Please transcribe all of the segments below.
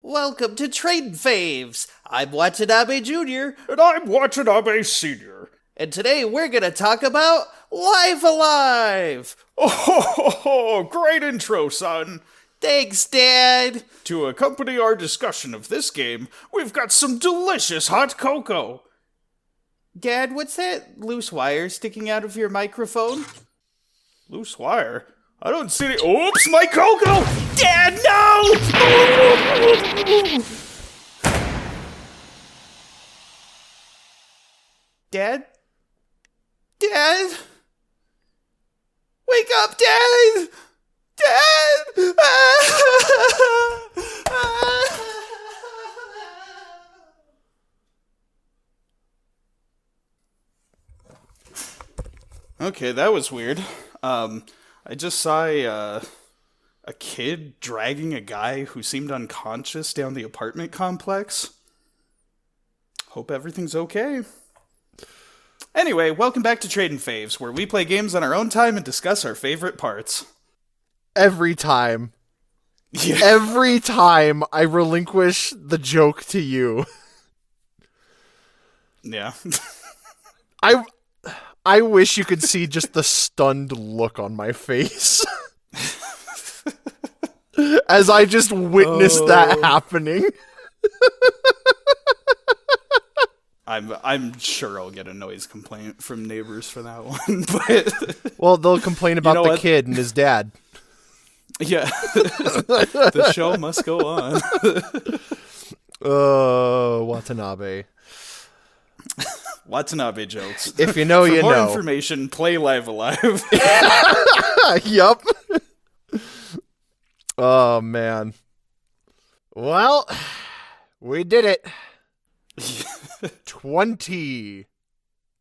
Welcome to Tradin Faves. I'm Watanabe Jr. And I'm Watanabe Sr. And today we're going to talk about Live Alive! Oh, great intro, son. Thanks, Dad. To accompany our discussion of this game, we've got some delicious hot cocoa. Dad, what's that loose wire sticking out of your microphone? Loose wire? I don't see any— Oops, my cocoa! Dad, no! Dad? Dad? Wake up, Dad! Dad! Okay, that was weird. I just saw a kid dragging a guy who seemed unconscious down the apartment complex. Hope everything's okay. Anyway, welcome back to Tradin Faves, where we play games on our own time and discuss our favorite parts. Every time. Yeah. Every time I relinquish the joke to you. Yeah. I wish you could see just the stunned look on my face. As I just witnessed that happening. I'm sure I'll get a noise complaint from neighbors for that one, but well, they'll complain about the kid and his dad. Yeah. The show must go on. Watanabe. Watanabe jokes. If you know, you know. For more information, play Live Alive. Yup. Oh, man. Well, we did it. 20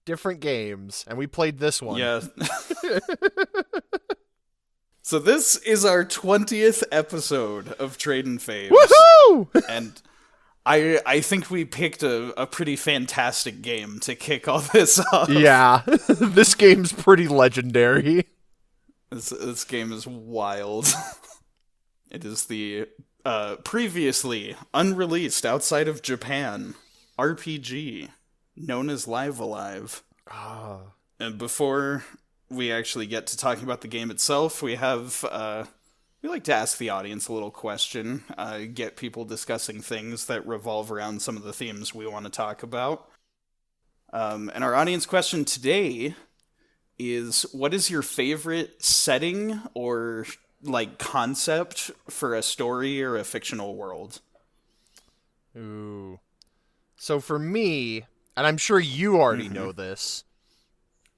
different games, and we played this one. Yeah. So this is our 20th episode of Tradin Faves. Woohoo! And I think we picked a pretty fantastic game to kick all this off. Yeah, this game's pretty legendary. This game is wild. It is the previously unreleased outside of Japan RPG known as Live Alive. And before we actually get to talking about the game itself, we have we like to ask the audience a little question, get people discussing things that revolve around some of the themes we want to talk about. And our audience question today is, what is your favorite setting or like concept for a story or a fictional world? Ooh. So for me, and I'm sure you already know this.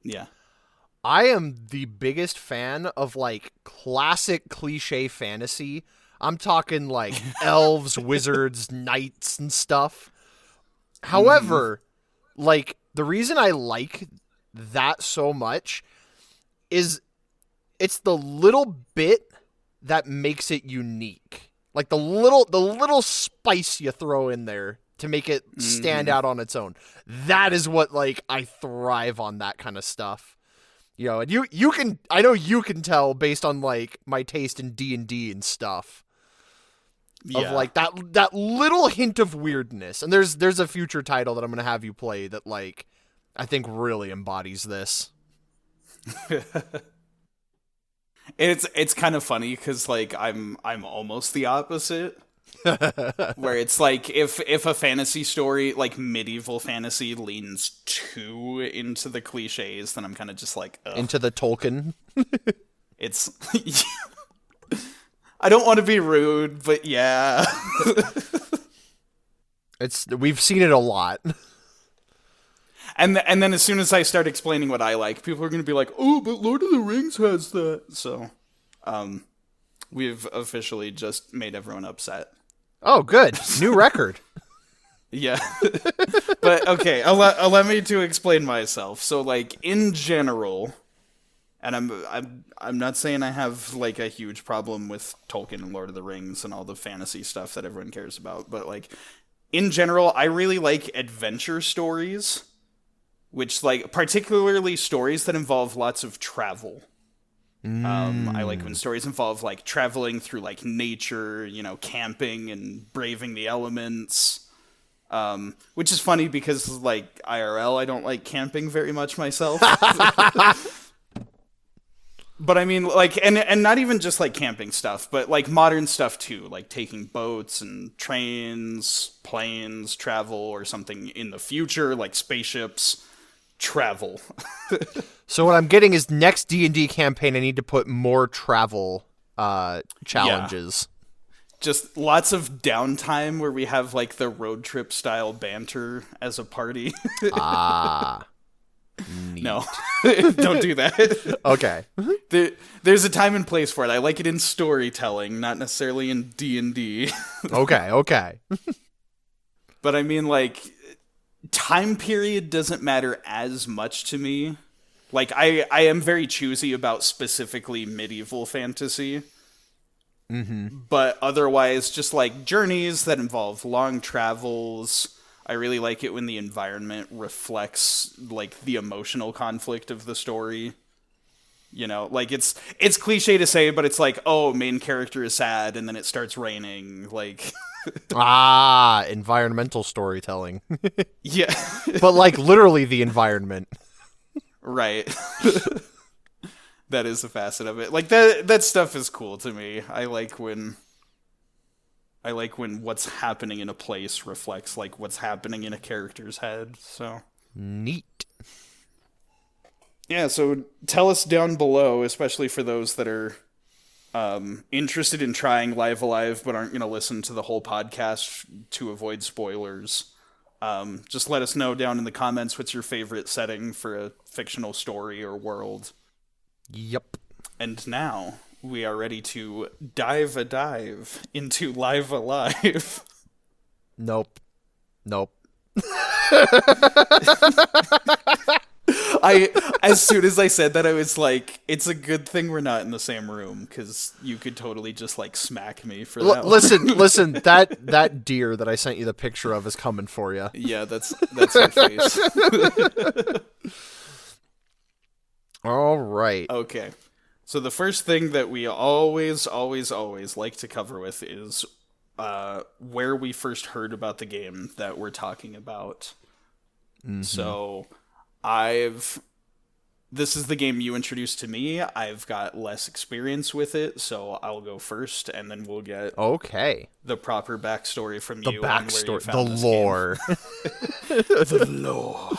Yeah. I am the biggest fan of, like, classic cliche fantasy. I'm talking, like, elves, wizards, knights, and stuff. However, like, the reason I like that so much is it's the little bit that makes it unique. Like, the little spice you throw in there to make it stand out on its own. That is what, like, I thrive on, that kind of stuff. You know, and you can, I know you can tell based on, like, my taste in D&D and stuff. Yeah. Of, like, that little hint of weirdness. And there's a future title that I'm going to have you play that, like, I think really embodies this. It's kind of funny because, like, I'm almost the opposite. Where it's like, if a fantasy story, like medieval fantasy, leans too into the cliches, then I'm kind of just like, ugh. Into the Tolkien. It's I don't want to be rude, but yeah. We've seen it a lot. And then as soon as I start explaining what I like, people are going to be like, oh, but Lord of the Rings has that. So We've officially just made everyone upset. Oh, good. New record. Yeah. But okay, allow me to explain myself. So like in general, and I'm not saying I have like a huge problem with Tolkien and Lord of the Rings and all the fantasy stuff that everyone cares about, but like in general, I really like adventure stories, which like particularly stories that involve lots of travel. I like when stories involve like traveling through like nature, camping and braving the elements. Which is funny because like IRL, I don't like camping very much myself. But I mean, like, and not even just like camping stuff, but like modern stuff too, like taking boats and trains, planes, travel, or something in the future, like spaceships, travel. So what I'm getting is next D&D campaign, I need to put more travel challenges. Just lots of downtime where we have like the road trip style banter as a party. Neat. No, don't do that. Okay. There's a time and place for it. I like it in storytelling, not necessarily in D&D. Okay. But I mean, like, time period doesn't matter as much to me. Like, I am very choosy about specifically medieval fantasy. Mm-hmm. But otherwise, just like journeys that involve long travels. I really like it when the environment reflects like the emotional conflict of the story. Like it's cliche to say, but it's like, oh, main character is sad and then it starts raining. Like environmental storytelling. Yeah. But like literally the environment. Right. That is a facet of it. Like that stuff is cool to me. I like when what's happening in a place reflects like what's happening in a character's head. So neat. Yeah, so tell us down below, especially for those that are interested in trying Live Alive but aren't going to listen to the whole podcast to avoid spoilers. Just let us know down in the comments what's your favorite setting for a fictional story or world. Yep. And now we are ready to dive into Live Alive. Nope. As soon as I said that, I was like, it's a good thing we're not in the same room, because you could totally just like smack me for that. Listen, that deer that I sent you the picture of is coming for you. Yeah, that's her face. All right. Okay. So the first thing that we always like to cover with is where we first heard about the game that we're talking about. Mm-hmm. So this is the game you introduced to me. I've got less experience with it, so I'll go first, and then we'll get the proper backstory from you. The backstory, the lore. The lore.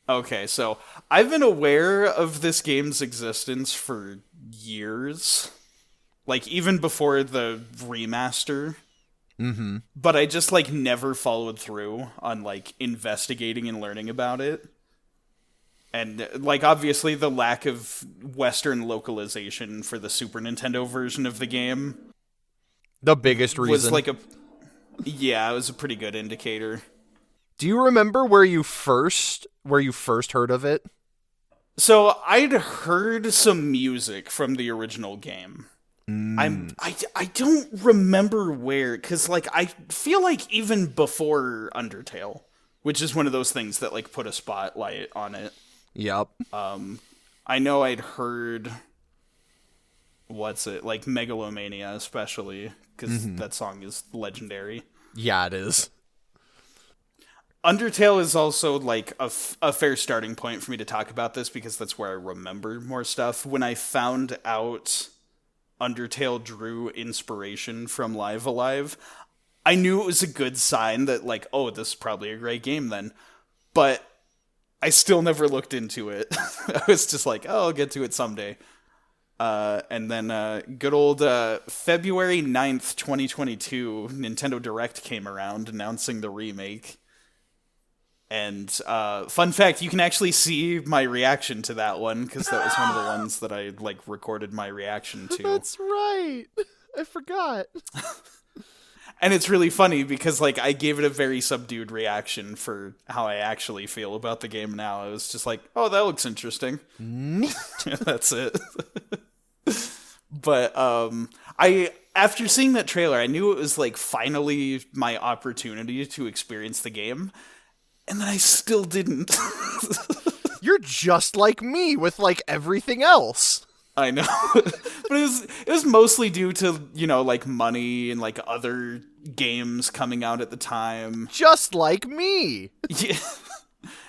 Okay, so I've been aware of this game's existence for years. Like, even before the remaster. Mm-hmm. But I just, like, never followed through on, like, investigating and learning about it. And, like, obviously the lack of Western localization for the Super Nintendo version of the game. The biggest reason. Was, like, it was a pretty good indicator. Do you remember where you first heard of it? So I'd heard some music from the original game. I don't remember where, because like I feel like even before Undertale, which is one of those things that like put a spotlight on it. Yep. I know I'd heard like Megalomania, especially because that song is legendary. Yeah, it is. Undertale is also, like, a fair starting point for me to talk about this, because that's where I remember more stuff. When I found out Undertale drew inspiration from Live Alive, I knew it was a good sign that, like, oh, this is probably a great game then. But I still never looked into it. I was just like, oh, I'll get to it someday. And then good old February 9th, 2022, Nintendo Direct came around announcing the remake. And fun fact, you can actually see my reaction to that one, because that was one of the ones that I like recorded my reaction to. That's right. I forgot. And it's really funny because like I gave it a very subdued reaction for how I actually feel about the game now. I was just like, oh, that looks interesting. Neat. That's it. But after seeing that trailer, I knew it was like finally my opportunity to experience the game. And then I still didn't. You're just like me with like everything else. I know. But it was mostly due to, you know, like money and like other games coming out at the time. Just like me. Yeah.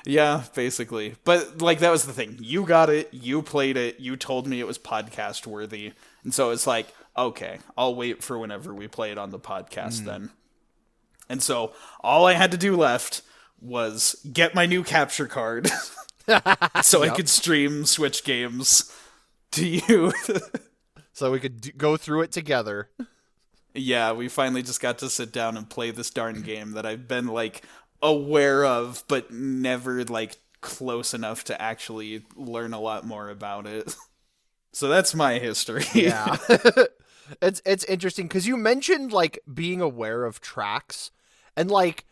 Yeah, basically. But like that was the thing. You got it, you played it, you told me it was podcast worthy. And so it's like, okay, I'll wait for whenever we play it on the podcast then. And so all I had to do left was get my new capture card so I could stream Switch games to you. So we could go through it together. Yeah, we finally just got to sit down and play this darn game that I've been like aware of, but never like close enough to actually learn a lot more about it. So that's my history. Yeah. It's interesting because you mentioned like being aware of tracks, and like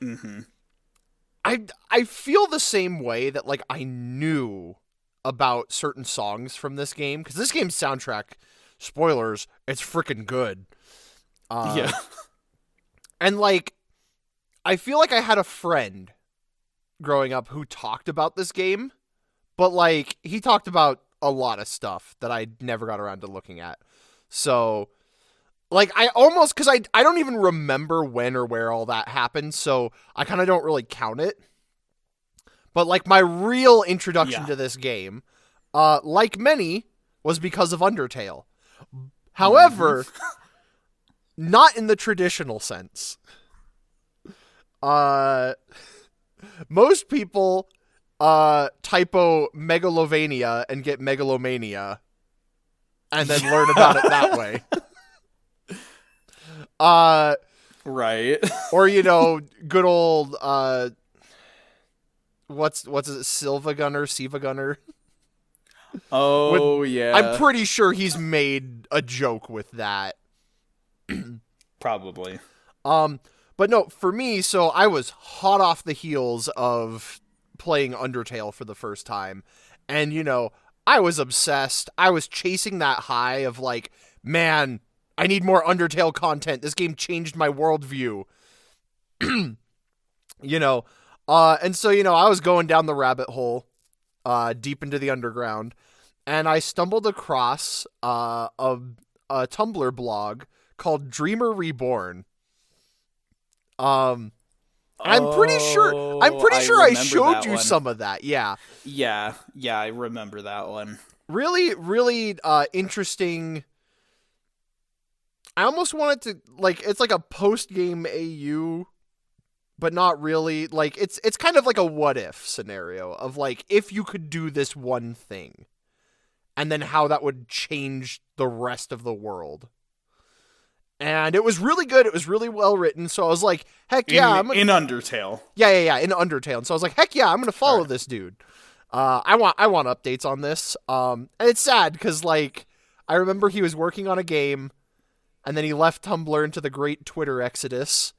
I feel the same way that like I knew about certain songs from this game, because this game's soundtrack, spoilers, it's freaking good. Yeah. And like I feel like I had a friend growing up who talked about this game, but like he talked about a lot of stuff that I never got around to looking at. So like I almost, because I don't even remember when or where all that happened, so I kind of don't really count it. But like my real introduction to this game, like many, was because of Undertale. However, not in the traditional sense. Most people typo Megalovania and get Megalomania and then learn about it that way. Right. Or, you know, good old what's it, Siva Gunner? Oh, yeah. I'm pretty sure he's made a joke with that. Probably. But no, for me, so I was hot off the heels of playing Undertale for the first time. And, you know, I was obsessed. I was chasing that high of like, man, I need more Undertale content. This game changed my worldview. You know, and so, you know, I was going down the rabbit hole, deep into the underground, and I stumbled across a Tumblr blog called Dreamer Reborn. I'm pretty sure I showed you some of that. Yeah. Yeah, I remember that one. Really, really interesting. I almost wanted to, like, it's like a post-game AU, but not really. Like, it's kind of like a what-if scenario of, like, if you could do this one thing, and then how that would change the rest of the world. And it was really good. It was really well written. So I was like, heck yeah. In Undertale. Yeah, in Undertale. And so I was like, heck yeah, I'm going to follow this dude. I want updates on this. And it's sad because, like, I remember he was working on a game, and then he left Tumblr into the great Twitter exodus,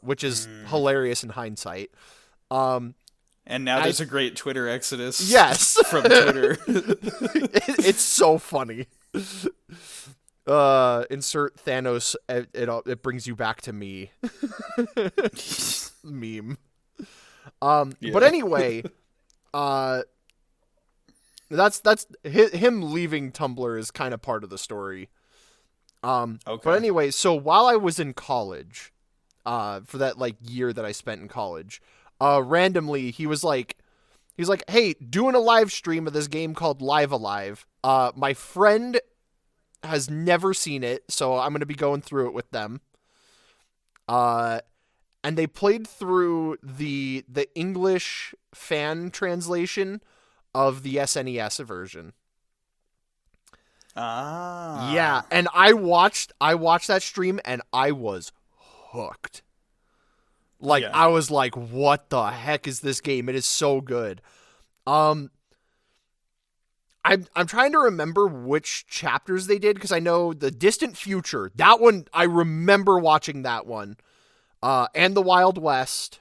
which is hilarious in hindsight. And now there's a great Twitter exodus. Yes. From Twitter. It's so funny. Insert Thanos, it brings you back to me. Meme. But anyway, that's him leaving Tumblr is kind of part of the story. Okay. But anyway, so while I was in college, for that like year that I spent in college, randomly he's like, hey, doing a live stream of this game called Live Alive. My friend has never seen it, so I'm going to be going through it with them. And they played through the English fan translation of the SNES version. Ah. Yeah, and I watched that stream and I was hooked. Like, Yeah. I was like, what the heck is this game? It is so good. I'm trying to remember which chapters they did, because I know the Distant Future, that one, I remember watching that one. And the Wild West.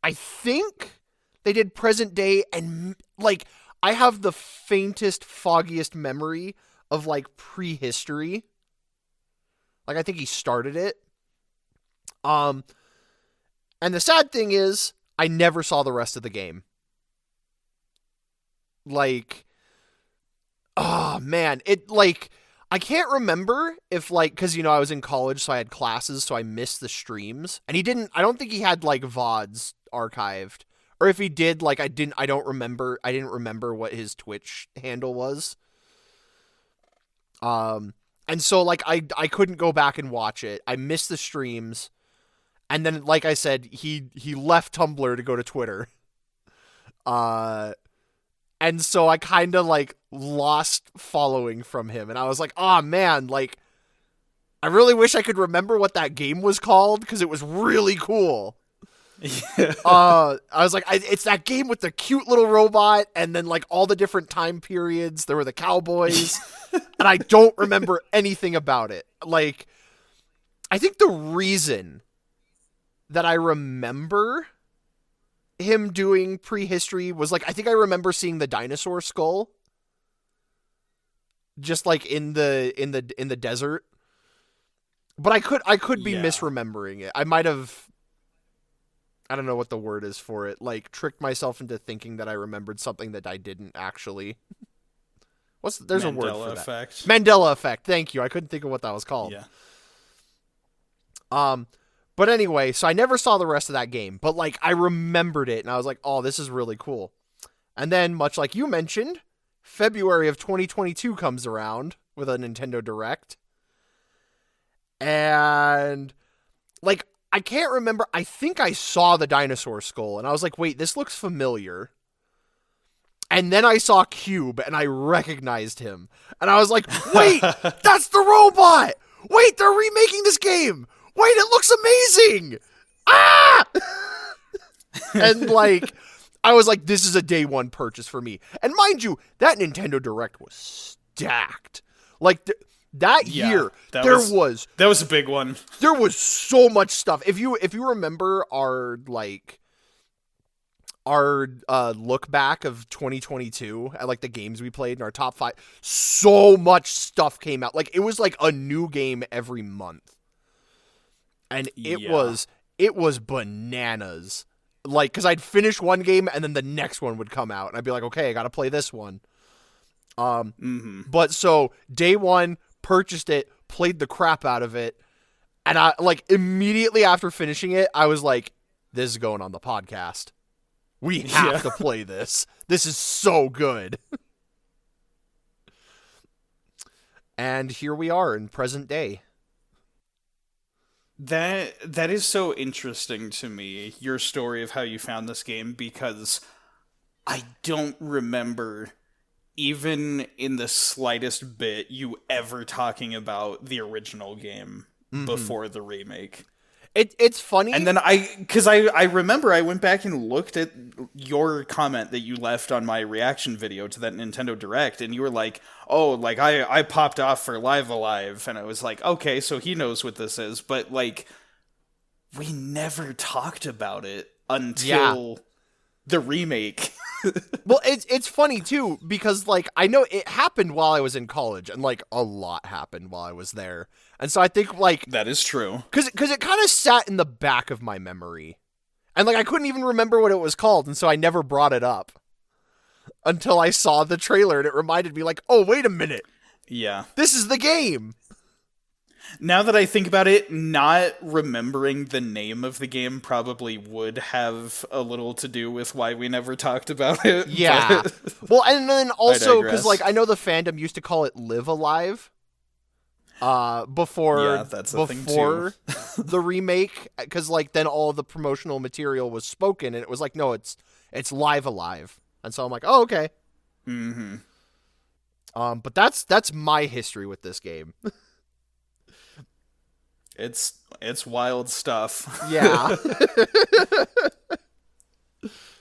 I think they did Present Day, and like, I have the faintest, foggiest memory of like Prehistory. Like, I think he started it. And the sad thing is, I never saw the rest of the game. Like, oh man, it like, I can't remember if like, because I was in college, so I had classes, so I missed the streams. And I don't think he had like VODs archived. Or if he did, like, I didn't remember what his Twitch handle was. And so like, I couldn't go back and watch it. I missed the streams. And then, like I said, he left Tumblr to go to Twitter. And so I kind of like lost following from him. And I was like, oh man, like, I really wish I could remember what that game was called, because it was really cool. Yeah. I was like, it's that game with the cute little robot, and then like all the different time periods. There were the cowboys, and I don't remember anything about it. Like, I think the reason that I remember him doing Prehistory was like, I think I remember seeing the dinosaur skull, just like in the desert. But I could be misremembering it. I might have, I don't know what the word is for it, like tricked myself into thinking that I remembered something that I didn't actually. There's a word for that. Effect. Mandela effect. Thank you. I couldn't think of what that was called. Yeah. But anyway, so I never saw the rest of that game, but like, I remembered it, and I was like, oh, this is really cool. And then, much like you mentioned, February of 2022 comes around with a Nintendo Direct. And like, I can't remember. I think I saw the dinosaur skull, and I was like, wait, this looks familiar. And then I saw Cube, and I recognized him. And I was like, wait, that's the robot! Wait, they're remaking this game! Wait, it looks amazing! Ah! And like, I was like, this is a day one purchase for me. And mind you, that Nintendo Direct was stacked. Like, that year, that was a big one. There was so much stuff. If you remember our look back of 2022 at like the games we played in our top 5, so much stuff came out. Like, it was like a new game every month. And it was bananas. Like, because I'd finish one game and then the next one would come out, and I'd be like, okay, I gotta play this one. But so day one, purchased it, played the crap out of it, and I like immediately after finishing it, I was like, this is going on the podcast. We have to play this. This is so good. And here we are in present day. That is so interesting to me, your story of how you found this game, because I don't remember, even in the slightest bit, you ever talking about the original game before the remake. It's funny. And then I remember I went back and looked at your comment that you left on my reaction video to that Nintendo Direct, and you were like, oh, like, I popped off for Live Alive, and I was like, okay, so he knows what this is, but, like, we never talked about it until the remake. Well, it's funny, too, because, like, I know it happened while I was in college, and, like, a lot happened while I was there. And so I think, like... That is true. Because it kind of sat in the back of my memory. And, like, I couldn't even remember what it was called, and so I never brought it up. Until I saw the trailer, and it reminded me, like, oh, wait a minute. Yeah. This is the game! Now that I think about it, not remembering the name of the game probably would have a little to do with why we never talked about it. Yeah. Well, and then also, because, like, I know the fandom used to call it Live Alive. Before the remake, because, like, then all of the promotional material was spoken, and it was like, no, it's Live Alive. And so I'm like, oh, okay. But that's my history with this game. It's wild stuff. Yeah.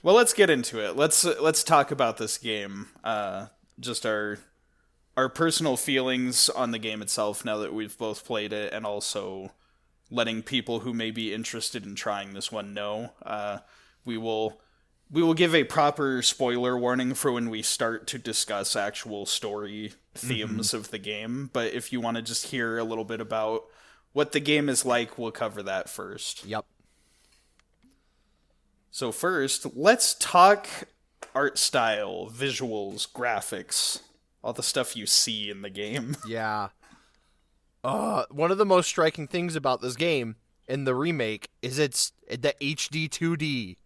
Well, let's get into it. Let's talk about this game. Just our personal feelings on the game itself now that we've both played it, and also letting people who may be interested in trying this one know. We will give a proper spoiler warning for when we start to discuss actual story themes of the game, but if you want to just hear a little bit about what the game is like, we'll cover that first. Yep. So first, let's talk art style, visuals, graphics, all the stuff you see in the game. Yeah. One of the most striking things about this game in the remake is it's the HD 2D.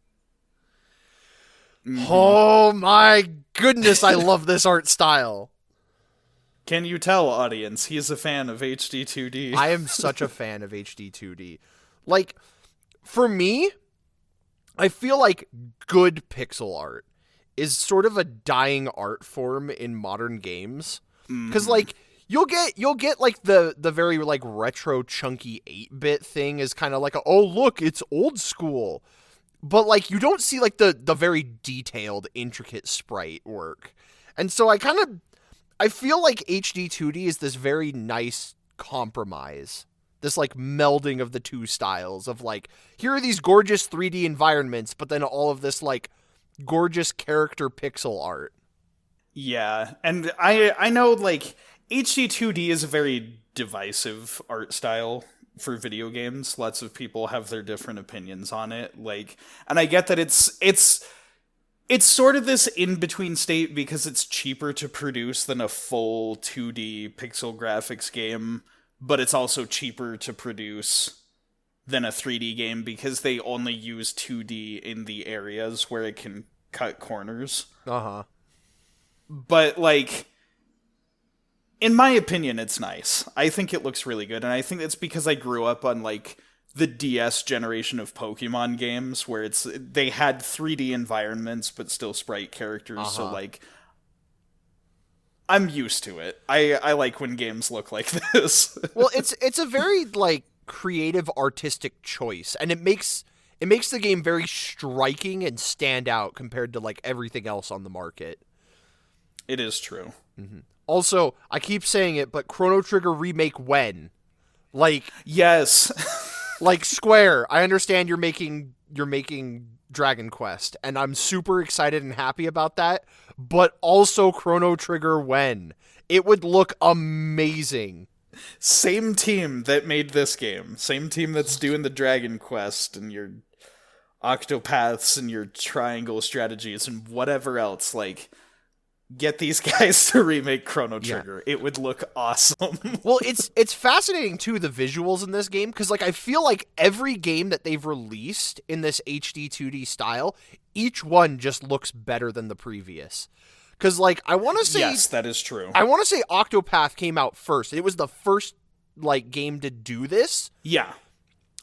Oh my goodness, I love this art style. Can you tell, audience? He's a fan of HD 2D. I am such a fan of HD 2D. Like, for me, I feel like good pixel art is sort of a dying art form in modern games. Because, like, you'll get like the very like retro chunky 8-bit thing is kind of like oh look, it's old school. But like you don't see like the very detailed, intricate sprite work. And so I feel like HD 2D is this very nice compromise. This like melding of the two styles of like, here are these gorgeous 3D environments, but then all of this like gorgeous character pixel art. Yeah, and I know like HD 2D is a very divisive art style for video games. Lots of people have their different opinions on it. Like, and I get that it's sort of this in-between state because it's cheaper to produce than a full 2D pixel graphics game, but it's also cheaper to produce than a 3D game because they only use 2D in the areas where it can cut corners. Uh-huh. But, like, in my opinion, it's nice. I think it looks really good, and I think it's because I grew up on, like, the DS generation of Pokemon games where they had 3D environments but still sprite characters, so, like, I'm used to it. I like when games look like this. Well, it's a very like creative artistic choice, and it makes the game very striking and stand out compared to like everything else on the market. It is true. Mm-hmm. Also, I keep saying it, but Chrono Trigger Remake when? Like yes. Like Square, I understand you're making Dragon Quest, and I'm super excited and happy about that, but also Chrono Trigger when? It would look amazing. Same team that made this game. Same team that's doing the Dragon Quest and your Octopaths and your triangle strategies and whatever else. Like, get these guys to remake Chrono Trigger. Yeah. It would look awesome. Well, it's fascinating too, the visuals in this game, because like I feel like every game that they've released in this HD 2D style, each one just looks better than the previous. Because like I want to say, yes, that is true. I want to say Octopath came out first. It was the first like game to do this. Yeah.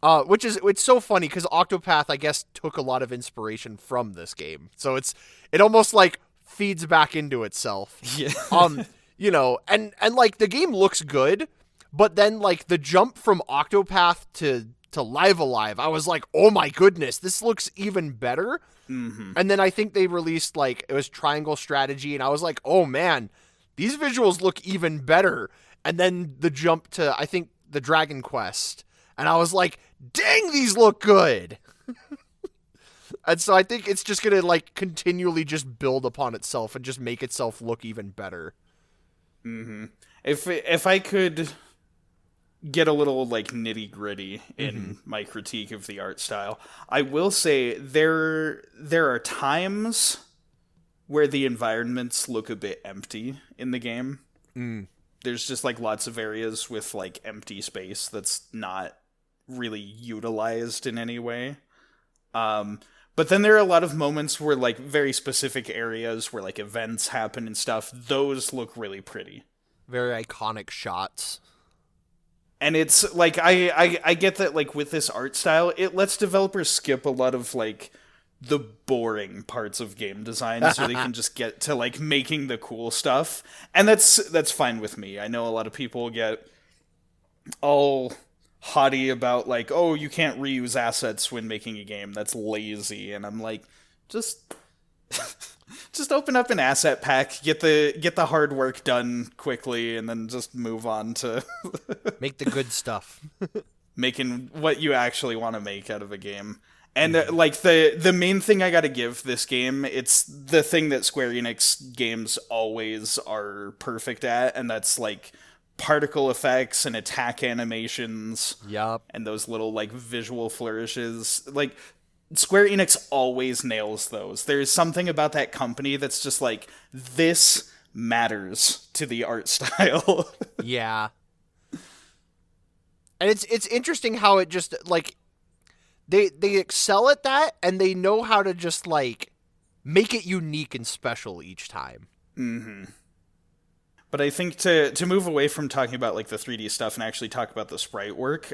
It's so funny because Octopath, I guess, took a lot of inspiration from this game. So it almost like feeds back into itself. Yeah. You know, and like the game looks good, but then like the jump from Octopath to Live Alive, I was like, oh my goodness, this looks even better. Mm-hmm. And then I think they released like, it was Triangle Strategy, and I was like, oh man, these visuals look even better. And then the jump to, I think, the Dragon Quest, and I was like, dang, these look good. And so I think it's just going to like continually just build upon itself and just make itself look even better. Mm-hmm. If I could get a little like nitty gritty in my critique of the art style, I will say there are times where the environments look a bit empty in the game. There's just like lots of areas with like empty space that's not really utilized in any way. But then there are a lot of moments where like very specific areas where like events happen and stuff, those look really pretty. Very iconic shots. And it's like I get that like with this art style, it lets developers skip a lot of like the boring parts of game design so they can just get to like making the cool stuff. And that's fine with me. I know a lot of people get all haughty about like, oh, you can't reuse assets when making a game. That's lazy. And I'm like, just open up an asset pack, get the hard work done quickly, and then just move on to Make the good stuff. making what you actually want to make out of a game. And like the main thing I gotta give this game, it's the thing that Square Enix games always are perfect at, and that's like particle effects and attack animations. Yup. And those little like visual flourishes. Like Square Enix always nails those. There's something about that company that's just like, this matters to the art style. Yeah. And it's interesting how it just like they excel at that, and they know how to just like make it unique and special each time. Mm-hmm. But I think to move away from talking about like the 3D stuff and actually talk about the sprite work,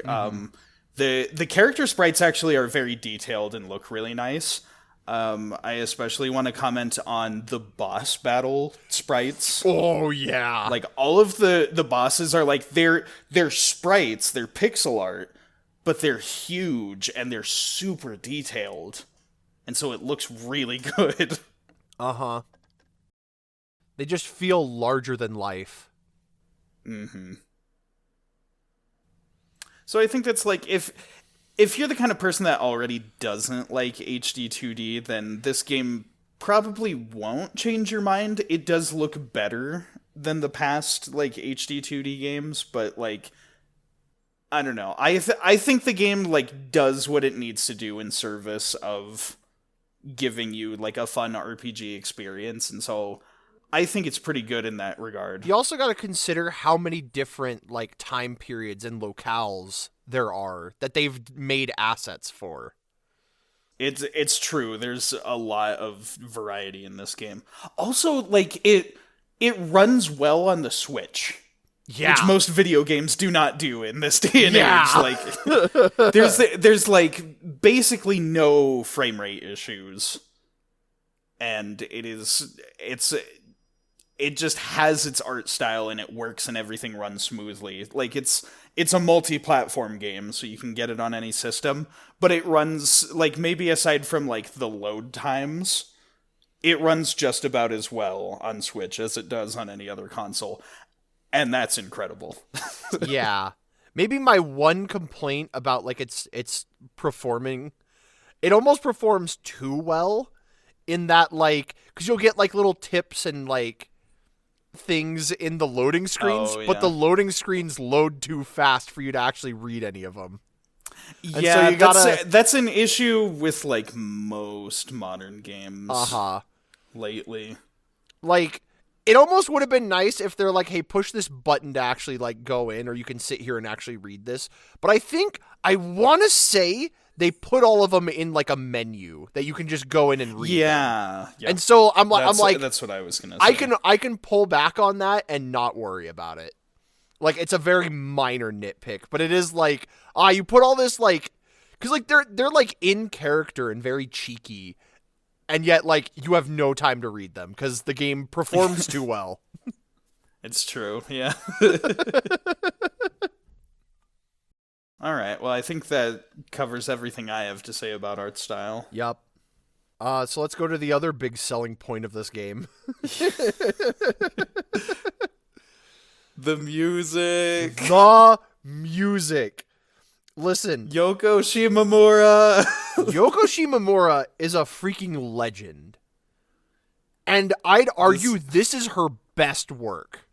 the character sprites actually are very detailed and look really nice. I especially want to comment on the boss battle sprites. Oh yeah. Like all of the bosses are like they're sprites, they're pixel art, but they're huge and they're super detailed. And so it looks really good. Uh-huh. They just feel larger than life. Mm-hmm. So I think that's like, if you're the kind of person that already doesn't like HD 2D, then this game probably won't change your mind. It does look better than the past like HD 2D games, but like, I don't know. I think the game like does what it needs to do in service of giving you like a fun RPG experience, and so I think it's pretty good in that regard. You also got to consider how many different like time periods and locales there are that they've made assets for. It's true. There's a lot of variety in this game. Also, like it runs well on the Switch. Yeah. Which most video games do not do in this day and age. Like there's like basically no frame rate issues. And it just has its art style and it works and everything runs smoothly. Like it's a multi-platform game, so you can get it on any system, but it runs like, maybe aside from like the load times, it runs just about as well on Switch as it does on any other console. And that's incredible. Yeah. Maybe my one complaint about like it's performing, it almost performs too well in that like, cuz you'll get like little tips and like things in the loading screens, but the loading screens load too fast for you to actually read any of them. And yeah, so you gotta... that's an issue with like most modern games lately. Like, it almost would have been nice if they're like, hey, push this button to actually like go in, or you can sit here and actually read this. But I want to say they put all of them in like a menu that you can just go in and read. Yeah. And so I'm like, that's what I was gonna say. I can pull back on that and not worry about it. Like, it's a very minor nitpick, but it is like, you put all this like, because like they're like in character and very cheeky, and yet like you have no time to read them because the game performs too well. It's true. Yeah. All right, well, I think that covers everything I have to say about art style. Yup. So let's go to the other big selling point of this game. The music. The music. Listen. Yoko Shimomura. Yoko Shimomura is a freaking legend. And I'd argue this is her best work.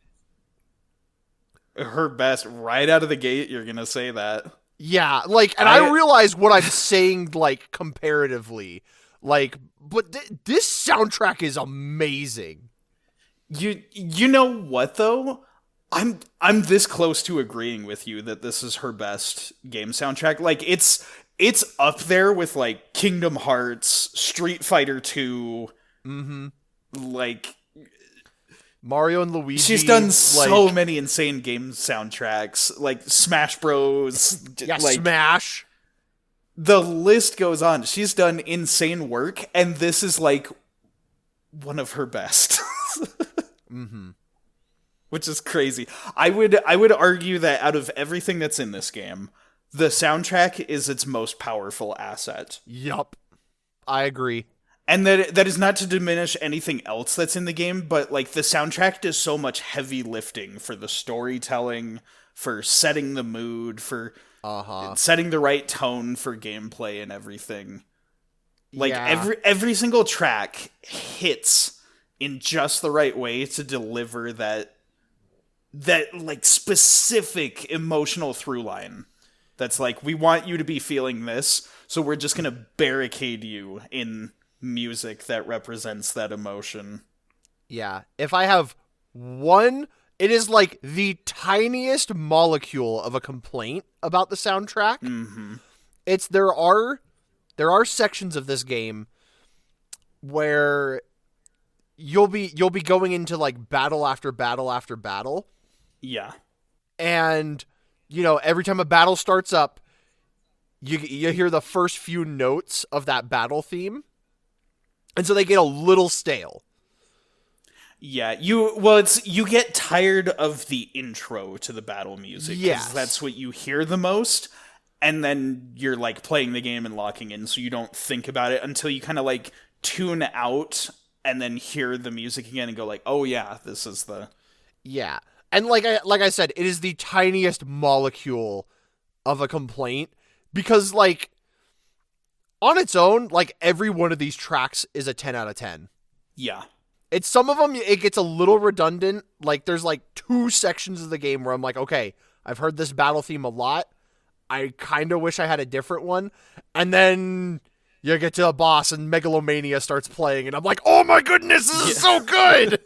Her best, right out of the gate, you're gonna say that. Yeah, like, and I realize what I'm saying, like, comparatively. Like, but this soundtrack is amazing. You know what, though? I'm this close to agreeing with you that this is her best game soundtrack. Like, it's up there with, like, Kingdom Hearts, Street Fighter 2, like... Mario and Luigi. She's done so many insane game soundtracks, like Smash Bros. Yeah, like, Smash. The list goes on. She's done insane work, and this is like one of her best. Which is crazy. I would argue that out of everything that's in this game, the soundtrack is its most powerful asset. Yup. I agree. And that is not to diminish anything else that's in the game, but like the soundtrack does so much heavy lifting for the storytelling, for setting the mood, for setting the right tone for gameplay and everything. Like every single track hits in just the right way to deliver that like specific emotional through line. That's like, we want you to be feeling this, so we're just gonna barricade you in music that represents that emotion. Yeah. If I have one, it is like the tiniest molecule of a complaint about the soundtrack. Mm-hmm. There are sections of this game where you'll be going into like battle after battle after battle. Yeah. And every time a battle starts up, you hear the first few notes of that battle theme. And so they get a little stale. Yeah, you get tired of the intro to the battle music. Yes. That's what you hear the most. And then you're like playing the game and locking in, so you don't think about it until you kind of like tune out and then hear the music again and go like, oh yeah, this is the... Yeah. And like I said, it is the tiniest molecule of a complaint because like on its own, like every one of these tracks is a 10 out of 10. Yeah. It's some of them, it gets a little redundant. Like there's like 2 sections of the game where I'm like, okay, I've heard this battle theme a lot. I kind of wish I had a different one. And then you get to a boss and Megalomania starts playing and I'm like, oh my goodness, this is so good.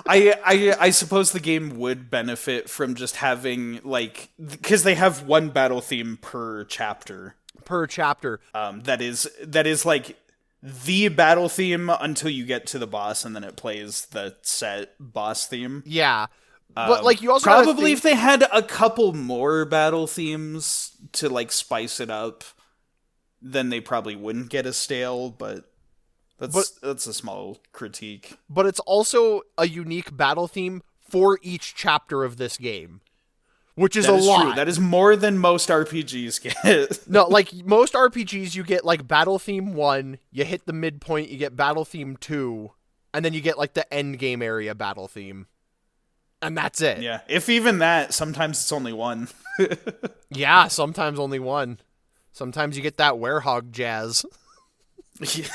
I suppose the game would benefit from just having like, because they have one battle theme per chapter. That is like the battle theme until you get to the boss, and then it plays the set boss theme. Yeah. But like you also probably if they had a couple more battle themes to like spice it up, then they probably wouldn't get as stale, but that's a small critique. But it's also a unique battle theme for each chapter of this game. Which is a lot. True. That is more than most RPGs get. No, like most RPGs, you get like battle theme 1, you hit the midpoint, you get battle theme 2, and then you get like the end game area battle theme. And that's it. Yeah. If even that, sometimes it's only 1. Yeah, sometimes only 1. Sometimes you get that werehog jazz. Yeah.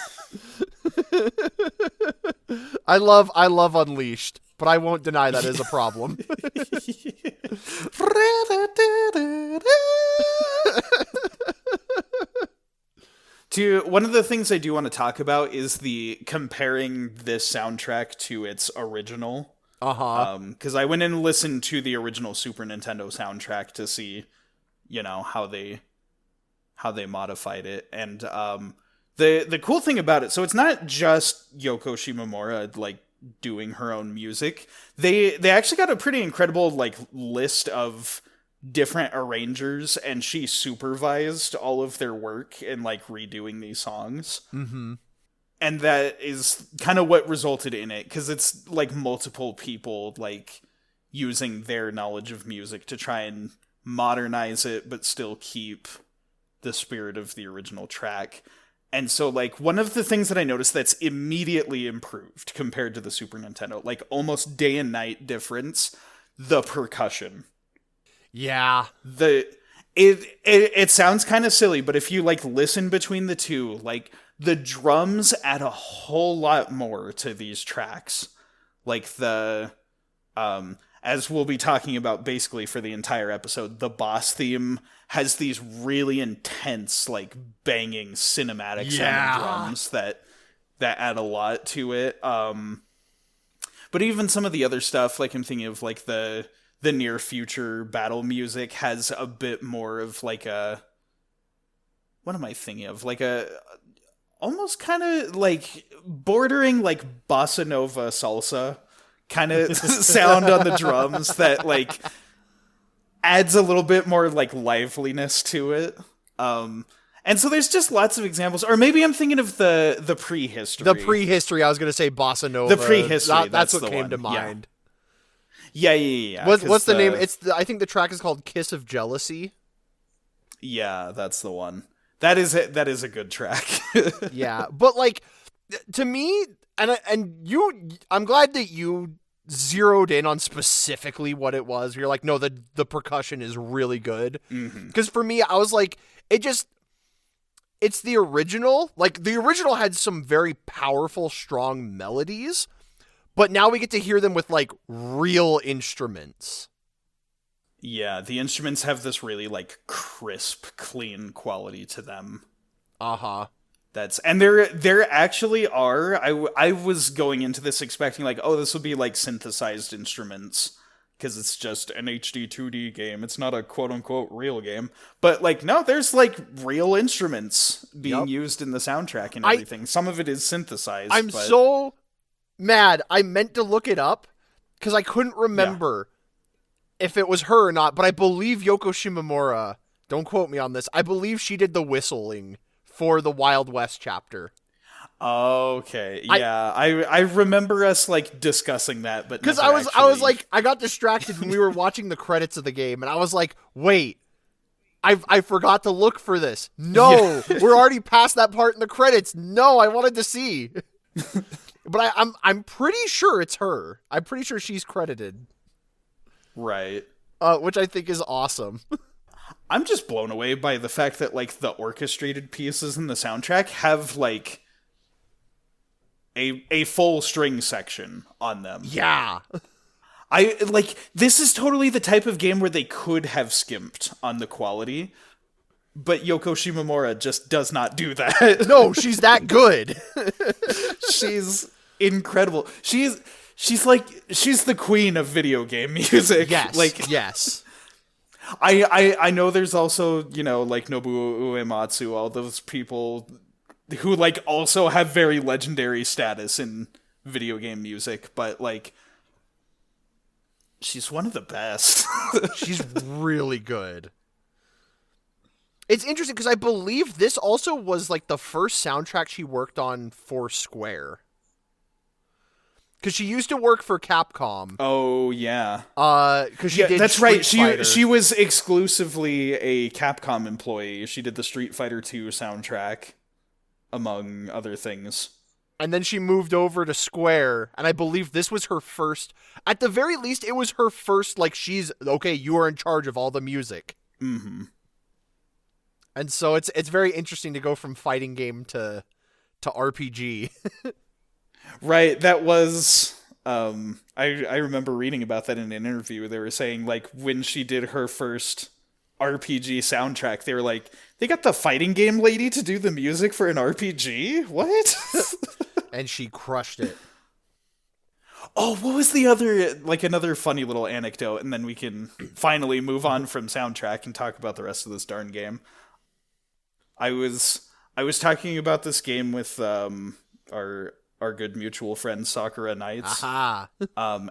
I love Unleashed, but I won't deny that is a problem. One of the things I do want to talk about is the comparing this soundtrack to its original. Because I went and listened to the original Super Nintendo soundtrack to see, how they modified it, and the cool thing about it, so it's not just Yoko Shimomura like doing her own music. They actually got a pretty incredible like list of different arrangers, and she supervised all of their work in like redoing these songs. Mm-hmm. And that is kind of what resulted in it, because it's like multiple people like using their knowledge of music to try and modernize it, but still keep the spirit of the original track. And so, like, one of the things that I noticed that's immediately improved compared to the Super Nintendo, like almost day and night difference, the percussion. Yeah. It sounds kind of silly, but if you like listen between the two, like the drums add a whole lot more to these tracks. Like as we'll be talking about basically for the entire episode, the boss theme has these really intense, like banging cinematic sounding drums that add a lot to it. But even some of the other stuff, like I'm thinking of like the near future battle music has a bit more of like what am I thinking of? Like almost kind of like bordering like bossa nova salsa kind of sound on the drums that like adds a little bit more like liveliness to it. And so there's just lots of examples, or maybe I'm thinking of the Prehistory. The Prehistory, I was going to say bossa nova. The Prehistory, that's what came to mind. Yeah. What's the name? I think the track is called Kiss of Jealousy. Yeah, that's the one. That is a good track. Yeah, but like to me, I'm glad that you zeroed in on specifically what it was. You're like, no, the percussion is really good. Because for me, I was like, it's the original. Like the original had some very powerful, strong melodies, but now we get to hear them with like real instruments. Yeah, the instruments have this really like crisp, clean quality to them. And there actually are. I was going into this expecting like, oh, this will be like synthesized instruments because it's just an HD 2D game. It's not a quote unquote real game. But like, no, there's like real instruments being used in the soundtrack and everything. Some of it is synthesized. I'm so mad. I meant to look it up because I couldn't remember if it was her or not. But I believe Yoko Shimomura. Don't quote me on this. I believe she did the whistling for the Wild West chapter. Okay, yeah, I remember us like discussing that, but because I was like, I got distracted when we were watching the credits of the game, and I was like, wait, I forgot to look for this. No, we're already past that part in the credits. No, I wanted to see, but I'm pretty sure it's her. I'm pretty sure she's credited, right? Which I think is awesome. I'm just blown away by the fact that like the orchestrated pieces in the soundtrack have like a full string section on them. Yeah. I like this is totally the type of game where they could have skimped on the quality, but Yoko Shimomura just does not do that. No, she's that good. She's incredible. She's the queen of video game music. Yes. Like yes. I know there's also, you know, like Nobuo Uematsu, all those people who like also have very legendary status in video game music, but like she's one of the best. She's really good. It's interesting because I believe this also was like the first soundtrack she worked on for Square. Because she used to work for Capcom. Oh yeah. Because she did. That's Street right. Fighter. She was exclusively a Capcom employee. She did the Street Fighter 2 soundtrack, among other things. And then she moved over to Square, and I believe this was her first. At the very least, it was her first. Like she's okay. You are in charge of all the music. Mm-hmm. And so it's very interesting to go from fighting game to RPG. Right, that was I remember reading about that in an interview. They were saying like when she did her first RPG soundtrack, they were like, they got the fighting game lady to do the music for an RPG? What? And she crushed it. Oh, what was the other, like another funny little anecdote, and then we can finally move on from soundtrack and talk about the rest of this darn game. I was talking about this game with our good mutual friend SakuraNights. Aha.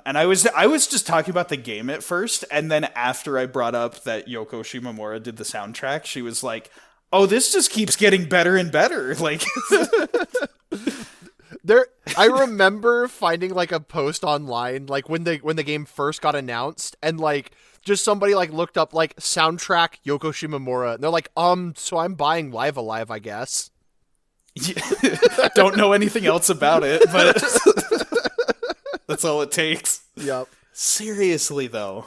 And I was just talking about the game at first, and then after I brought up that Yoko Shimomura did the soundtrack, she was like, "Oh, this just keeps getting better and better." Like I remember finding like a post online like when the game first got announced, and like just somebody like looked up like soundtrack Yoko Shimomura, and they're like, so I'm buying Live Alive, I guess. Don't know anything else about it, but that's all it takes. Yep. Seriously though,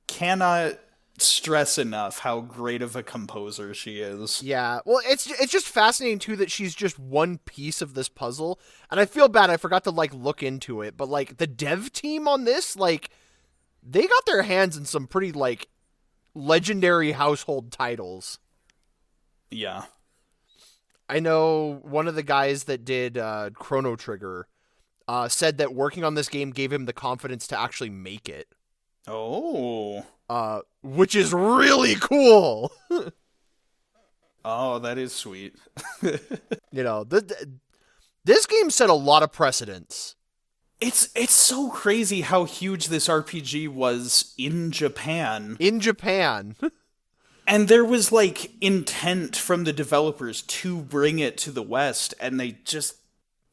cannot stress enough how great of a composer she is. Yeah. Well, it's just fascinating too that she's just one piece of this puzzle, and I feel bad I forgot to like look into it, but like the dev team on this, like they got their hands in some pretty like legendary household titles. Yeah. I know one of the guys that did Chrono Trigger said that working on this game gave him the confidence to actually make it. Oh. Which is really cool. Oh, that is sweet. You know, this game set a lot of precedents. It's so crazy how huge this RPG was in Japan. In Japan. And there was, like, intent from the developers to bring it to the West, and they just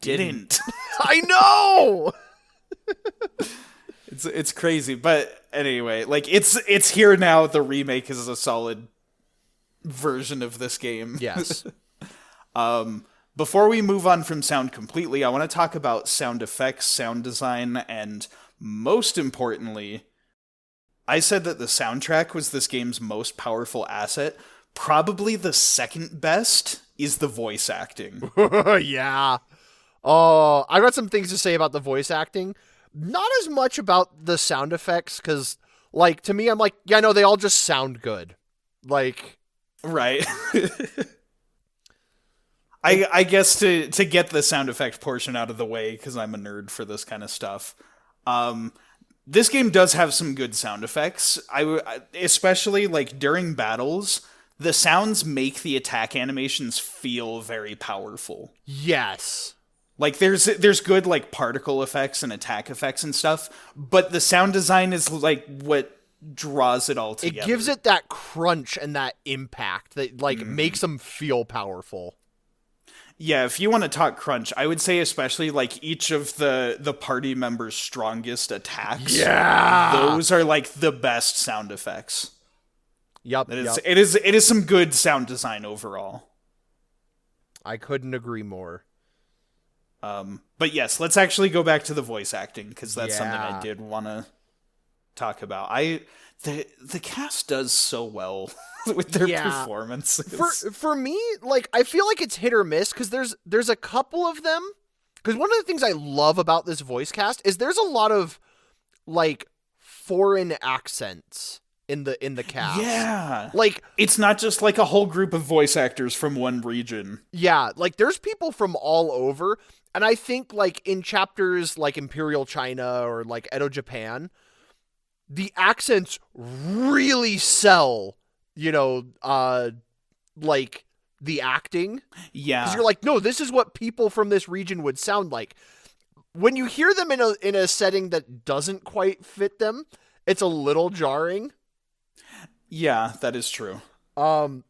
didn't. I know! It's crazy, but anyway, like, it's here now. The remake is a solid version of this game. Yes. Before we move on from sound completely, I want to talk about sound effects, sound design, and most importantly, I said that the soundtrack was this game's most powerful asset. Probably the second best is the voice acting. Yeah. Oh, I got some things to say about the voice acting. Not as much about the sound effects, because, like, to me, I'm like, yeah, no, they all just sound good. Like... Right. I guess to get the sound effect portion out of the way, because I'm a nerd for this kind of stuff, this game does have some good sound effects. Especially, like, during battles, the sounds make the attack animations feel very powerful. Yes. Like, there's good, like, particle effects and attack effects and stuff, but the sound design is, like, what draws it all together. It gives it that crunch and that impact that, like, makes them feel powerful. Yeah, if you want to talk crunch, I would say especially, like, each of the party members' strongest attacks. Yeah! Those are, like, the best sound effects. Yup. It is some good sound design overall. I couldn't agree more. But yes, let's actually go back to the voice acting, because that's something Yeah. I did want to talk about. The cast does so well with their performances. For me, like, I feel like it's hit or miss, because there's a couple of them. Because one of the things I love about this voice cast is there's a lot of, like, foreign accents in the cast. Yeah. Like, it's not just like a whole group of voice actors from one region. yeah, like, there's people from all over, and I think, like, in chapters like Imperial China or, like, Edo Japan, the accents really sell, like, the acting. Yeah. Because you're like, no, this is what people from this region would sound like. When you hear them in a setting that doesn't quite fit them, it's a little jarring. Yeah, that is true. And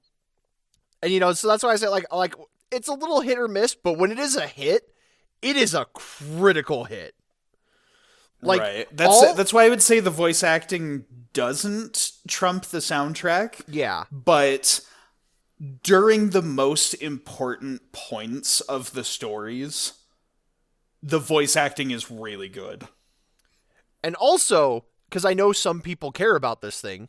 so that's why I say like it's a little hit or miss, but when it is a hit, it is a critical hit. Like, right. That's why I would say the voice acting doesn't trump the soundtrack. Yeah. But during the most important points of the stories, the voice acting is really good. And also, because I know some people care about this thing,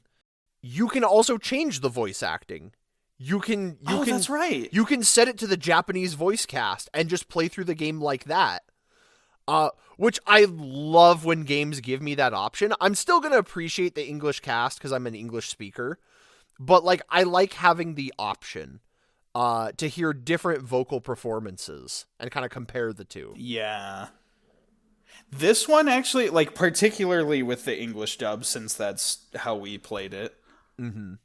you can also change the voice acting. That's right. You can set it to the Japanese voice cast and just play through the game like that. Which I love when games give me that option. I'm still going to appreciate the English cast because I'm an English speaker. But, like, I like having the option to hear different vocal performances and kind of compare the two. Yeah. This one actually, like, particularly with the English dub, since that's how we played it. Mm-hmm.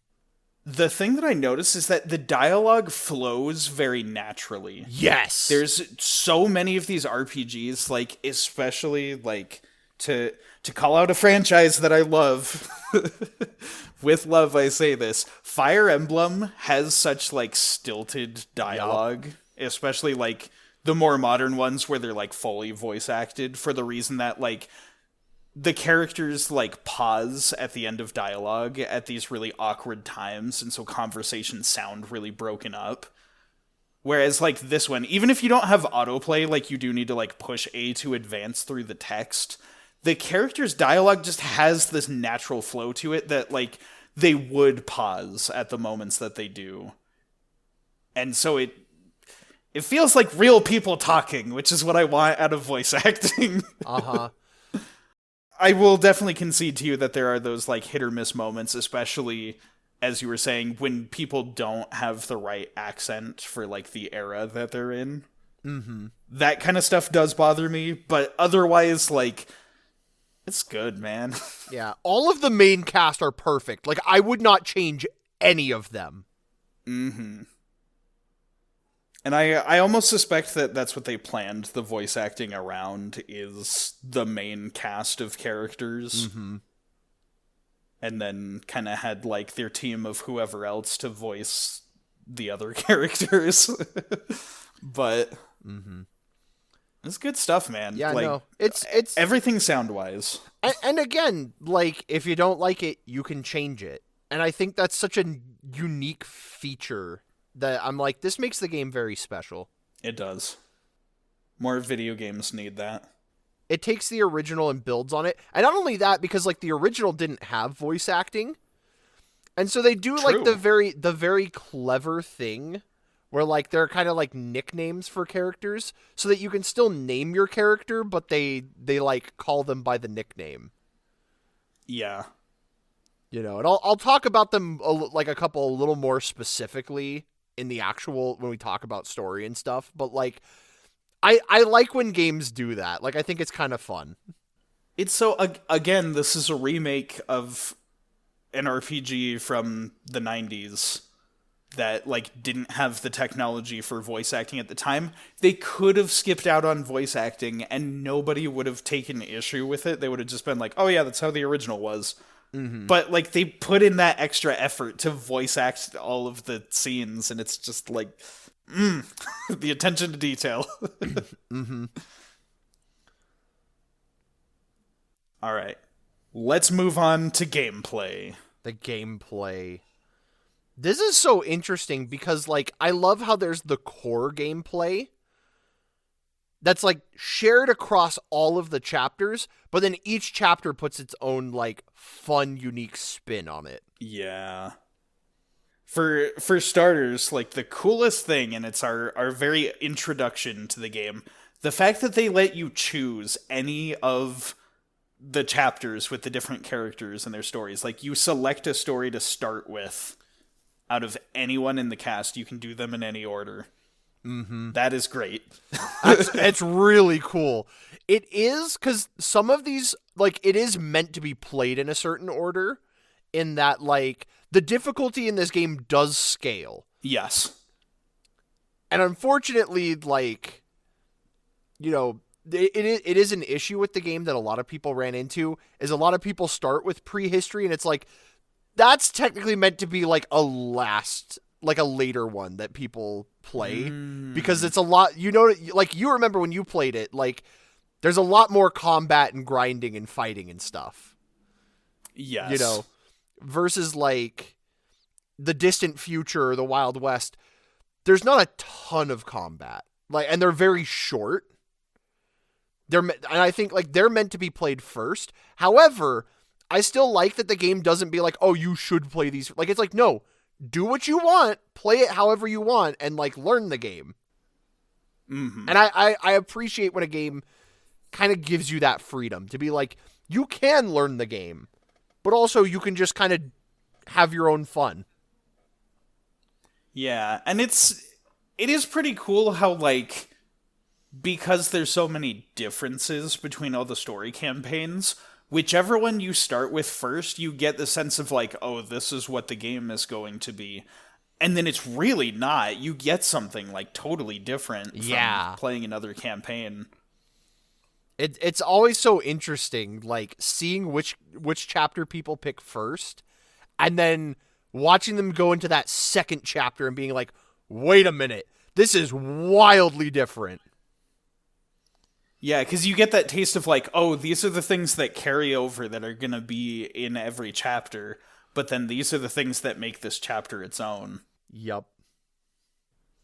The thing that I noticed is that the dialogue flows very naturally. Yes! There's so many of these RPGs, like, especially, like, to call out a franchise that I love, with love I say this, Fire Emblem has such, like, stilted dialogue, especially, like, the more modern ones where they're, like, fully voice acted, for the reason that, like, the characters, like, pause at the end of dialogue at these really awkward times, and so conversations sound really broken up. Whereas, like, this one, even if you don't have autoplay, like, you do need to, like, push A to advance through the text, the character's dialogue just has this natural flow to it that, like, they would pause at the moments that they do. And so it feels like real people talking, which is what I want out of voice acting. Uh-huh. I will definitely concede to you that there are those, like, hit or miss moments, especially, as you were saying, when people don't have the right accent for, like, the era that they're in. Mm-hmm. That kind of stuff does bother me, but otherwise, like, it's good, man. Yeah, all of the main cast are perfect. Like, I would not change any of them. Mm-hmm. And I almost suspect that that's what they planned the voice acting around, is the main cast of characters. Mm-hmm. And then kind of had, like, their team of whoever else to voice the other characters. But it's good stuff, man. Yeah, like, no. It's everything sound-wise. and again, like, if you don't like it, you can change it. And I think that's such a unique feature that I'm like, this makes the game very special. It does. More video games need that. It takes the original and builds on it. And not only that, because like the original didn't have voice acting. And so they do like the very clever thing where like they're kind of like nicknames for characters so that you can still name your character, but they like call them by the nickname. Yeah. You know, and I'll talk about them like a couple a little more specifically in the actual when we talk about story and stuff, but like I like when games do that. Like I think it's kind of fun. It's so again, this is a remake of an RPG from the 90s that like didn't have the technology for voice acting at the time. They could have skipped out on voice acting and nobody would have taken issue with it. They would have just been like, "Oh yeah, that's how the original was." Mm-hmm. But like they put in that extra effort to voice act all of the scenes, and it's just like the attention to detail. Mm-hmm. All right. Let's move on to gameplay. The gameplay. This is so interesting because, like, I love how there's the core gameplay that's, like, shared across all of the chapters, but then each chapter puts its own, like, fun, unique spin on it. Yeah. For starters, like, the coolest thing, and it's our very introduction to the game, the fact that they let you choose any of the chapters with the different characters and their stories. Like, you select a story to start with out of anyone in the cast. You can do them in any order. Mm-hmm. That is great. It's really cool. It is, because some of these, like, it is meant to be played in a certain order, in that, like, the difficulty in this game does scale. Yes. And unfortunately, like, you know, it is an issue with the game that a lot of people ran into, is a lot of people start with Prehistory, and it's like, that's technically meant to be like a later one that people play, because it's a lot, you know, like you remember when you played it, like there's a lot more combat and grinding and fighting and stuff. Yes. You know, versus like the Distant Future or the Wild West, there's not a ton of combat, like, and they're very short. And I think like they're meant to be played first. However, I still like that the game doesn't be like, oh, you should play these. Like, it's like, no, do what you want, play it however you want, and like learn the game. Mm-hmm. And I appreciate when a game kind of gives you that freedom to be like, you can learn the game, but also you can just kind of have your own fun. Yeah, and it is pretty cool how, like, because there's so many differences between all the story campaigns, whichever one you start with first, you get the sense of like, oh, this is what the game is going to be. And then it's really not. You get something like totally different from playing another campaign. It's always so interesting, like seeing which chapter people pick first, and then watching them go into that second chapter and being like, wait a minute, this is wildly different. Yeah, because you get that taste of like, oh, these are the things that carry over that are going to be in every chapter, but then these are the things that make this chapter its own. Yup.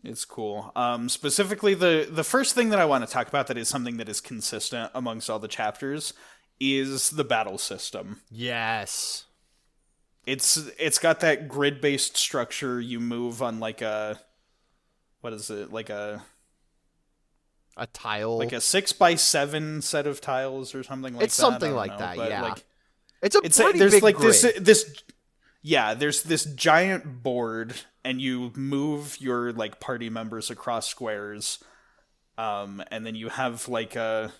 It's cool. Specifically, the first thing that I want to talk about that is something that is consistent amongst all the chapters is the battle system. Yes. It's got that grid-based structure. You move on like a... What is it? Like a tile, like a 6x7 set of tiles or something like that. It's something like that, yeah. Like, it's pretty there's big like grid. there's this giant board, and you move your like party members across squares, and then you have like a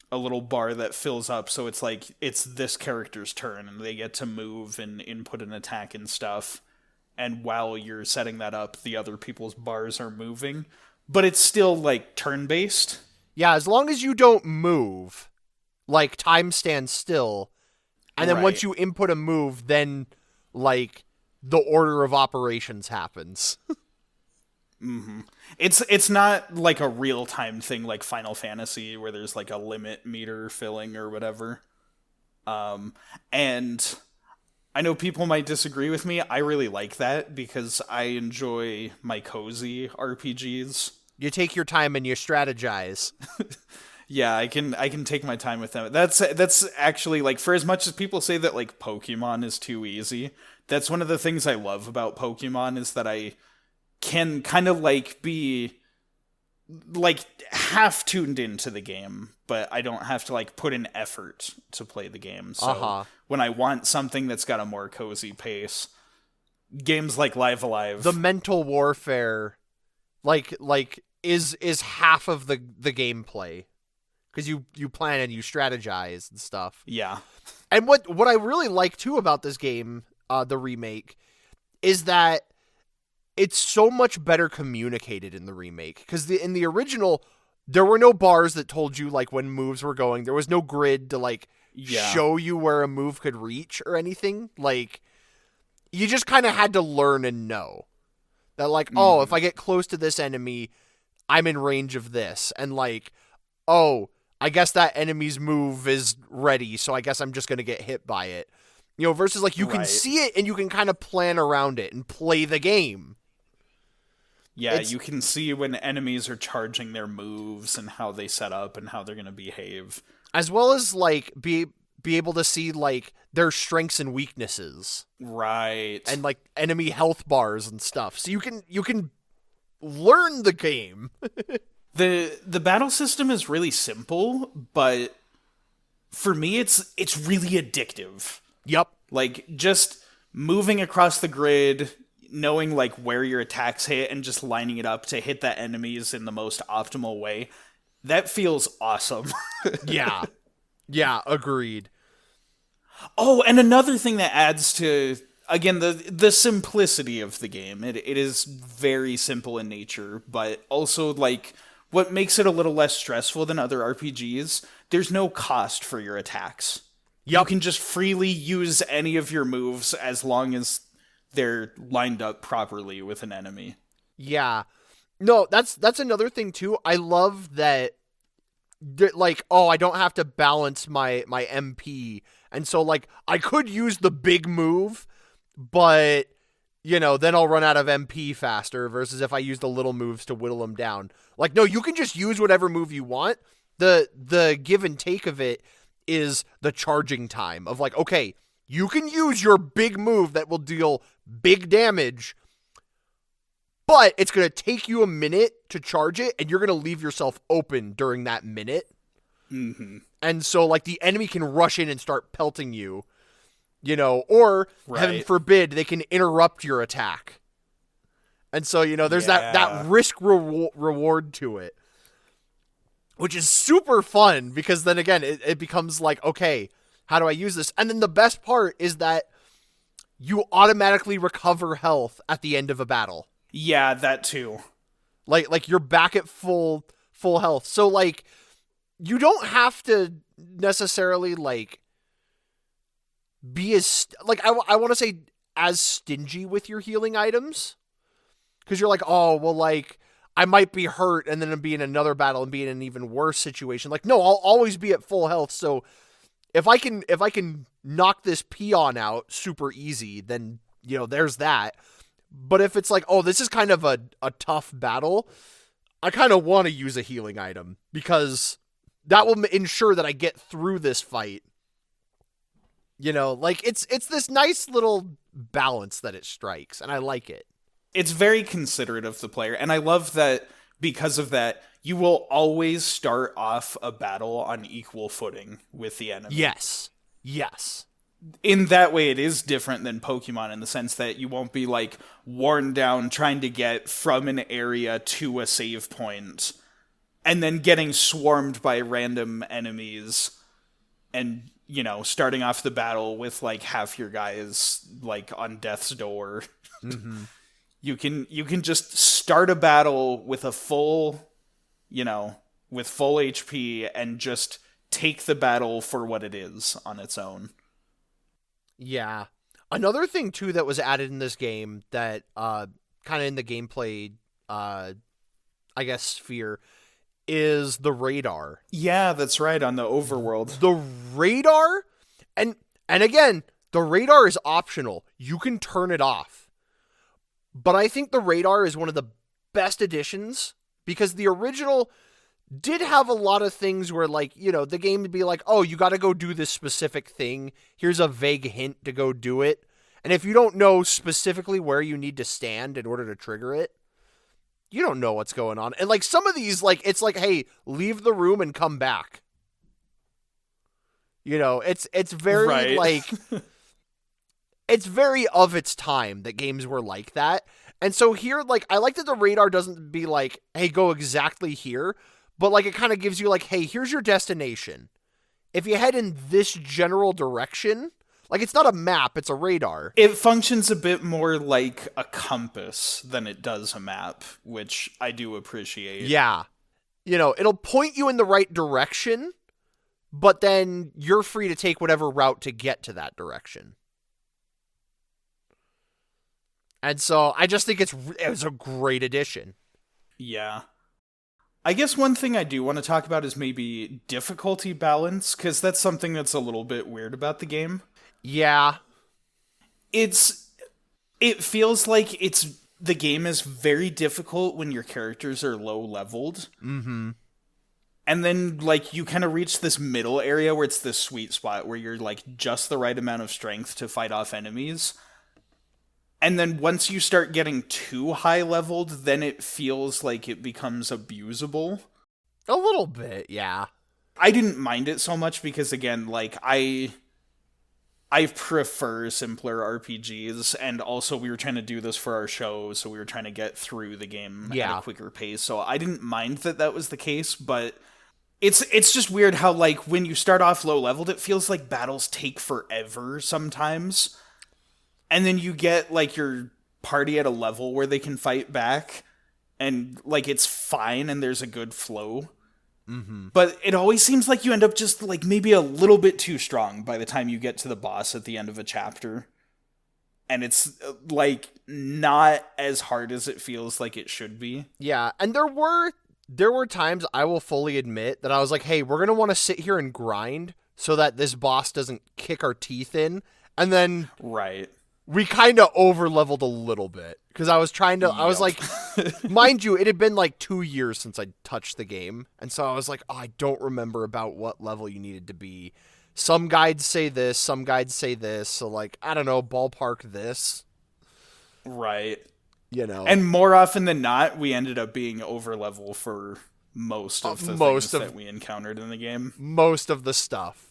little bar that fills up, so it's like it's this character's turn, and they get to move and input an attack and stuff. And while you're setting that up, the other people's bars are moving. But it's still, like, turn-based. Yeah, as long as you don't move, like, time stands still, and then once you input a move, then, like, the order of operations happens. Mm-hmm. It's not, like, a real-time thing like Final Fantasy, where there's, like, a limit meter filling or whatever. And I know people might disagree with me. I really like that because I enjoy my cozy RPGs. You take your time and you strategize. Yeah, I can take my time with them. That's actually, like, for as much as people say that, like, Pokemon is too easy, that's one of the things I love about Pokemon is that I can kind of, like, be, like, half tuned into the game, but I don't have to, like, put in effort to play the game. So when I want something that's got a more cozy pace, games like Live Alive, the mental warfare, like is half of the gameplay, because you plan and you strategize and stuff. Yeah. And what I really like too about this game, the remake, is that it's so much better communicated in the remake. Because in the original, there were no bars that told you, like, when moves were going. There was no grid to, like, show you where a move could reach or anything. Like, you just kind of had to learn and know that, like, oh, if I get close to this enemy, I'm in range of this. And, like, oh, I guess that enemy's move is ready, so I guess I'm just going to get hit by it. You know, versus, like, you can see it and you can kind of plan around it and play the game. Yeah, you can see when enemies are charging their moves and how they set up and how they're going to behave. As well as, like, be able to see, like, their strengths and weaknesses. Right. And, like, enemy health bars and stuff. So you can learn the game. The battle system is really simple, but for me it's really addictive. Yep. Like, just moving across the grid, knowing, like, where your attacks hit and just lining it up to hit the enemies in the most optimal way, that feels awesome. Yeah. Yeah, agreed. Oh, and another thing that adds to, again, the simplicity of the game. It is very simple in nature, but also, like, what makes it a little less stressful than other RPGs, there's no cost for your attacks. Yep. You can just freely use any of your moves as long as they're lined up properly with an enemy. Yeah. No, that's another thing too. I love that, like, oh, I don't have to balance my MP. And so, like, I could use the big move, but, you know, then I'll run out of MP faster versus if I use the little moves to whittle them down. Like, no, you can just use whatever move you want. The give and take of it is the charging time of, like, okay, you can use your big move that will deal big damage, but it's going to take you a minute to charge it, and you're going to leave yourself open during that minute. Mm-hmm. And so, like, the enemy can rush in and start pelting you, you know, or, heaven forbid, they can interrupt your attack. And so, you know, there's that risk reward to it, which is super fun, because then again, it becomes like, okay, how do I use this? And then the best part is that you automatically recover health at the end of a battle. Yeah, that too. Like you're back at full health. So, like, you don't have to necessarily, like, be as, like, I want to say as stingy with your healing items. Because you're like, oh, well, like, I might be hurt and then be in another battle and be in an even worse situation. Like, no, I'll always be at full health. So if I can knock this peon out super easy, then, you know, there's that. But if it's like, oh, this is kind of a tough battle, I kind of want to use a healing item, because that will ensure that I get through this fight. You know, like, it's this nice little balance that it strikes, and I like it. It's very considerate of the player, and I love that because of that, you will always start off a battle on equal footing with the enemy. Yes. In that way, it is different than Pokemon in the sense that you won't be, like, worn down trying to get from an area to a save point and then getting swarmed by random enemies and, you know, starting off the battle with, like, half your guys, like, on death's door. Mm-hmm. You can just start a battle with a full, you know, with full HP and just take the battle for what it is on its own. Yeah. Another thing, too, that was added in this game that, kind of in the gameplay, I guess, sphere, is the radar. Yeah, that's right, on the overworld. The radar, and again, The radar is optional. You can turn it off. But I think the radar is one of the best additions because the original did have a lot of things where, like, you know, the game would be like, oh, you got to go do this specific thing. Here's a vague hint to go do it. And if you don't know specifically where you need to stand in order to trigger it, you don't know what's going on. And, like, some of these, like, it's like, hey, leave the room and come back. You know, it's very, Right. like, it's very of its time that games were like that. And so here, like, I like that the radar doesn't be like, hey, go exactly here. But, like, it kind of gives you, like, hey, here's your destination. If you head in this general direction, like, it's not a map, it's a radar. It functions a bit more like a compass than it does a map, which I do appreciate. Yeah. You know, it'll point you in the right direction, but then you're free to take whatever route to get to that direction. And so I just think it was a great addition. Yeah. I guess one thing I do want to talk about is maybe difficulty balance, because that's something that's a little bit weird about the game. Yeah. It feels like the game is very difficult when your characters are low leveled. Mm-hmm. And then, like, you kind of reach this middle area where it's this sweet spot where you're, like, just the right amount of strength to fight off enemies. And then once you start getting too high leveled, then it feels like it becomes abusable. A little bit, yeah. I didn't mind it so much because, again, like, I prefer simpler RPGs, and also we were trying to do this for our show, so we were trying to get through the game at a quicker pace, so I didn't mind that was the case, but it's just weird how, like, when you start off low-leveled, it feels like battles take forever sometimes, and then you get, like, your party at a level where they can fight back, and, like, it's fine, and there's a good flow. Mm-hmm. But it always seems like you end up just, like, maybe a little bit too strong by the time you get to the boss at the end of a chapter. And it's, like, not as hard as it feels like it should be. Yeah, and there were times, I will fully admit, that I was like, hey, we're going to want to sit here and grind so that this boss doesn't kick our teeth in. And then Right. we kind of over-leveled a little bit. Because I was trying to, I was like, mind you, it had been like 2 years since I touched the game. And so I was like, oh, I don't remember about what level you needed to be. Some guides say this, some guides say this. So, like, I don't know, ballpark this. Right. You know. And more often than not, we ended up being over level for most of the things that we encountered in the game. Most of the stuff.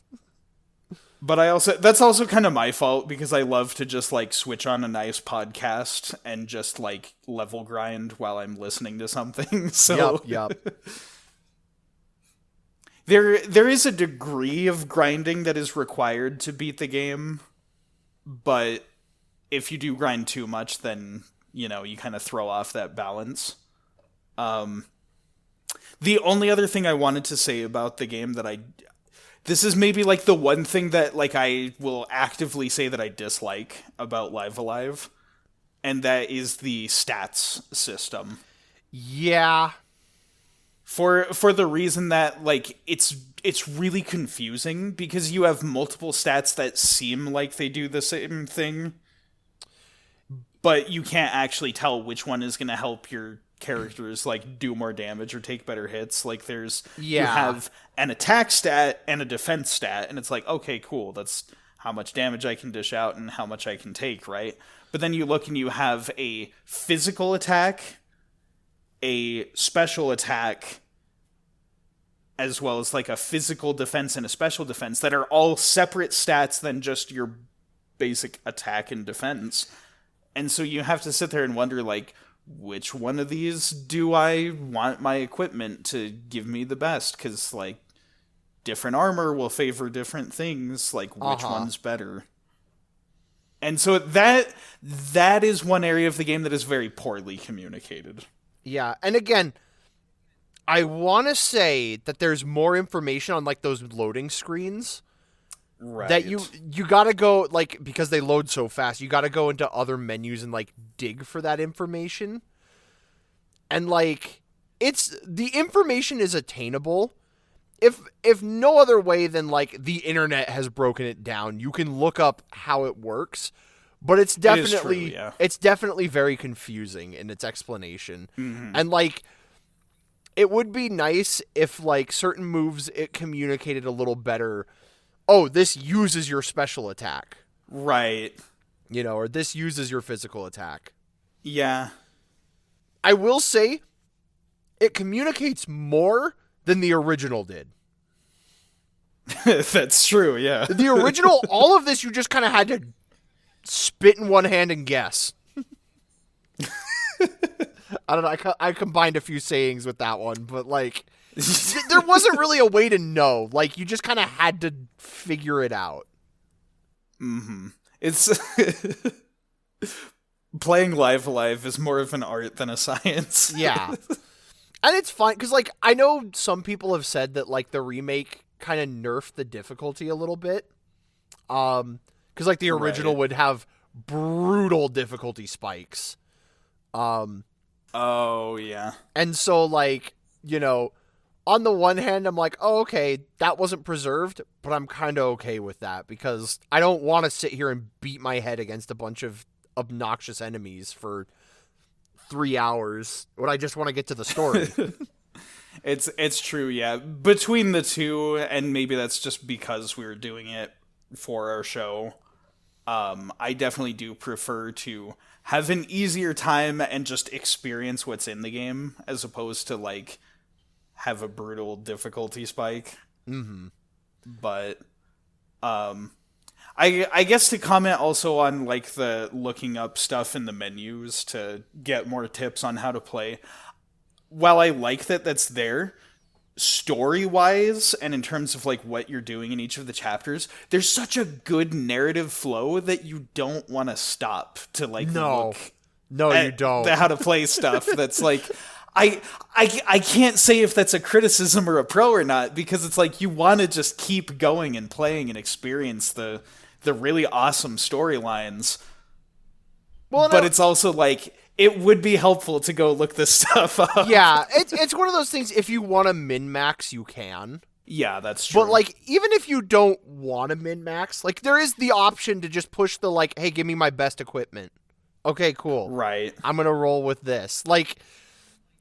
But that's also kind of my fault, because I love to just, like, switch on a nice podcast and just, like, level grind while I'm listening to something. So Yep. There is a degree of grinding that is required to beat the game, but if you do grind too much, then, you know, you kind of throw off that balance. The only other thing I wanted to say about the game that this is maybe, like, the one thing that, like, I will actively say that I dislike about Live Alive, and that is the stats system. Yeah. For the reason that, like, it's really confusing, because you have multiple stats that seem like they do the same thing, but you can't actually tell which one is going to help your characters, like, do more damage or take better hits. Like, you have an attack stat and a defense stat, and it's like, okay, cool, that's how much damage I can dish out and how much I can take, right? But then you look and you have a physical attack, a special attack, as well as, like, a physical defense and a special defense that are all separate stats than just your basic attack and defense. And so you have to sit there and wonder, like, which one of these do I want my equipment to give me the best? Because, like, different armor will favor different things. Like, which one's better? And so that is one area of the game that is very poorly communicated. Yeah, and again, I want to say that there's more information on, like, those loading screens. Right. That you gotta go, like, because they load so fast, you gotta go into other menus and, like, dig for that information. And, like, the information is attainable. if no other way than like the internet has broken it down, you can look up how it works, but it's definitely it's definitely very confusing in its explanation. And like it would be nice if like certain moves it communicated a little better. Oh, this uses your special attack. Right. You know, or this uses your physical attack. Yeah. I will say it communicates more than the original did. That's true, yeah. The original, all of this, you just kind of had to spit in one hand and guess. I don't know. I combined a few sayings with that one, but like, there wasn't really a way to know. Like, you just kind of had to figure it out. It's playing Live Alive is more of an art than a science. Yeah. And it's fine, because, like, I know some people have said that, like, the remake kind of nerfed the difficulty a little bit. Because, like, the original would have brutal difficulty spikes. Oh, yeah. And so, like, you know, on the one hand, I'm like, oh, okay, that wasn't preserved, but I'm kind of okay with that, because I don't want to sit here and beat my head against a bunch of obnoxious enemies for 3 hours when I just want to get to the story. It's true, yeah. Between the two, and maybe that's just because we were doing it for our show, I definitely do prefer to have an easier time and just experience what's in the game, as opposed to, like, have a brutal difficulty spike. But, I guess to comment also on, like, the looking up stuff in the menus to get more tips on how to play, while I like that that's there, story-wise, and in terms of, like, what you're doing in each of the chapters, there's such a good narrative flow that you don't want to stop to, like, look you don't. How to play stuff. That's, like... I can't say if that's a criticism or a pro or not, because it's like you want to just keep going and playing and experience the really awesome storylines. Well, but it's also like it would be helpful to go look this stuff up. Yeah, it's one of those things. If you want to min-max, you can. Yeah, that's true. But like, even if you don't want to min-max, like there is the option to just push the like, hey, give me my best equipment. Okay, cool. Right. I'm gonna roll with this. Like,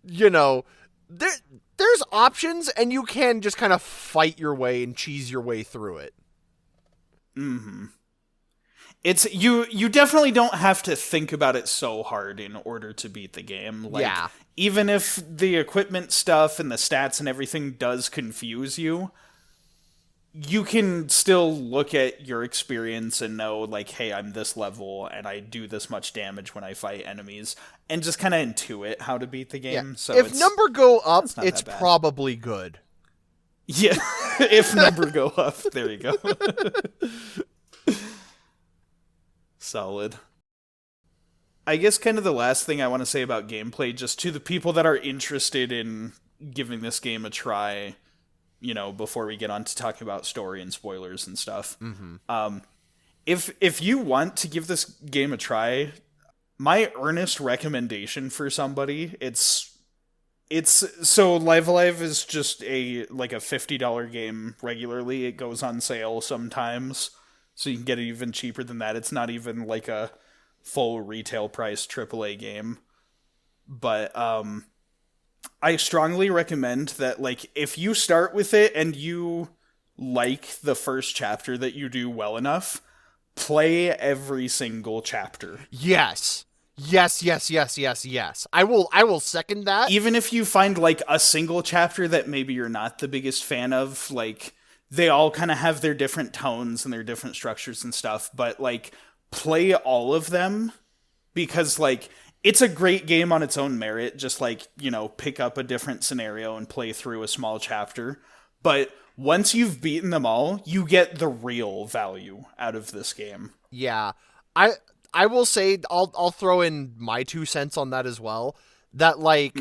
you know, there's options, and you can just kind of fight your way and cheese your way through it. It's you definitely don't have to think about it so hard in order to beat the game. Like, yeah. Even if the equipment stuff and the stats and everything does confuse you, you can still look at your experience and know, like, hey, I'm this level and I do this much damage when I fight enemies, and just kind of intuit how to beat the game. Yeah. So if number go up, it's that bad. Probably good. Yeah, if number go up, there you go. Solid. I guess kind of the last thing I want to say about gameplay, just to the people that are interested in giving this game a try, you know, before we get on to talking about story and spoilers and stuff. If you want to give this game a try, my earnest recommendation for somebody, it's so Live Alive is just a $50 game regularly. It goes on sale sometimes, so you can get it even cheaper than that. It's not even like a full retail price AAA game. But I strongly recommend that, like, if you start with it and you like the first chapter that you do well enough, play every single chapter. Yes. I will second that. Even if you find, like, a single chapter that maybe you're not the biggest fan of, like, they all kind of have their different tones and their different structures and stuff, but, like, play all of them, because, like, it's a great game on its own merit. Just, like, you know, pick up a different scenario and play through a small chapter. But once you've beaten them all, you get the real value out of this game. Yeah. I will say, I'll throw in my 2 cents on that as well. That, like,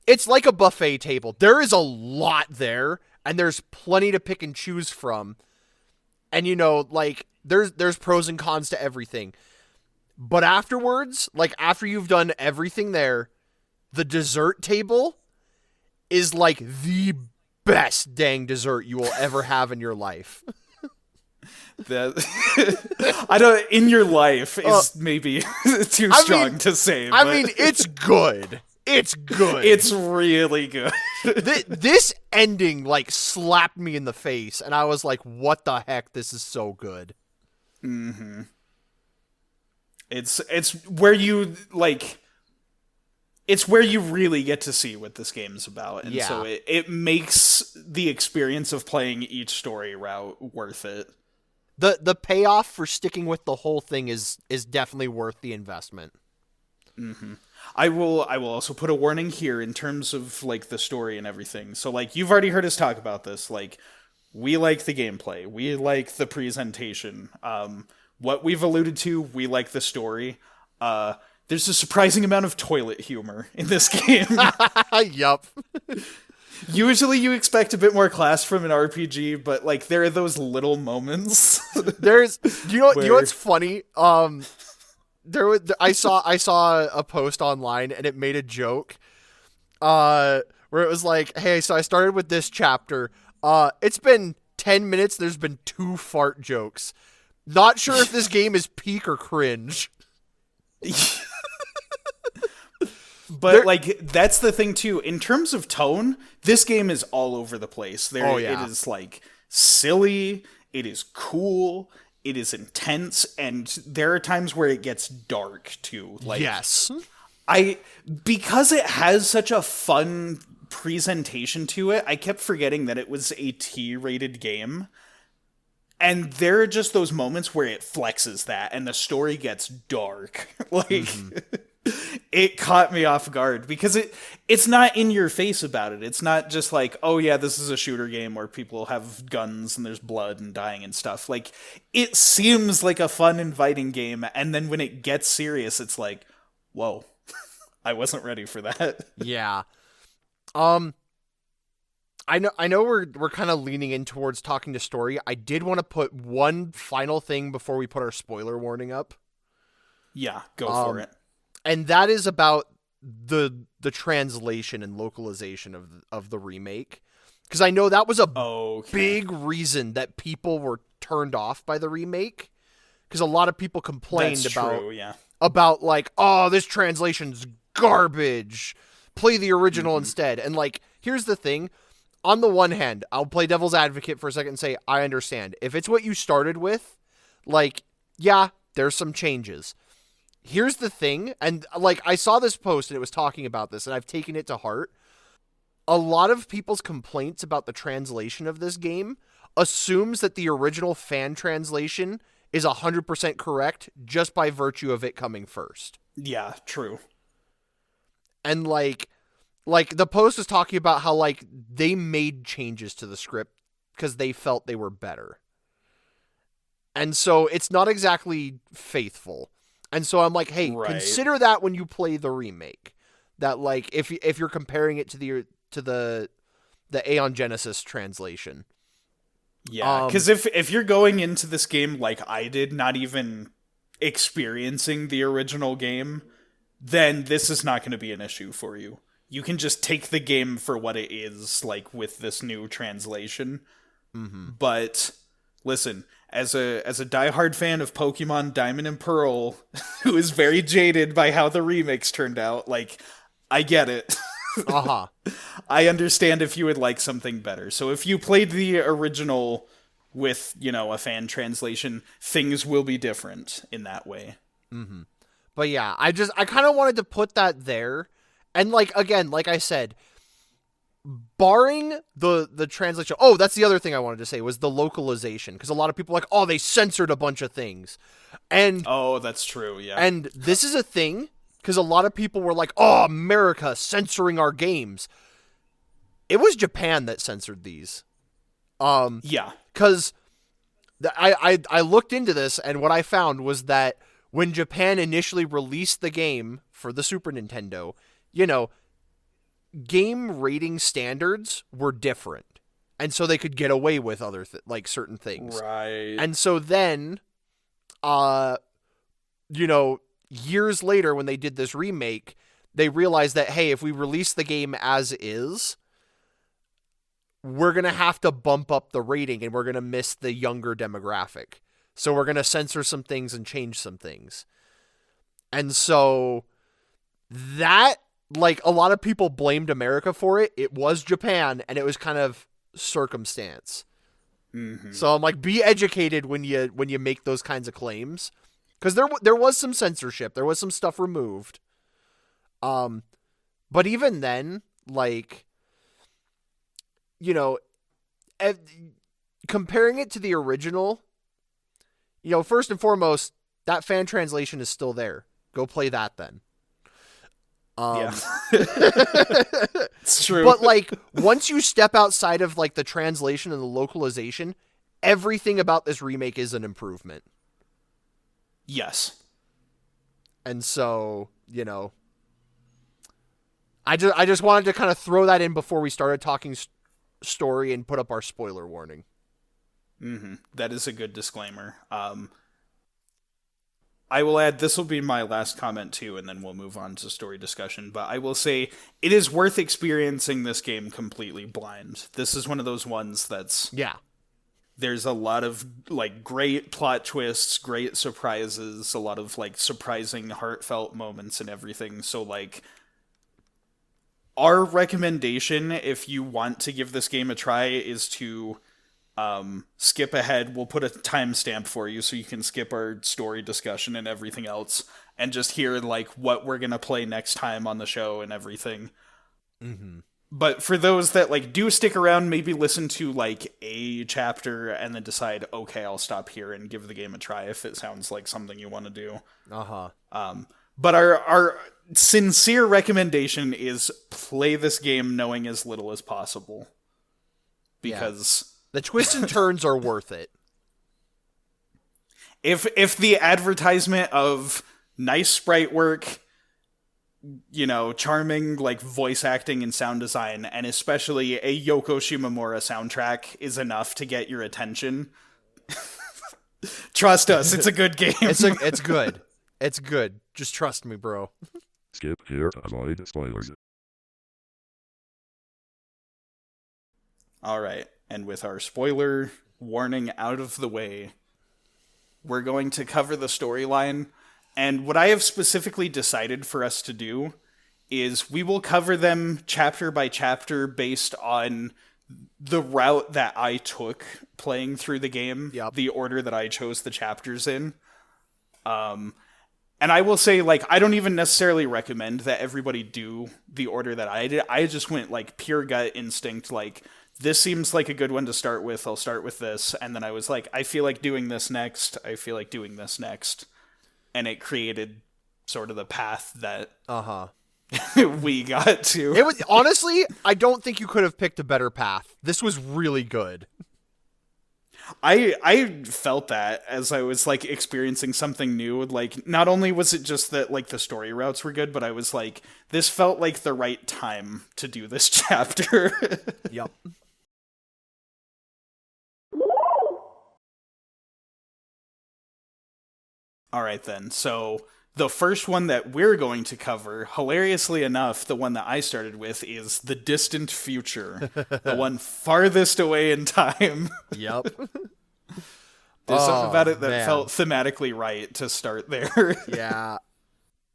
it's like a buffet table. There is a lot there, and there's plenty to pick and choose from. And, you know, like, there's pros and cons to everything. But afterwards, like, after you've done everything there, the dessert table is, like, the best dang dessert you will ever have in your life. That I don't. In your life is maybe too strong to say. I but mean, it's good. It's good. it's really good. This ending like slapped me in the face, and I was like, "What the heck? This is so good." Mm-hmm. It's where you like. It's where you really get to see what this game is about, and so it makes the experience of playing each story route worth it. The payoff for sticking with the whole thing is definitely worth the investment. Mm-hmm. I will also put a warning here in terms of like the story and everything. So like you've already heard us talk about this. Like we like the gameplay, we like the presentation. What we've alluded to, we like the story. There's a surprising amount of toilet humor in this game. Yup. Usually you expect a bit more class from an RPG, but like there are those little moments. There's you know what's funny? I saw a post online and it made a joke where it was like, "Hey, so I started with this chapter. It's been 10 minutes, there's been 2 fart jokes. Not sure if this game is peak or cringe." But like that's the thing too. In terms of tone, this game is all over the place. It is like silly, it is cool, it is intense, and there are times where it gets dark too. Like yes. Because it has such a fun presentation to it, I kept forgetting that it was a T-rated game. And there are just those moments where it flexes that and the story gets dark. Like it caught me off guard because it's not in your face about it. It's not just like, oh yeah, this is a shooter game where people have guns and there's blood and dying and stuff. Like it seems like a fun, inviting game, and then when it gets serious, it's like, whoa, I wasn't ready for that. Yeah. I know we're kind of leaning in towards talking to story. I did want to put one final thing before we put our spoiler warning up. Yeah, go for it. And that is about the translation and localization of the remake. Because I know that was a big reason that people were turned off by the remake. Because a lot of people complained about like, oh, this translation's garbage. Play the original instead. And like, here's the thing. On the one hand, I'll play devil's advocate for a second and say, I understand. If it's what you started with, like, yeah, there's some changes. Here's the thing, and like I saw this post and it was talking about this, and I've taken it to heart. A lot of people's complaints about the translation of this game assumes that the original fan translation is 100% correct just by virtue of it coming first. Yeah, true. And like the post was talking about how like they made changes to the script because they felt they were better. And so it's not exactly faithful. And so I'm like, hey, consider that when you play the remake. That like if you're comparing it to the Aeon Genesis translation. Yeah, because if you're going into this game like I did, not even experiencing the original game, then this is not going to be an issue for you. You can just take the game for what it is, like with this new translation. Mm-hmm. But listen, as a diehard fan of Pokemon Diamond and Pearl, who is very jaded by how the remakes turned out, like, I get it. Uh-huh. I understand if you would like something better. So if you played the original with, a fan translation, things will be different in that way. Mm-hmm. But yeah, I kind of wanted to put that there. And like, again, like I said, barring the translation. Oh, that's the other thing I wanted to say was the localization. Because a lot of people are like, oh, they censored a bunch of things. And oh, that's true, yeah. And this is a thing, because a lot of people were like, oh, America censoring our games. It was Japan that censored these. Yeah. Because I looked into this, and what I found was that when Japan initially released the game for the Super Nintendo, game rating standards were different. And so they could get away with other certain things. Right. And so then, years later when they did this remake, they realized that, hey, if we release the game as is, we're going to have to bump up the rating and we're going to miss the younger demographic. So we're going to censor some things and change some things. And so that, like, a lot of people blamed America for it. It was Japan, and it was kind of circumstance. Mm-hmm. So I'm like, be educated when you make those kinds of claims, because there was some censorship, there was some stuff removed. But even then, like, you know, comparing it to the original, you know, first and foremost, that fan translation is still there. Go play that then. Yeah. It's true. But, like, once you step outside of, like, the translation and the localization, everything about this remake is an improvement. Yes. And so, you know, I just wanted to kind of throw that in before we started talking story and put up our spoiler warning. Mm-hmm. That is a good disclaimer. I will add, this will be my last comment too, and then we'll move on to story discussion, but I will say it is worth experiencing this game completely blind. This is one of those ones that's... Yeah. There's a lot of, like, great plot twists, great surprises, a lot of, like, surprising, heartfelt moments and everything, so, like... Our recommendation, if you want to give this game a try, is to... skip ahead. We'll put a timestamp for you so you can skip our story discussion and everything else and just hear, like, what we're gonna play next time on the show and everything. Mm-hmm. But for those that, like, do stick around, maybe listen to, like, a chapter and then decide, okay, I'll stop here and give the game a try if it sounds like something you want to do. But our sincere recommendation is play this game knowing as little as possible. Because... The twists and turns are worth it. If the advertisement of nice sprite work, you know, charming, like, voice acting and sound design, and especially a Yoko Shimomura soundtrack is enough to get your attention, trust us, it's a good game. It's good. It's good. Just trust me, bro. Skip here to avoid spoilers. All right. And with our spoiler warning out of the way, we're going to cover the storyline. And what I have specifically decided for us to do is we will cover them chapter by chapter based on the route that I took playing through the game, the order that I chose the chapters in. And I will say, like, I don't even necessarily recommend that everybody do the order that I did. I just went, like, pure gut instinct, like... This seems like a good one to start with. I'll start with this. And then I was like, I feel like doing this next. I feel like doing this next. And it created sort of the path that we got to. It was, honestly, I don't think you could have picked a better path. This was really good. I felt that as I was, like, experiencing something new. Like, not only was it just that, like, the story routes were good, but I was like, this felt like the right time to do this chapter. Yep. All right, then. So the first one that we're going to cover, hilariously enough, the one that I started with, is the distant future. The one farthest away in time. Yep. There's something about it that felt thematically right to start there. Yeah.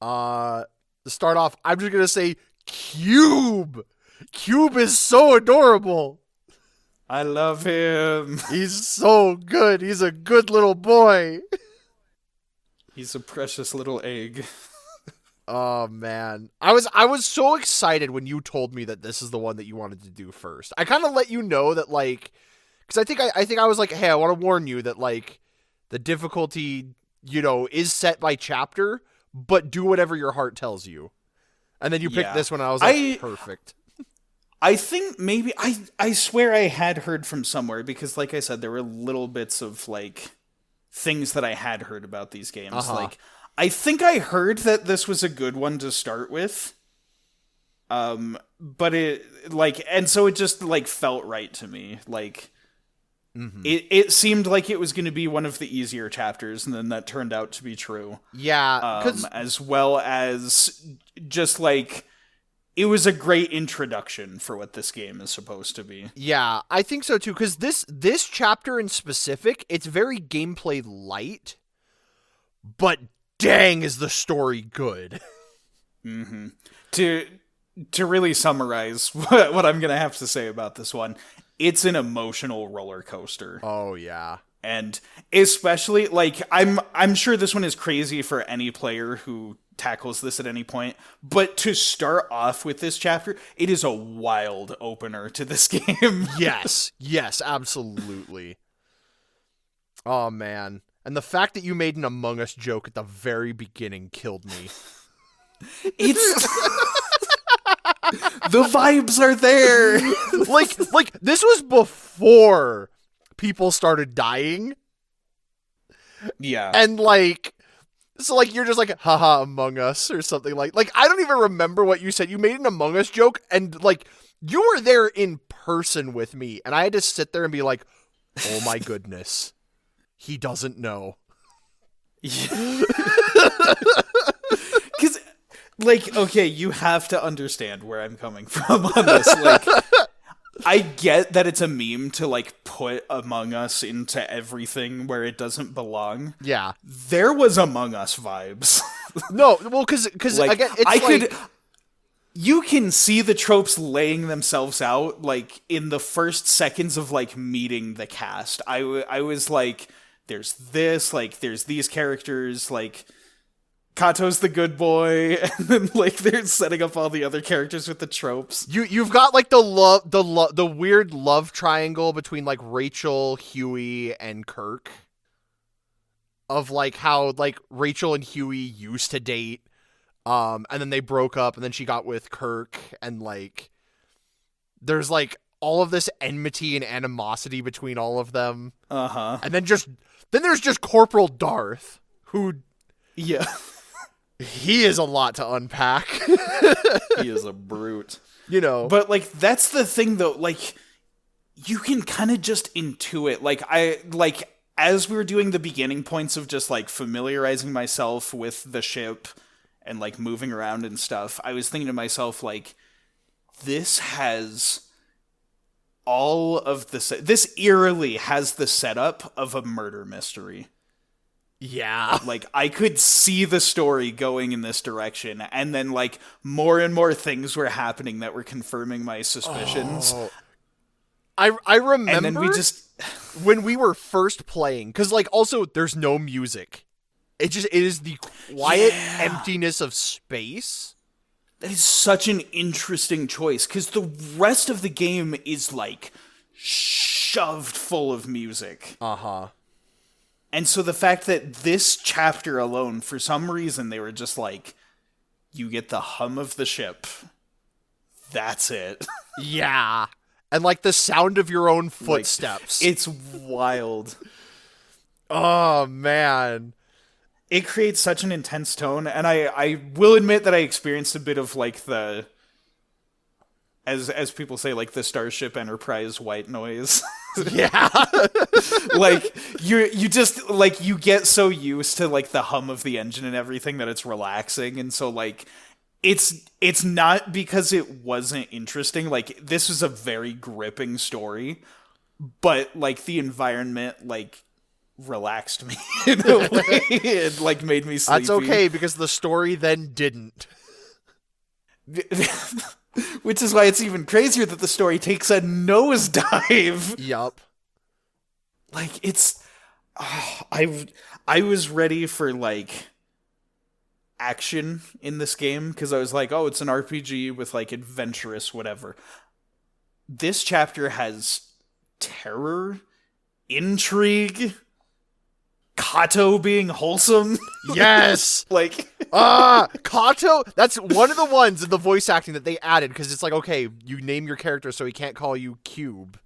To start off, I'm just going to say Cube. Cube is so adorable. I love him. He's so good. He's a good little boy. He's a precious little egg. Oh man. I was so excited when you told me that this is the one that you wanted to do first. I kind of let you know that, like, cuz I think I was like, "Hey, I want to warn you that, like, the difficulty, you know, is set by chapter, but do whatever your heart tells you." And then you picked this one and I was like, "Perfect." I think maybe I swear I had heard from somewhere, because, like I said, there were little bits of, like, things that I had heard about these games. Like, I think I heard that this was a good one to start with. But it, like, and so it just, like, felt right to me. Like, it seemed like it was going to be one of the easier chapters, and then that turned out to be true. Yeah, as well as just, like, it was a great introduction for what this game is supposed to be. Yeah, I think so too, because this chapter in specific, it's very gameplay light, but dang is the story good. Mm-hmm. To really summarize what I'm gonna have to say about this one, it's an emotional roller coaster. Oh yeah. And especially, like, I'm sure this one is crazy for any player who tackles this at any point, but to start off with this chapter, it is a wild opener to this game. Yes, absolutely. Oh man. And the fact that you made an Among Us joke at the very beginning killed me. It's the vibes are there. like this was before people started dying. Yeah. And like, so like you're just like, haha, Among Us or something like I don't even remember what you said. You made an Among Us joke and like you were there in person with me and I had to sit there and be like, oh my goodness, he doesn't know. Because, like, okay, you have to understand where I'm coming from on this. Like, I get that it's a meme to, like, put Among Us into everything where it doesn't belong. Yeah. There was Among Us vibes. No, well, because like, again, it's you can see the tropes laying themselves out, like, in the first seconds of, like, meeting the cast. I was like, there's this, like, there's these characters, like, Kato's the good boy, and then, like, they're setting up all the other characters with the tropes. You've got, like, the weird love triangle between, like, Rachel, Huey, and Kirk. Of, like, how, like, Rachel and Huey used to date, and then they broke up, and then she got with Kirk, and, like, there's, like, all of this enmity and animosity between all of them. Uh-huh. And then there's just Corporal Darth, who... Yeah. He is a lot to unpack. He is a brute. You know. But, like, that's the thing, though. Like, you can kind of just intuit. Like, as we were doing the beginning points of just, like, familiarizing myself with the ship and, like, moving around and stuff, I was thinking to myself, like, this has all of the... This eerily has the setup of a murder mystery. Yeah. Like, I could see the story going in this direction, and then, like, more and more things were happening that were confirming my suspicions. Oh. I remember and then we just... when we were first playing, because, like, also, there's no music. It is the quiet emptiness of space. That is such an interesting choice, because the rest of the game is, like, shoved full of music. Uh-huh. And so the fact that this chapter alone, for some reason, they were just like, you get the hum of the ship. That's it. Yeah. And, like, the sound of your own footsteps. Like, it's wild. Oh, man. It creates such an intense tone, and I will admit that I experienced a bit of, like, the... As people say, like, the Starship Enterprise white noise. Yeah. Like, you just, like, you get so used to, like, the hum of the engine and everything that it's relaxing, and so, like, it's not because it wasn't interesting. Like, this was a very gripping story, but, like, the environment, like, relaxed me in a way. It, like, made me sleepy. That's okay, because the story then didn't. Which is why it's even crazier that the story takes a nosedive. Yup. Like, it's... I was ready for, like, action in this game, because I was like, oh, it's an RPG with, like, adventurous whatever. This chapter has terror, intrigue, Kato being wholesome. Yes! Like... Kato, that's one of the ones in the voice acting that they added, because it's like, okay, you name your character so he can't call you Cube,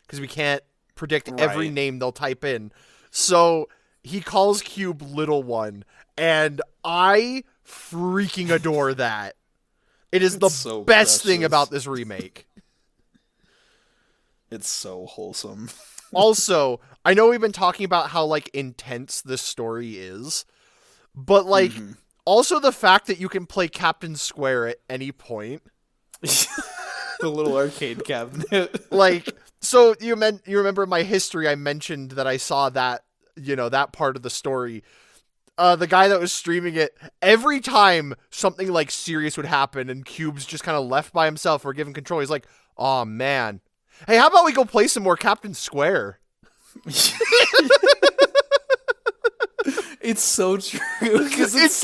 because we can't predict every name they'll type in. So he calls Cube Little One, and I freaking adore that. It is the so best thing precious. about this remake. It's so wholesome. Also, I know we've been talking about how, like, intense this story is, but, like, also the fact that you can play Captain Square at any point. The little arcade cabinet. Like, so you remember my history? I mentioned that I saw that, that part of the story. The guy that was streaming it, every time something like serious would happen and Cube's just kind of left by himself or given control, he's like, "Oh man, hey, how about we go play some more Captain Square?" It's so true because it's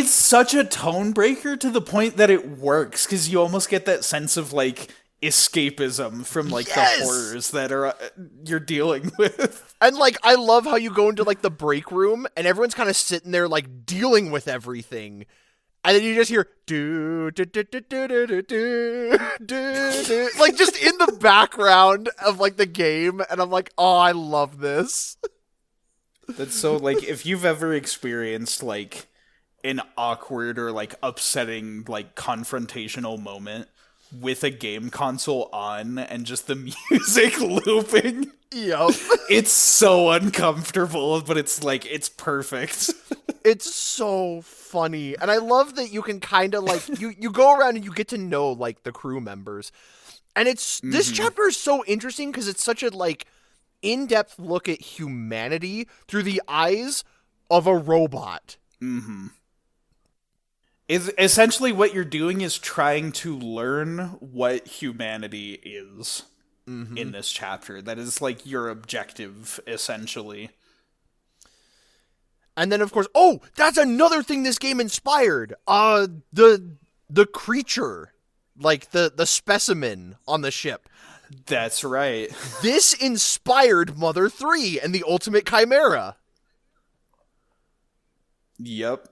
such a tone breaker to the point that it works, because you almost get that sense of like escapism from like the horrors that are you're dealing with. And like, I love how you go into like the break room and everyone's kind of sitting there like dealing with everything, and then you just hear do do do do do do do do do, like just in the background of like the game, and I'm like, oh, I love this. That's so, like, if you've ever experienced like an awkward or like upsetting like confrontational moment with a game console on and just the music looping, Yep. it's so uncomfortable, but it's like, it's perfect. It's so funny. And I love that you can kind of like, you go around and you get to know like the crew members. And this chapter is so interesting because it's such a like in-depth look at humanity through the eyes of a robot. Essentially what you're doing is trying to learn what humanity is in this chapter. That is like your objective, essentially. And then of course, that's another thing this game inspired. The creature, like the specimen on the ship. That's right. This inspired Mother 3 and the Ultimate Chimera. Yep.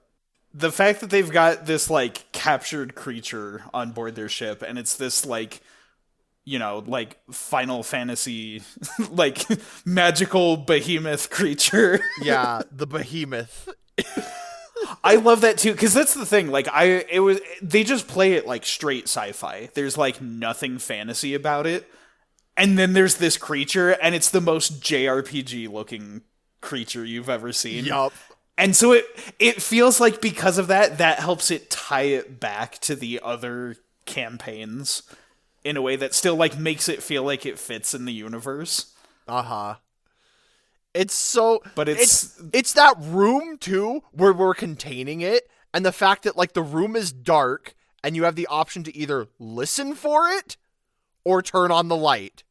The fact that they've got this, like, captured creature on board their ship, and it's this, like, like, Final Fantasy, like, magical behemoth creature. Yeah, the behemoth. I love that, too, because that's the thing, like, they just play it, like, straight sci-fi. There's, like, nothing fantasy about it. And then there's this creature, and it's the most JRPG-looking creature you've ever seen. Yup. And so it feels like because of that helps it tie it back to the other campaigns in a way that still like makes it feel like it fits in the universe. Uh-huh. It's so... But it's that room, too, where we're containing it, and the fact that, like, the room is dark, and you have the option to either listen for it or turn on the light.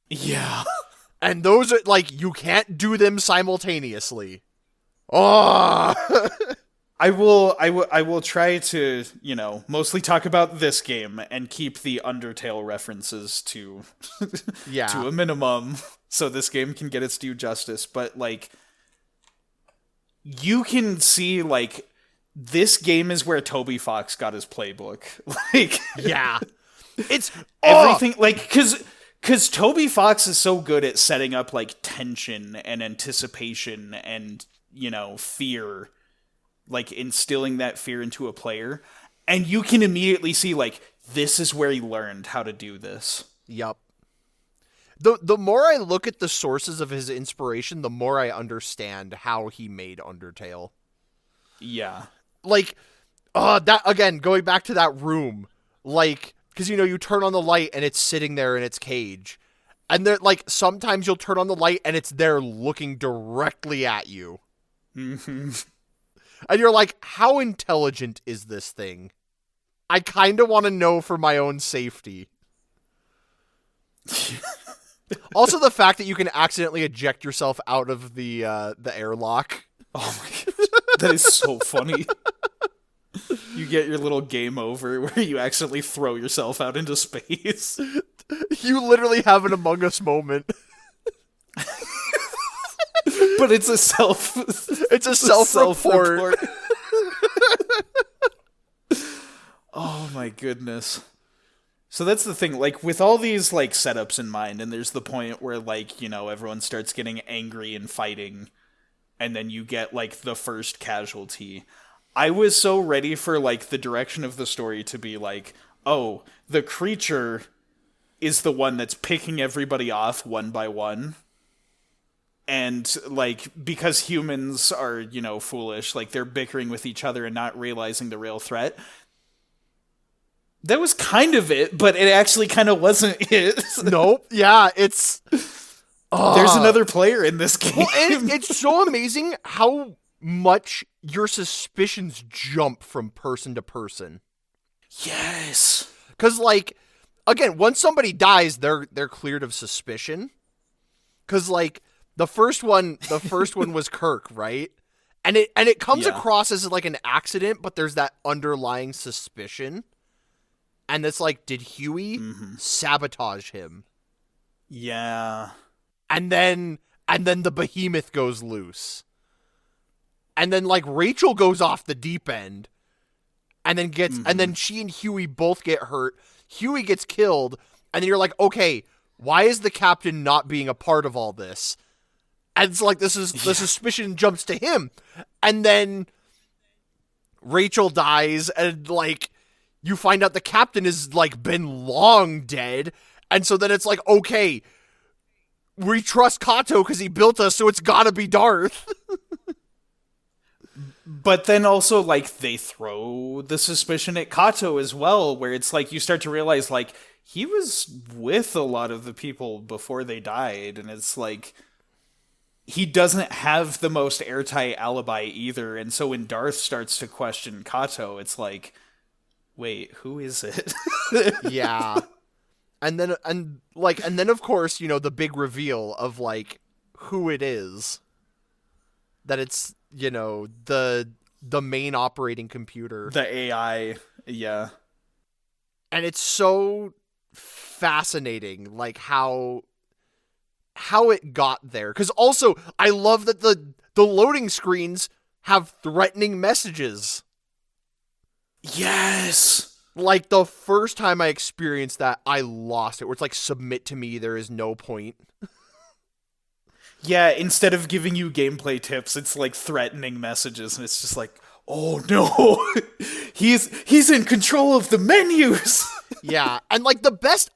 Yeah. And those are, like, you can't do them simultaneously. Oh! I will try to, mostly talk about this game and keep the Undertale references to to a minimum so this game can get its due justice, but like you can see like this game is where Toby Fox got his playbook. Like yeah. It's everything like cuz Toby Fox is so good at setting up like tension and anticipation and fear, like instilling that fear into a player, and you can immediately see like this is where he learned how to do this. Yup. The more I look at the sources of his inspiration, the more I understand how he made Undertale. Yeah. Like, that again, going back to that room, like, because you turn on the light and it's sitting there in its cage, and there, like, sometimes you'll turn on the light and it's there looking directly at you. Mm-hmm. And you're like, how intelligent is this thing? I kind of want to know for my own safety. Also, the fact that you can accidentally eject yourself out of the airlock. Oh my god, that is so funny. You get your little game over where you accidentally throw yourself out into space. You literally have an Among Us moment. But it's a self-report. Oh my goodness. So that's the thing, like, with all these, like, setups in mind, and there's the point where, like, everyone starts getting angry and fighting, and then you get, like, the first casualty. I was so ready for, like, the direction of the story to be, like, oh, the creature is the one that's picking everybody off one by one. And, like, because humans are, foolish, like, they're bickering with each other and not realizing the real threat, That was kind of it, but it actually kind of wasn't it. Nope. Yeah, it's... There's another player in this game. Well, and it's so amazing how much your suspicions jump from person to person. Yes. Because, like, again, once somebody dies, they're cleared of suspicion. Because, like, the first one was Kirk, right? And it comes across as like an accident, but there's that underlying suspicion. And it's like, did Huey sabotage him? Yeah. And then the behemoth goes loose. And then, like, Rachel goes off the deep end. And then and then she and Huey both get hurt. Huey gets killed. And then you're like, okay, why is the captain not being a part of all this? And it's like, the suspicion jumps to him. And then Rachel dies, and, like, you find out the captain has, like, been long dead. And so then it's like, okay, we trust Kato because he built us, so it's gotta be Darth. But then also, like, they throw the suspicion at Kato as well, where it's like, you start to realize, like, he was with a lot of the people before they died, and it's like, he doesn't have the most airtight alibi either, and so when Darth starts to question Kato, it's like, wait, who is it? Yeah. And then of course, you know, the big reveal of, like, who it is. That it's, you know, the main operating computer. The AI, yeah. And it's so fascinating, like, how it got there. Because also, I love that the loading screens have threatening messages. Yes! Like, the first time I experienced that, I lost it. Where it's like, submit to me, there is no point. Yeah, instead of giving you gameplay tips, it's like threatening messages, and it's just like, oh no, he's in control of the menus! Yeah, and, like,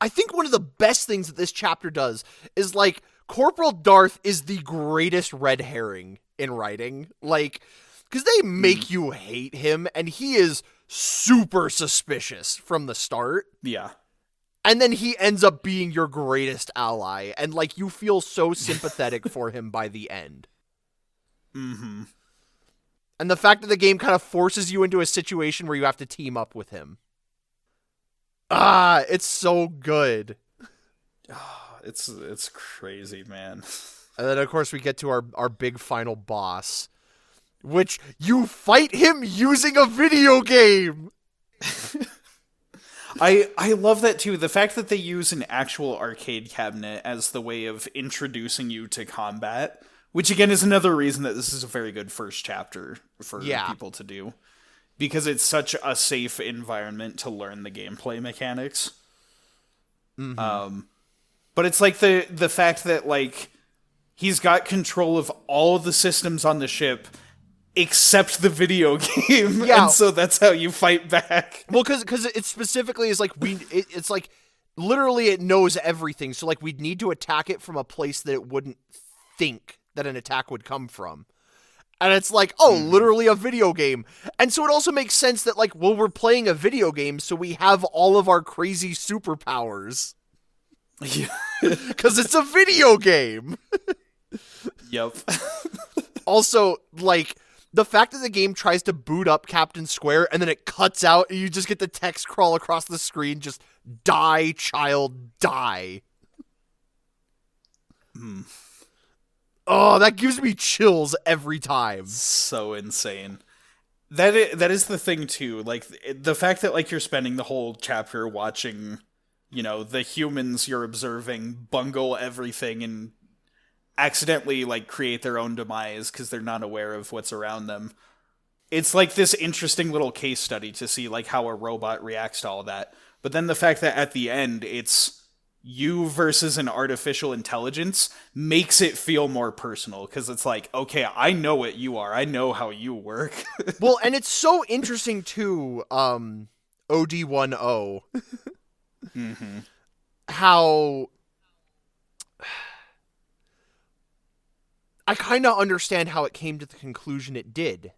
I think one of the best things that this chapter does is, like, Corporal Darth is the greatest red herring in writing. Like, because they make you hate him, and he is super suspicious from the start. Yeah. And then he ends up being your greatest ally, and, like, you feel so sympathetic for him by the end. Mm-hmm. And the fact that the game kind of forces you into a situation where you have to team up with him. It's so good. It's crazy, man. And then, of course, we get to our big final boss, which you fight him using a video game. I love that too. The fact that they use an actual arcade cabinet as the way of introducing you to combat, which again is another reason that this is a very good first chapter for people to do, because it's such a safe environment to learn the gameplay mechanics. Mm-hmm. But it's like the fact that, like, he's got control of all the systems on the ship except the video game, and so that's how you fight back. Well, because it specifically is like, it's like, literally it knows everything, so, like, we'd need to attack it from a place that it wouldn't think that an attack would come from. And it's like, literally a video game. And so it also makes sense that, like, well, we're playing a video game, so we have all of our crazy superpowers. Because it's a video game. Yep. Also, like, the fact that the game tries to boot up Captain Square and then it cuts out and you just get the text crawl across the screen, just die, child, die. Oh, that gives me chills every time. So insane. That is the thing too. Like, the fact that, like, you're spending the whole chapter watching, you know, the humans you're observing bungle everything and accidentally, like, create their own demise because they're not aware of what's around them. It's like this interesting little case study to see, like, how a robot reacts to all that. But then the fact that at the end it's you versus an artificial intelligence makes it feel more personal, because it's like, okay, I know what you are. I know how you work. Well, and it's so interesting too, OD10. Mm-hmm. How I kind of understand how it came to the conclusion it did.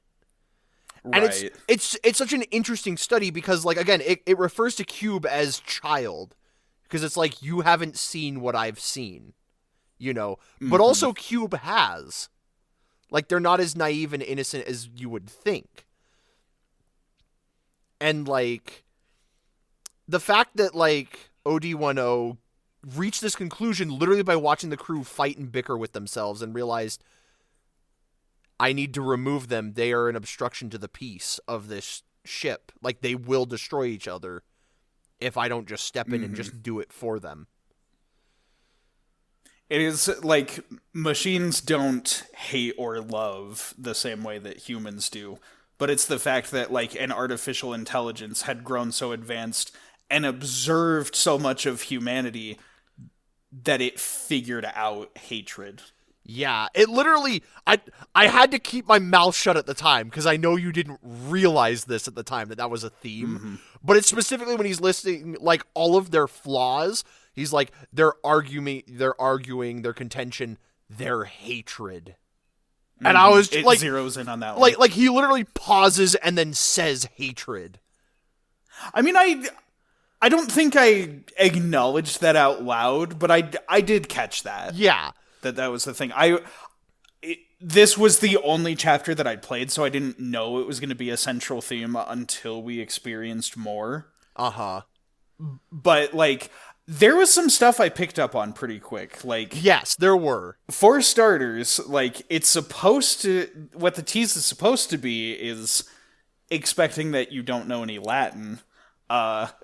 And Right. it's such an interesting study because, like, again, it refers to Cube as child. Because it's like, you haven't seen what I've seen. You know? But also Cube has. Like, they're not as naive and innocent as you would think. And, like, the fact that, like, OD10 reached this conclusion literally by watching the crew fight and bicker with themselves and realized, I need to remove them. They are an obstruction to the peace of this ship. Like, they will destroy each other if I don't just step in and just do it for them. It is like machines don't hate or love the same way that humans do, but it's the fact that like an artificial intelligence had grown so advanced and observed so much of humanity that it figured out hatred. Yeah, it literally, I had to keep my mouth shut at the time because I know you didn't realize this at the time that was a theme. But it's specifically when he's listing like all of their flaws. He's like, their arguing, their contention, their hatred. And I was It like, zeroes in on that one. like he literally pauses and then says hatred. I mean, I don't think I acknowledged that out loud, but I did catch that. Yeah. That was the thing. This was the only chapter that I'd played, so I didn't know it was going to be a central theme until we experienced more. Uh-huh. But, like, there was some stuff I picked up on pretty quick. Like, Yes, there were. for starters, like, it's supposed to... What the tease is supposed to be is expecting that you don't know any Latin. But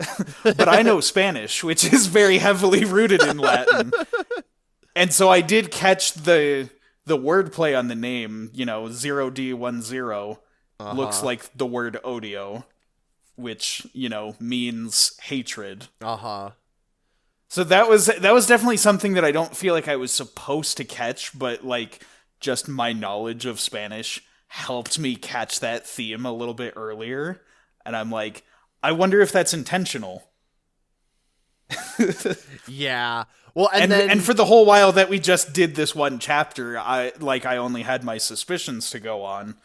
I know Spanish, which is very heavily rooted in Latin. And so I did catch the wordplay on the name, 0D10 looks like the word odio, which, means hatred. Uh-huh. So that was definitely something that I don't feel like I was supposed to catch, but like just my knowledge of Spanish helped me catch that theme a little bit earlier. And I'm like, I wonder if that's intentional. Yeah. Well, and And for the whole while that we just did this one chapter, I only had my suspicions to go on,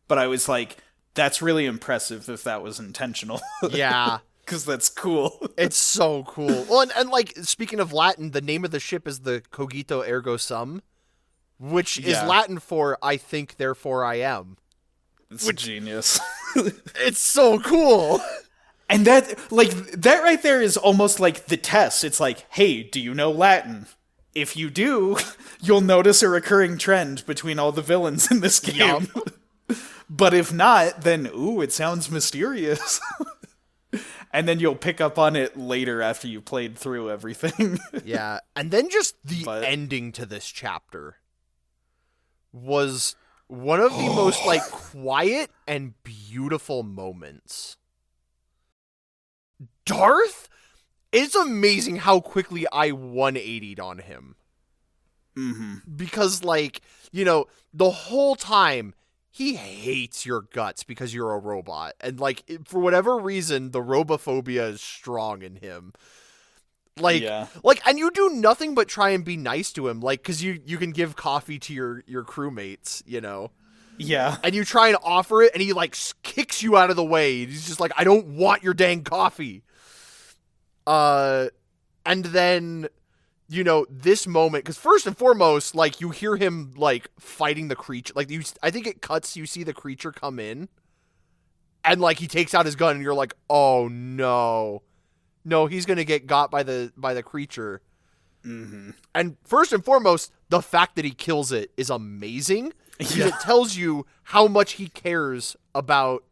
but I was like, that's really impressive if that was intentional. yeah, Because that's cool. it's so cool. Well, and like, speaking of Latin, the name of the ship is the Cogito Ergo Sum, which is Yeah. Latin for I think, therefore I am. It's genius. It's so cool. And that right there is almost like the test. It's like, hey, do you know Latin? If you do, you'll notice a recurring trend between all the villains in this game. But if not, then, it sounds mysterious. And then you'll pick up on it later after you played through everything. Yeah, and then just the ending to this chapter was one of the most, like, quiet and beautiful moments. Darth? It's amazing how quickly I 180'd on him. Because, like, the whole time, he hates your guts because you're a robot. And, like, for whatever reason, the robophobia is strong in him. Like, Yeah. and you do nothing but try and be nice to him, like, because you can give coffee to your crewmates, Yeah. and you try and offer it, and he, like, kicks you out of the way. He's just like, I don't want your dang coffee. And then, this moment, because first and foremost, like, you hear him, like, fighting the creature. Like, I think it cuts, you see the creature come in, and, like, he takes out his gun, and you're like, oh, no. No, he's gonna get got by the creature. And first and foremost, the fact that he kills it is amazing. Because it tells you how much he cares about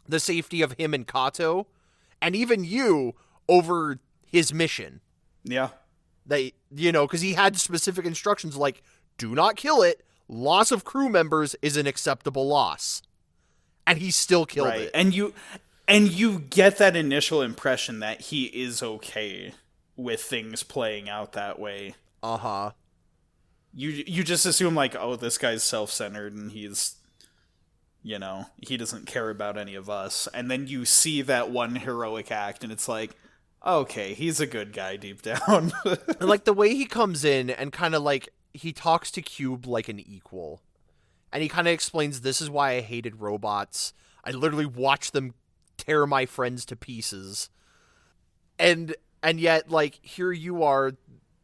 the safety of him and Kato, and even you, over his mission. Yeah. Because he had specific instructions like, do not kill it. Loss of crew members is an acceptable loss. And he still killed it. And you get that initial impression that he is okay with things playing out that way. Uh-huh. You just assume, like, oh, this guy's self-centered and he's, he doesn't care about any of us. And then you see that one heroic act and it's like, okay, he's a good guy deep down. And, like, the way he comes in and kind of, like, he talks to Cube like an equal. And he kind of explains, this is why I hated robots. I literally watched them tear my friends to pieces. And yet, like, here you are,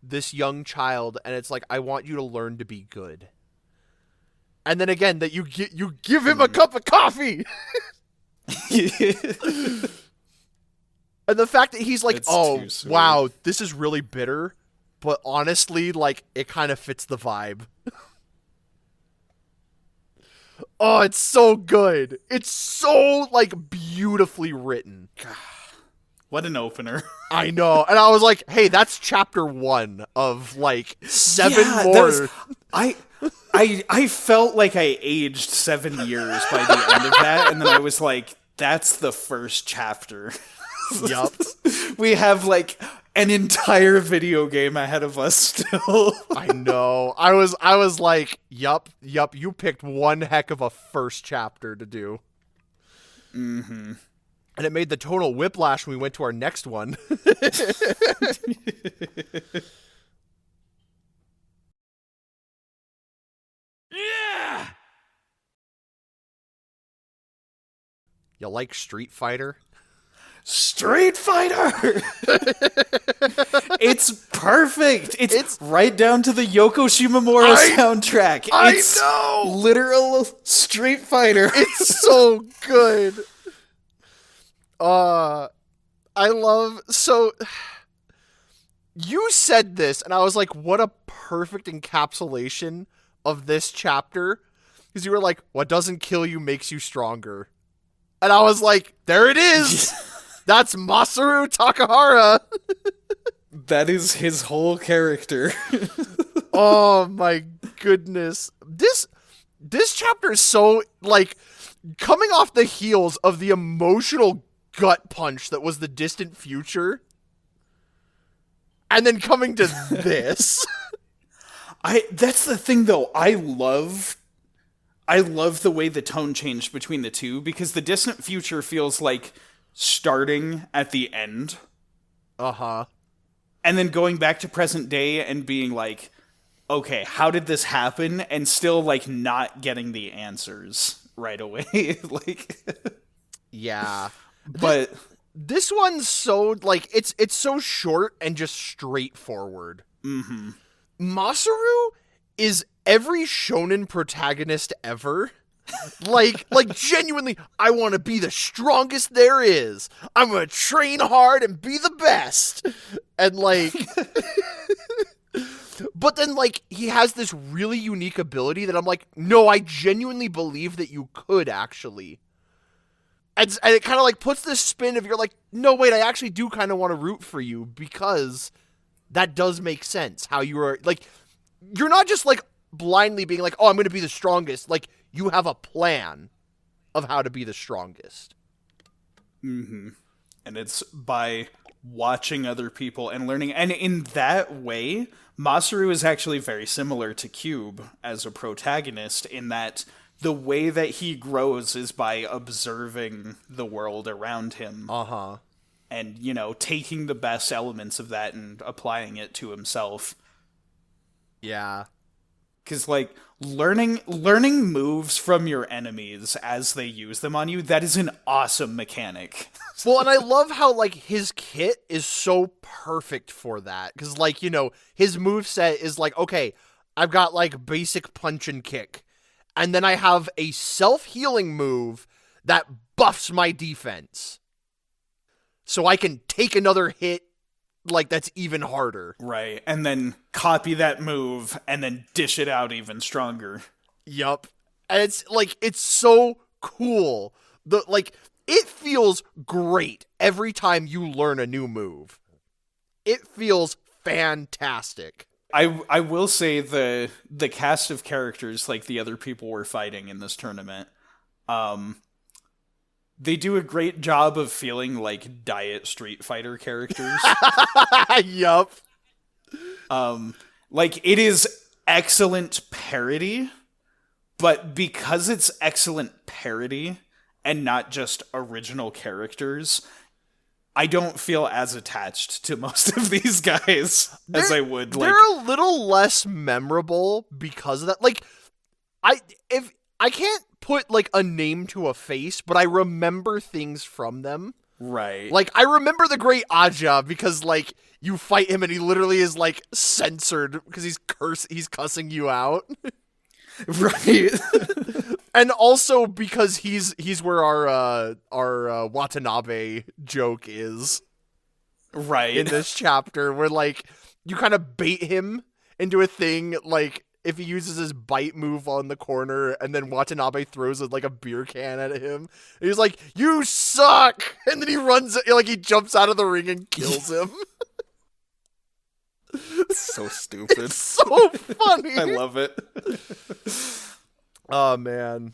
this young child, and it's like, I want you to learn to be good. And then again, that you give him a cup of coffee! And the fact that he's like, It's oh, too sweet. wow, this is really bitter, but honestly, like, it kind of fits the vibe. Oh, it's so good. It's so, like, beautifully written. What an opener. I know. And I was like, hey, that's chapter 1 of, like, 7 more. I felt like I aged 7 years by the end of that, and then I was like, that's the first chapter. Yup. We have, like, an entire video game ahead of us still. I know. I was like, yup, you picked one heck of a first chapter to do. Mm-hmm. And it made the total whiplash when we went to our next one. Yeah! You like Street Fighter? Street Fighter! It's perfect. It's right down to the Yoko Shimomura soundtrack. I It's know! literal Street Fighter. It's so good. I love... So, you said this, and I was like, what a perfect encapsulation of this chapter. Because you were like, what doesn't kill you makes you stronger. And I was like, there it is! That's Masaru Takahara! That is his whole character. Oh my goodness. This chapter is so, like, coming off the heels of the emotional gut punch that was the distant future, and then coming to this. That's the thing, though. I love the way the tone changed between the two, because the distant future feels like starting at the end. Uh-huh. And then going back to present day and being like, okay, how did this happen? And still, like, not getting the answers right away. Like, Yeah. but This one's so, like, it's so short and just straightforward. mm-hmm. Masaru is every shonen protagonist ever. Like genuinely, I want to be the strongest there is. I'm going to train hard and be the best. And, like... But then, like, he has this really unique ability that I'm like, no, I genuinely believe that you could, actually. And it kind of, like, puts this spin of you're like, no, wait, I actually do kind of want to root for you, because that does make sense. How you are, like, you're not just, like, blindly being like, oh, I'm going to be the strongest. Like, you have a plan of how to be the strongest. Mm-hmm. And it's by watching other people and learning. And in that way, Masaru is actually very similar to Cube as a protagonist, in that the way that he grows is by observing the world around him. Uh-huh. And, you know, taking the best elements of that and applying it to himself. Yeah. Because, like, learning moves from your enemies as they use them on you, that is an awesome mechanic. Well, and I love how, like, his kit is so perfect for that. Because, like, you know, his moveset is like, okay, I've got, like, basic punch and kick. And then I have a self-healing move that buffs my defense. So I can take another hit, like, that's even harder. Right, and then copy that move, and then dish it out even stronger. Yup. And it's, like, it's so cool. It feels great every time you learn a new move. It feels fantastic. I will say the cast of characters, like the other people we're fighting in this tournament, they do a great job of feeling like Diet Street Fighter characters. Yup. Like, it is excellent parody, but because it's excellent parody and not just original characters, I don't feel as attached to most of these guys as I would. Like, they're a little less memorable because of that. Like, I can't put like a name to a face, but I remember things from them. Right. Like, I remember the Great Aja because, like, you fight him and he literally is, like, censored because he's cussing you out. Right. And also because he's where our Watanabe joke is. Right. In this chapter, where, like, you kind of bait him into a thing, like, if he uses his bite move on the corner, and then Watanabe throws like a beer can at him, and he's like, "You suck!" And then he runs, like he jumps out of the ring and kills him. So stupid. It's so funny. I love it. Oh man.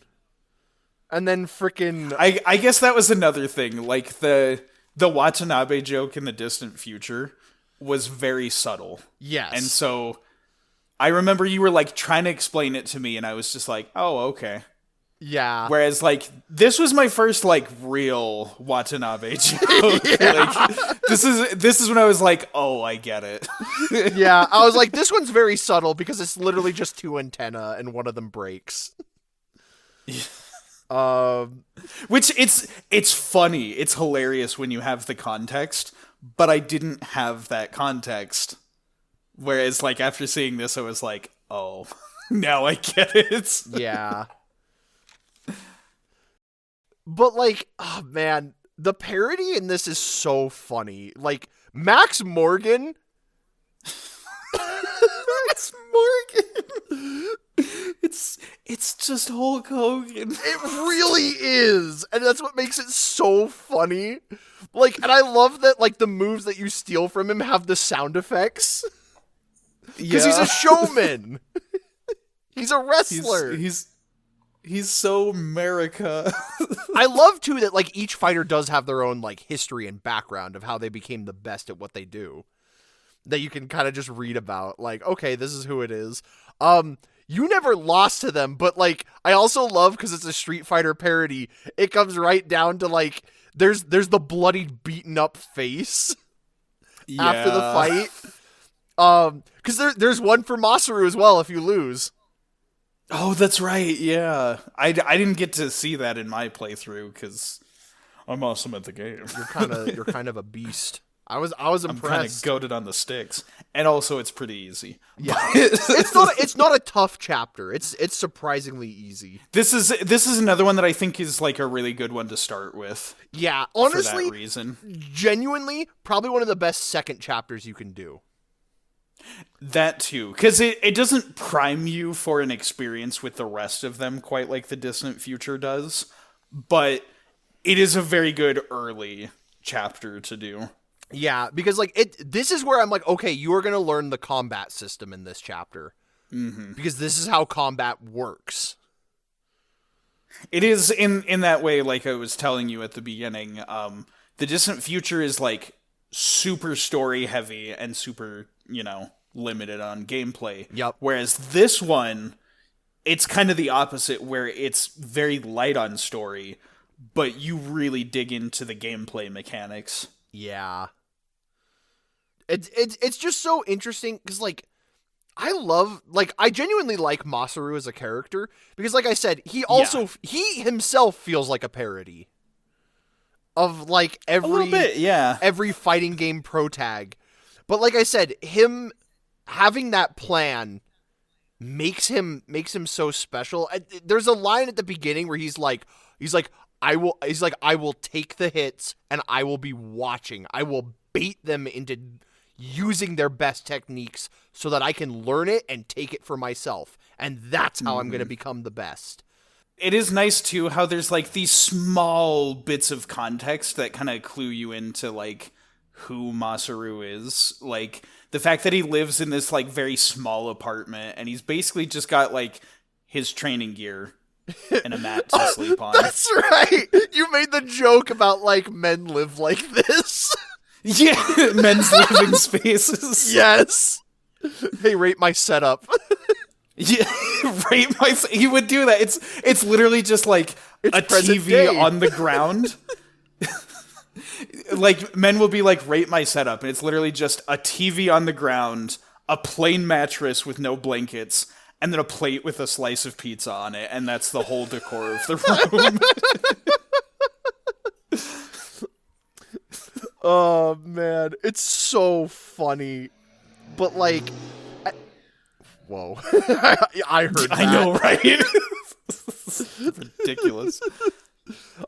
And then frickin' I guess that was another thing. Like the Watanabe joke in the distant future was very subtle. yes, And so I remember you were like trying to explain it to me and I was just like, "Oh, okay." yeah, Whereas like this was my first like real Watanabe joke. Like this is when I was like, "Oh, I get it." yeah. I was like, this one's very subtle because it's literally just two antennae and one of them breaks. Which it's funny. It's hilarious when you have the context, but I didn't have that context. Whereas, like, after seeing this, I was like, oh, now I get it. Yeah. But, like, oh, man, the parody in this is so funny. Like, Max Morgan... Max Morgan. It's just Hulk Hogan. It really is. And that's what makes it so funny. Like, and I love that, like, the moves that you steal from him have the sound effects. Because he's a showman. He's a wrestler. He's so America. I love, too, that, like, each fighter does have their own, like, history and background of how they became the best at what they do. That you can kind of just read about. Like, okay, this is who it is. You never lost to them, but, like, I also love, because it's a Street Fighter parody, it comes right down to, like, there's the bloody, beaten up face after the fight. Because there's one for Masaru as well if you lose. Oh, that's right. Yeah, I didn't get to see that in my playthrough because I'm awesome at the game. You're kind of a beast. I was I'm kind of impressed. goated on the sticks, and also it's pretty easy. Yeah, it's not a tough chapter. It's surprisingly easy. This is another one that I think is like a really good one to start with. Yeah, For honestly, that reason. genuinely, probably one of the best second chapters you can do. That too, because it doesn't prime you for an experience with the rest of them quite like the Distant Future does, but it is a very good early chapter to do. Yeah, because like this is where I'm like, okay, you are gonna learn the combat system in this chapter, because this is how combat works. It is in that way, like I was telling you at the beginning. The Distant Future is like super story heavy and super, limited on gameplay. Yep. Whereas this one, it's kind of the opposite, where it's very light on story, but you really dig into the gameplay mechanics. Yeah. It's just so interesting because like I genuinely like Masaru as a character because like I said, he himself feels like a parody of like A little bit, yeah. every fighting game pro tag. But like I said, him having that plan makes him so special. There's a line at the beginning where he's like I will take the hits and I will be watching. I will bait them into using their best techniques so that I can learn it and take it for myself. And that's how I'm going to become the best. It is nice too how there's like these small bits of context that kind of clue you into like who Masaru is. Like the fact that he lives in this like very small apartment and he's basically just got like his training gear and a mat to sleep on. That's right. You made the joke about like men live like this. Yeah, men's living spaces. Yes. Hey, rate my setup. Yeah, he would do that. It's literally just like It's a present TV day. on the ground. Like men will be like, rate my setup, and it's literally just a TV on the ground, a plain mattress with no blankets, and then a plate with a slice of pizza on it, and that's the whole decor of the room. Oh man, it's so funny. But like, whoa, I heard that. I know, right? Ridiculous.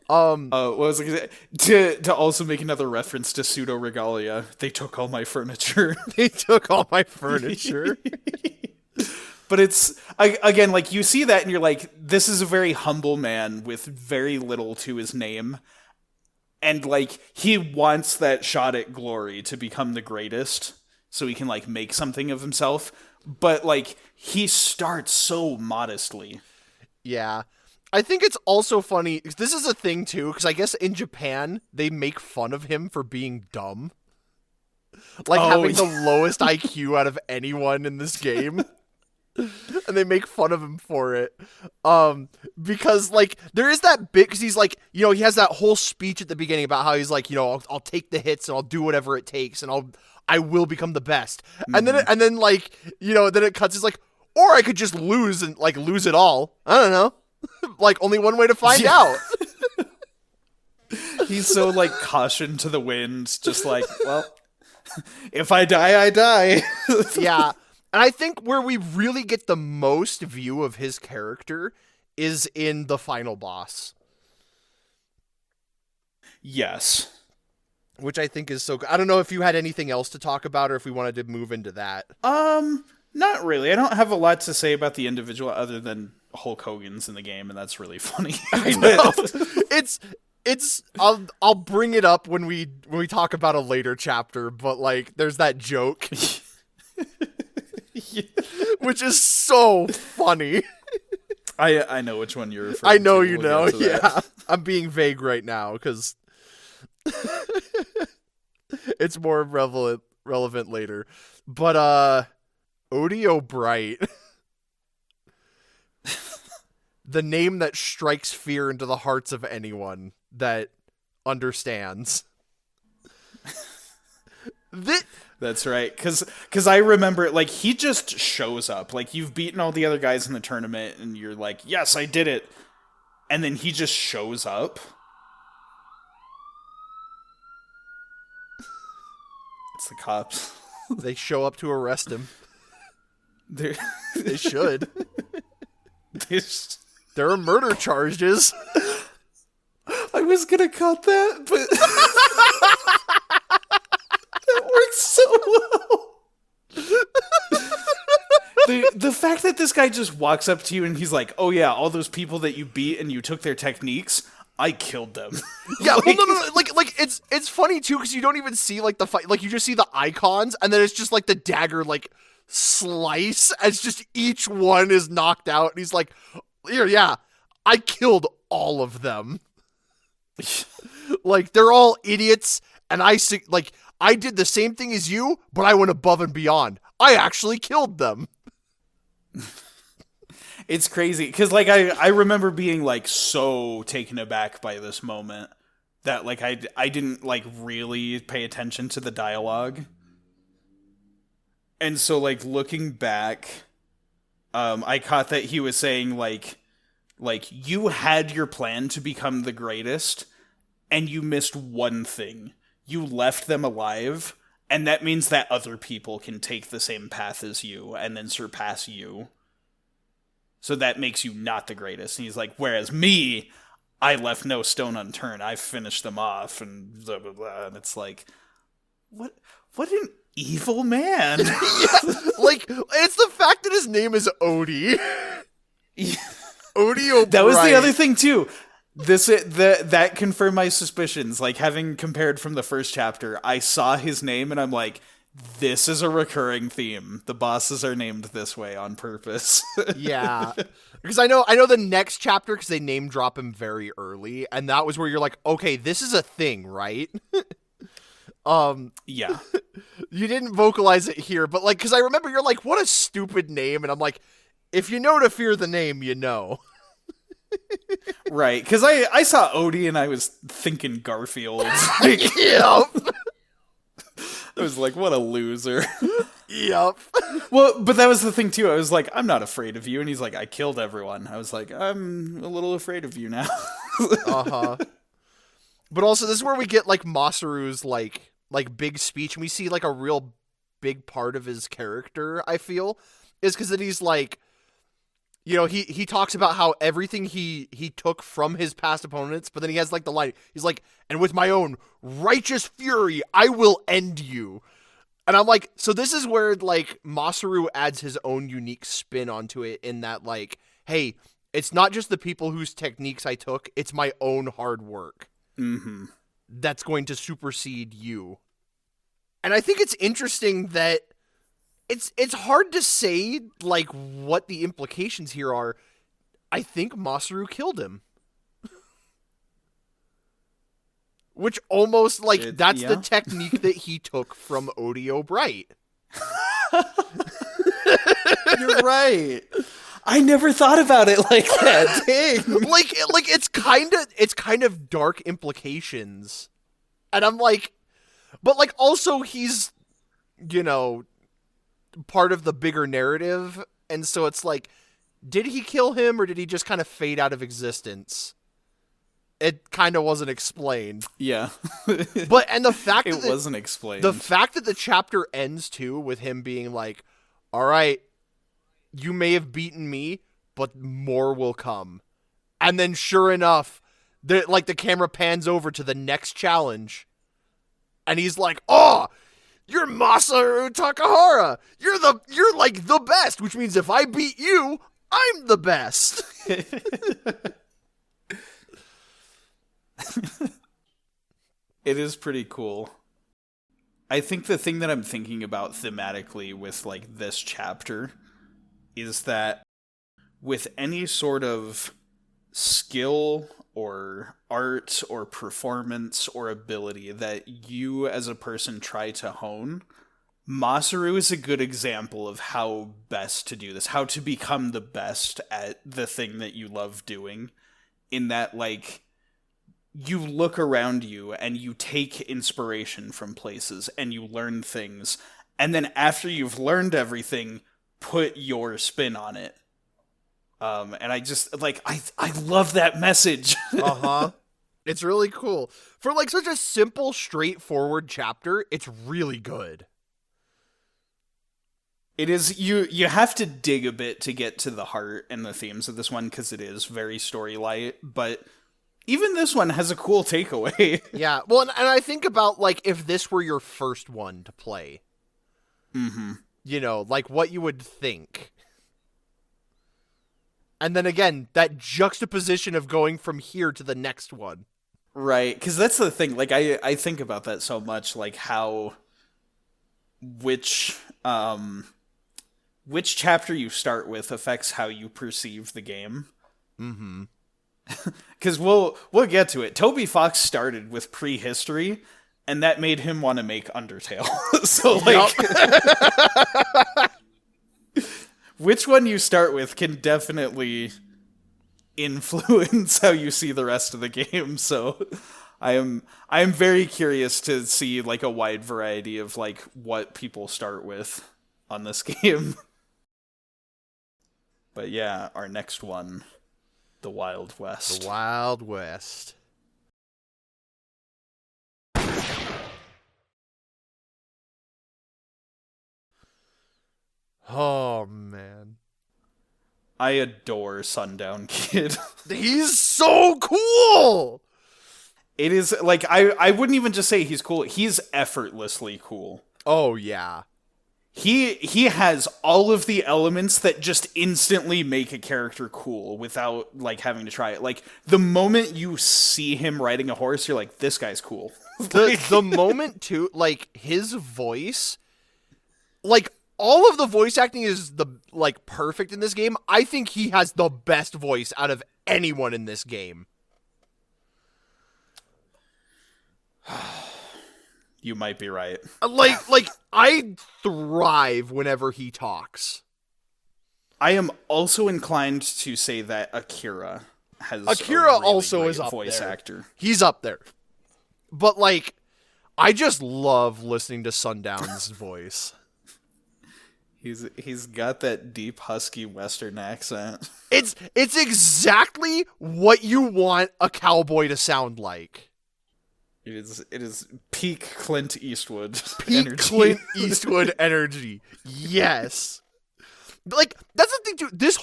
What was I gonna say? To also make another reference to pseudo regalia, they took all my furniture. They took all my furniture. But it's, again, like, you see that and you're like, this is a very humble man with very little to his name. And, like, he wants that shot at glory to become the greatest so he can, like, make something of himself. But, like, he starts so modestly. Yeah. I think it's also funny. This is a thing, too, because I guess in Japan, they make fun of him for being dumb. Like, having the lowest IQ out of anyone in this game. And they make fun of him for it. Because, like, there is that bit, because he's like, you know, he has that whole speech at the beginning about how he's like, you know, I'll take the hits and I'll do whatever it takes and I will become the best. Mm-hmm. And then like, you know, then it cuts, it's like, or I could just lose and, like, lose it all. I don't know. Like, only one way to find out. He's so, like, caution to the wind, just like, well, if I die, I die. Yeah. And I think where we really get the most view of his character is in the final boss. Yes. Which I think is so good. I don't know if you had anything else to talk about or if we wanted to move into that. Not really. I don't have a lot to say about the individual other than Hulk Hogan's in the game, and that's really funny. I know. It's I'll bring it up when we talk about a later chapter, but like there's that joke. Yeah. Which is so funny. I know which one you're referring to. I know you know, yeah. I'm being vague right now because it's more relevant later. But Odio Bright. The name that strikes fear into the hearts of anyone that understands. That's right, because I remember, like, he just shows up. Like, you've beaten all the other guys in the tournament, and you're like, yes, I did it. And then he just shows up. It's the cops. They show up to arrest him. They should. There are murder charges. I was gonna cut that, but that works so well. The fact that this guy just walks up to you and he's like, "Oh yeah, all those people that you beat and you took their techniques, I killed them." Yeah, well, no. Like it's funny too because you don't even see like the fight. Like you just see the icons and then it's just like the dagger like slice as just each one is knocked out and he's like, "Here, yeah, I killed all of them." Like they're all idiots, and I did the same thing as you, but I went above and beyond. I actually killed them. It's crazy because like I remember being like so taken aback by this moment that like I didn't like really pay attention to the dialogue, and so like looking back, I caught that he was saying like you had your plan to become the greatest, and you missed one thing. You left them alive, and that means that other people can take the same path as you and then surpass you. So that makes you not the greatest. And he's like, whereas me, I left no stone unturned. I finished them off, and blah, blah, blah. And it's like, what an evil man. Yeah, like, it's the fact that his name is Odie. Yeah. Odie O'Brien. That was the other thing too. That confirmed my suspicions. Like having compared from the first chapter, I saw his name and I'm like, this is a recurring theme. The bosses are named this way on purpose. Yeah, because I know the next chapter because they name drop him very early, and that was where you're like, okay, this is a thing, right? Yeah. You didn't vocalize it here, but like, because I remember you're like, what a stupid name, and I'm like, if you know to fear the name, you know. Right, because I saw Odie and I was thinking Garfield. Yeah. I was like, what a loser. Yep. Well, but that was the thing too. I was like, I'm not afraid of you. And he's like, I killed everyone. I was like, I'm a little afraid of you now. Uh-huh. But also, this is where we get, like, Masaru's, like big speech, and we see, like, a real big part of his character, I feel, is because then he's, like, you know, he talks about how everything he took from his past opponents, but then he has, like, the line, he's like, and with my own righteous fury, I will end you. And I'm like, so this is where, like, Masaru adds his own unique spin onto it in that, like, hey, it's not just the people whose techniques I took, it's my own hard work. Mm-hmm. That's going to supersede you. And I think it's interesting that it's hard to say, like, what the implications here are. I think Masaru killed him. Which almost, like, that's the technique that he took from Odio Bright. You're right. I never thought about it like that. Dang. like it's kind of dark implications. And I'm like, but, like, also he's, you know, part of the bigger narrative, and so it's like, did he kill him or did he just kind of fade out of existence? It kind of wasn't explained. Yeah. But, and the fact it wasn't explained. The fact that the chapter ends too with him being like, all right, you may have beaten me, but more will come. And then sure enough, the camera pans over to the next challenge. And he's like, oh, you're Masaru Takahara. You're like the best, which means if I beat you, I'm the best. It is pretty cool. I think the thing that I'm thinking about thematically with, like, this chapter is that with any sort of skill or art or performance or ability that you as a person try to hone, Masaru is a good example of how best to do this, how to become the best at the thing that you love doing, in that, like, you look around you and you take inspiration from places and you learn things, and then after you've learned everything, put your spin on it. And I just, like, I love that message. Uh-huh. It's really cool. For, like, such a simple, straightforward chapter, it's really good. It is, you have to dig a bit to get to the heart and the themes of this one, because it is very story light, but even this one has a cool takeaway. Yeah, well, and I think about, like, if this were your first one to play. Mm-hmm. You know, like, what you would think. And then again, that juxtaposition of going from here to the next one. Right, because that's the thing, like, I think about that so much, like, how which chapter you start with affects how you perceive the game. Mm-hmm. Because we'll get to it. Toby Fox started with Prehistory, and that made him want to make Undertale. So, like, which one you start with can definitely influence how you see the rest of the game. So I am very curious to see, like, a wide variety of, like, what people start with on this game. But yeah, our next one, the Wild West. The Wild West. Oh, man. I adore Sundown Kid. He's so cool! It is, like, I wouldn't even just say he's cool. He's effortlessly cool. Oh, yeah. He has all of the elements that just instantly make a character cool without, like, having to try it. Like, the moment you see him riding a horse, you're like, this guy's cool. The moment, too, like, his voice, like, all of the voice acting is, like, perfect in this game. I think he has the best voice out of anyone in this game. You might be right. Like, I thrive whenever he talks. I am also inclined to say that Akira has Akira a really also great is up voice there. actor. He's up there. But, like, I just love listening to Sundown's voice. He's got that deep husky Western accent. It's exactly what you want a cowboy to sound like. It is peak Clint Eastwood Peak energy. Clint Eastwood energy. Yes. Like, that's the thing too. This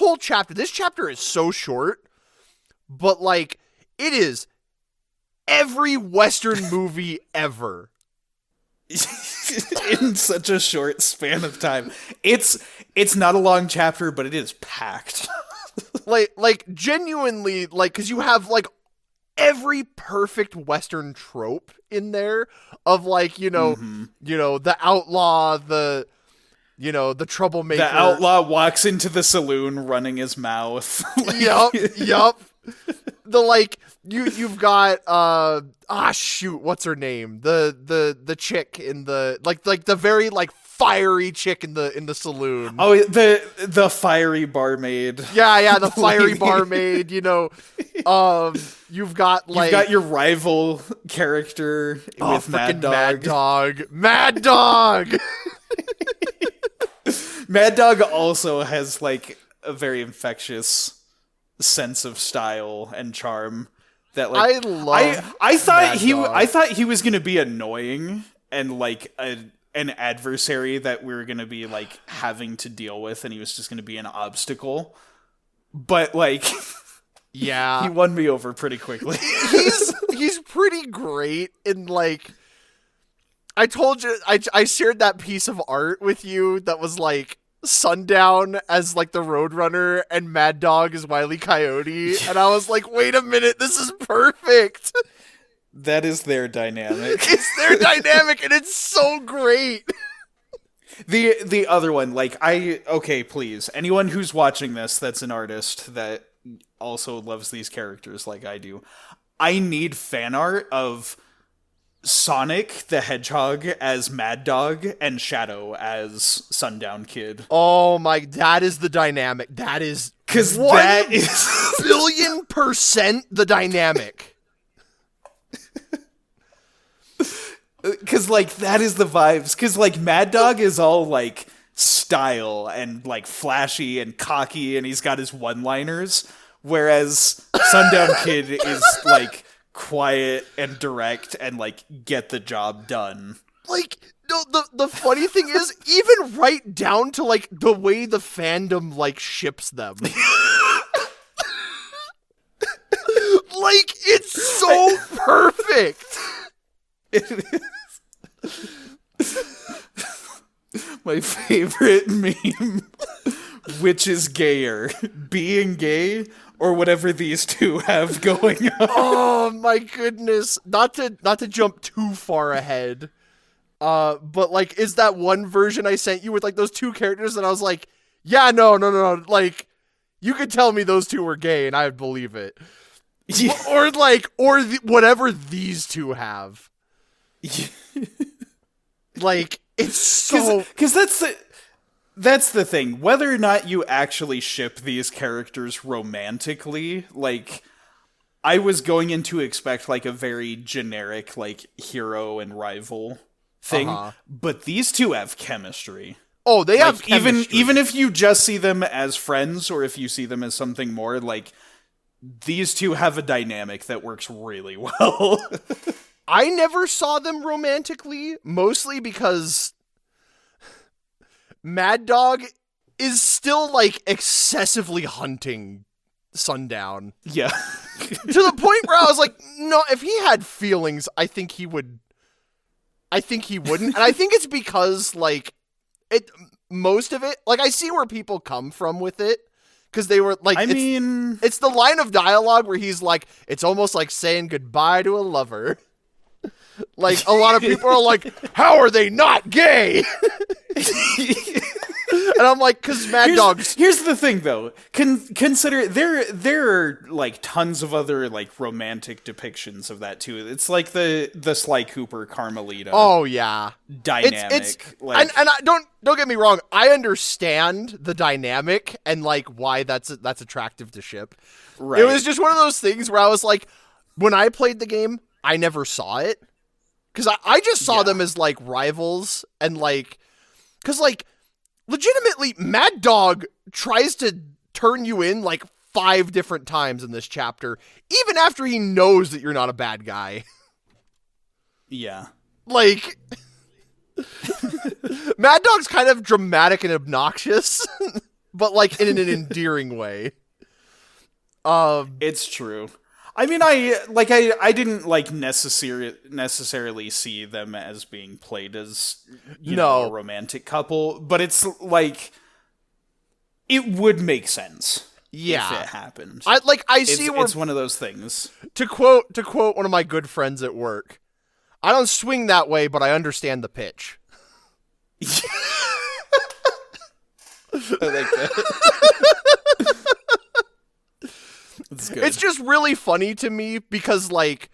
chapter is so short, but like, it is every Western movie ever. In such a short span of time. It's not a long chapter, but it is packed. like genuinely, like, because you have like every perfect Western trope in there of like, you know, the outlaw, the troublemaker. The outlaw walks into the saloon running his mouth. Yup. The like you've got what's her name? The chick in the like the very like fiery chick in the saloon. Oh, the fiery barmaid. Yeah, the fiery barmaid, you know. You've got your rival character with Mad Dog. Mad Dog. Mad Dog also has like a very infectious sense of style and charm that like I thought he was gonna be annoying and like an adversary that we were gonna be like having to deal with, and he was just gonna be an obstacle. But like, yeah, he won me over pretty quickly. he's pretty great in like. I told you I shared that piece of art with you that was like Sundown as like the Roadrunner and Mad Dog as Wile E. Coyote, and I was like, wait a minute, this is perfect. That is their dynamic. It's their dynamic, and it's so great. The other one, like please, anyone who's watching this that's an artist that also loves these characters like I do, I need fan art of Sonic the Hedgehog as Mad Dog and Shadow as Sundown Kid. Oh my, that is the dynamic. That is, because that is $1,000,000,000% the dynamic. Because like that is the vibes. Because like Mad Dog is all like style and like flashy and cocky, and he's got his one-liners, whereas Sundown Kid is like quiet and direct and like get the job done. Like, no, the funny thing is, even right down to like the way the fandom like ships them. Like, it's so perfect. It is. My favorite meme, which is gayer, being gay or whatever these two have going on. Oh my goodness. Not to jump too far ahead. But like, is that one version I sent you with like those two characters and I was like, yeah, no. Like, you could tell me those two were gay and I would believe it. Yeah. Or whatever these two have. Yeah. Like, it's so... Because that's the thing. Whether or not you actually ship these characters romantically, like, I was going in to expect, like, a very generic, like, hero and rival thing. But these two have chemistry. Oh, they have chemistry. Even if you just see them as friends, or if you see them as something more, like, these two have a dynamic that works really well. I never saw them romantically, mostly because Mad Dog is still, like, excessively hunting Sundown. Yeah. To the point where I was like, no, if he had feelings, I think he would. I think he wouldn't. And I think it's because, like, most of it, like, I see where people come from with it. Because they were, like, it's the line of dialogue where he's like, it's almost like saying goodbye to a lover. Like, a lot of people are like, how are they not gay? And I'm like, because Mad Dog's... Here's the thing, though. Consider, there are, like, tons of other, like, romantic depictions of that, too. It's like the Sly Cooper Carmelita. Oh, yeah. Dynamic. It's like, and don't get me wrong, I understand the dynamic and, like, why that's attractive to ship. Right. It was just one of those things where I was like, when I played the game, I never saw it. Because I just saw Yeah. them as, like, rivals, and, like... Because, like, legitimately, Mad Dog tries to turn you in, like, 5 different times in this chapter, even after he knows that you're not a bad guy. Yeah. Like... Mad Dog's kind of dramatic and obnoxious, but, like, in an endearing way. It's true. I mean, I didn't like necessarily see them as being played as you know, a romantic couple, but it's like it would make sense if it happened. I see where it's one of those things. To quote one of my good friends at work, I don't swing that way, but I understand the pitch. I like that. That's good. It's just really funny to me because, like,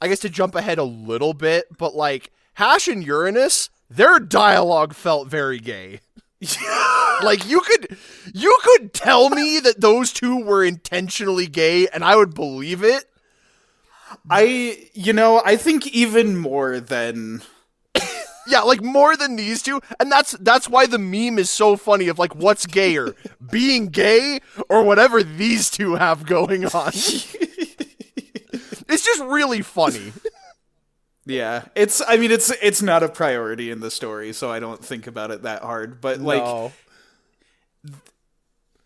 I guess to jump ahead a little bit, but, like, Hash and Uranus, their dialogue felt very gay. Like, you could tell me that those two were intentionally gay, and I would believe it. I think even more than... Yeah, like, more than these two, and that's why the meme is so funny of, like, what's gayer? Being gay, or whatever these two have going on? It's just really funny. Yeah, it's not a priority in the story, so I don't think about it that hard, but, like,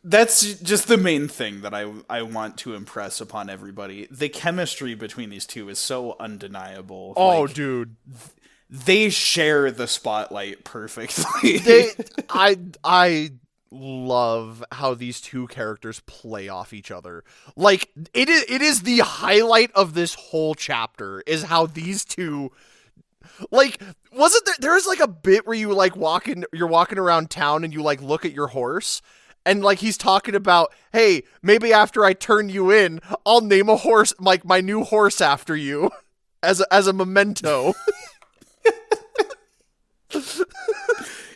that's just the main thing that I want to impress upon everybody. The chemistry between these two is so undeniable. Oh, like, dude. They share the spotlight perfectly. I love how these two characters play off each other. Like, it is the highlight of this whole chapter is how these two, like, wasn't there's like a bit where you like you're walking around town and you like look at your horse and like he's talking about, hey, maybe after I turn you in, I'll name a horse, like my new horse after you as a memento.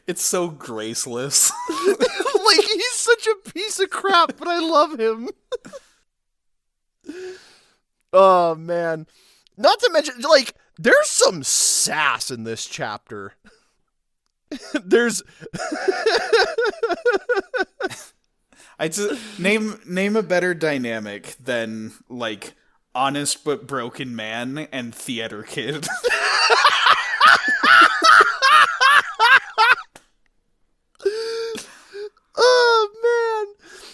It's so graceless. Like, he's such a piece of crap, but I love him. Oh, man. Not to mention, like, there's some sass in this chapter. There's... I just name a better dynamic than, like, honest but broken man and theater kid. Oh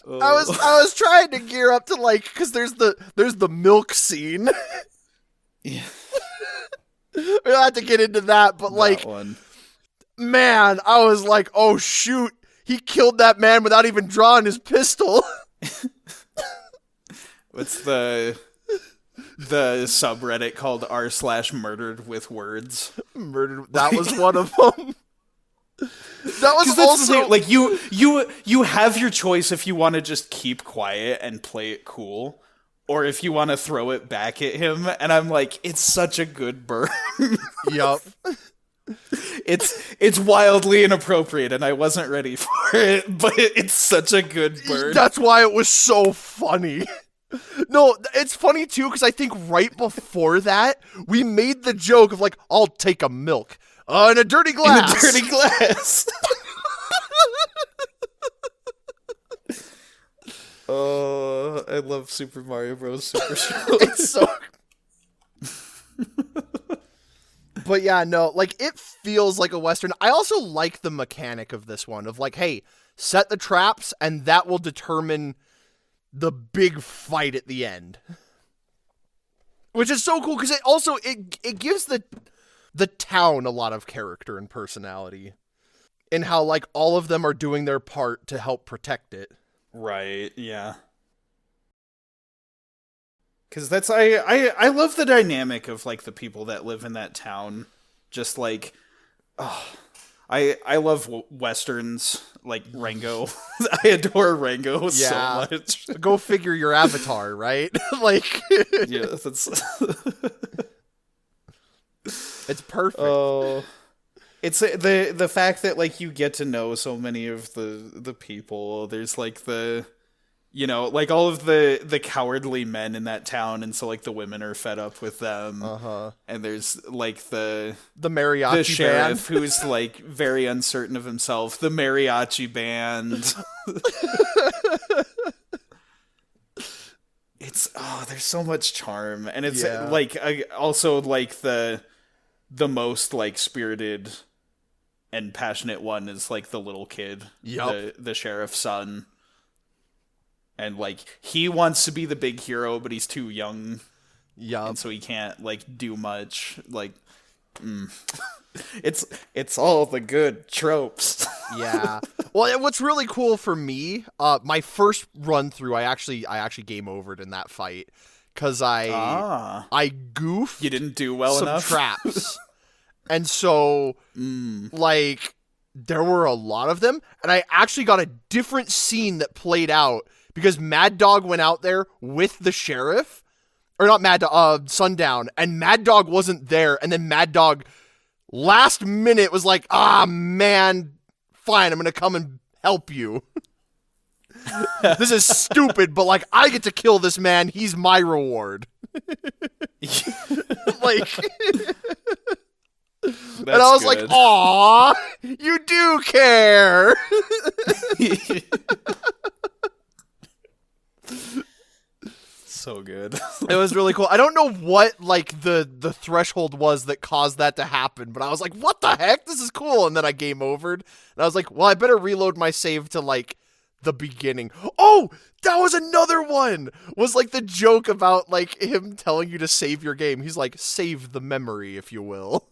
man, I was trying to gear up to like because there's the milk scene. Yeah, we don't have to get into that, but like, man, I was like, oh shoot, he killed that man without even drawing his pistol. What's the subreddit called r/murdered with words? Murdered. That was one of them. That was also like you have your choice if you want to just keep quiet and play it cool, or if you want to throw it back at him. And I'm like, it's such a good burn. Yup. It's wildly inappropriate, and I wasn't ready for it, but it's such a good burn. That's why it was so funny. No, it's funny too because I think right before that we made the joke of like, I'll take a milk. In a dirty glass. In a dirty glass. Oh, I love Super Mario Bros. Super Show. It's so... But yeah, no, like, it feels like a Western. I also like the mechanic of this one, of like, hey, set the traps, and that will determine the big fight at the end. Which is so cool, because it also, it gives the town a lot of character and personality, and how like all of them are doing their part to help protect it. Right, yeah. Because that's I love the dynamic of like the people that live in that town. Just like, I love westerns like Rango. I adore Rango so much. Go figure your avatar, right? Like, yeah, that's. It's perfect. Oh, it's the fact that like you get to know so many of the people. There's like the You know, like all of the cowardly men in that town, and so like the women are fed up with them. And there's like the mariachi sheriff band. who's like very uncertain of himself. The mariachi band. There's so much charm, and it's like also like the most like spirited and passionate one is like the little kid, the sheriff's son. And, like, he wants to be the big hero, but he's too young. Yeah. And so he can't, like, do much. Like, It's all the good tropes. Yeah. Well, what's really cool for me, my first run through, I actually game overed in that fight. Because I goofed. You didn't do well some enough? traps. And so, like, there were a lot of them. And I actually got a different scene that played out. Because Mad Dog went out there with the sheriff, or not Mad Dog, Sundown, and Mad Dog wasn't there, and then Mad Dog, last minute, was like, man, fine, I'm gonna come and help you. This is stupid, but, like, I get to kill this man, he's my reward. Like... And I was good. Like, aw, you do care. So good. It was really cool. I don't know what, like, the threshold was that caused that to happen, but I was like, what the heck? This is cool. And then I game overed. And I was like, well, I better reload my save to, like, the beginning. Oh, that was another one! Was, like, the joke about, like, him telling you to save your game. He's like, save the memory, if you will.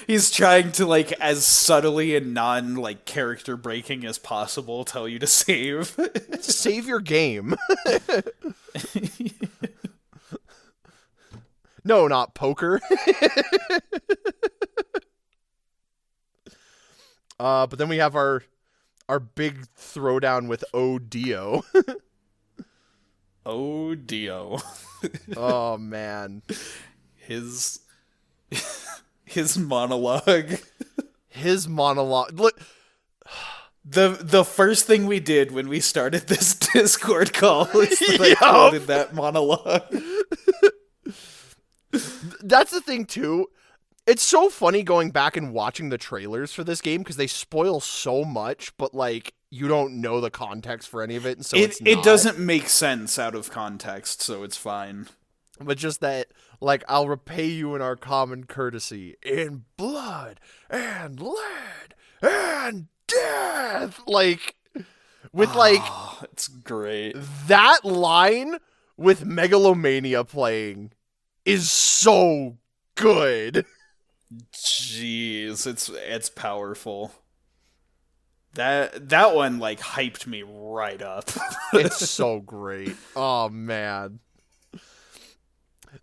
He's trying to, like, as subtly and non, like, character breaking as possible tell you to save. Save your game. No, not poker. But then we have our big throwdown with Dio. Dio. Oh man. His monologue. His monologue. Look, the first thing we did when we started this Discord call was that I quoted that monologue. That's the thing too. It's so funny going back and watching the trailers for this game because they spoil so much, but like you don't know the context for any of it, and so it doesn't make sense out of context, so it's fine. But just that, like, I'll repay you in our common courtesy in blood and lead and death. Like, with it's great. That line with Megalomania playing is so good. Jeez, it's powerful. That one like hyped me right up. It's so great. Oh man.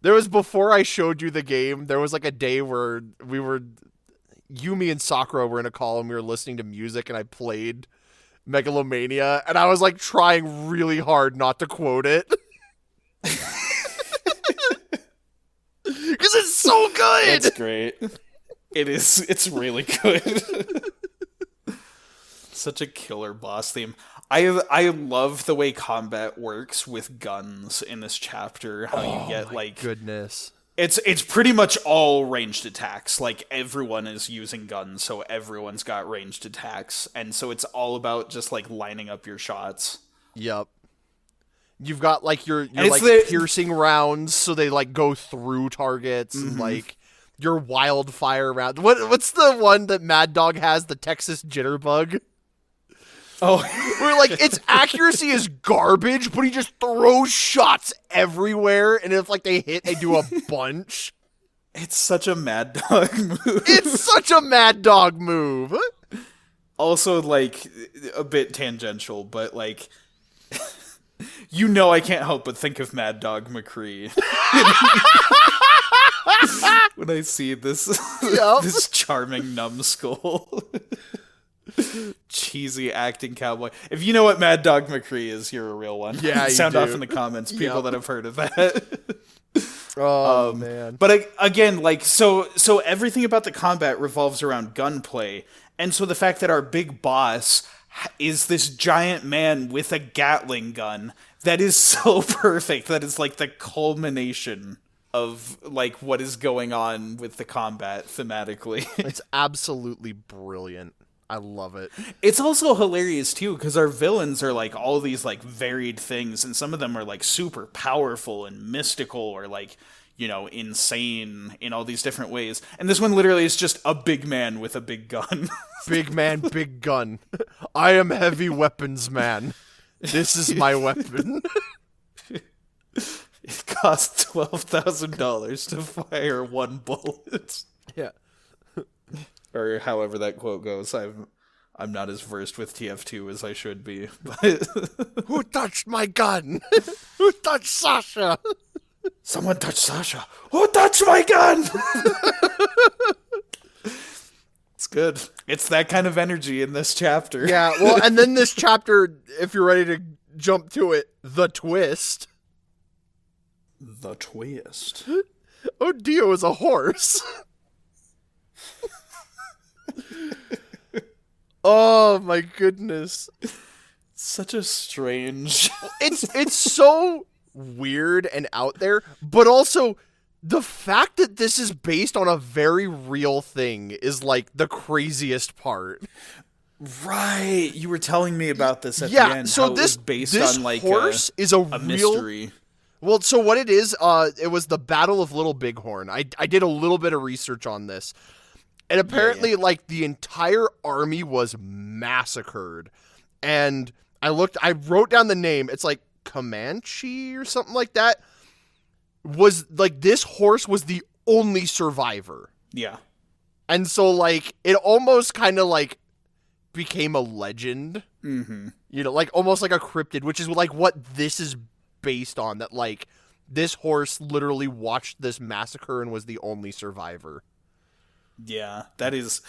There was, before I showed you the game, there was like a day where Yumi and Sakura were in a call and we were listening to music and I played Megalomania and I was like trying really hard not to quote it. Because it's so good! It's great. It's really good. Such a killer boss theme. I love the way combat works with guns in this chapter. How you get like goodness. It's pretty much all ranged attacks. Like everyone is using guns, so everyone's got ranged attacks, and so it's all about just like lining up your shots. Yep. You've got like your like piercing rounds, so they like go through targets, and like your wildfire round. What's the one that Mad Dog has? The Texas Jitterbug. Oh, where like its accuracy is garbage, but he just throws shots everywhere, and if like they hit, they do a bunch. It's such a Mad Dog move. It's such a Mad Dog move. Also, like a bit tangential, but like, you know, I can't help but think of Mad Dog McCree when I see this this charming numbskull. Cheesy acting cowboy. If you know what Mad Dog McCree is, you're a real one. Yeah, sound you do. off in the comments, people that have heard of that. Oh man! But again, like so everything about the combat revolves around gunplay, and so the fact that our big boss is this giant man with a Gatling gun that is so perfect. That is like the culmination of like what is going on with the combat thematically. It's absolutely brilliant. I love it. It's also hilarious too because our villains are like all these like varied things, and some of them are like super powerful and mystical or like, you know, insane in all these different ways. And this one literally is just a big man with a big gun. Big man, big gun. I am heavy weapons man. This is my weapon. It costs $12,000 to fire one bullet. Yeah. Or however that quote goes. I'm not as versed with TF2 as I should be. But Who touched my gun? Who touched Sasha? someone touched Sasha. Who touched my gun? It's good. It's that kind of energy in this chapter. Yeah, well, and then this chapter, if you're ready to jump to it, the twist. The twist. Oh, Dio is a horse. Oh my goodness. Such a strange... It's so weird and out there, but also the fact that this is based on a very real thing is like the craziest part. Right. You were telling me about this at the Yeah, end. so how it was based this on like horse is a real mystery. Well, so what it is, it was the Battle of Little Bighorn. I did a little bit of research on this. And apparently, like, the entire army was massacred. And I wrote down the name. It's like Comanche or something like that. Was, like, this horse was the only survivor. Yeah. And so, like, it almost kind of, like, became a legend. Mm-hmm. You know, like, almost like a cryptid, which is, like, what this is based on. That, like, this horse literally watched this massacre and was the only survivor. Yeah, that is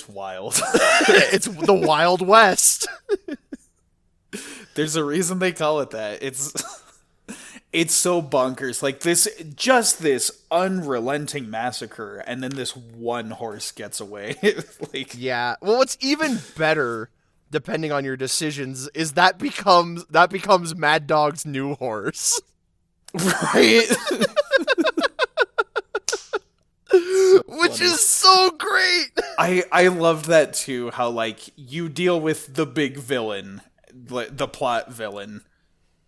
wild. It's the Wild West. There's a reason they call it that. It's so bonkers. Like this unrelenting massacre, and then this one horse gets away. Like, Yeah. Well, what's even better, depending on your decisions, is that becomes Mad Dog's new horse. right? Which is so great. I loved that too. How like you deal with the big villain, the plot villain,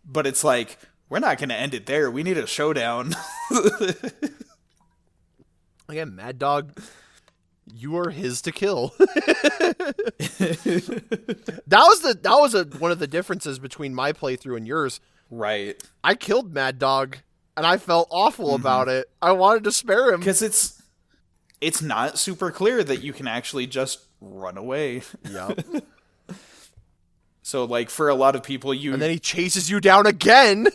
but it's like we're not going to end it there. We need a showdown. Again, Mad Dog, you are his to kill. That was one of the differences between my playthrough and yours. Right. I killed Mad Dog, and I felt awful about it. I wanted to spare him. Because it's not super clear that you can actually just run away. Yep. So, like, for a lot of people, And then he chases you down again.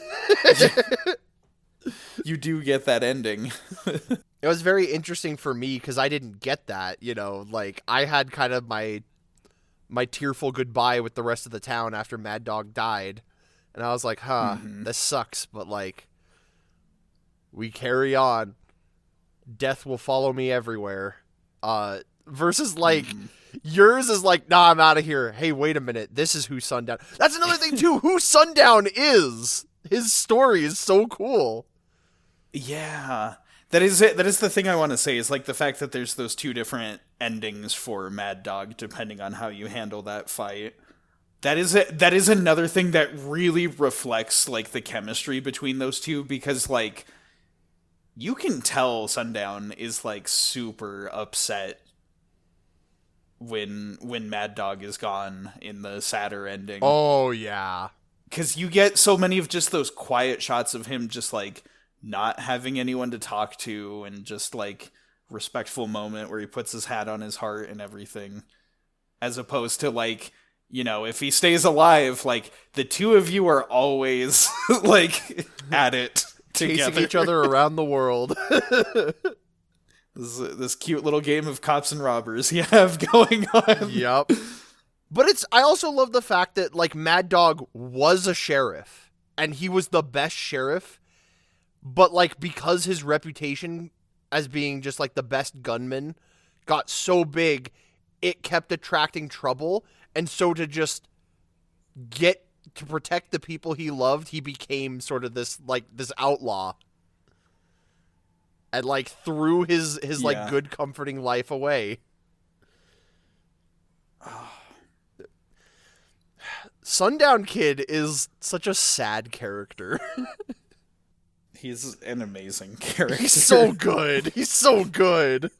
you do get that ending. It was very interesting for me because I didn't get that. You know, like, I had kind of my tearful goodbye with the rest of the town after Mad Dog died. And I was like, this sucks, but, like, we carry on. Death will follow me everywhere. Versus, like, yours is like, nah, I'm out of here. Hey, wait a minute. This is who Sundown... That's another thing, too. Who Sundown is. His story is so cool. Yeah. That is it. That is the thing I want to say, is, like, the fact that there's those two different endings for Mad Dog, depending on how you handle that fight. That is another thing that really reflects, like, the chemistry between those two, because, like, you can tell Sundown is, like, super upset when Mad Dog is gone in the sadder ending. Oh, yeah. Because you get so many of just those quiet shots of him just, like, not having anyone to talk to, and just, like, respectful moment where he puts his hat on his heart and everything. As opposed to, like, you know, if he stays alive, like, the two of you are always, like, at it together. Chasing each other around the world. This cute little game of cops and robbers you have going on. Yep. But I also love the fact that, like, Mad Dog was a sheriff, and he was the best sheriff, but, like, because his reputation as being just, like, the best gunman got so big, it kept attracting trouble, And so to just get to protect the people he loved, he became sort of this outlaw. And like threw his like good comforting life away. Sundown Kid is such a sad character. He's an amazing character. He's so good. He's so good.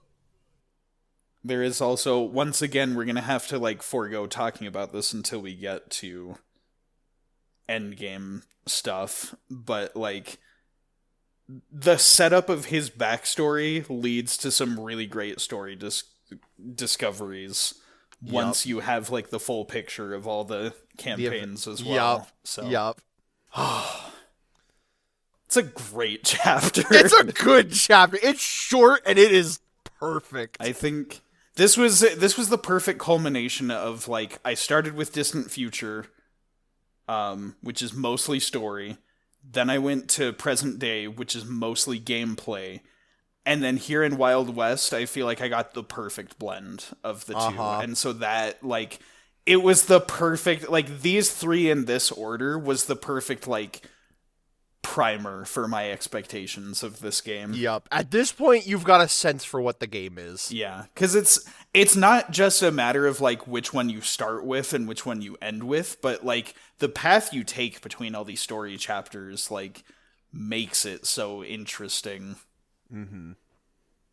There is also, once again, we're going to have to like forego talking about this until we get to endgame stuff, but like the setup of his backstory leads to some really great story discoveries once you have like the full picture of all the campaigns as well. It's a great chapter. It's a good chapter. It's short and it is perfect. I think this was the perfect culmination of like, I started with Distant Future, which is mostly story. Then I went to present day, which is mostly gameplay. And then here in Wild West, I feel like I got the perfect blend of the two. And so that, like, it was the perfect, like, these three in this order was the perfect, like, primer for my expectations of this game. Yup. At this point, you've got a sense for what the game is. Yeah, because it's not just a matter of, like, which one you start with and which one you end with, but, like, the path you take between all these story chapters, like, makes it so interesting. Mm-hmm.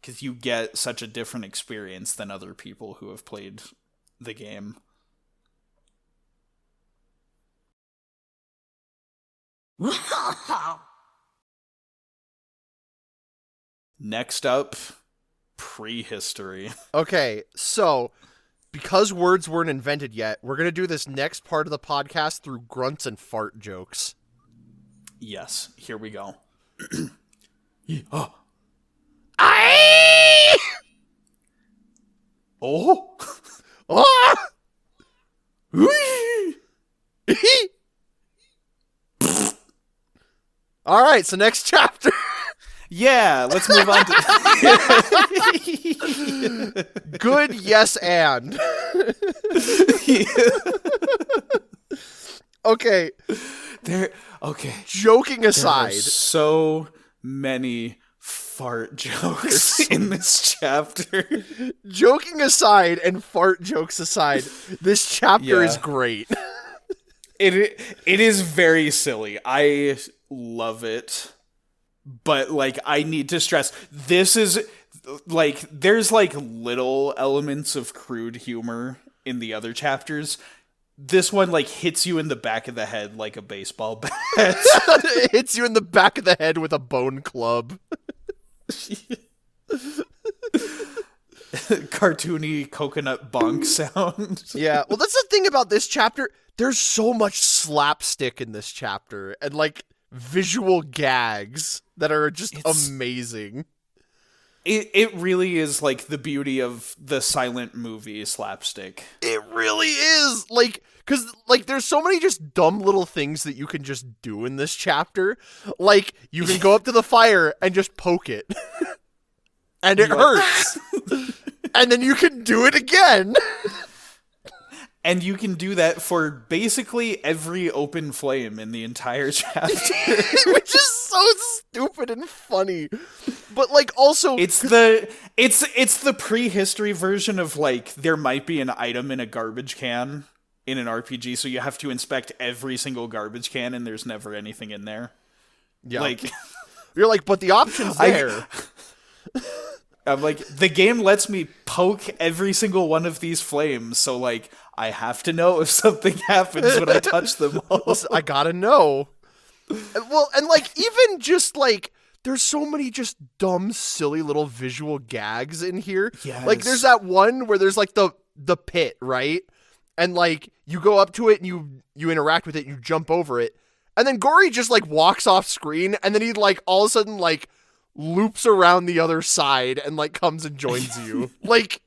Because you get such a different experience than other people who have played the game. Next up, Prehistory. Okay, so because words weren't invented yet, we're going to do this next part of the podcast through grunts and fart jokes. Yes, here we go. Aye! Oh! Ah! All right, so next chapter. Yeah, let's move on to... Good, yes, and. Okay. Joking aside. There are so many fart jokes in this chapter. Joking aside and fart jokes aside, this chapter is great. It is very silly. I love it. But, like, I need to stress, this is, like, there's, like, little elements of crude humor in the other chapters. This one, like, hits you in the back of the head like a baseball bat. It hits you in the back of the head with a bone club. Cartoony coconut bonk sound. Yeah, well, that's the thing about this chapter. There's so much slapstick in this chapter, and, like, visual gags that are just amazing. It really is, like, the beauty of the silent movie slapstick. It really is! Like, because, like, there's so many just dumb little things that you can just do in this chapter. Like, you can go up to the fire and just poke it. And it hurts. And then you can do it again. And you can do that for basically every open flame in the entire chapter. Which is so stupid and funny. But, like, also... It's the prehistory version of, like, there might be an item in a garbage can in an RPG, so you have to inspect every single garbage can and there's never anything in there. Yeah. Like... You're like, but the option's there. I'm like, the game lets me poke every single one of these flames, so, like, I have to know if something happens when I touch them all. I gotta know. Well, and, like, even just, like, there's so many just dumb, silly little visual gags in here. Yes. Like, there's that one where there's, like, the pit, right? And, like, you go up to it and you interact with it and you jump over it. And then Gory just, like, walks off screen, and then he, like, all of a sudden, like, loops around the other side and, like, comes and joins you. Like,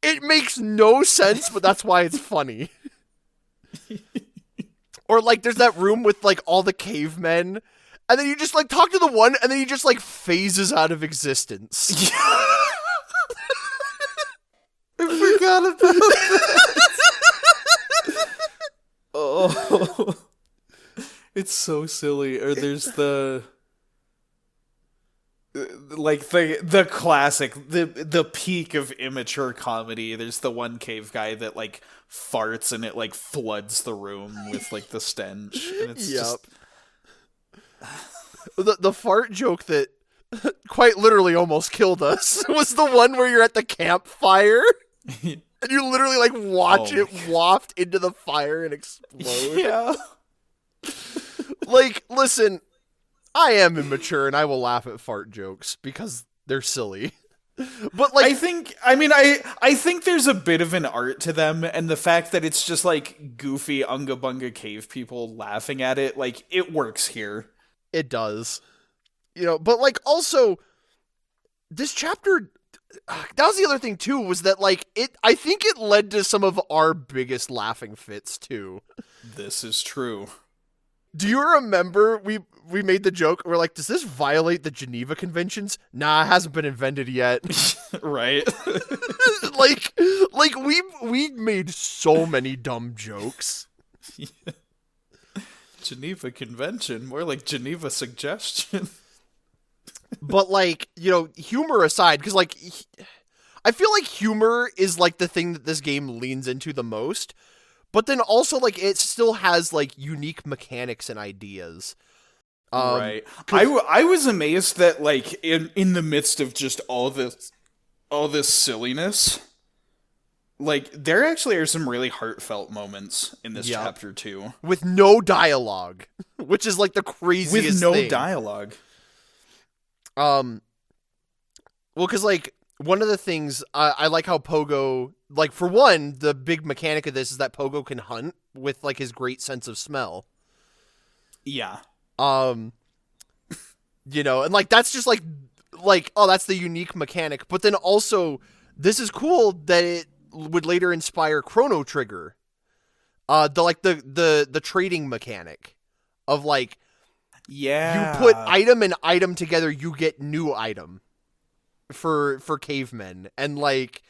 it makes no sense, but that's why it's funny. Or, like, there's that room with, like, all the cavemen, and then you just, like, talk to the one, and then he just, like, phases out of existence. I forgot about that. Oh, it's so silly. Or there's the the classic, the peak of immature comedy. There's the one cave guy that like farts and it like floods the room with like the stench, and it's just the fart joke that quite literally almost killed us was the one where you're at the campfire and you literally like watch it waft into the fire and explode. Yeah. Like, listen, I am immature and I will laugh at fart jokes because they're silly. But like, I think there's a bit of an art to them, and the fact that it's just like goofy Unga Bunga cave people laughing at it, like, it works here. it does. You know, but like also this chapter, that was the other thing too, was that like I think it led to some of our biggest laughing fits too. This is true. Do you remember we made the joke, we're like, does this violate the Geneva Conventions? Nah, it hasn't been invented yet. Right? like we made so many dumb jokes. Geneva Convention, more like Geneva Suggestion. But like, you know, humor aside, because like I feel like humor is like the thing that this game leans into the most, but then also like it still has like unique mechanics and ideas. Right. I was amazed that like in the midst of just all this silliness, like there actually are some really heartfelt moments in this chapter too, with no dialogue, which is like the craziest thing. With no dialogue. Well, because like one of the things I like how Pogo, like for one, the big mechanic of this is that Pogo can hunt with like his great sense of smell. Yeah. You know, and like that's just like oh, that's the unique mechanic. But then also, this is cool that it would later inspire Chrono Trigger. The trading mechanic of like, yeah, you put item and item together, you get new item for cavemen, and like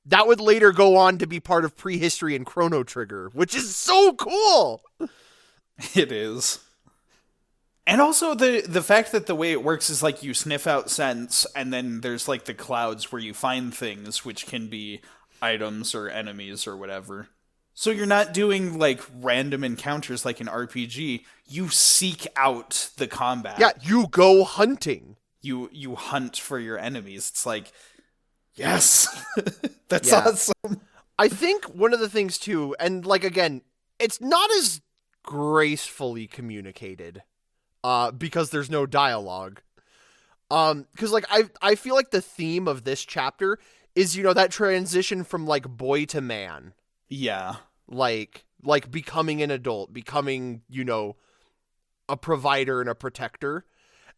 that would later go on to be part of Prehistory and Chrono Trigger, which is so cool. It is. And also the fact that the way it works is like you sniff out scents, and then there's like the clouds where you find things which can be items or enemies or whatever. So you're not doing like random encounters like an RPG. You seek out the combat. Yeah, you go hunting. You hunt for your enemies. It's like, yes, that's awesome. I think one of the things too, and like again, it's not as gracefully communicated. Because there's no dialogue. Because like I feel like the theme of this chapter is, you know, that transition from like boy to man. Yeah. Like becoming an adult, becoming, you know, a provider and a protector.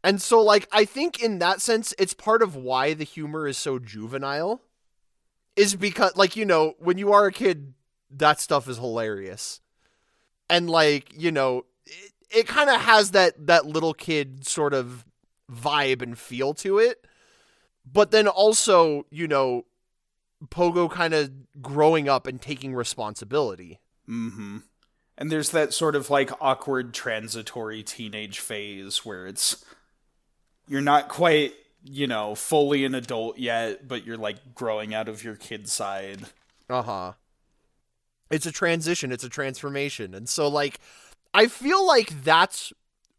And so like I think in that sense it's part of why the humor is so juvenile. Is because like, you know, when you are a kid, that stuff is hilarious. And like, you know, it kind of has that little kid sort of vibe and feel to it. But then also, you know, Pogo kind of growing up and taking responsibility. Mm-hmm. And there's that sort of like awkward transitory teenage phase where you're not quite, you know, fully an adult yet, but you're like growing out of your kid side. Uh-huh. It's a transition, it's a transformation. And so like I feel like that's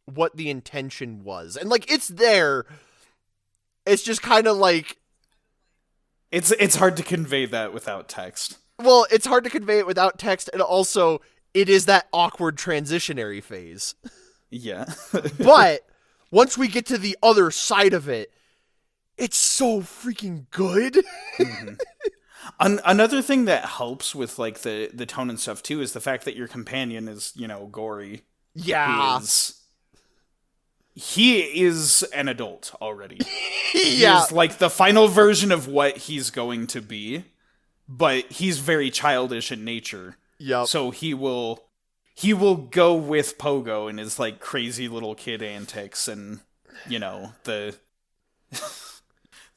what the intention was. And like it's there. It's just kind of like it's hard to convey that without text. Well, it's hard to convey it without text, and also it is that awkward transitionary phase. Yeah. But once we get to the other side of it, it's so freaking good. Mm-hmm. Another thing that helps with like the tone and stuff too is the fact that your companion is, you know, Gory. Yeah. He is an adult already. Yeah. He's like the final version of what he's going to be, but he's very childish in nature. Yep. So he will go with Pogo and his like crazy little kid antics and, you know, the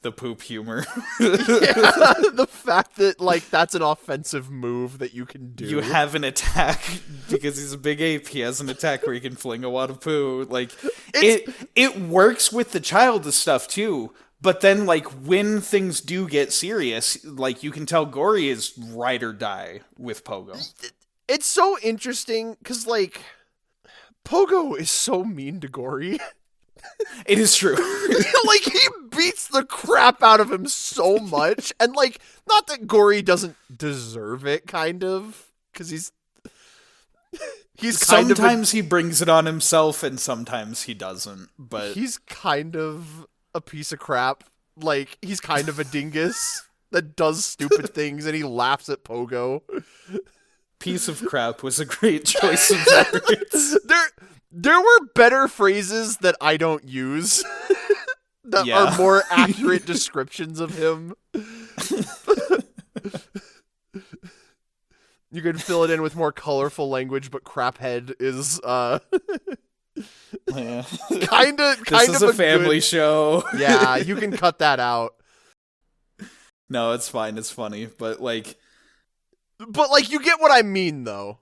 the poop humor. The fact that, like, that's an offensive move that you can do. You have an attack because he's a big ape. He has an attack where he can fling a wad of poo. Like, it works with the child stuff too. But then, like, when things do get serious, like, you can tell Gory is ride or die with Pogo. It's so interesting because, like, Pogo is so mean to Gory. It is true. Like, he beats the crap out of him so much. And, like, not that Gory doesn't deserve it, kind of, because he's kind of sometimes he brings it on himself and sometimes he doesn't, but he's kind of a piece of crap. Like, he's kind of a dingus that does stupid things and he laughs at Pogo. piece of crap was a great choice of words. There were better phrases that I don't use that are more accurate descriptions of him. You could fill it in with more colorful language, but craphead is kind of This is a family show. Yeah, you can cut that out. No, it's fine. It's funny, but like you get what I mean, though.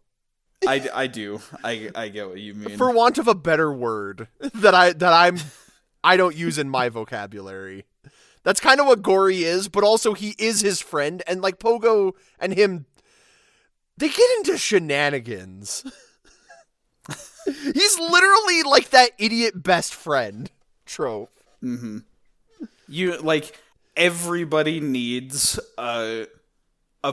I do. I get what you mean. For want of a better word that I don't use in my vocabulary. That's kind of what Gory is, but also he is his friend, and like Pogo and him, they get into shenanigans. He's literally like that idiot best friend trope. Mm-hmm. You like everybody needs a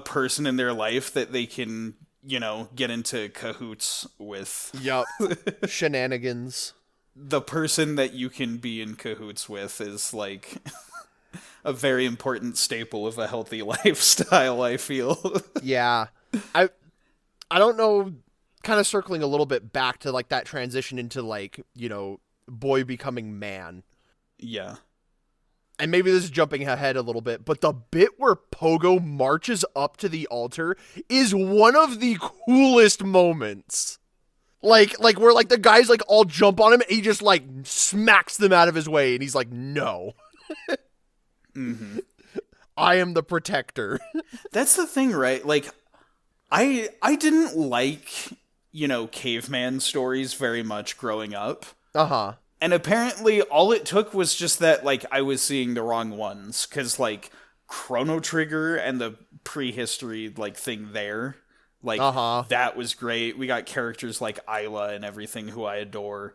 person in their life that they can, you know, get into cahoots with. Yup. Shenanigans. The person that you can be in cahoots with is like a very important staple of a healthy lifestyle, I feel. Yeah. I don't know, kind of circling a little bit back to like that transition into like, you know, boy becoming man. Yeah. And maybe this is jumping ahead a little bit, but the bit where Pogo marches up to the altar is one of the coolest moments. Like where like the guys like all jump on him and he just like smacks them out of his way and he's like, no. Mm-hmm. I am the protector. That's the thing, right? Like, I didn't like, you know, caveman stories very much growing up. Uh-huh. And apparently all it took was just that, like, I was seeing the wrong ones. Because, like, Chrono Trigger and the prehistory, like, thing there, like, that was great. We got characters like Isla and everything who I adore.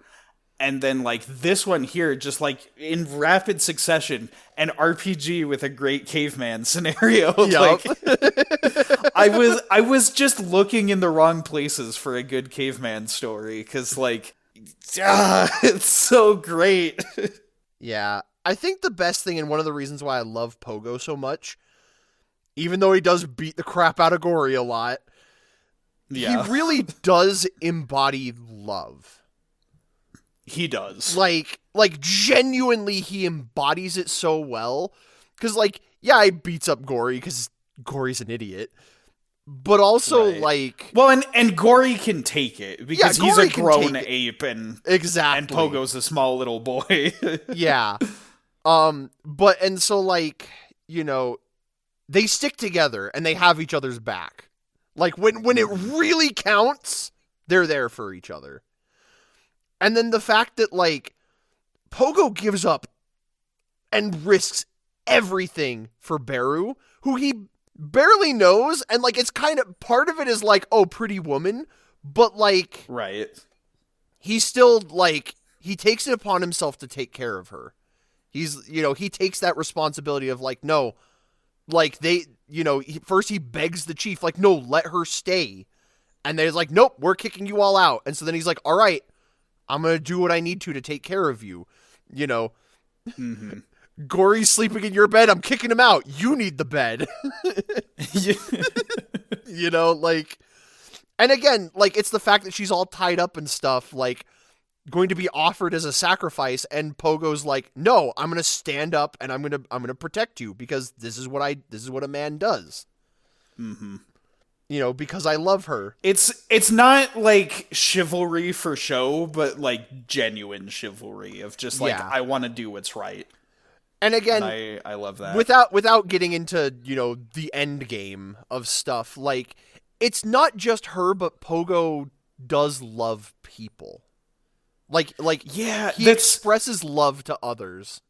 And then, like, this one here, just, like, in rapid succession, an RPG with a great caveman scenario. Yep. Like, I was just looking in the wrong places for a good caveman story. Because, like, it's so great. Yeah. I think the best thing, and one of the reasons why I love Pogo so much, even though he does beat the crap out of Gory a lot, he really does embody love. He does. Like genuinely he embodies it so well. Because, like, yeah, he beats up Gory because Gory's an idiot. But also, like... Well, and Gory can take it, because he's a grown ape, and... Exactly. And Pogo's a small little boy. Yeah. But, and so, like, you know, they stick together, and they have each other's back. Like, when it really counts, they're there for each other. And then the fact that, like, Pogo gives up and risks everything for Beru, who he barely knows, and, like, it's kind of, part of it is, like, oh, pretty woman, but, like... Right. He's still, like, he takes it upon himself to take care of her. He's, you know, he takes that responsibility of, like, no, like, they, you know, first he begs the chief, like, no, let her stay. And then he's like, nope, we're kicking you all out. And so then he's like, all right, I'm going to do what I need to take care of you. You know, Gory's sleeping in your bed. I'm kicking him out. You need the bed. You know, like, and again, like, it's the fact that she's all tied up and stuff, like, going to be offered as a sacrifice. And Pogo's like, no, I'm going to stand up and I'm going to protect you because this is what a man does. Mm-hmm. You know, because I love her. It's not like chivalry for show, but like genuine chivalry of just like, I want to do what's right. And again, And I love that. without getting into, the end game of stuff, like, it's not just her, but Pogo does love people. Like Yeah, he expresses love to others.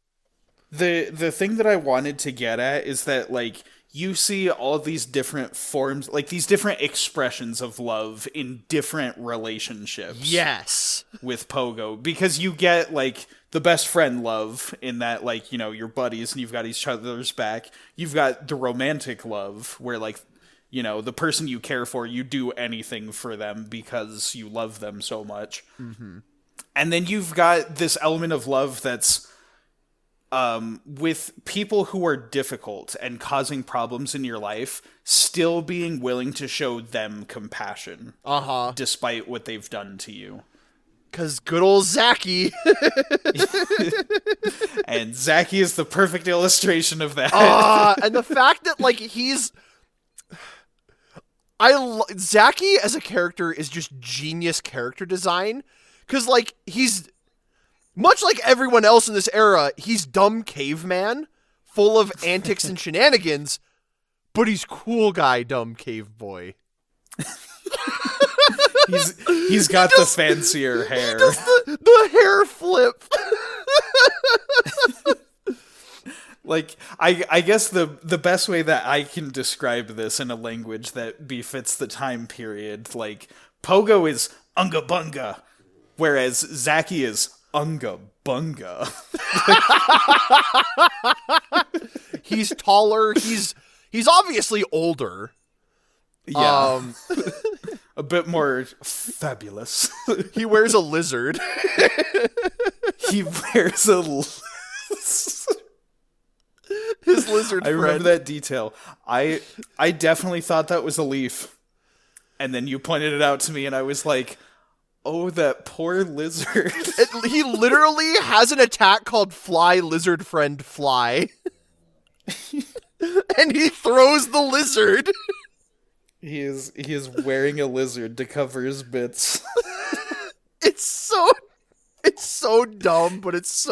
The thing that I wanted to get at is that, like, you see all these different forms, like these different expressions of love in different relationships. Yes. With Pogo, because you get, like, the best friend love in that, like, you're buddies and you've got each other's back. You've got the romantic love where, like, the person you care for, you do anything for them because you love them so much. Mm-hmm. And then you've got this element of love that's with people who are difficult and causing problems in your life, still being willing to show them compassion. Despite what they've done to you. Because good old Zaki. And Zaki is the perfect illustration of that. And the fact that, like, Zaki as a character is just genius character design. Because, like, he's... Much like everyone else in this era, he's dumb caveman, full of antics and shenanigans, but he's cool guy dumb cave boy. He's got the fancier hair. He does the hair flip. Like, I guess the best way that I can describe this in a language that befits the time period, like, Pogo is unga bunga, whereas Zaki is unga bunga. He's taller. He's obviously older. Yeah. A bit more fabulous. He wears a lizard. He wears a His lizard friend. I remember that detail. I definitely thought that was a leaf. And then you pointed it out to me and I was like, oh, that poor lizard. He literally has an attack called Fly Lizard Friend Fly. And he throws the lizard. He is wearing a lizard to cover his bits. It's so dumb, but it's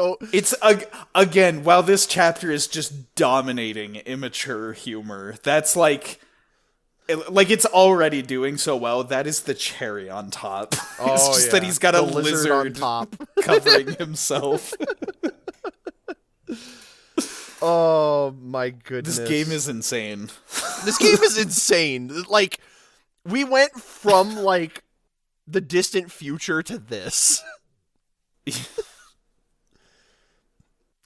again, while this chapter is just dominating immature humor, that's like it's already doing so well. That is the cherry on top. It's just that he's got a lizard on top covering himself. Oh my goodness. This game is insane. This game is insane. Like, we went from, like, the distant future to this.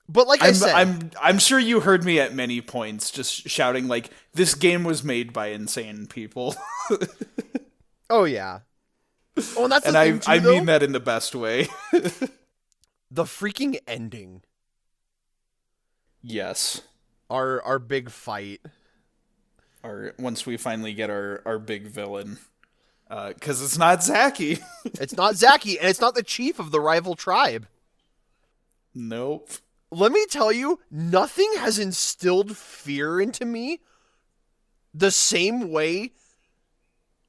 But like I said, I'm sure you heard me at many points just shouting, like, this game was made by insane people. Oh yeah. Oh, and that's and the thing too, I though. mean that in the best way. The freaking ending. Yes. Our big fight. Once we finally get our big villain. Because it's not Zaki. It's not Zaki, and it's not the chief of the rival tribe. Nope. Let me tell you, nothing has instilled fear into me the same way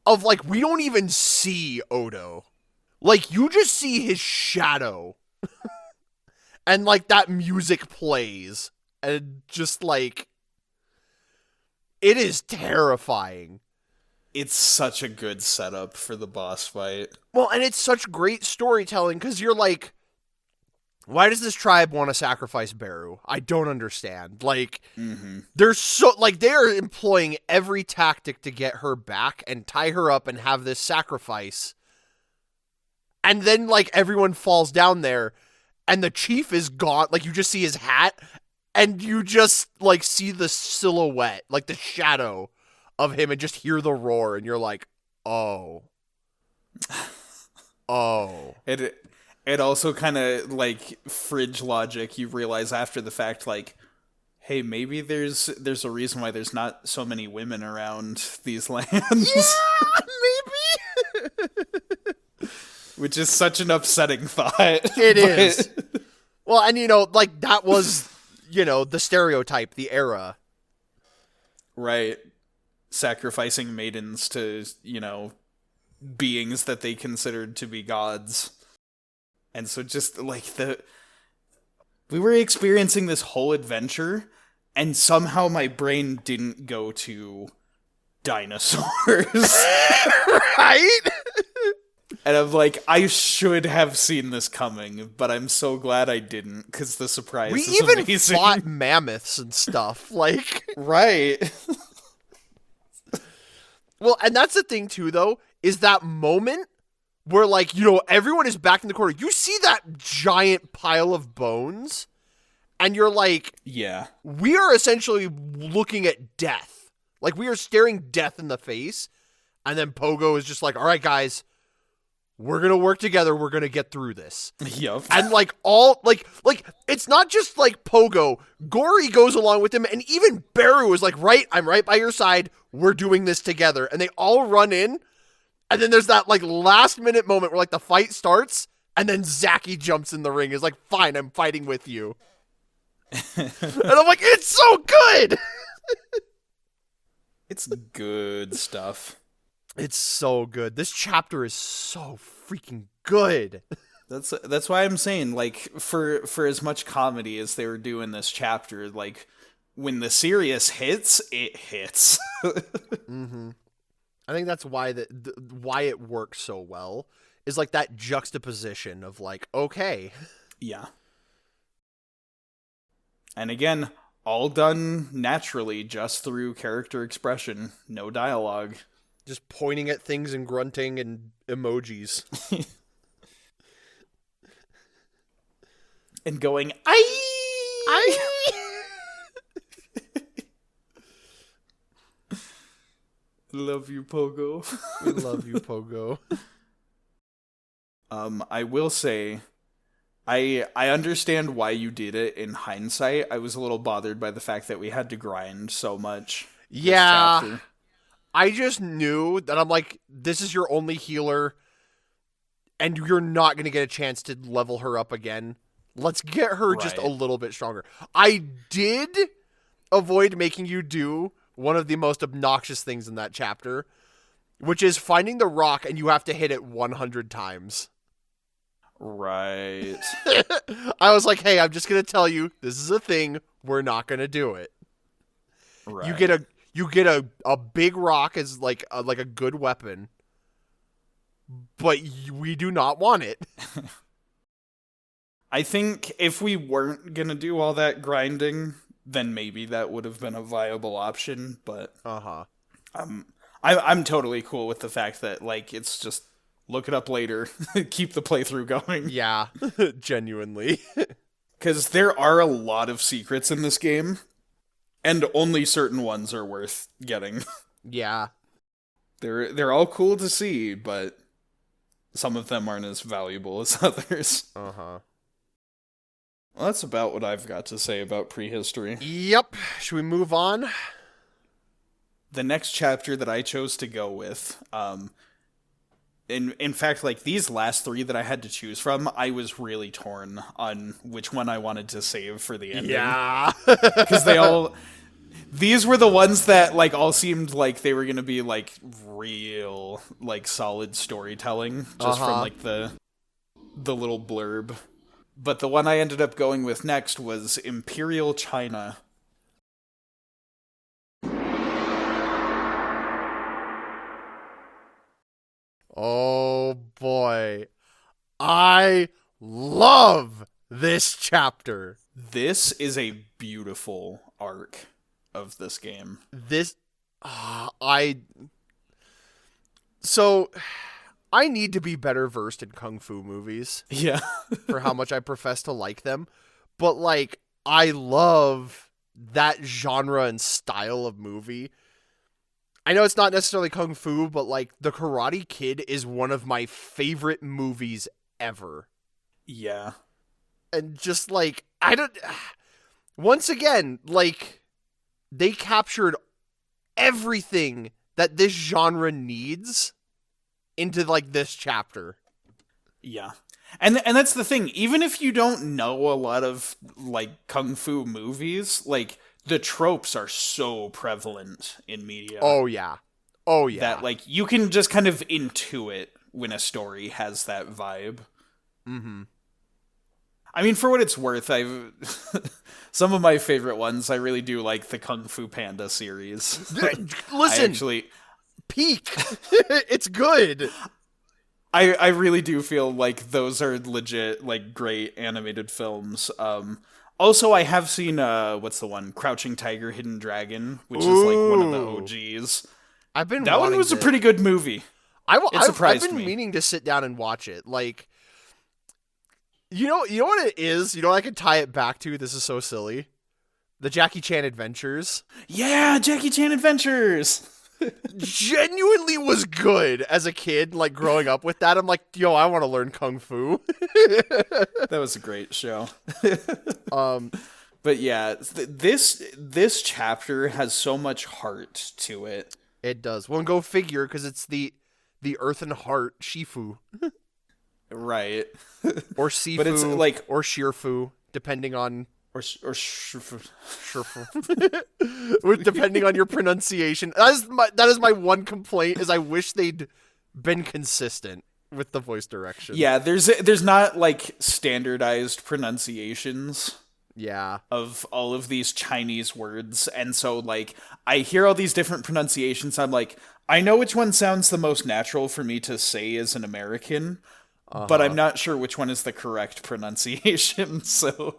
of, like, we don't even see Odo. Like, you just see his shadow. And, like, that music plays. And just, like, it is terrifying. It's such a good setup for the boss fight. Well, and it's such great storytelling, because you're like, why does this tribe want to sacrifice Beru? I don't understand. Like, they're so, like, they're employing every tactic to get her back and tie her up and have this sacrifice. And then, like, everyone falls down there, and the chief is gone. Like, you just see his hat, and you just, like, see the silhouette, like, the shadow of him, and just hear the roar, and you're like, oh. Oh. It also kind of, like, fridge logic, you realize after the fact, like, hey, maybe there's a reason why there's not so many women around these lands. Yeah, maybe. Which is such an upsetting thought. It is. Well, and, you know, like, that was, you know, the stereotype, the era. Right. Sacrificing maidens to, you know, beings that they considered to be gods. And so just, like, We were experiencing this whole adventure, and somehow my brain didn't go to dinosaurs. Right? And I'm like, I should have seen this coming, but I'm so glad I didn't, because the surprise We is even amazing. fought mammoths and stuff. Like, Right. well, and that's the thing too, though, is that moment where, like, you know, everyone is back in the corner. You see that giant pile of bones, and you're like, Yeah. we are essentially looking at death. Like, we are staring death in the face, and then Pogo is just like, all right, guys, we're gonna work together. We're gonna get through this. Yup. And like all like it's not just like Pogo. Gory goes along with him, and even Baru is like, right, I'm right by your side. We're doing this together. And they all run in, and then there's that like last minute moment where like the fight starts, and then Zaki jumps in the ring. Is like, fine, I'm fighting with you. And I'm like, it's so good. It's good stuff. It's so good. This chapter is so freaking good. That's why I'm saying, like, for as much comedy as they were doing this chapter, like, when the serious hits, it hits. Mm-hmm. I think that's why why it works so well is like that juxtaposition of like, okay, Yeah. And again, all done naturally, just through character expression, no dialogue. just pointing at things and grunting and emojis. And going, I love you, Pogo. We love you, Pogo. I will say, I understand why you did it in hindsight. I was a little bothered by the fact that we had to grind so much. this Yeah. chapter. I just knew that I'm like, this is your only healer, and you're not going to get a chance to level her up again. Let's get her just a Right. little bit stronger. I did avoid making you do one of the most obnoxious things in that chapter, which is finding the rock and you have to hit it 100 times. Right. I was like, hey, I'm just going to tell you, this is a thing. We're not going to do it. Right. You get a big rock as like a good weapon, but we do not want it. I think if we weren't gonna do all that grinding, then maybe that would have been a viable option. But Uh-huh. I'm totally cool with the fact that, like, it's just look it up later, keep the playthrough going. Yeah, genuinely. Because there are a lot of secrets in this game, and only certain ones are worth getting. Yeah. They're all cool to see, but some of them aren't as valuable as others. Uh-huh. Well, that's about what I've got to say about Prehistory. Yep. Should we move on? The next chapter that I chose to go with, in fact, like, these last three that I had to choose from, I was really torn on which one I wanted to save for the ending. Yeah. Because these were the ones that, like, all seemed like they were going to be, like, real, like, solid storytelling, just from, like, the little blurb. But the one I ended up going with next was Imperial China. Oh boy. I love this chapter. This is a beautiful arc of this game. So I need to be better versed in kung fu movies Yeah. for how much I profess to like them. But like, I love that genre and style of movie. I know it's not necessarily kung fu, but like The Karate Kid is one of my favorite movies ever. Yeah. And just like, once again, like, they captured everything that this genre needs into like this chapter. Yeah. And that's the thing. Even if you don't know a lot of, like, kung fu movies, like, the tropes are so prevalent in media. Oh yeah. Oh yeah. That, like, you can just kind of intuit when a story has that vibe. Mm-hmm. I mean, for what it's worth, I've some of my favorite ones. I really do like the Kung Fu Panda series. Listen, peak. It's good. I really do feel like those are legit, like, great animated films. Also, I have seen what's the one? Crouching Tiger, Hidden Dragon, which is like one of the OGs. That one was a pretty good movie. It surprised I've been me. meaning to sit down and watch it. Like, you know what it is? You know what I could tie it back to? This is so silly. The Jackie Chan Adventures. Yeah, Jackie Chan Adventures. Genuinely was good as a kid, like growing up with that. I'm like, yo, I want to learn kung fu. That was a great show. But yeah, this chapter has so much heart to it. It does. Well, go figure, because it's the Earthen Heart Shifu. Right. Or Sifu, but it's like, or Shirfu, depending on Shirfu. depending on your pronunciation. That is my one complaint, is I wish they'd been consistent with the voice direction. Yeah, there's not like standardized pronunciations. Yeah. Of all of these Chinese words, and so like I hear all these different pronunciations. I'm like, I know which one sounds the most natural for me to say as an American, but I'm not sure which one is the correct pronunciation. So,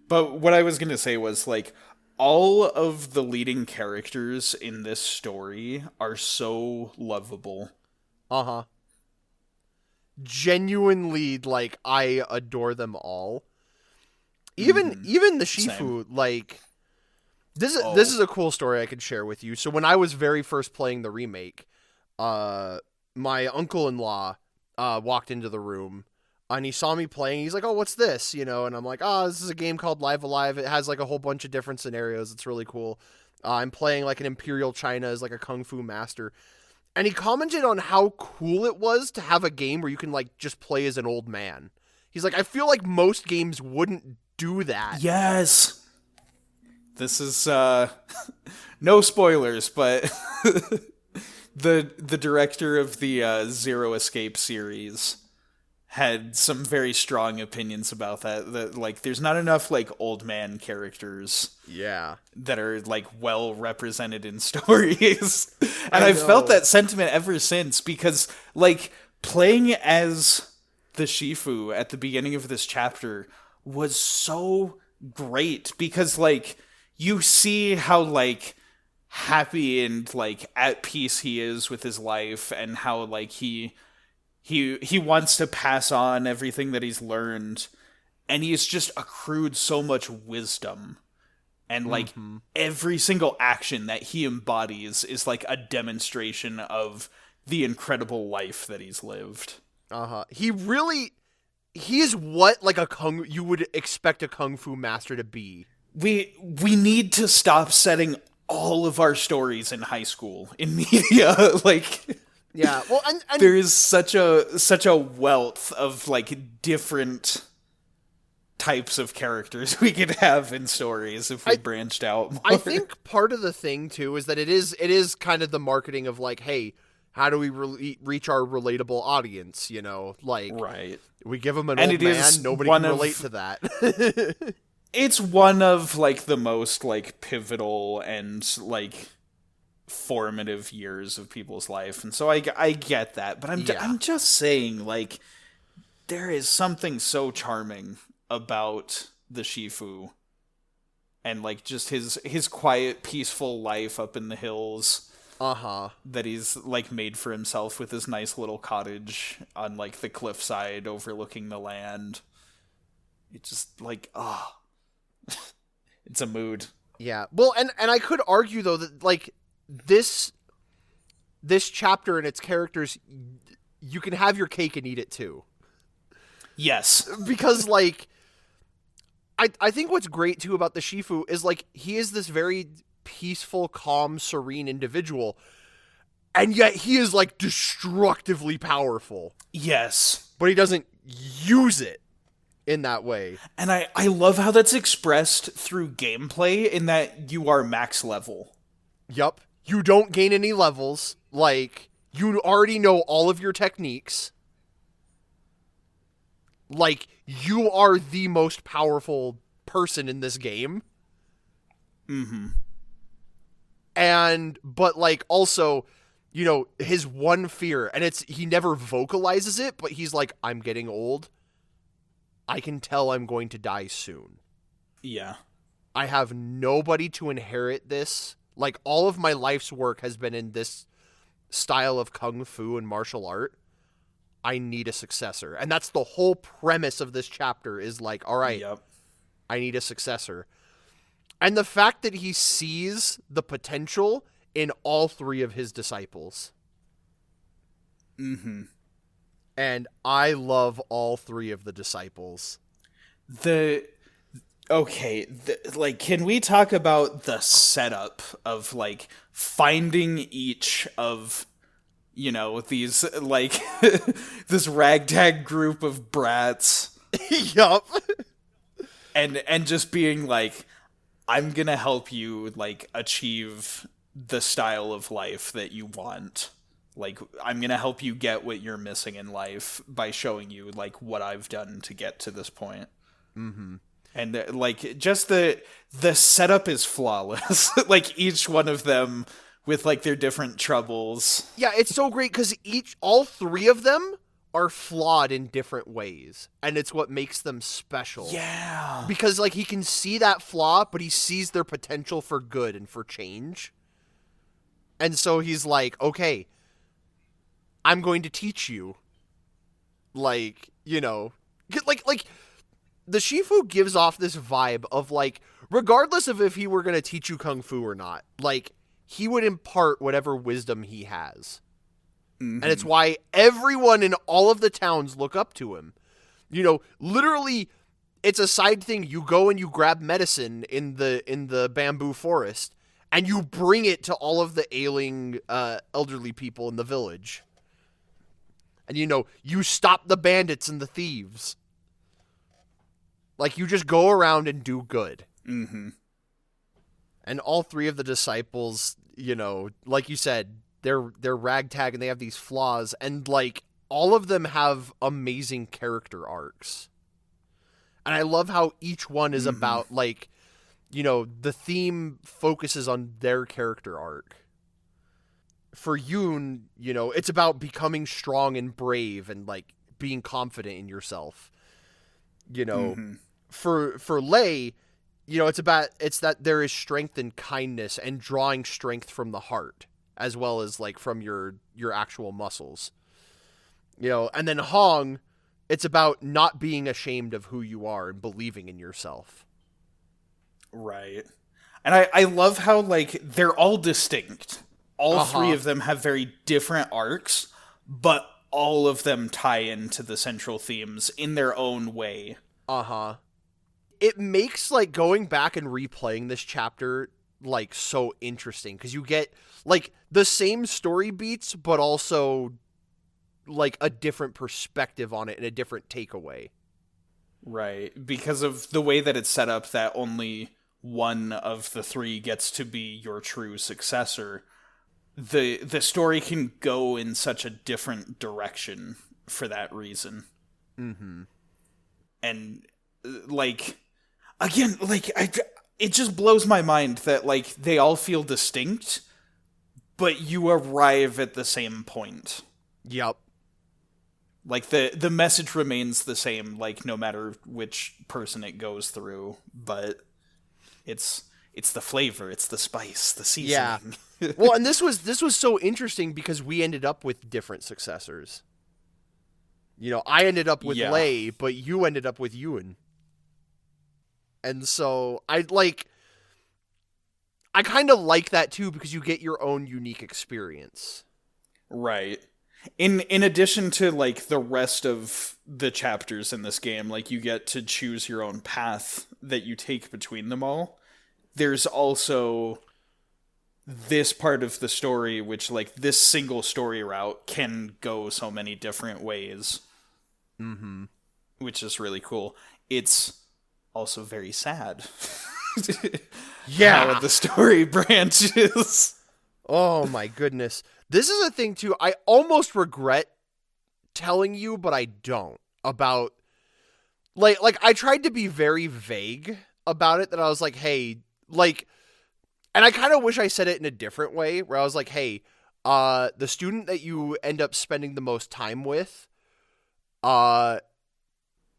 but what I was gonna say was, like, all of the leading characters in this story are so lovable. Genuinely, like, I adore them all. Even the Shifu. Same. Like, this is a cool story I could share with you. So when I was very first playing the remake, my uncle-in-law walked into the room, and he saw me playing. He's like, "Oh, what's this?" You know, and I'm like, "Oh, this is a game called Live Alive. It has like a whole bunch of different scenarios. It's really cool. I'm playing like an Imperial China as like a kung fu master." And he commented on how cool it was to have a game where you can like just play as an old man. He's like, "I feel like most games wouldn't do that." Yes. This is no spoilers, but the director of the Zero Escape series had some very strong opinions about that. That, like, there's not enough like old man characters. Yeah. That are like well represented in stories. And I've felt that sentiment ever since, because like playing as the Shifu at the beginning of this chapter was so great, because like you see how like happy and like at peace he is with his life, and how like he wants to pass on everything that he's learned, and he's just accrued so much wisdom, and like every single action that he embodies is like a demonstration of the incredible life that he's lived. He is what like you would expect a kung fu master to be. We need to stop setting all of our stories in high school in media. Like, yeah, well, and there is such a wealth of like different types of characters we could have in stories if we branched out more. I think part of the thing too is that it is kind of the marketing of like, hey, how do we reach our relatable audience? You know, like, right. We give them an old man, nobody can relate to that. It's one of like the most like pivotal and like formative years of people's life, and so I get that, but I'm just saying, like, there is something so charming about the Shifu, and like just his quiet, peaceful life up in the hills. That he's like made for himself with his nice little cottage on like the cliffside overlooking the land. It's just like, it's a mood. Yeah. Well, and I could argue though that like this chapter and its characters, you can have your cake and eat it too. Yes. Because like I think what's great too about the Shifu is like he is this very peaceful, calm, serene individual, and yet he is like destructively powerful. Yes. But he doesn't use it in that way. And I love how that's expressed through gameplay, in that you are max level. Yup. You don't gain any levels. Like, you already know all of your techniques. Like, you are the most powerful person in this game. Mm-hmm. But like, also, you know, his one fear, and he never vocalizes it, but he's like, I'm getting old. I can tell I'm going to die soon. Yeah. I have nobody to inherit this. Like, all of my life's work has been in this style of kung fu and martial art. I need a successor. And that's the whole premise of this chapter is like, all right, Yep. I need a successor. And the fact that he sees the potential in all three of his disciples. Mm-hmm. And I love all three of the disciples. Like, can we talk about the setup of, like, finding each of, you know, these, like, this ragtag group of brats? Yup. And just being like, I'm gonna help you, like, achieve the style of life that you want. Like, I'm gonna help you get what you're missing in life by showing you, like, what I've done to get to this point. Mm-hmm. And, like, just the setup is flawless. Like, each one of them with, like, their different troubles. Yeah, it's so great because all three of them are flawed in different ways, and it's what makes them special. Yeah. Because, like, he can see that flaw, but he sees their potential for good and for change. And so he's like, okay, I'm going to teach you. Like, you know, like the Shifu gives off this vibe of, like, regardless of if he were going to teach you kung fu or not, like, he would impart whatever wisdom he has. Mm-hmm. And it's why everyone in all of the towns look up to him. You know, literally, it's a side thing. You go and you grab medicine in the bamboo forest, and you bring it to all of the ailing elderly people in the village. And, you know, you stop the bandits and the thieves. Like, you just go around and do good. Mm-hmm. And all three of the disciples, you know, like you said, they're ragtag and they have these flaws. And, like, all of them have amazing character arcs. And I love how each one is about, like, you know, the theme focuses on their character arc. For Yoon, you know, it's about becoming strong and brave and, like, being confident in yourself. You know, for Lei, you know, it's that there is strength and kindness and drawing strength from the heart, as well as, like, from your actual muscles. You know, and then Hong, it's about not being ashamed of who you are and believing in yourself. Right. And I love how, like, they're all distinct. All three of them have very different arcs, but all of them tie into the central themes in their own way. Uh-huh. It makes, like, going back and replaying this chapter, like, so interesting, because you get, like, the same story beats, but also, like, a different perspective on it and a different takeaway. Right. Because of the way that it's set up, that only one of the three gets to be your true successor. The story can go in such a different direction for that reason. Mm-hmm. And, like, again, like, it just blows my mind that, like, they all feel distinct, but you arrive at the same point. Yep. Like, the message remains the same, like, no matter which person it goes through, but it's the flavor, it's the spice, the seasoning. Yeah. Well, and this was so interesting because we ended up with different successors. You know, I ended up with Lei, but you ended up with Ewan. And so I kind of like that too, because you get your own unique experience. Right. In addition to, like, the rest of the chapters in this game, like, you get to choose your own path that you take between them all. There's also this part of the story, which, like, this single story route can go so many different ways. Mm-hmm. Which is really cool. It's also very sad. Yeah. How the story branches. Oh my goodness. This is a thing too, I almost regret telling you, but I don't, about like I tried to be very vague about it, that I was like, hey, like, and I kind of wish I said it in a different way, where I was like, hey, the student that you end up spending the most time with,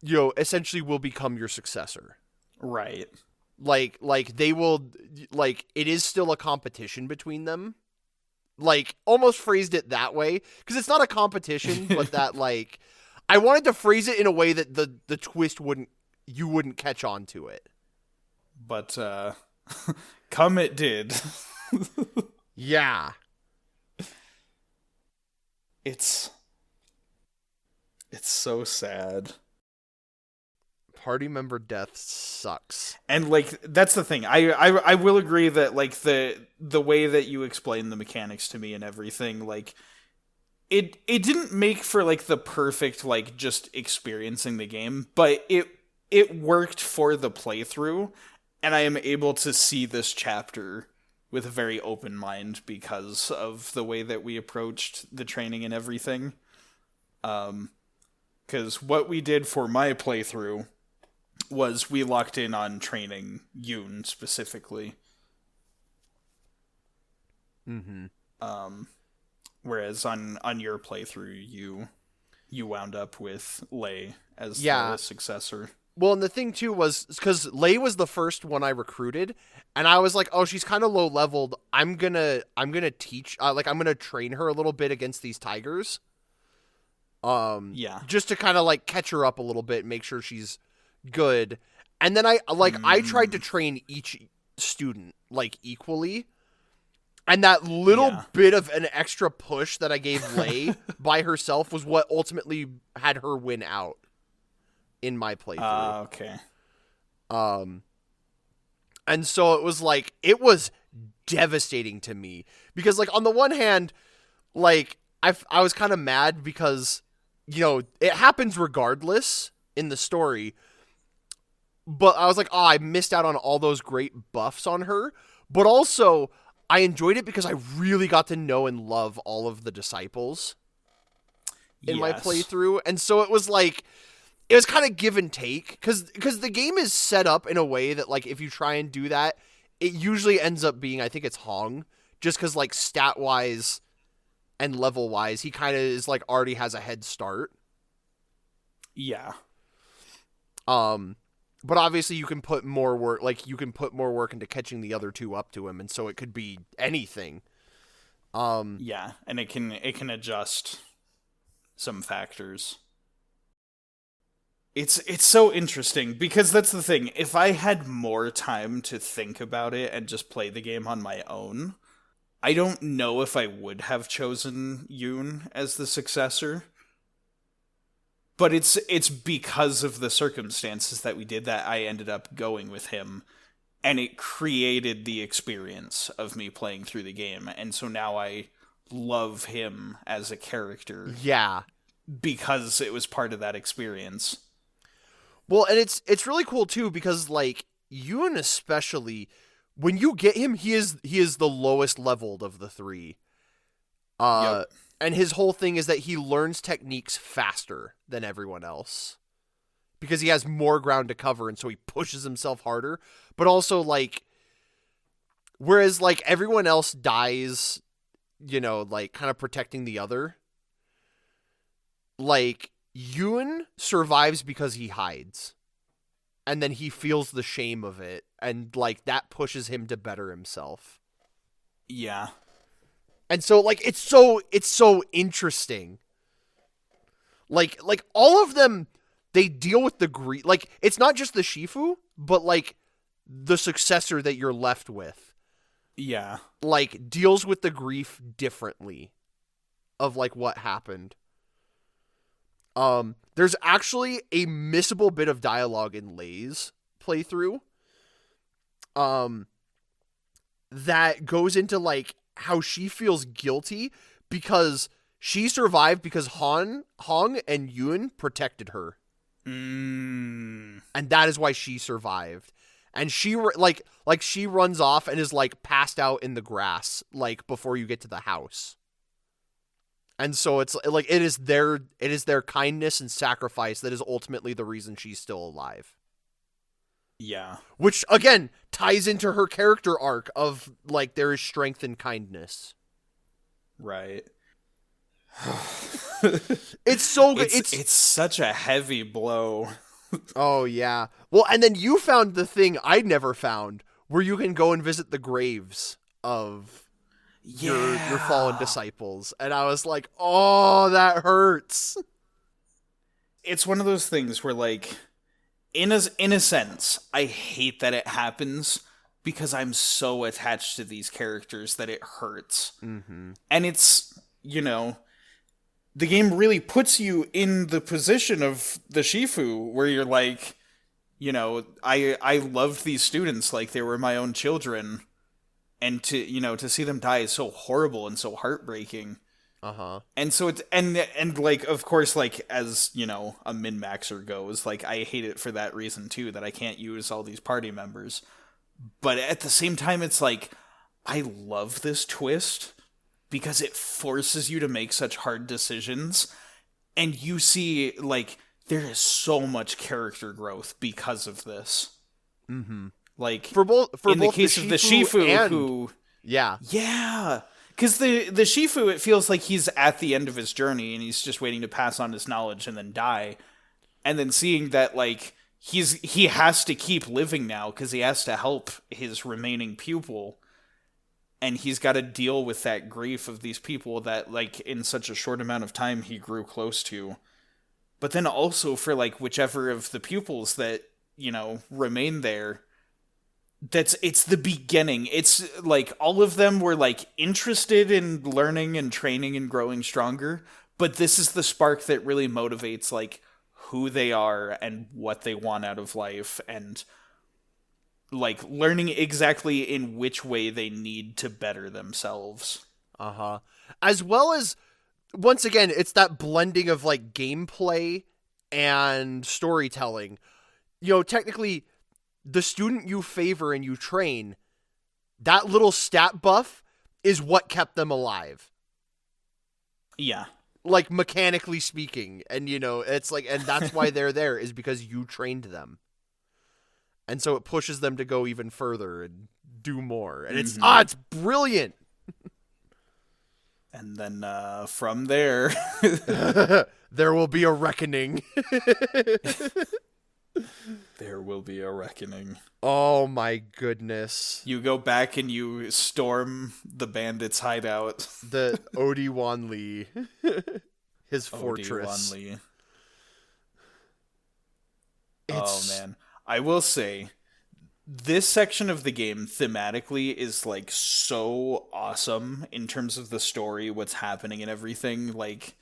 essentially will become your successor. Right. Like they will, like, it is still a competition between them. Like, almost phrased it that way, because it's not a competition, but that, like, I wanted to phrase it in a way that the twist you wouldn't catch on to it. But, come it did. Yeah. It's so sad. Party member death sucks. And, like, that's the thing. I will agree that, like, the way that you explain the mechanics to me and everything, like, it didn't make for, like, the perfect, like, just experiencing the game, but it worked for the playthrough, and I am able to see this chapter with a very open mind because of the way that we approached the training and everything. Because what we did for my playthrough was we locked in on training Yoon specifically. Mm-hmm. Whereas on your playthrough, you wound up with Lei as the successor. Well, and the thing too was because Lei was the first one I recruited, and I was like, oh, she's kind of low leveled. I'm gonna teach, I'm gonna train her a little bit against these tigers. Just to kind of like catch her up a little bit, and make sure she's good. And then I tried to train each student like equally. And that little bit of an extra push that I gave Lei by herself was what ultimately had her win out in my playthrough. Okay. And so it was like, it was devastating to me because, like, on the one hand, like, I was kind of mad because, it happens regardless in the story, but I was like, oh, I missed out on all those great buffs on her, but also I enjoyed it because I really got to know and love all of the disciples in my playthrough. And so it was like, it was kind of give and take because the game is set up in a way that, like, if you try and do that, it usually ends up being, I think it's Hong, just because, like, stat wise and level wise, he kind of is like already has a head start. Yeah. But obviously you can put more work, into catching the other two up to him, and so it could be anything. Yeah, and it can adjust some factors. It's so interesting because that's the thing. If I had more time to think about it and just play the game on my own, I don't know if I would have chosen Yoon as the successor. But it's because of the circumstances that we did that I ended up going with him, and it created the experience of me playing through the game, and so now I love him as a character. Yeah. Because it was part of that experience. Well, and it's really cool too because, like, Yoon especially, when you get him, he is the lowest leveled of the three. Yep. And his whole thing is that he learns techniques faster than everyone else because he has more ground to cover, and so he pushes himself harder. But also, like, whereas, like, everyone else dies, like, kind of protecting the other, like, Yoon survives because he hides. And then he feels the shame of it, and, like, that pushes him to better himself. Yeah. And so, like, it's so interesting. Like all of them, they deal with the grief. Like, it's not just the Shifu, but, like, the successor that you're left with. Yeah. Like, deals with the grief differently of, like, what happened. There's actually a missable bit of dialogue in Lei's playthrough. That goes into, like, how she feels guilty because she survived because Hong and Yoon protected her. Mm. And that is why she survived. And she she runs off and is, like, passed out in the grass, like, before you get to the house. And so it's like it is their kindness and sacrifice that is ultimately the reason she's still alive. Yeah. Which again ties into her character arc of like there is strength in kindness. Right. It's so good. It's such a heavy blow. Oh yeah. Well, and then you found the thing I'd never found, where you can go and visit the graves of your fallen disciples, and I was like, oh, that hurts. It's one of those things where, like, in a sense, I hate that it happens because I'm so attached to these characters that it hurts. Mm-hmm. And it's, you know, the game really puts you in the position of the Shifu, where you're like, you know, I loved these students like they were my own children, and to see them die is so horrible and so heartbreaking. And so it's and like, of course, like, as you know, a min-maxer goes, like, I hate it for that reason too, that I can't use all these party members. But at the same time, it's like, I love this twist because it forces you to make such hard decisions, and you see, like, there is so much character growth because of this. Mm-hmm. Like, for in the both case of the Shifu, who... Yeah. Yeah! Because the Shifu, it feels like he's at the end of his journey, and he's just waiting to pass on his knowledge and then die. And then seeing that, like, he has to keep living now, because he has to help his remaining pupil, and he's got to deal with that grief of these people that, like, in such a short amount of time he grew close to. But then also for, like, whichever of the pupils that, you know, remain there, it's the beginning. It's, like, all of them were, like, interested in learning and training and growing stronger, but this is the spark that really motivates, like, who they are and what they want out of life, and, like, learning exactly in which way they need to better themselves. As well as, once again, it's that blending of, like, gameplay and storytelling. You know, technically, the student you favor and you train, that little stat buff is what kept them alive. Yeah. Like, mechanically speaking. And, you know, it's like, and that's why they're there, is because you trained them. And so it pushes them to go even further and do more. And it's brilliant. And then from there... there will be a reckoning. There will be a reckoning. Oh my goodness. You go back and you storm the bandits' hideout. The Odi-Wan Lee. His fortress. Odi-Wan Lee. Oh man. I will say, this section of the game thematically is, like, so awesome in terms of the story, what's happening and everything. Like,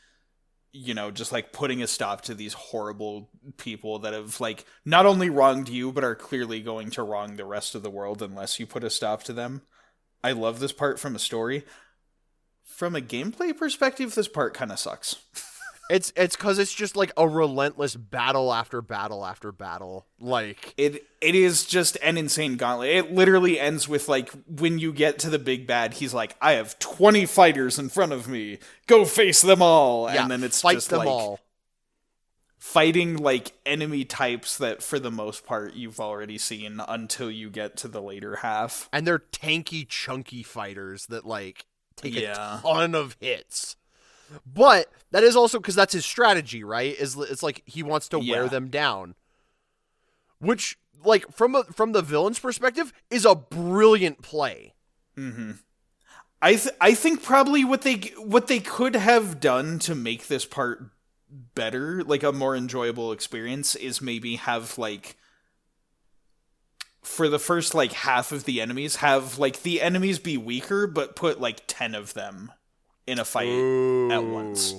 you know, just, like, putting a stop to these horrible people that have, like, not only wronged you, but are clearly going to wrong the rest of the world unless you put a stop to them. I love this part from a story. From a gameplay perspective, this part kind of sucks. It's because it's just, like, a relentless battle after battle after battle. Like, it is just an insane gauntlet. It literally ends with, like, when you get to the big bad, he's like, I have 20 fighters in front of me. Go face them all. yeah, And then it's fight just them like all. fighting, like, enemy types that for the most part you've already seen until you get to the later half. And they're tanky, chunky fighters that, like, take Yeah. a ton of hits. But that is also because that's his strategy, right? It's like he wants to wear them down, which, like, from the villain's perspective, is a brilliant play. Mm-hmm. I think probably what they could have done to make this part better, like a more enjoyable experience, is maybe have, like, for the first, like, half of the enemies, have, like, the enemies be weaker, but put, like, 10 of them in a fight at once.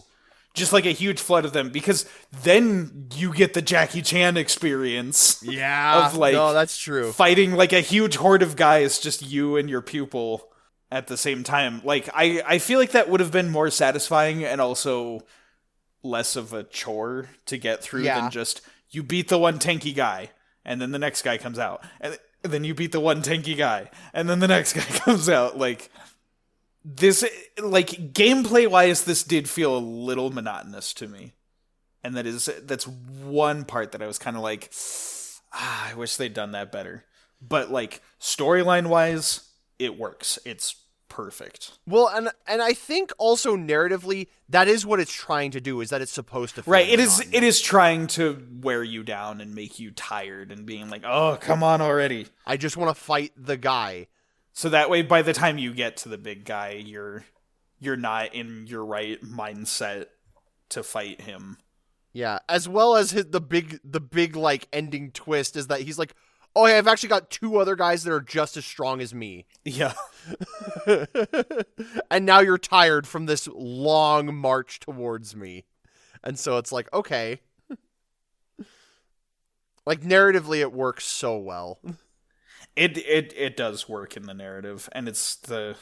Just, like, a huge flood of them, because then you get the Jackie Chan experience. Yeah. Of, like, no, that's true. Fighting, like, a huge horde of guys, just you and your pupil at the same time. Like, I feel like that would have been more satisfying and also less of a chore to get through than just, you beat the one tanky guy, and then the next guy comes out. And then you beat the one tanky guy, and then the next guy comes out. Like, this, like, gameplay-wise, this did feel a little monotonous to me. And that's one part that I was kind of like, I wish they'd done that better. But, like, storyline-wise, it works. It's perfect. Well, and I think also narratively, that is what it's trying to do, is that it's supposed to feel Right, monotonous. it is trying to wear you down and make you tired and being like, oh, come on already. I just want to fight the guy. So that way, by the time you get to the big guy, you're not in your right mindset to fight him. Yeah, as well as the big like ending twist is that he's like, oh, hey, I've actually got 2 other guys that are just as strong as me. Yeah. And now you're tired from this long march towards me. And so it's like, okay. Like, narratively, it works so well. It does work in the narrative, and it's the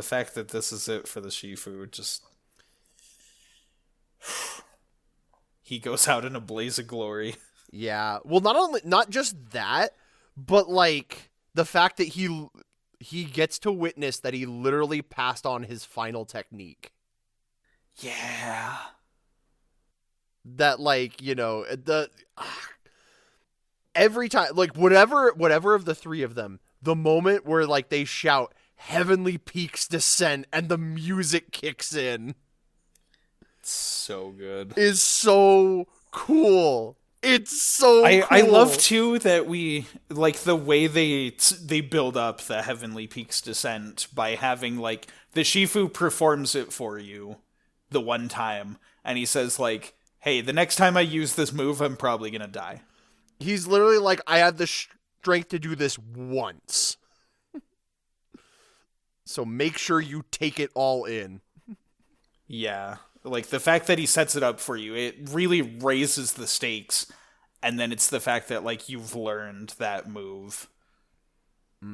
fact that this is it for the Shifu, just he goes out in a blaze of glory. Yeah. Well, not just that, but like the fact that he gets to witness that he literally passed on his final technique. Yeah. That, like, you know, every time, like, whatever of the 3 of them, the moment where, like, they shout Heavenly Peaks Descent and the music kicks in, It's so good. is so cool. It's so cool. I love too that we like the way they build up the Heavenly Peaks Descent by having, like, the Shifu performs it for you the one time, and he says, like, hey, the next time I use this move, I'm probably gonna die. He's literally like, I had the strength to do this once. So make sure you take it all in. Yeah. Like, the fact that he sets it up for you, it really raises the stakes. And then it's the fact that, like, you've learned that move.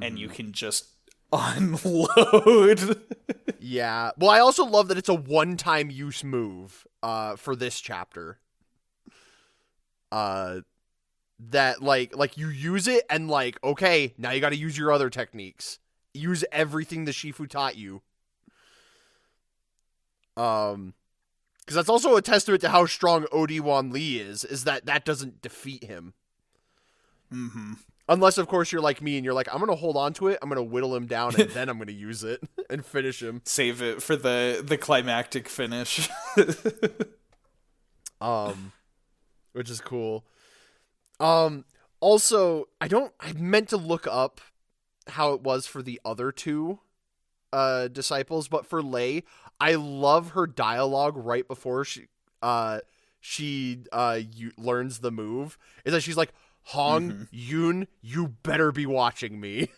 And you can just unload. Yeah. Well, I also love that it's a one-time use move for this chapter. That, like you use it and, like, okay, now you gotta use your other techniques. Use everything the Shifu taught you. Because that's also a testament to how strong Odiwan Lee is that doesn't defeat him. Mm-hmm. Unless, of course, you're like me and you're like, I'm going to hold on to it, I'm going to whittle him down, and then I'm going to use it and finish him. Save it for the climactic finish. Which is cool. Also, I meant to look up how it was for the other 2 disciples, but for Lei, I love her dialogue right before she learns the move. Is that she's like, Hong, Yoon, you better be watching me.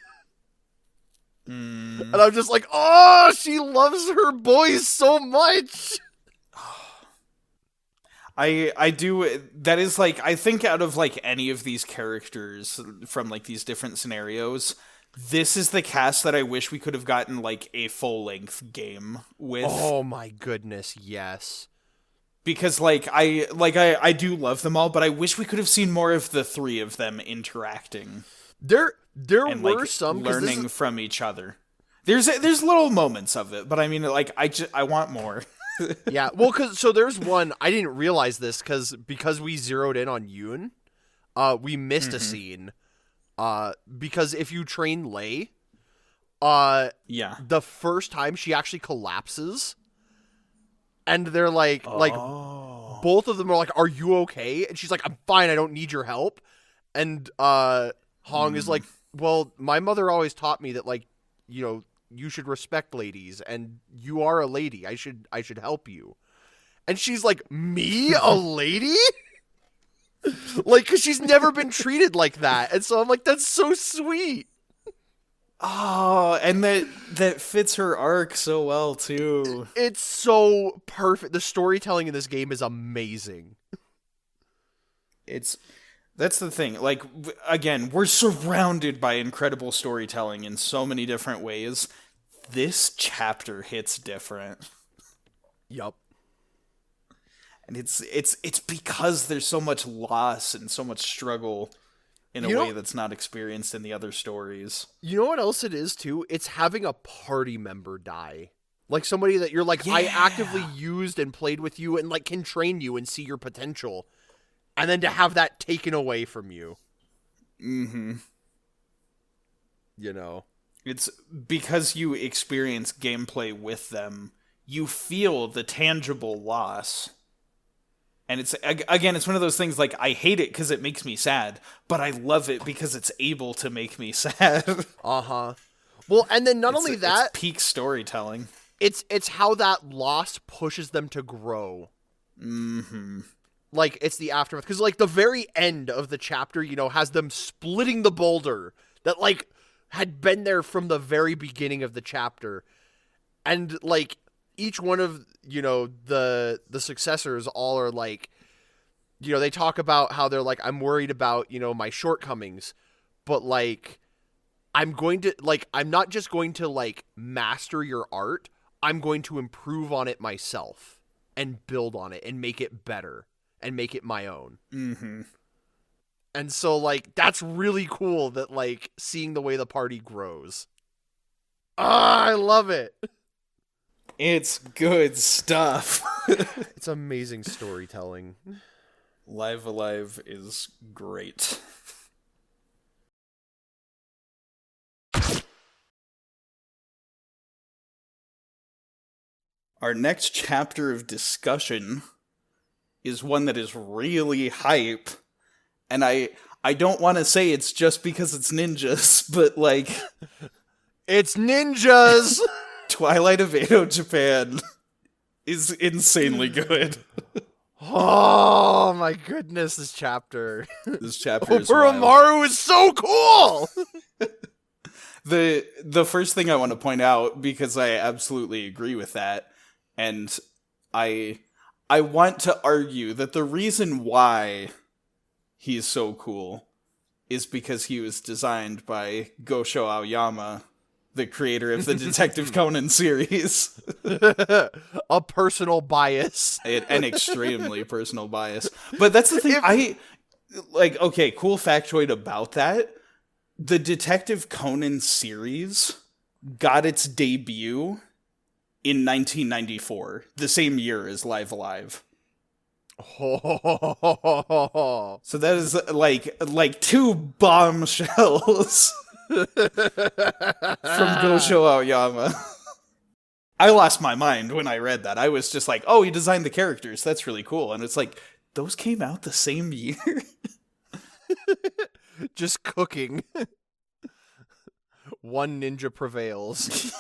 And I'm just like, oh, she loves her boys so much. I do. That is, like, I think out of, like, any of these characters from, like, these different scenarios, this is the cast that I wish we could have gotten, like, a full-length game with. Oh my goodness, yes. Because, like, I do love them all, but I wish we could have seen more of the 3 of them interacting. There And, were like, some learning from each other. There's little moments of it, but I mean, like, I want more. Yeah, well, so there's one, I didn't realize this because we zeroed in on Yoon, we missed a scene. Because if you train Lei, Yeah. the first time she actually collapses, and they're like, both of them are like, "Are you okay?" And she's like, "I'm fine. I don't need your help." And Hong is like, "Well, my mother always taught me that, like, you know, you should respect ladies, and you are a lady. I should help you." And she's like, "Me, a lady?" Like, because she's never been treated like that. And so I'm like, that's so sweet. Oh, and that fits her arc so well, too. It's so perfect. The storytelling in this game is amazing. That's the thing. Like, again, we're surrounded by incredible storytelling in so many different ways. This chapter hits different. Yup. And it's because there's so much loss and so much struggle in a way that's not experienced in the other stories. You know what else it is, too? It's having a party member die. Like, somebody that you're like, I actively used and played with you and, like, can train you and see your potential. And then to have that taken away from you. Mm-hmm. You know? It's because you experience gameplay with them, you feel the tangible loss. And it's, again, it's one of those things, like, I hate it because it makes me sad, but I love it because it's able to make me sad. Uh-huh. Well, and then not only that... It's peak storytelling. It's how that loss pushes them to grow. Mm-hmm. Like, it's the aftermath. Because, like, the very end of the chapter, you know, has them splitting the boulder that, like, had been there from the very beginning of the chapter. And, like... Each one of, you know, the successors all are like, you know, they talk about how they're like, I'm worried about, you know, my shortcomings, but like, I'm not just going to like master your art. I'm going to improve on it myself and build on it and make it better and make it my own. Mm-hmm. And so like, that's really cool that like seeing the way the party grows. Ah, I love it. It's good stuff. It's amazing storytelling. Live Alive is great. Our next chapter of discussion is one that is really hype. And I don't want to say it's just because it's ninjas, but like... It's ninjas! Twilight of Edo Japan is insanely good. Oh my goodness, this chapter. This chapter is Oboromaru is so cool! The first thing I want to point out, because I absolutely agree with that, and I want to argue that the reason why he's so cool is because he was designed by Gosho Aoyama, the creator of the Detective Conan series. A personal bias. An extremely personal bias. But that's the thing, okay, cool factoid about that. The Detective Conan series got its debut in 1994, the same year as Live Alive. So that is like two bombshells. From Gosho Aoyama. I lost my mind when I read that. I was just like, oh, he designed the characters. That's really cool. And it's like, those came out the same year? Just cooking. One ninja prevails.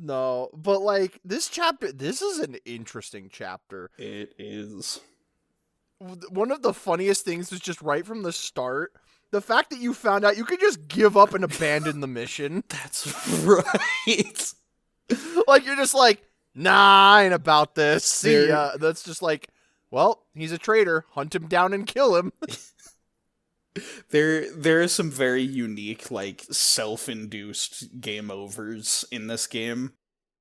No, but like, this is an interesting chapter. It is. One of the funniest things was just right from the start, the fact that you found out you could just give up and abandon the mission. That's right. Like, you're just like, nah, I ain't about this. See ya. That's just like, well, he's a traitor. Hunt him down and kill him. There are some very unique, like, self-induced game overs in this game.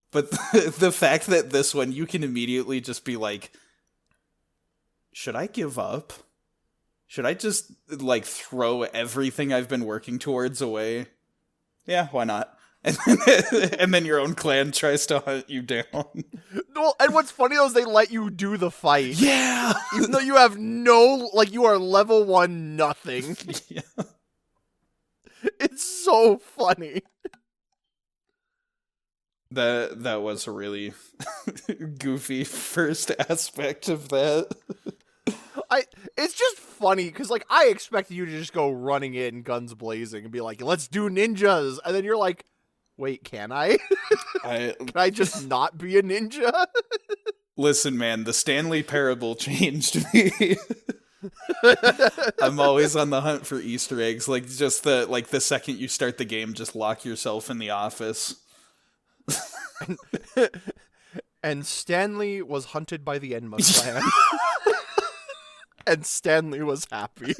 But the fact that this one, you can immediately just be like, should I give up? Should I just, like, throw everything I've been working towards away? Yeah, why not? And then your own clan tries to hunt you down. Well, and what's funny though is they let you do the fight. Yeah! Even though you have no, like, you are level 1 nothing. Yeah. It's so funny. That was a really goofy first aspect of that. It's just funny, because, like, I expected you to just go running in, guns blazing, and be like, let's do ninjas! And then you're like, wait, can I? Can I just not be a ninja? Listen, man, the Stanley Parable changed me. I'm always on the hunt for Easter eggs. Like, just the second you start the game, just lock yourself in the office. And Stanley was hunted by the Enma clan. And Stanley was happy.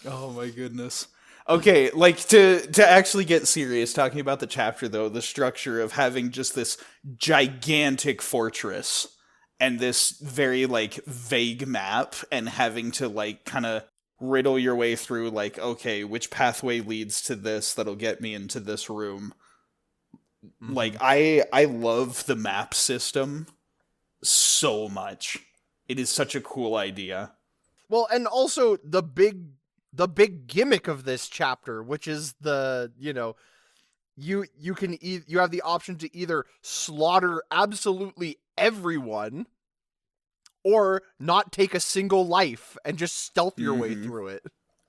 Oh my goodness. Okay, like, to actually get serious, talking about the chapter, though, the structure of having just this gigantic fortress, and this very, like, vague map, and having to, like, kind of riddle your way through, like, okay, which pathway leads to this that'll get me into this room. Mm-hmm. Like, I love the map system so much. It is such a cool idea. Well, and also the big gimmick of this chapter, which is the, you know, you have the option to either slaughter absolutely everyone or not take a single life and just stealth your way through it.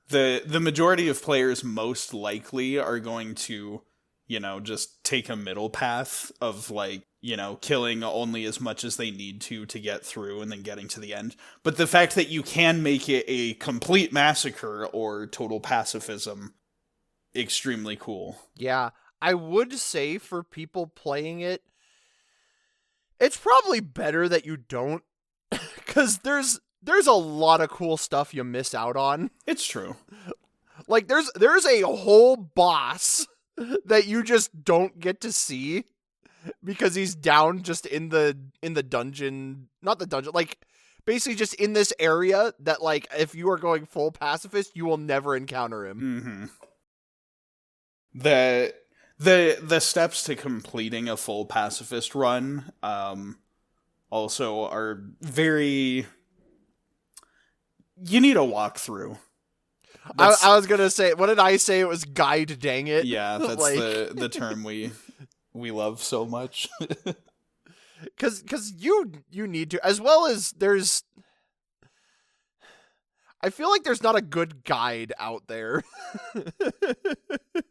The majority of players most likely are going to, you know, just take a middle path of, like, you know, killing only as much as they need to get through and then getting to the end. But the fact that you can make it a complete massacre or total pacifism, extremely cool. Yeah, I would say for people playing it, it's probably better that you don't, because there's a lot of cool stuff you miss out on. It's true. Like, there's a whole boss that you just don't get to see because he's down just in the dungeon, not the dungeon, like basically just in this area that, like, if you are going full pacifist, you will never encounter him. The steps to completing a full pacifist run also are very, you need a walkthrough. I was gonna say, what did I say? It was guide, dang it. Yeah, that's like, the term we love so much. Because you need to, as well as there's, I feel like there's not a good guide out there.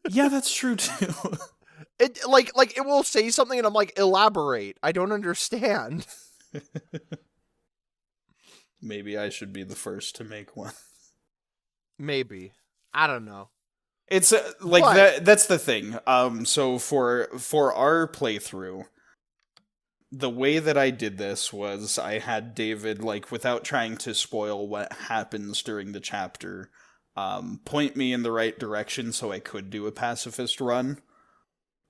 Yeah, that's true too. It like it will say something and I'm like, elaborate. I don't understand. Maybe I should be the first to make one. Maybe. I don't know. It's like that's the thing. So for our playthrough, the way that I did this was I had David, like, without trying to spoil what happens during the chapter, point me in the right direction so I could do a pacifist run.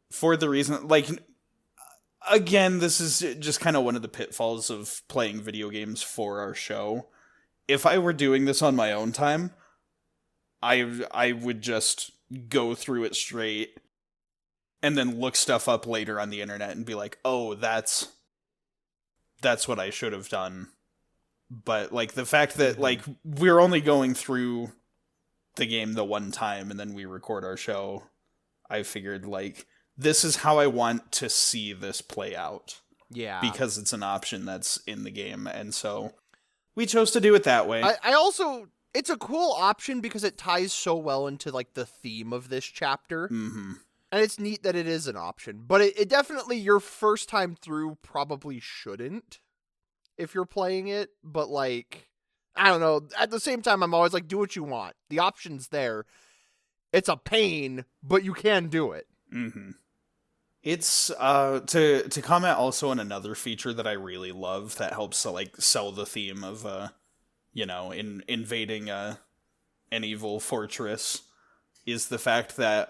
For the reason, like, again, this is just kind of one of the pitfalls of playing video games for our show. If I were doing this on my own time, I would just go through it straight and then look stuff up later on the internet and be like, oh, that's what I should have done. But, like, the fact that, like, we're only going through the game the one time and then we record our show, I figured, like, this is how I want to see this play out. Yeah. Because it's an option that's in the game, and so we chose to do it that way. I also, it's a cool option because it ties so well into, like, the theme of this chapter. Mm-hmm. And it's neat that it is an option. But it definitely, your first time through probably shouldn't if you're playing it. But, like, I don't know. At the same time, I'm always like, do what you want. The option's there. It's a pain, but you can do it. Mm-hmm. It's, to comment also on another feature that I really love that helps to, like, sell the theme of, you know, invading, an evil fortress, is the fact that,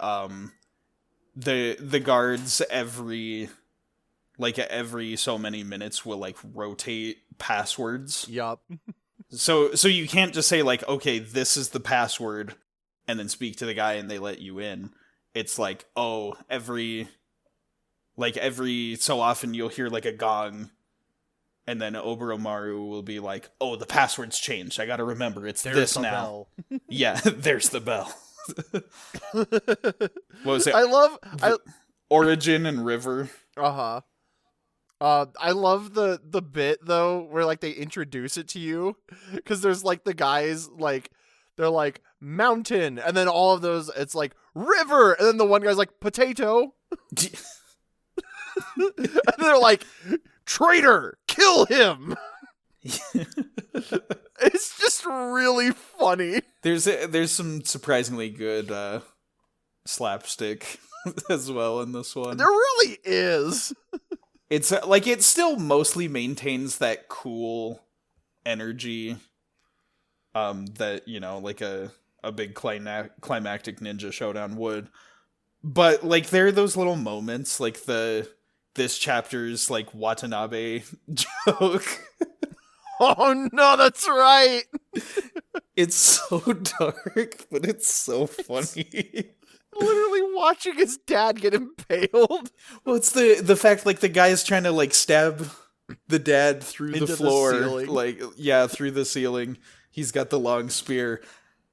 the guards every so many minutes will, like, rotate passwords. Yup. So you can't just say, like, okay, this is the password, and then speak to the guy and they let you in. It's like, oh, every so often you'll hear, like, a gong, and then Oboromaru will be like, oh, the password's changed. I gotta remember, it's There's this the now. bell. Yeah, there's the bell. What was it? I love... Origin and River. Uh-huh. I love the bit, though, where, like, they introduce it to you, because there's, like, the guys, like, they're like, mountain, and then all of those, it's like, river, and then the one guy's like, potato, and they're like, traitor, kill him. It's just really funny. There's some surprisingly good slapstick as well in this one. There really is. It's like, it still mostly maintains that cool energy that, you know, like a big climactic ninja showdown would. But, like, there are those little moments, like the this chapter's like Watanabe joke. Oh no, that's right. It's so dark, but it's so funny. Literally watching his dad get impaled. Well, it's the fact like the guy's trying to like stab the dad through Into the the floor, ceiling. like through the ceiling. He's got the long spear,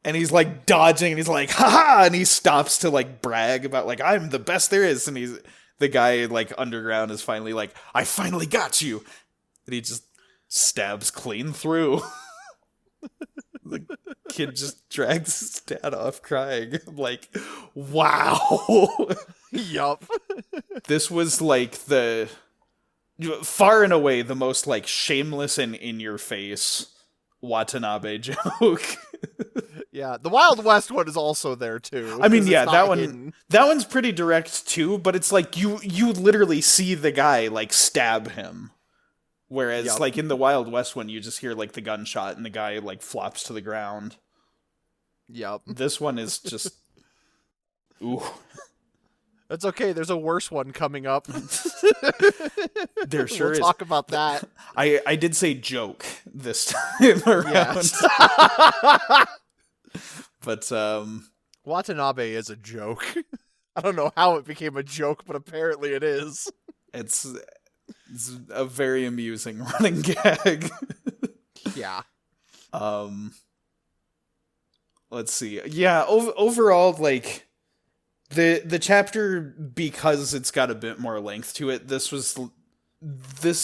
and he's like dodging, and he's like, "Ha!" And he stops to like brag about like I'm the best there is, and the guy like underground is finally like, "I finally got you," and he just stabs clean through. The kid just drags his dad off crying. I'm like, wow. Yup. This was like the far and away the most like shameless and in your face Watanabe joke. Yeah, the Wild West one is also there too. I mean, 'cause yeah, it's that not one hidden. that one's pretty direct too, but it's like you literally see the guy like stab him. Whereas Yep. like in the Wild West one you just hear like the gunshot and the guy like flops to the ground. Yep. This one is just ooh. That's okay. There's a worse one coming up. There sure we'll is. talk about that. I did say joke this time around. Yes. But Watanabe is a joke. I don't know how it became a joke, but apparently it is. it's a very amusing running gag. Yeah. Let's see. Yeah, overall like the chapter, because it's got a bit more length to it, this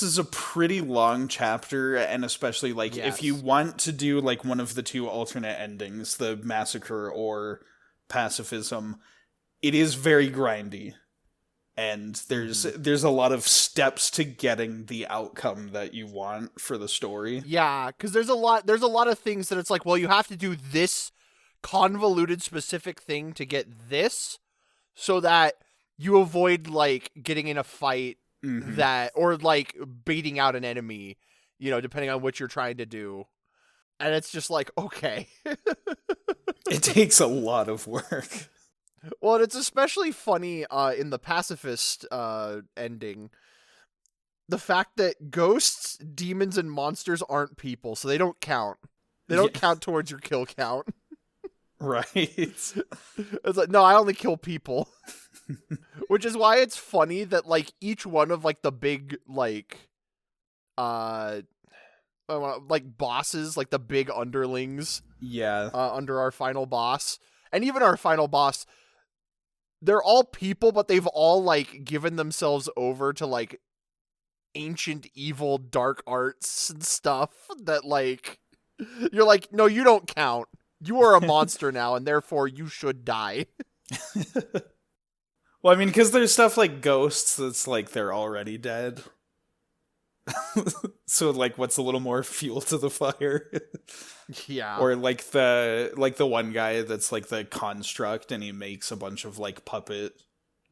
is a pretty long chapter, and especially like if you want to do like one of the two alternate endings, the massacre or pacifism, it is very grindy. And there's a lot of steps to getting the outcome that you want for the story. Yeah, because there's a lot of things that it's like, well, you have to do this convoluted specific thing to get this, so that you avoid like getting in a fight that, or like baiting out an enemy, depending on what you're trying to do. And it's just like, okay. It takes a lot of work. Well, and it's especially funny in the pacifist ending. The fact that ghosts, demons, and monsters aren't people, so they don't count. They don't count towards your kill count. Right. It's like, no, I only kill people. Which is why it's funny that like each one of like the big like bosses, like the big underlings, under our final boss, and even our final boss, they're all people, but they've all like given themselves over to like ancient evil dark arts and stuff that like you're like, no, you don't count. You are a monster now, and therefore you should die. Well, I mean, because there's stuff like ghosts that's like they're already dead. So like what's a little more fuel to the fire? Yeah. Or like the one guy that's like the construct, and he makes a bunch of like puppet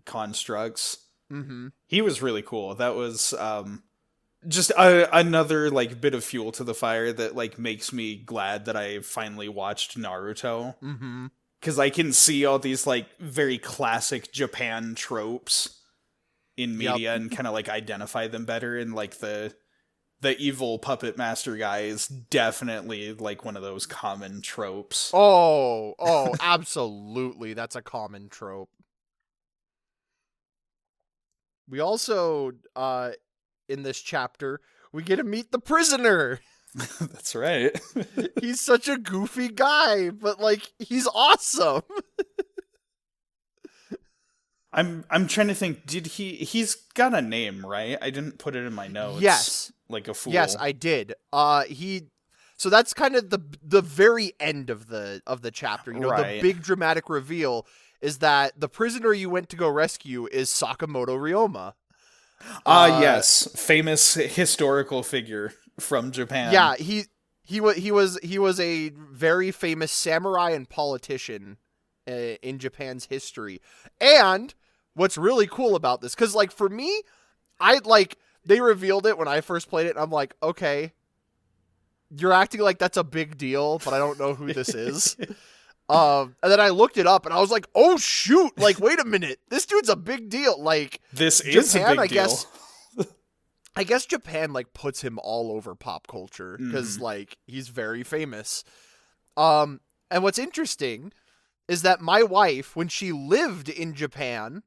constructs. Mm-hmm. He was really cool. That was just another like bit of fuel to the fire that like makes me glad that I finally watched Naruto. Mm-hmm. Because I can see all these like very classic Japan tropes in media and kind of like identify them better. And like the evil puppet master guy is definitely like one of those common tropes. Oh, absolutely. That's a common trope. We also, in this chapter, we get to meet the prisoner. That's right. He's such a goofy guy, but like he's awesome. I'm trying to think. Did he's got a name, right? I didn't put it in my notes. Yes. Like a fool. Yes, I did. So that's kind of the very end of the chapter. Right. The big dramatic reveal is that the prisoner you went to go rescue is Sakamoto Ryoma. Yes, famous historical figure from Japan. Yeah, he was a very famous samurai and politician in Japan's history. And what's really cool about this, because like for me, they revealed it when I first played it, and I'm like, okay, you're acting like that's a big deal, but I don't know who this is. And then I looked it up, and I was like, "Oh shoot! Like, wait a minute, this dude's a big deal." Like, This is a Japan, big deal. I guess Japan like puts him all over pop culture because like he's very famous. And what's interesting is that my wife, when she lived in Japan,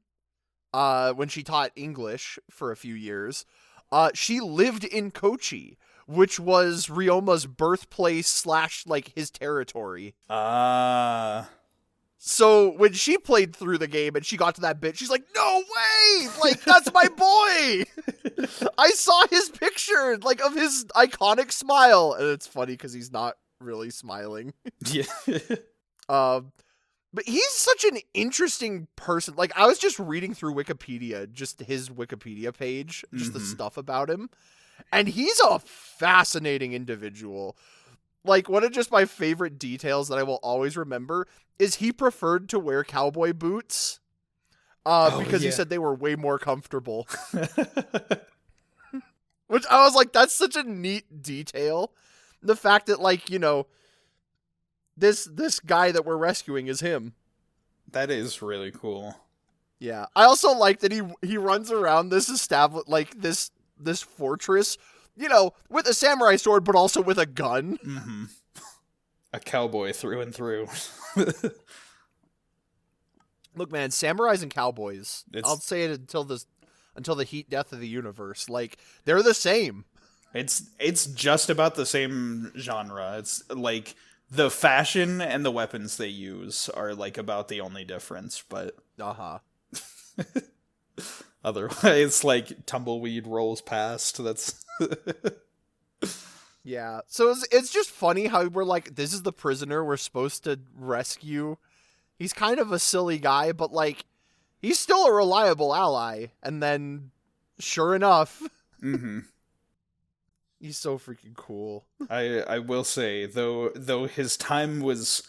when she taught English for a few years, she lived in Kochi, which was Ryoma's birthplace / like his territory. So when she played through the game and she got to that bit, she's like, "No way! Like, that's my boy! I saw his picture, like, of his iconic smile." And it's funny because he's not really smiling. Yeah. But he's such an interesting person. Like, I was just reading through Wikipedia, just his Wikipedia page, just the stuff about him. And he's a fascinating individual. Like, one of just my favorite details that I will always remember is he preferred to wear cowboy boots because he said they were way more comfortable. Which I was like, that's such a neat detail. The fact that, like, you know, this guy that we're rescuing is him. That is really cool. Yeah. I also like that he runs around this this fortress, you know, with a samurai sword, but also with a gun. Mm-hmm. A cowboy through and through. Look, man, samurais and cowboys. I'll say it until the heat death of the universe. Like, they're the same. It's just about the same genre. It's like the fashion and the weapons they use are like about the only difference, but otherwise, like, tumbleweed rolls past. That's yeah. So it's just funny how we're like, this is the prisoner we're supposed to rescue. He's kind of a silly guy, but like, he's still a reliable ally. And then, sure enough, he's so freaking cool. I will say, though his time was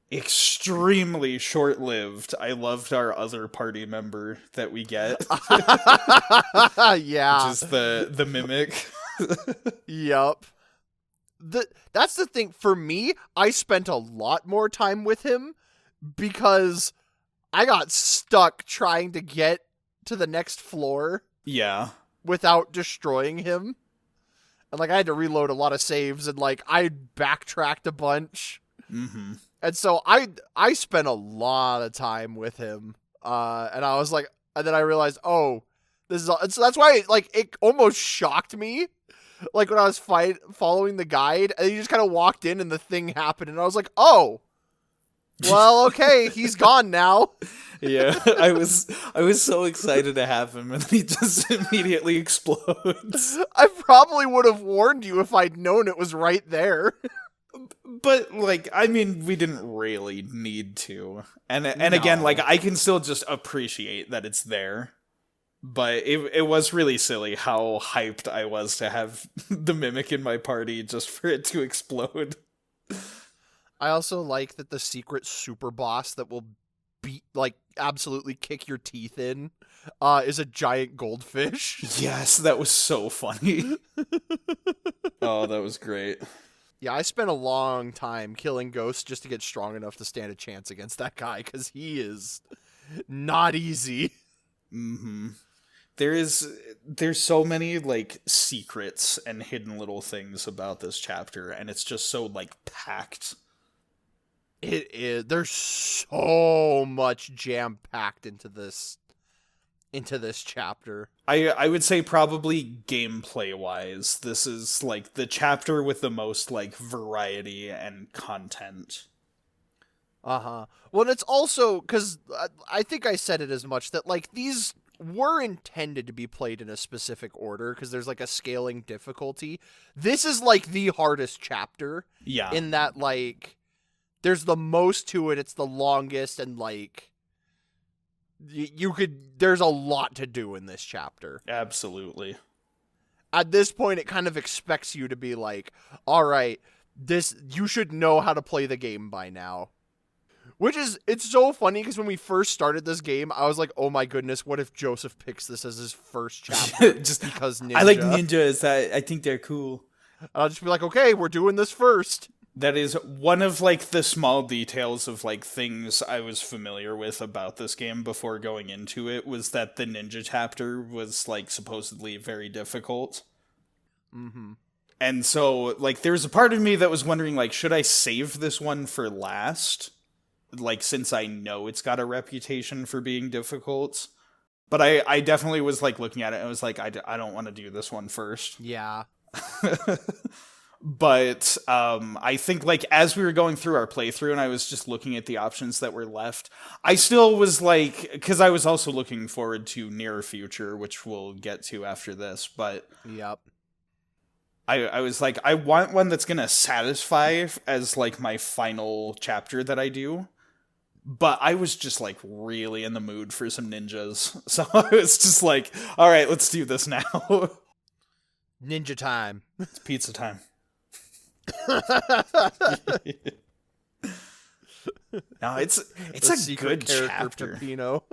extremely short-lived, I loved our other party member that we get. Yeah. Which is the mimic. Yup. That's the thing. For me, I spent a lot more time with him because I got stuck trying to get to the next floor. Yeah. Without destroying him. And, like, I had to reload a lot of saves, and, like, I backtracked a bunch. Mm-hmm. And so I spent a lot of time with him. And I was like, and then I realized, oh, this is all. And so that's why, like, it almost shocked me. Like, when I was following the guide, and he just kind of walked in, and the thing happened, and I was like, oh, well, okay, he's gone now. Yeah, I was so excited to have him, and he just immediately explodes. I probably would have warned you if I'd known it was right there. But, like, I mean, we didn't really need to. And again, like, I can still just appreciate that it's there. But it was really silly how hyped I was to have the Mimic in my party just for it to explode. I also like that the secret super boss that will absolutely kick your teeth in is a giant goldfish. Yes, that was so funny. Oh, that was great. Yeah, I spent a long time killing ghosts just to get strong enough to stand a chance against that guy, because he is not easy. Mm-hmm. There's so many, like, secrets and hidden little things about this chapter, and it's just so, like, packed. It is. There's so much jam-packed into this chapter. I would say probably gameplay-wise, this is, like, the chapter with the most, like, variety and content. Uh-huh. Well, it's also, because I think I said it as much, that, like, these were intended to be played in a specific order, because there's, like, a scaling difficulty. This is, like, the hardest chapter. Yeah. In that, like, there's the most to it, it's the longest, and, like, there's a lot to do in this chapter. Absolutely. At this point, it kind of expects you to be like, all right, you should know how to play the game by now. Which is, it's so funny, because when we first started this game, I was like, oh my goodness, what if Joseph picks this as his first chapter? Just because ninja. I like ninjas, I think they're cool. And I'll just be like, okay, we're doing this first. That is one of, like, the small details of, like, things I was familiar with about this game before going into it, was that the ninja chapter was, like, supposedly very difficult. Mm-hmm. And so, like, there's a part of me that was wondering, like, should I save this one for last? Like, since I know it's got a reputation for being difficult. But I definitely was, like, looking at it and I was like, I don't want to do this one first. Yeah. But I think, like, as we were going through our playthrough and I was just looking at the options that were left, I still was like, because I was also looking forward to Near Future, which we'll get to after this, but Yep. I was like, I want one that's going to satisfy as, like, my final chapter that I do. But I was just, like, really in the mood for some ninjas. So I was just like, all right, let's do this now. Ninja time. It's pizza time. No, it's a good chapter. Peppino.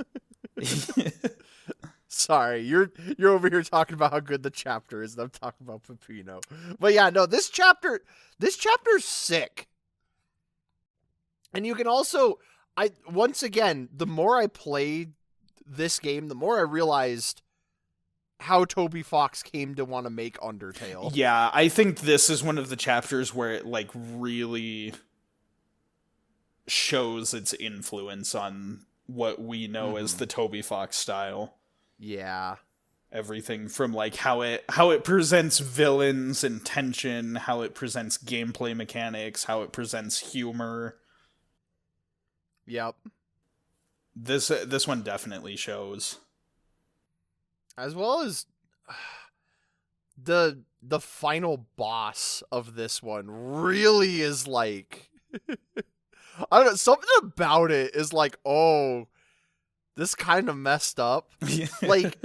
Sorry, you're over here talking about how good the chapter is, and I'm talking about Peppino. But yeah, no, this chapter's sick. And you can also, once again, the more I played this game, the more I realized how Toby Fox came to want to make Undertale. Yeah, I think this is one of the chapters where it, like, really shows its influence on what we know as the Toby Fox style. Yeah. Everything from, like, how it presents villains and tension, how it presents gameplay mechanics, how it presents humor. Yep. This one definitely shows. As well as the final boss of this one really is like I don't know, something about it is like, oh, this kind of messed up. Like,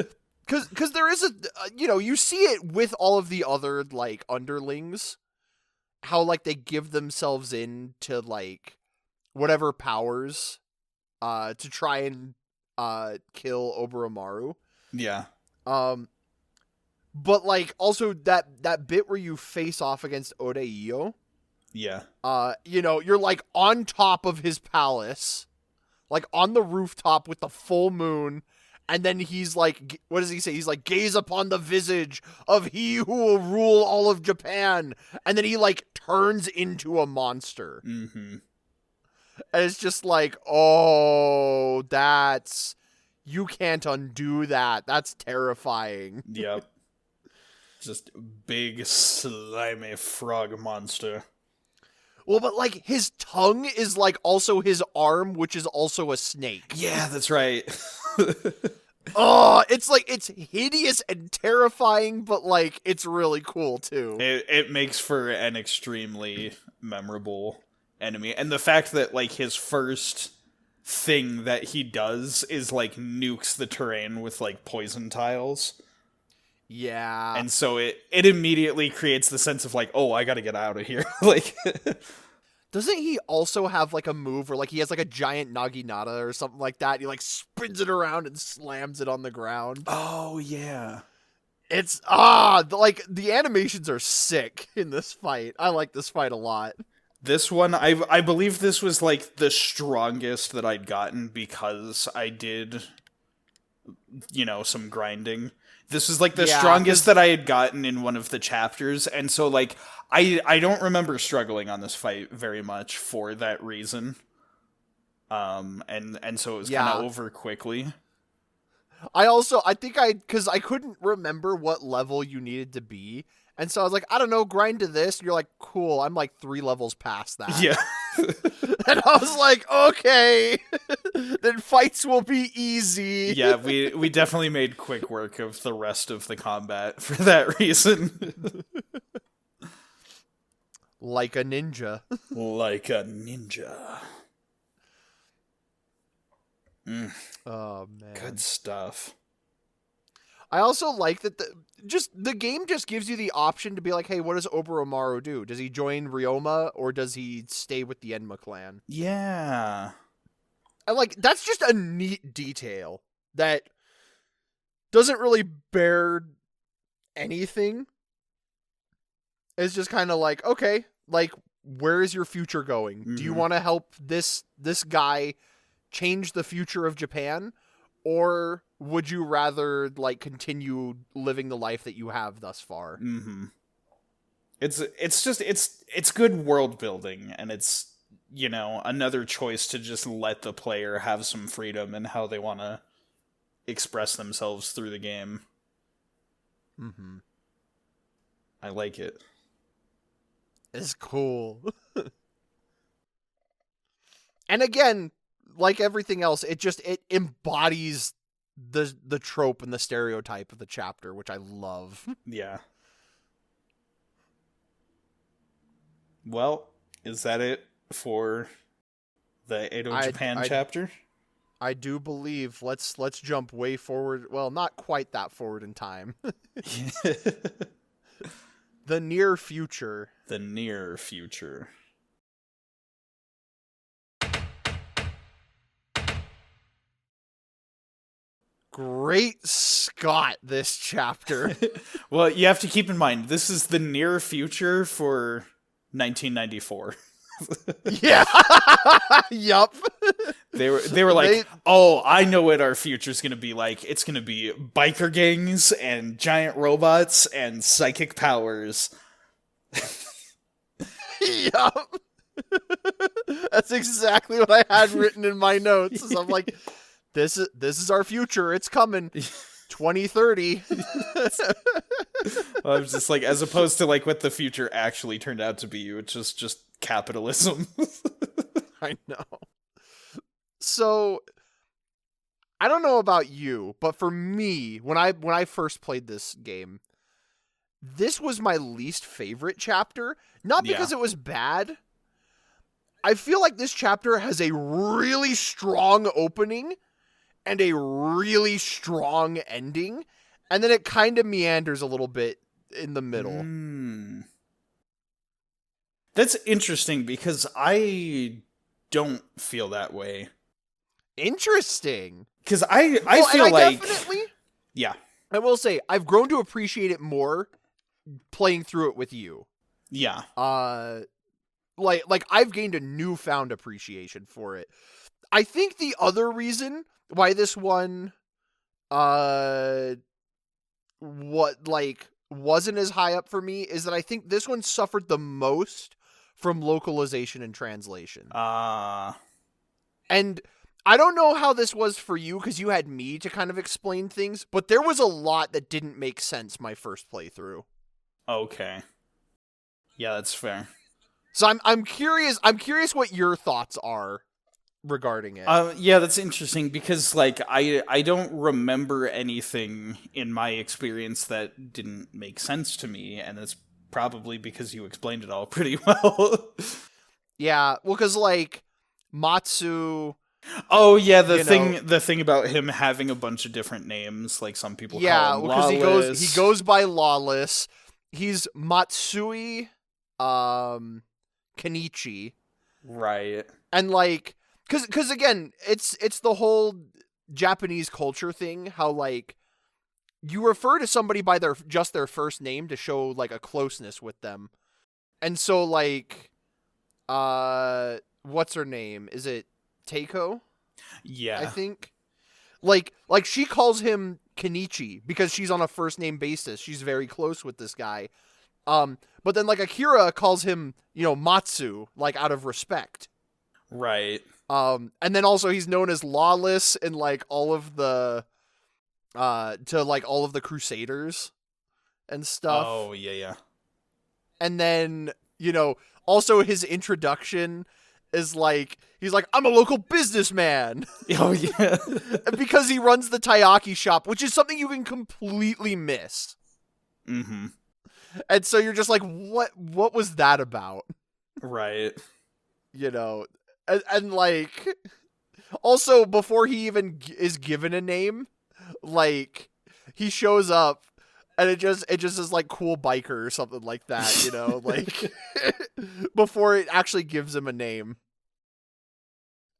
cause there is you see it with all of the other, like, underlings, how, like, they give themselves in to, like, whatever powers to try and kill Oboromaru. Yeah. But, like, also that bit where you face off against Odeio, Yeah. you're, like, on top of his palace, like, on the rooftop with the full moon, and then he's like, what does he say? He's like, gaze upon the visage of he who will rule all of Japan, and then he, like, turns into a monster. Mm-hmm. And it's just like, oh, you can't undo that. That's terrifying. Yep. Just big, slimy frog monster. Well, but, like, his tongue is, like, also his arm, which is also a snake. Yeah, that's right. Oh, it's, like, it's hideous and terrifying, but, like, it's really cool, too. It makes for an extremely memorable enemy. And the fact that, like, his first thing that he does is, like, nukes the terrain with, like, poison tiles. Yeah. And so it immediately creates the sense of, like, oh, I gotta get out of here. Like, doesn't he also have, like, a move where, like, he has, like, a giant naginata or something like that? And he, like, spins it around and slams it on the ground. oh, yeah. It's, the animations are sick in this fight. I like this fight a lot. This one, I believe this was, like, the strongest that I'd gotten because I did, some grinding. This is, like, the strongest that I had gotten in one of the chapters, and so, like, I don't remember struggling on this fight very much for that reason. And so it was kind of over quickly. Because I couldn't remember what level you needed to be, and so I was like, I don't know, grind to this, and you're like, cool, I'm like 3 levels past that. Yeah. And I was like, okay, then fights will be easy. Yeah, we definitely made quick work of the rest of the combat for that reason. Like a ninja. Like a ninja. Oh, man. Good stuff. I also like that the game just gives you the option to be like, hey, what does Oboromaru do? Does he join Ryoma, or does he stay with the Enma clan? Yeah. And, like, that's just a neat detail that doesn't really bear anything. It's just kind of like, okay, like, where is your future going? Do you want to help this guy change the future of Japan, or would you rather like continue living the life that you have thus far? It's good world building, and it's, you know, another choice to just let the player have some freedom in how they want to express themselves through the game. I like it. It's cool. And again, like everything else, it embodies the trope and the stereotype of the chapter, which I love. Yeah. Well, is that it for the Edo Japan chapter? I do believe. Let's jump way forward. Well, not quite that forward in time. The near future. The near future. Great Scott, this chapter. Well, you have to keep in mind, this is the near future for 1994. Yeah. Yup. They were like, oh, I know what our future's gonna be like. It's gonna be biker gangs and giant robots and psychic powers. Yup. That's exactly what I had written in my notes. So I'm like, this is our future. It's coming. 2030. I was just like, as opposed to like what the future actually turned out to be, which is just capitalism. I know. So, I don't know about you, but for me, when I first played this game, this was my least favorite chapter. Not because it was bad. I feel like this chapter has a really strong opening and a really strong ending, and then it kind of meanders a little bit in the middle. That's interesting because I don't feel that way. Interesting. Because I feel like... Definitely, yeah. I will say, I've grown to appreciate it more playing through it with you. Yeah. Like I've gained a newfound appreciation for it. I think the other reason why this one wasn't as high up for me is that I think this one suffered the most from localization and translation. And I don't know how this was for you because you had me to kind of explain things, but there was a lot that didn't make sense my first playthrough. Okay. Yeah, that's fair. So I'm curious what your thoughts are regarding it. Yeah, that's interesting because like I don't remember anything in my experience that didn't make sense to me, and it's probably because you explained it all pretty well. Yeah, well, because like Matsu. Oh yeah, the thing about him having a bunch of different names, like some people call him Lawless. he goes by Lawless. He's Matsui Kenichi. Right. And like cuz again, it's the whole Japanese culture thing, how like you refer to somebody by their first name to show like a closeness with them. And so like what's her name? Is it Teiko? Yeah. I think. Like she calls him Kenichi because she's on a first name basis. She's very close with this guy. But then like Akira calls him, Matsu, like out of respect. Right. And then also he's known as Lawless in like all of the to like all of the Crusaders and stuff. Oh, yeah. And then, also his introduction is like, he's like, I'm a local businessman. Oh, yeah. Because he runs the taiyaki shop, which is something you can completely miss. Mm-hmm. And so you're just like, what was that about? Right. And like, also before he even is given a name, like, he shows up and it just is like cool biker or something like that, like before it actually gives him a name.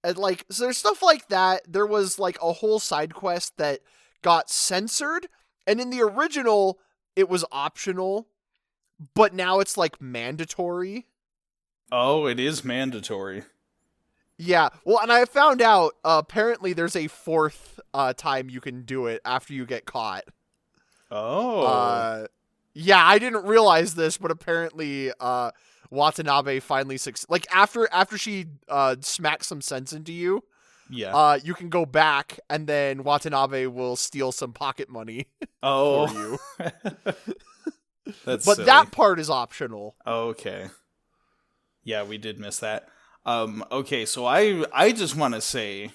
And like, so there's stuff like that. There was like a whole side quest that got censored, and in the original it was optional, but now it's like mandatory. Oh, it is mandatory. Yeah, well, and I found out apparently there's a fourth time you can do it after you get caught. Oh. Yeah, I didn't realize this, but apparently Watanabe finally like after she smacks some sense into you, Yeah. you can go back and then Watanabe will steal some pocket money Oh. for you. That's But silly. that part is optional. Okay. Yeah, we did miss that. Okay, so I just want to say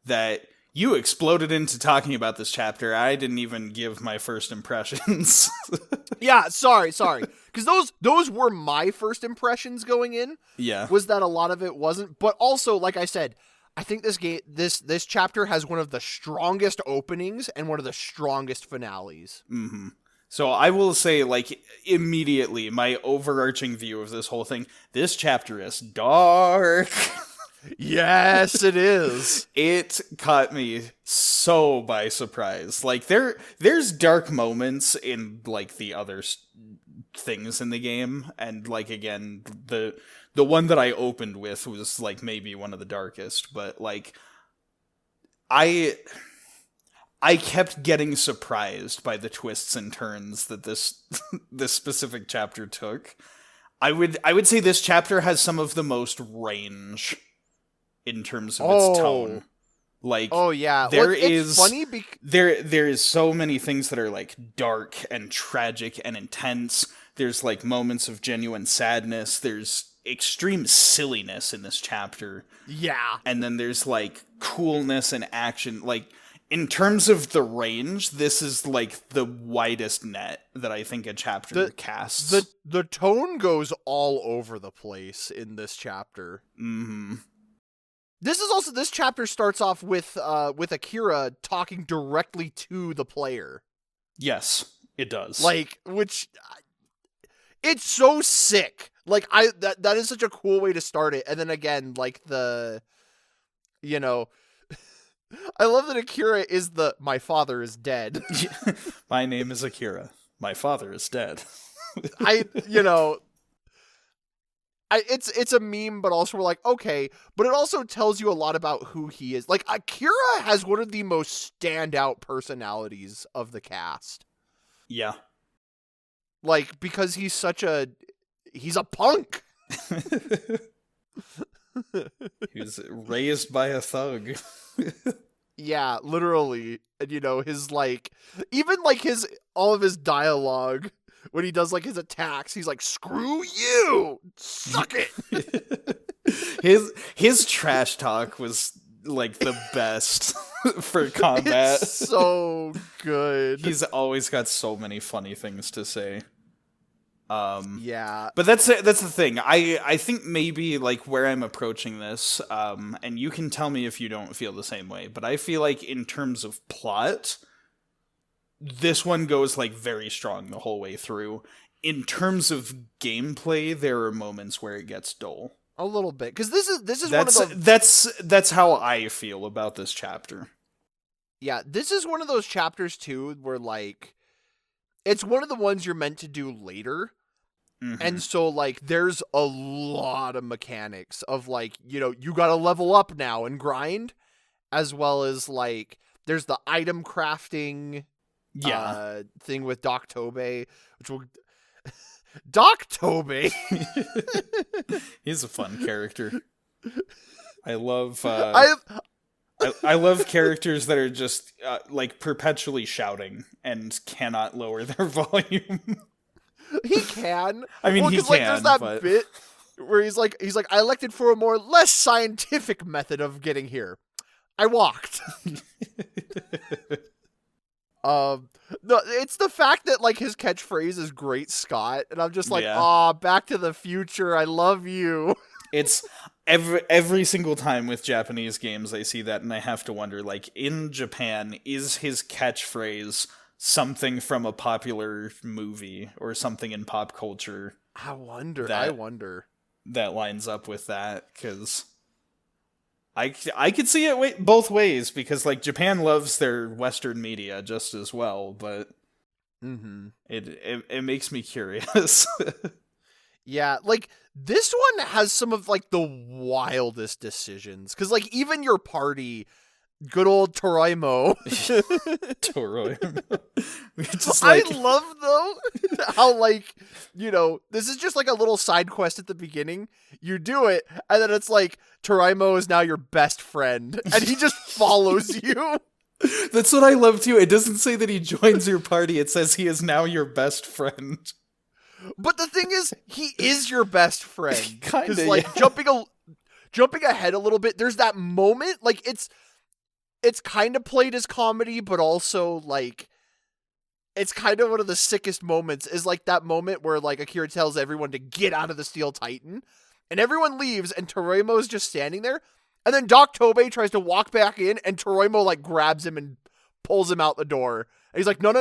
that you exploded into talking about this chapter. I didn't even give my first impressions. Yeah, sorry. Because those were my first impressions going in. Yeah. Was that a lot of it wasn't. But also, like I said, I think this chapter has one of the strongest openings and one of the strongest finales. Mm-hmm. So I will say, like, immediately, my overarching view of this whole thing, this chapter is dark. Yes, it is. It caught me so by surprise. Like, there's dark moments in, like, the other things in the game, and, like, again, the one that I opened with was, like, maybe one of the darkest, but, like, I kept getting surprised by the twists and turns that this this specific chapter took. I would say this chapter has some of the most range in terms of its tone. Like, oh yeah, it's funny there is so many things that are like dark and tragic and intense. There's like moments of genuine sadness. There's extreme silliness in this chapter. Yeah. And then there's like coolness and action. Like, in terms of the range, this is like the widest net that I think a chapter casts. The tone goes all over the place in this chapter. Mm-hmm. This chapter starts off with Akira talking directly to the player. Yes, it does. Like, which it's so sick. Like, that is such a cool way to start it. And then again, like I love that Akira is my father is dead. My name is Akira. My father is dead. It's a meme, but also we're like, okay, but it also tells you a lot about who he is. Like, Akira has one of the most standout personalities of the cast. Yeah. Like, because he's a punk. He was raised by a thug. Yeah, literally. And his like, even like all of his dialogue when he does like his attacks, he's like, "Screw you, suck it." his trash talk was like the best for combat. It's so good. He's always got so many funny things to say. Yeah, but that's the thing. I think maybe like where I'm approaching this, and you can tell me if you don't feel the same way, but I feel like in terms of plot, this one goes like very strong the whole way through. In terms of gameplay, there are moments where it gets dull. A little bit, because this is one of the... that's how I feel about this chapter. Yeah, this is one of those chapters too where like it's one of the ones you're meant to do later. Mm-hmm. And so, like, there's a lot of mechanics of, like, you gotta level up now and grind, as well as, like, there's the item crafting thing with Doc Tobey, which will... Doc Tobey! He's a fun character. I love... I love characters that are just, like, perpetually shouting and cannot lower their volume. He can. I mean, he can, like, there's that bit where he's like, I elected for a more less scientific method of getting here. I walked. No, it's the fact that like his catchphrase is "Great Scott," and I'm just like, Back to the Future, I love you. It's every single time with Japanese games I see that, and I have to wonder, like, in Japan, is his catchphrase something from a popular movie or something in pop culture? I wonder. That lines up with that, because I could see it both ways, because like Japan loves their Western media just as well, but it makes me curious. Yeah, like, this one has some of, like, the wildest decisions. Because, like, even your party, good old Toraimo. Toroyama. Just I like, love, though, how, like, you know, this is just, like, a little side quest at the beginning. You do it, and then it's like, Toraimo is now your best friend. And he just follows you. that's what I love, too. It doesn't say that he joins your party. It says he is now your best friend. But the thing is, he is your best friend. Kinda, Because, like, yeah. jumping ahead a little bit, there's that moment, like, it's kind of played as comedy, but also, like, it's kind of one of the sickest moments, is, like, that moment where, like, Akira tells everyone to get out of the Steel Titan, and everyone leaves, and Toroimo's just standing there, and then Doc Tobey tries to walk back in, and Toroimo, like, grabs him and pulls him out the door. And he's like, no,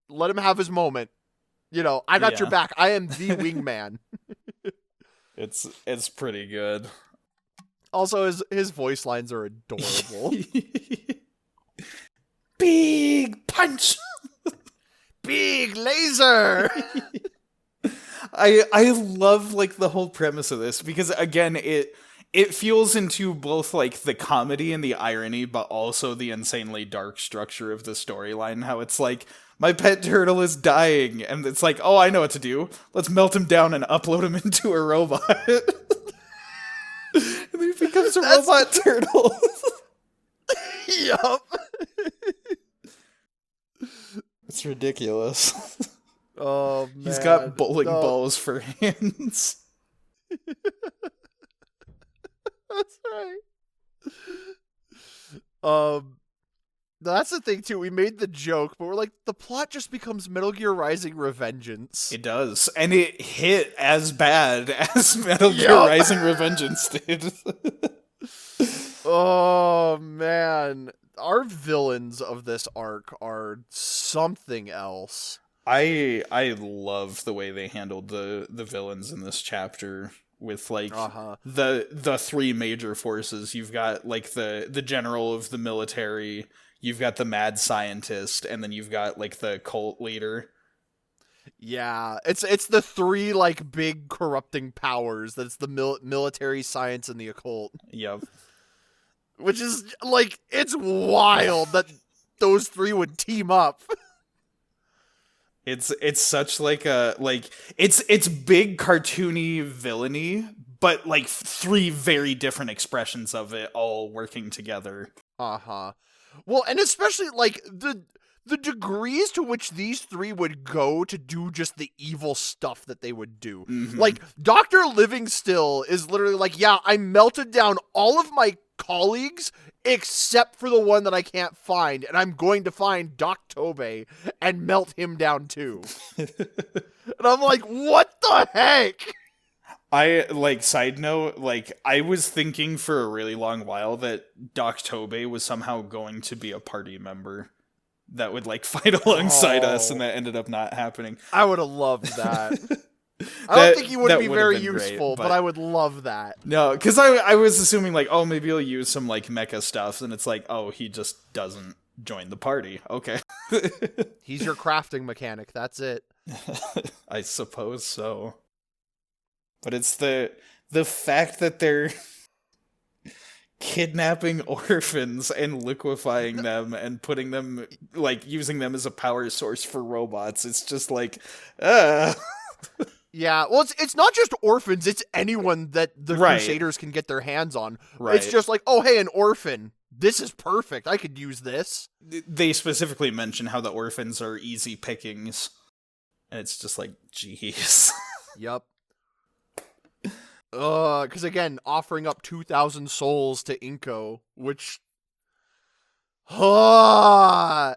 let him have his moment. You know, I got your back. I am the wingman. It's pretty good. Also, his voice lines are adorable. Big punch! Big laser! I love, like, the whole premise of this, because, again, it fuels into both, like, the comedy and the irony, but also the insanely dark structure of the storyline. How it's like, my pet turtle is dying, and it's like, oh, I know what to do. Let's melt him down and upload him into a robot. And then he becomes a robot turtle. Yup. It's ridiculous. Oh, man. He's got bowling balls for hands. That's right. That's the thing, too. We made the joke, but we're like, the plot just becomes Metal Gear Rising Revengeance. It does. And it hit as bad as Metal Gear Rising Revengeance did. Oh, man. Our villains of this arc are something else. I love the way they handled the villains in this chapter. With, like, the three major forces. You've got, like, the general of the military, you've got the mad scientist, and then you've got, like, the cult leader. Yeah, it's the three, like, big corrupting powers. That's the military, science, and the occult. Yep. Which is, like, it's wild that those three would team up. It's such, like, a, like, it's big cartoony villainy, but, like, three very different expressions of it all working together. Well, and especially, like, the degrees to which these three would go to do just the evil stuff that they would do. Mm-hmm. Like, Dr. Livingstill is literally like, yeah, I melted down all of my colleagues except for the one that I can't find, and I'm going to find Doc Tobey and melt him down too. And I'm like, what the heck? I, like, side note, like, I was thinking for a really long while that Doc Tobey was somehow going to be a party member that would, like, fight alongside us, and that ended up not happening. I would have loved that. I don't think he would be very useful, great, but I would love that. No, because I was assuming, like, oh, maybe he'll use some, like, mecha stuff, and it's like, oh, he just doesn't join the party. Okay. He's your crafting mechanic, that's it. I suppose so. But it's the fact that they're kidnapping orphans and liquefying them and putting them, like, using them as a power source for robots. It's just like, Yeah, well, it's not just orphans, it's anyone that the Crusaders can get their hands on. Right. It's just like, oh, hey, an orphan. This is perfect. I could use this. They specifically mention how the orphans are easy pickings. And it's just like, jeez. Yep. Because again, offering up 2,000 souls to Inko, which... And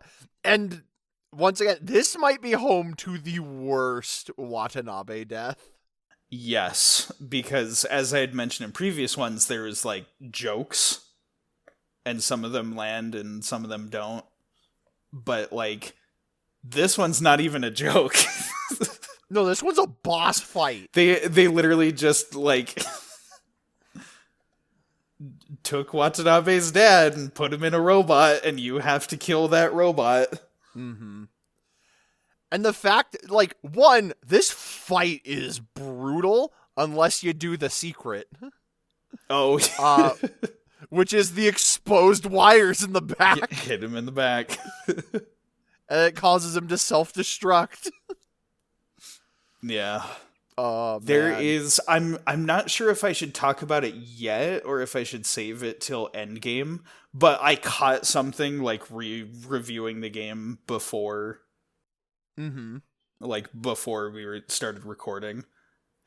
once again, this might be home to the worst Watanabe death. Yes, because as I had mentioned in previous ones, there's, like, jokes, and some of them land and some of them don't. But, like, this one's not even a joke. No, this one's a boss fight. They literally just, like, took Watanabe's dad and put him in a robot, and you have to kill that robot. Mm-hmm. And the fact, like, one, this fight is brutal unless you do the secret. Oh, Which is the exposed wires in the back. hit him in the back. And it causes him to self-destruct. Yeah. Oh, There man. is I'm not sure if I should talk about it yet or if I should save it till endgame, but I caught something like reviewing the game before like before we started recording.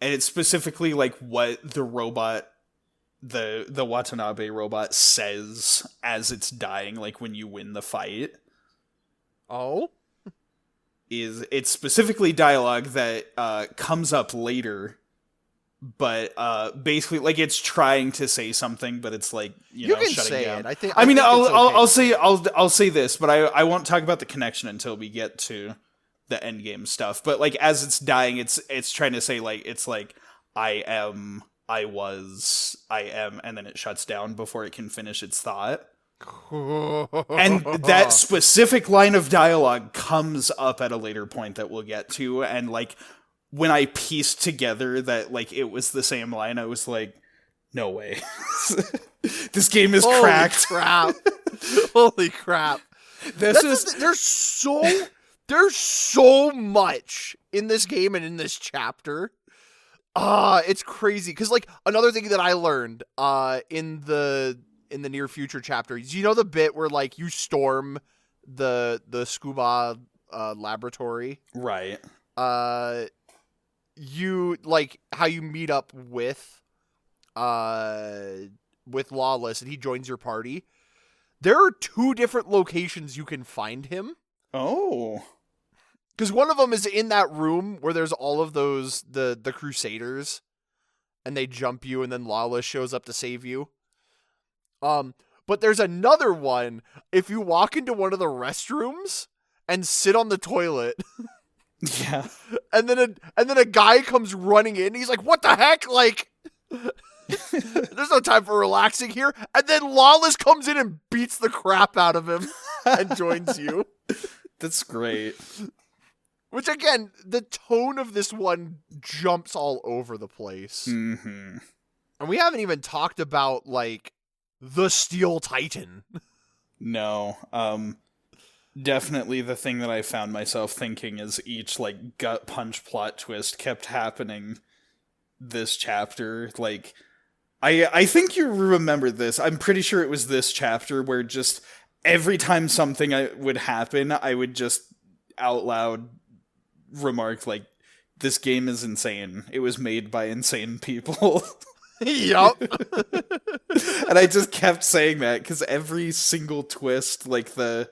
And it's specifically like what the robot the Watanabe robot says as it's dying, like when you win the fight. Oh? It's specifically dialogue that comes up later, but basically, like, it's trying to say something, but it's like you know, can shutting say down. it. I mean, I'll I'll say this, but I won't talk about the connection until we get to the end game stuff. But like, as it's dying, it's trying to say like it's like I am, I was, I am, and then it shuts down before it can finish its thought. And that specific line of dialogue comes up at a later point that we'll get to, and like when I pieced together that like it was the same line, I was like, no way. This game is cracked. Holy crap. There's so much in this game and in this chapter. It's crazy. Cause like another thing that I learned in the near future chapters, you know the bit where like you storm the scuba laboratory, Right? You like how you meet up with Lawless and he joins your party. There are 2 different locations you can find him. Oh, because one of them is in that room where there's all of those the Crusaders, and they jump you, and then Lawless shows up to save you. But there's another one if you walk into one of the restrooms and sit on the toilet. yeah. And then a guy comes running in. He's like, "What the heck?" Like, there's no time for relaxing here. And then Lawless comes in and beats the crap out of him and joins you. That's great. Which again, the tone of this one jumps all over the place. Mm-hmm. And we haven't even talked about like the Steel Titan. No. Definitely the thing that I found myself thinking is each like gut punch plot twist kept happening this chapter. Like I think you remember this. I'm pretty sure it was this chapter where just every time something would happen, I would just out loud remark like, this game is insane. It was made by insane people. Yup. And I just kept saying that because every single twist, like the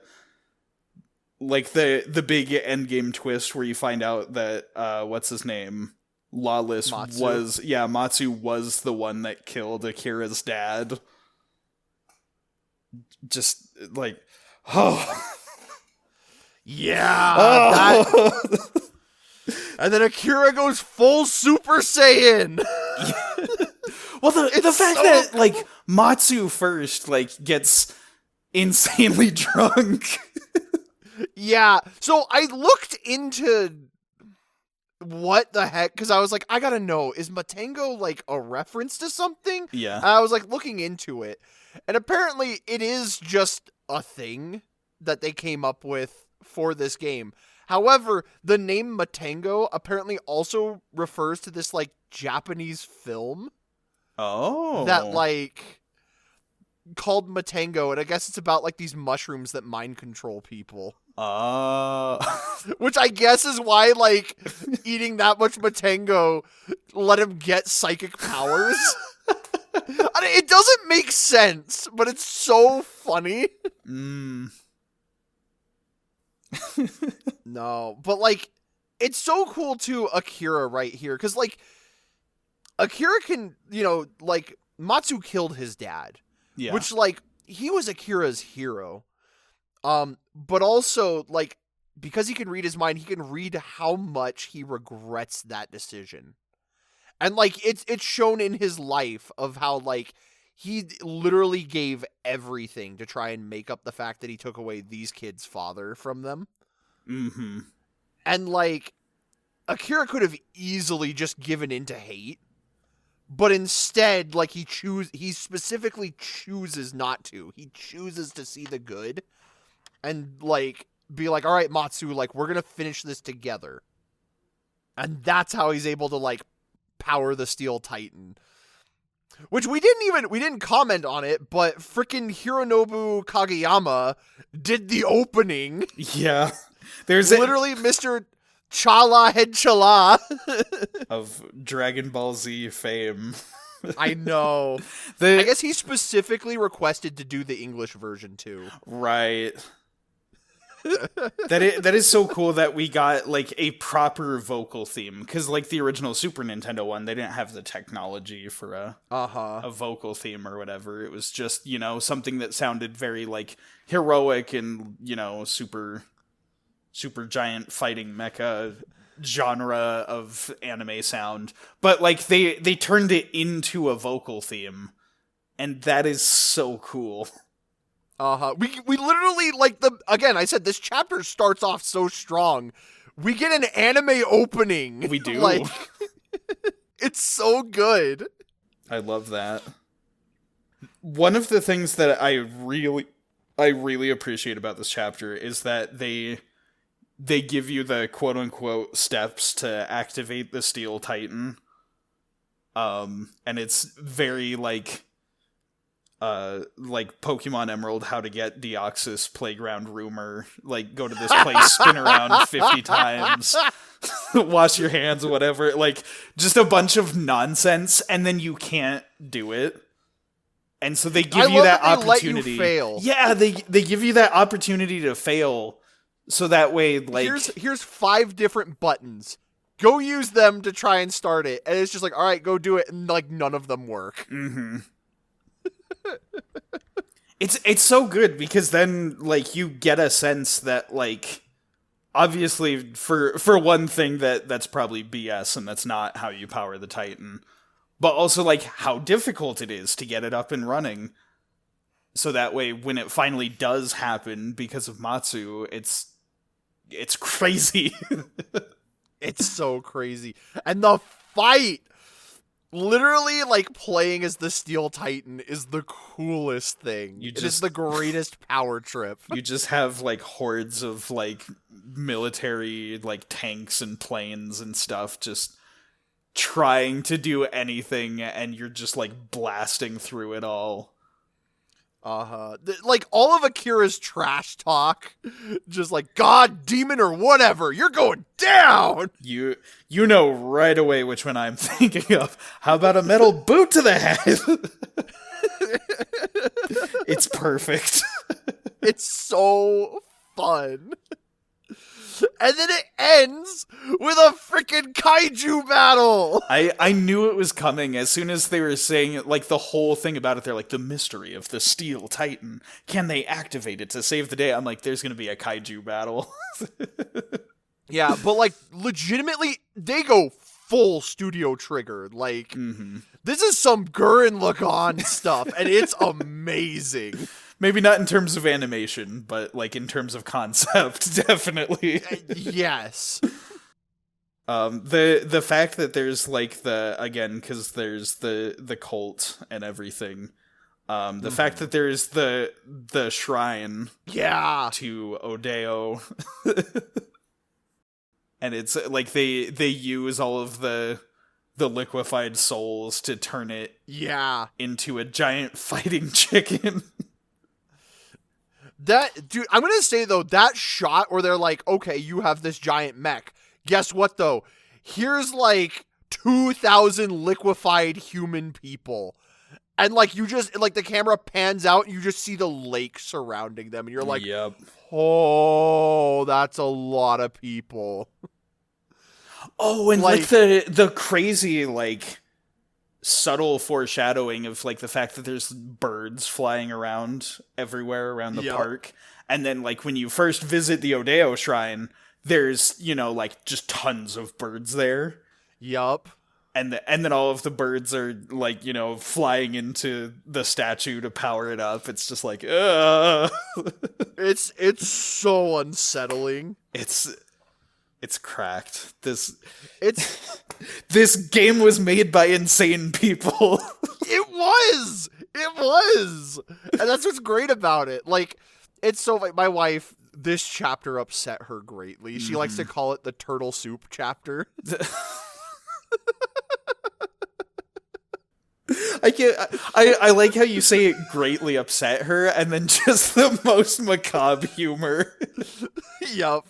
big endgame twist where you find out that what's his name? Lawless Matsu was the one that killed Akira's dad. Just like, oh yeah. And then Akira goes full Super Saiyan. Well, the fact that like Matsu first like gets insanely drunk. Yeah. So I looked into what the heck, because I was like, I gotta know, is Matengo like a reference to something? Yeah. And I was like looking into it, and apparently it is just a thing that they came up with for this game. However, the name Matengo apparently also refers to this like Japanese film. Oh. That like called Matengo, and I guess it's about like these mushrooms that mind control people. Which I guess is why like eating that much Matengo let him get psychic powers. I mean, it doesn't make sense, but it's so funny. No, but like it's so cool to Akira right here, because like Akira can, you know, like Matsu killed his dad. Yeah. Which like he was Akira's hero. But also like because he can read his mind, he can read how much he regrets that decision. And like it's shown in his life of how like he literally gave everything to try and make up the fact that he took away these kids' father from them. Mm-hmm. And, like, Akira could have easily just given into hate, but instead, like, he specifically chooses not to. He chooses to see the good and, like, be like, all right, Matsu, like, we're gonna finish this together. And that's how he's able to, like, power the Steel Titan. Which we didn't comment on it, but frickin' Hironobu Kageyama did the opening. Yeah. There's Literally Mr. Chala Head Chala of Dragon Ball Z fame. I know. I guess he specifically requested to do the English version too. Right. That is so cool that we got like a proper vocal theme, because like the original Super Nintendo one, they didn't have the technology for a vocal theme or whatever. It was just, you know, something that sounded very like heroic and, you know, super giant fighting mecha genre of anime sound, but like they turned it into a vocal theme, and that is so cool. We literally, like, I said, this chapter starts off so strong. We get an anime opening. We do. Like, it's so good. I love that. One of the things that I really appreciate about this chapter is that they give you the quote-unquote steps to activate the Steel Titan. And it's very, like Pokemon Emerald, how to get Deoxys Playground Rumor, like, go to this place, spin around 50 times, wash your hands, whatever, like, just a bunch of nonsense, and then you can't do it. And so they give you that opportunity. Let you fail. Yeah, they give you that opportunity to fail, so that way, like... Here's 5 different buttons. Go use them to try and start it. And it's just like, alright, go do it, and, like, none of them work. Mm-hmm. It's so good, because then, like, you get a sense that, like, obviously, for one thing, that's probably BS, and that's not how you power the Titan, but also, like, how difficult it is to get it up and running, so that way, when it finally does happen, because of Matsu, it's crazy. It's so crazy. And the fight! Literally, like, playing as the Steel Titan is the coolest thing. It is the greatest power trip. You just have, like, hordes of, like, military, like, tanks and planes and stuff just trying to do anything, and you're just, like, blasting through it all. Like, all of Akira's trash talk, just like, God, demon, or whatever, you're going down! You know right away which one I'm thinking of. How about a metal boot to the head? It's perfect. It's so fun. And then it ends with a freaking kaiju battle! I knew it was coming as soon as they were saying, like, the whole thing about it. They're like, the mystery of the Steel Titan. Can they activate it to save the day? I'm like, there's gonna be a kaiju battle. Yeah, but, like, legitimately, they go full Studio Trigger. Like, This is some Gurren Lagann stuff, and it's amazing. Maybe not in terms of animation, but, like, in terms of concept, definitely. Yes. The fact that there's, like, because there's the cult and everything, the fact that there's the shrine to Odeo, and it's, like, they use all of the liquefied souls to turn it into a giant fighting chicken. Dude, I'm gonna say, though, that shot where they're like, okay, you have this giant mech. Guess what, though? Here's, like, 2,000 liquefied human people. And, like, you just, like, the camera pans out, and you just see the lake surrounding them, and you're like, yep. Oh, that's a lot of people. Oh, and, like the crazy, like, subtle foreshadowing of, like, the fact that there's birds flying around everywhere around the park. And then, like, when you first visit the Odeo shrine, there's, you know, like, just tons of birds there. Yup. And then all of the birds are, like, you know, flying into the statue to power it up. It's just like, It's so unsettling. It's cracked. It's This game was made by insane people. It was, and that's what's great about it. Like, it's so like my wife. This chapter upset her greatly. She likes to call it the turtle soup chapter. I like how you say it greatly upset her, and then just the most macabre humor. Yup.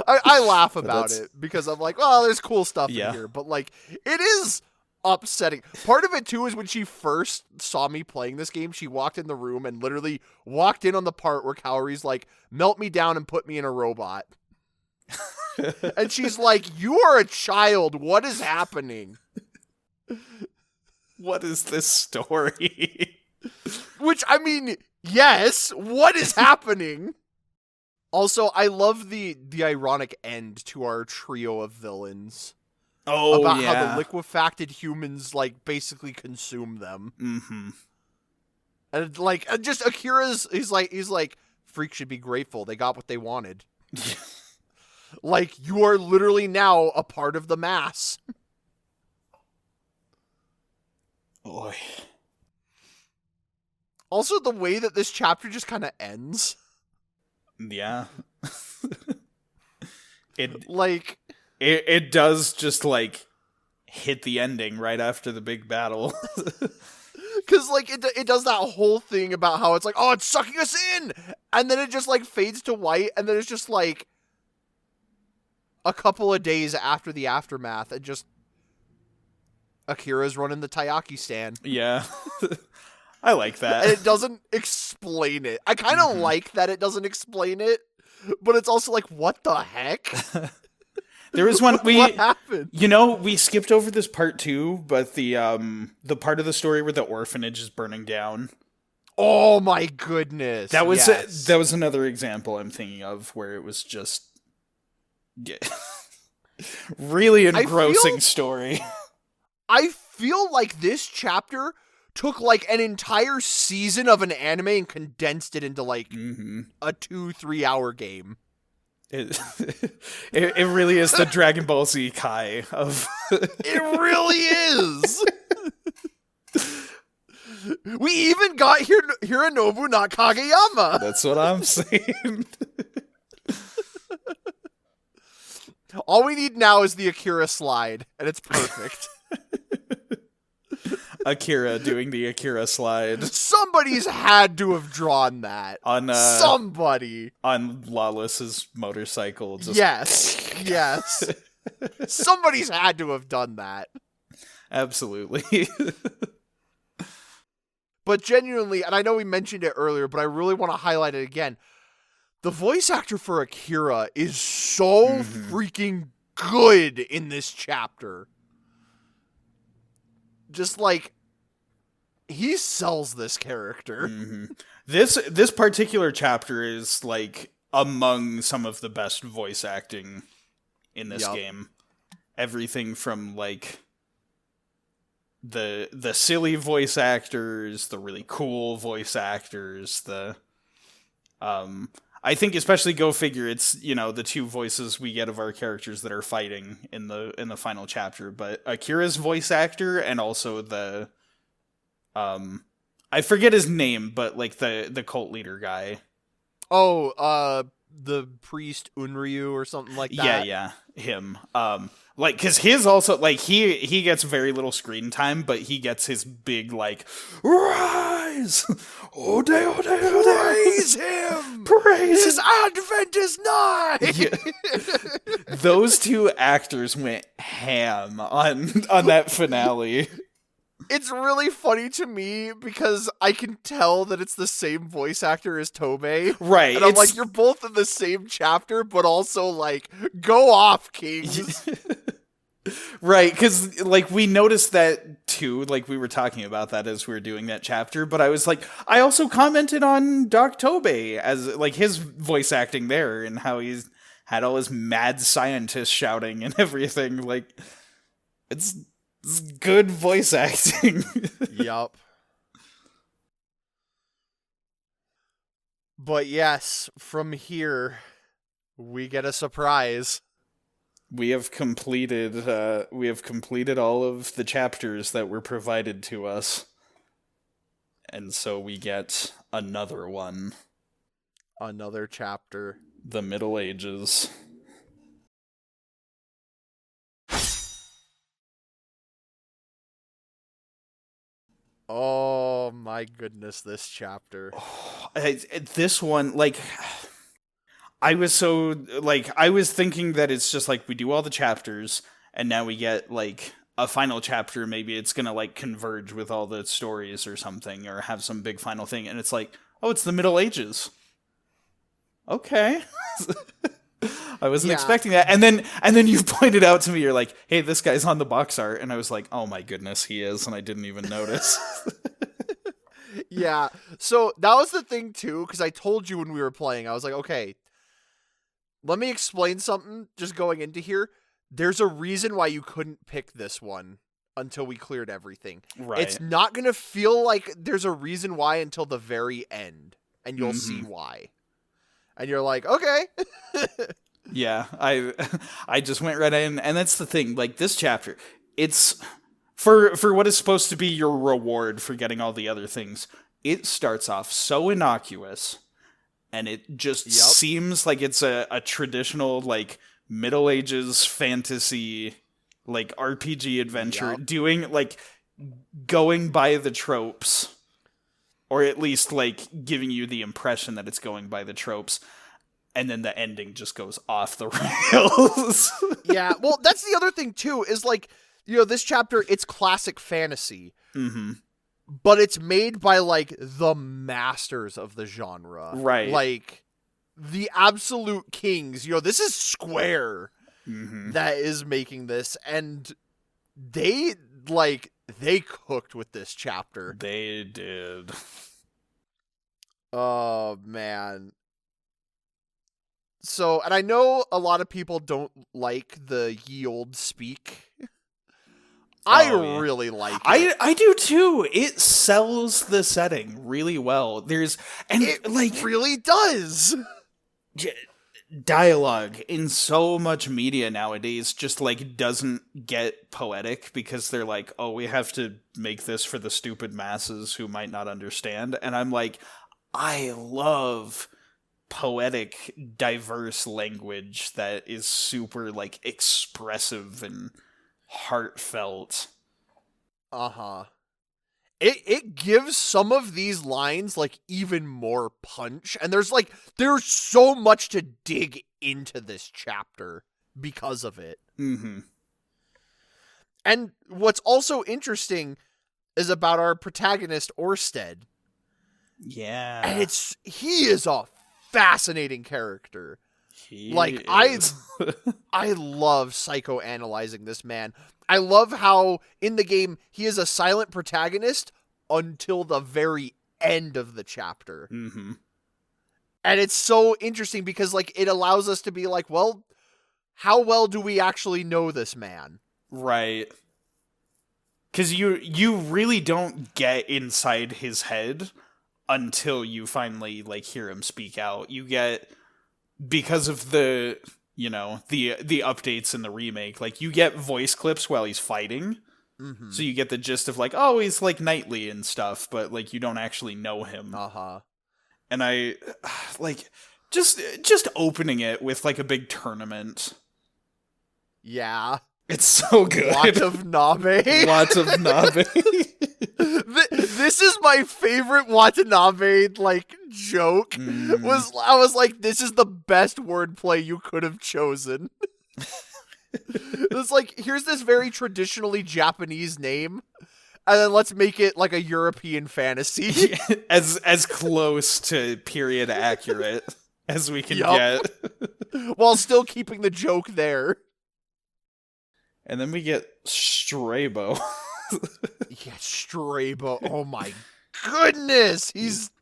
I laugh about it because I'm like, well, there's cool stuff in here, but like, it is upsetting. Part of it too is when she first saw me playing this game, she walked in the room and literally walked in on the part where Kaori's like, melt me down and put me in a robot. And she's like, you are a child. What is happening? What is this story? Which, I mean, yes, what is happening? Also, I love the ironic end to our trio of villains. Oh, about yeah. how the liquefacted humans, like, basically consume them. Mm-hmm. And, like, just Akira's, he's like, freaks should be grateful. They got what they wanted. Like, you are literally now a part of the mass. Boy. Also, the way that this chapter just kind of ends. Yeah. It It does just, like, hit the ending right after the big battle. Because, like, it does that whole thing about how it's like, oh, it's sucking us in! And then it just, like, fades to white, and then it's just, like, a couple of days after the aftermath, and just Akira's running the Taiyaki stand. Yeah. I like that. And it doesn't explain it. I kind of like that it doesn't explain it, but it's also like, what the heck? There was one what happened? You know, we skipped over this part too, but the part of the story where the orphanage is burning down. Oh my goodness. That was yes. That was another example I'm thinking of where it was just really engrossing story. I feel like this chapter took like an entire season of an anime and condensed it into like a 2-3 hour game. It really is the Dragon Ball Z Kai of... It really is! We even got Hironobu, not Kageyama! That's what I'm saying. All we need now is the Akira slide, and it's perfect. Akira doing the Akira slide. Somebody's had to have drawn that. Somebody. On Lawless's motorcycle. Just... Yes. Somebody's had to have done that. Absolutely. But genuinely, and I know we mentioned it earlier, but I really want to highlight it again. The voice actor for Akira is so freaking good in this chapter. Just like, he sells this character. This particular chapter is like among some of the best voice acting in this game. Everything from like the silly voice actors, the really cool voice actors, I think especially go figure, it's, you know, the two voices we get of our characters that are fighting in the final chapter, but Akira's voice actor and also the I forget his name, but like the cult leader guy. Oh, the priest Unryu or something like that. Yeah, him. Like, cause his also, like, he gets very little screen time, but he gets his big, like, rise! Ode! Praise him! Praise his advent is nigh! Yeah. Those two actors went ham on that finale. It's really funny to me because I can tell that it's the same voice actor as Tobey. Right. And I'm like, you're both in the same chapter, but also, like, go off, Kings. Right, because, like, we noticed that, too. Like, we were talking about that as we were doing that chapter, but I was like, I also commented on Doc Tobey as, like, his voice acting there and how he's had all his mad scientists shouting and everything. Like, it's good voice acting. Yup. But yes, from here, we get a surprise. We have completed all of the chapters that were provided to us. And so we get another one. Another chapter. The Middle Ages. Oh my goodness, this chapter. This one, like, I was thinking that it's just like we do all the chapters and now we get like a final chapter. Maybe it's gonna like converge with all the stories or something, or have some big final thing. And it's like, oh, it's the Middle Ages. Okay. I wasn't expecting that. And then you pointed out to me, you're like, hey, this guy's on the box art. And I was like, oh my goodness, he is. And I didn't even notice. Yeah. So that was the thing too, because I told you when we were playing, I was like, okay, let me explain something just going into here. There's a reason why you couldn't pick this one until we cleared everything. Right. It's not going to feel like there's a reason why until the very end. And you'll see why. And you're like, okay. Yeah, I just went right in, and that's the thing. Like, this chapter, it's for what is supposed to be your reward for getting all the other things. It starts off so innocuous, and it just seems like it's a traditional like Middle Ages fantasy like RPG adventure, doing like going by the tropes. Or at least, like, giving you the impression that it's going by the tropes. And then the ending just goes off the rails. Yeah, well, that's the other thing, too, is, like, you know, this chapter, it's classic fantasy. Mm-hmm. But it's made by, like, the masters of the genre. Right. Like, the absolute kings. You know, this is Square that is making this. And they cooked with this chapter. They did. Oh, man. So, and I know a lot of people don't like the ye old speak. I really like it. I do too. It sells the setting really well. It really does. Dialogue in so much media nowadays just like doesn't get poetic because they're like, oh, we have to make this for the stupid masses who might not understand. And I'm like, I love poetic, diverse language that is super like expressive and heartfelt. It gives some of these lines like even more punch, and there's so much to dig into this chapter because of it. Mm-hmm. And what's also interesting is about our protagonist Oersted. Yeah. And he is a fascinating character. I love psychoanalyzing this man. I love how in the game he is a silent protagonist until the very end of the chapter. Mm-hmm. And it's so interesting because like it allows us to be like, well, how well do we actually know this man? Right. Because you really don't get inside his head until you finally like hear him speak out. You get, because of the the updates in the remake, like you get voice clips while he's fighting. Mm-hmm. So you get the gist of like, oh, he's like knightly and stuff, but like you don't actually know him. And I like just opening it with like a big tournament. Yeah. It's so good. Lots of Nabe. Lots of Nabe. This is my favorite Watanabe like joke. I was like, this is the best wordplay you could have chosen. It's like, here's this very traditionally Japanese name, and then let's make it like a European fantasy. as close to period accurate as we can get. While still keeping the joke there. And then we get Strabo. Yeah, Strabo. Oh my goodness.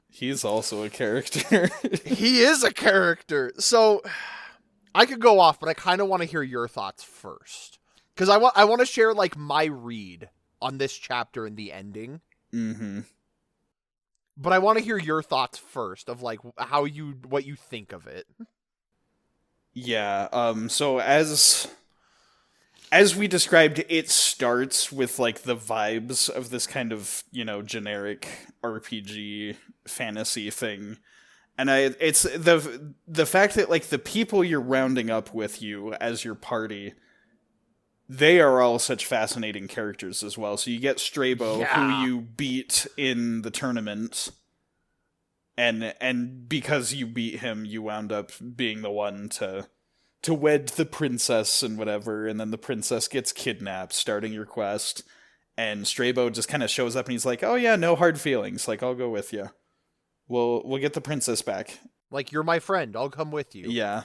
He's also a character. He is a character. So I could go off, but I kind of want to hear your thoughts first. Because I want to share like my read on this chapter and the ending. Mm-hmm. But I want to hear your thoughts first of like what you think of it. Yeah. So as as we described, it starts with like the vibes of this kind of, generic RPG fantasy thing. And it's the fact that like the people you're rounding up with you as your party, they are all such fascinating characters as well. So you get Strabo, who you beat in the tournament, and because you beat him, you wound up being the one to wed the princess and whatever, and then the princess gets kidnapped, starting your quest, and Strabo just kind of shows up and he's like, oh yeah, no hard feelings, like, I'll go with you. We'll get the princess back. Like, you're my friend, I'll come with you. Yeah.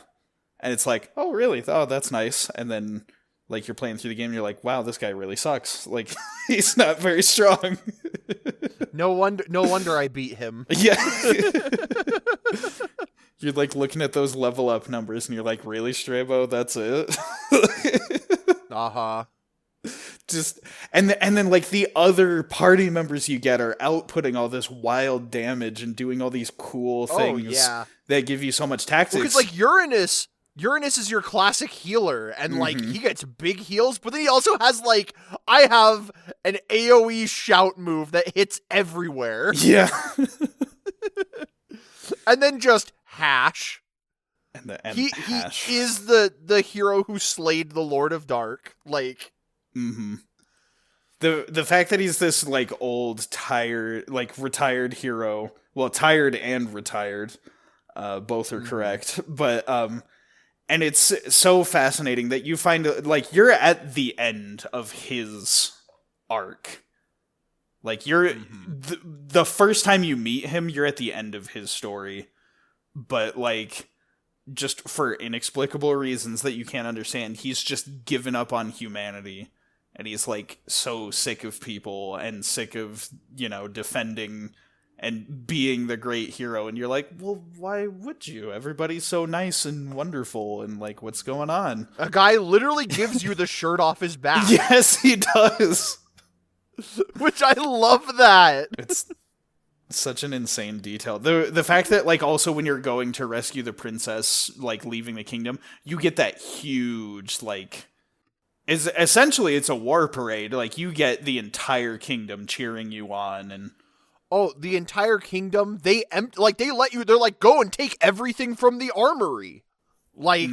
And it's like, oh really? Oh, that's nice. And then, like, you're playing through the game and you're like, wow, this guy really sucks. Like, he's not very strong. No wonder I beat him. Yeah. You're like looking at those level up numbers and you're like, really, Strabo? That's it? Uh-huh. Just and then like the other party members you get are outputting all this wild damage and doing all these cool things that give you so much tactics. Because like Uranus is your classic healer, and like he gets big heals, but then he also has like, I have an AoE shout move that hits everywhere. Yeah. And then just Hash. He is the hero who slayed the Lord of Dark. Like, the fact that he's this like old, tired, like retired hero. Well, tired and retired, both are correct. But and it's so fascinating that you find like you're at the end of his arc. Like you're the first time you meet him, you're at the end of his story. But like, just for inexplicable reasons that you can't understand, he's just given up on humanity. And he's like so sick of people and sick of, defending and being the great hero. And you're like, well, why would you? Everybody's so nice and wonderful. And like, what's going on? A guy literally gives you the shirt off his back. Yes, he does. Which I love that. It's such an insane detail. The fact that like also when you're going to rescue the princess, like leaving the kingdom, you get that huge like essentially it's a war parade. Like you get the entire kingdom cheering you on, and the entire kingdom, they let you, they're like, go and take everything from the armory. Like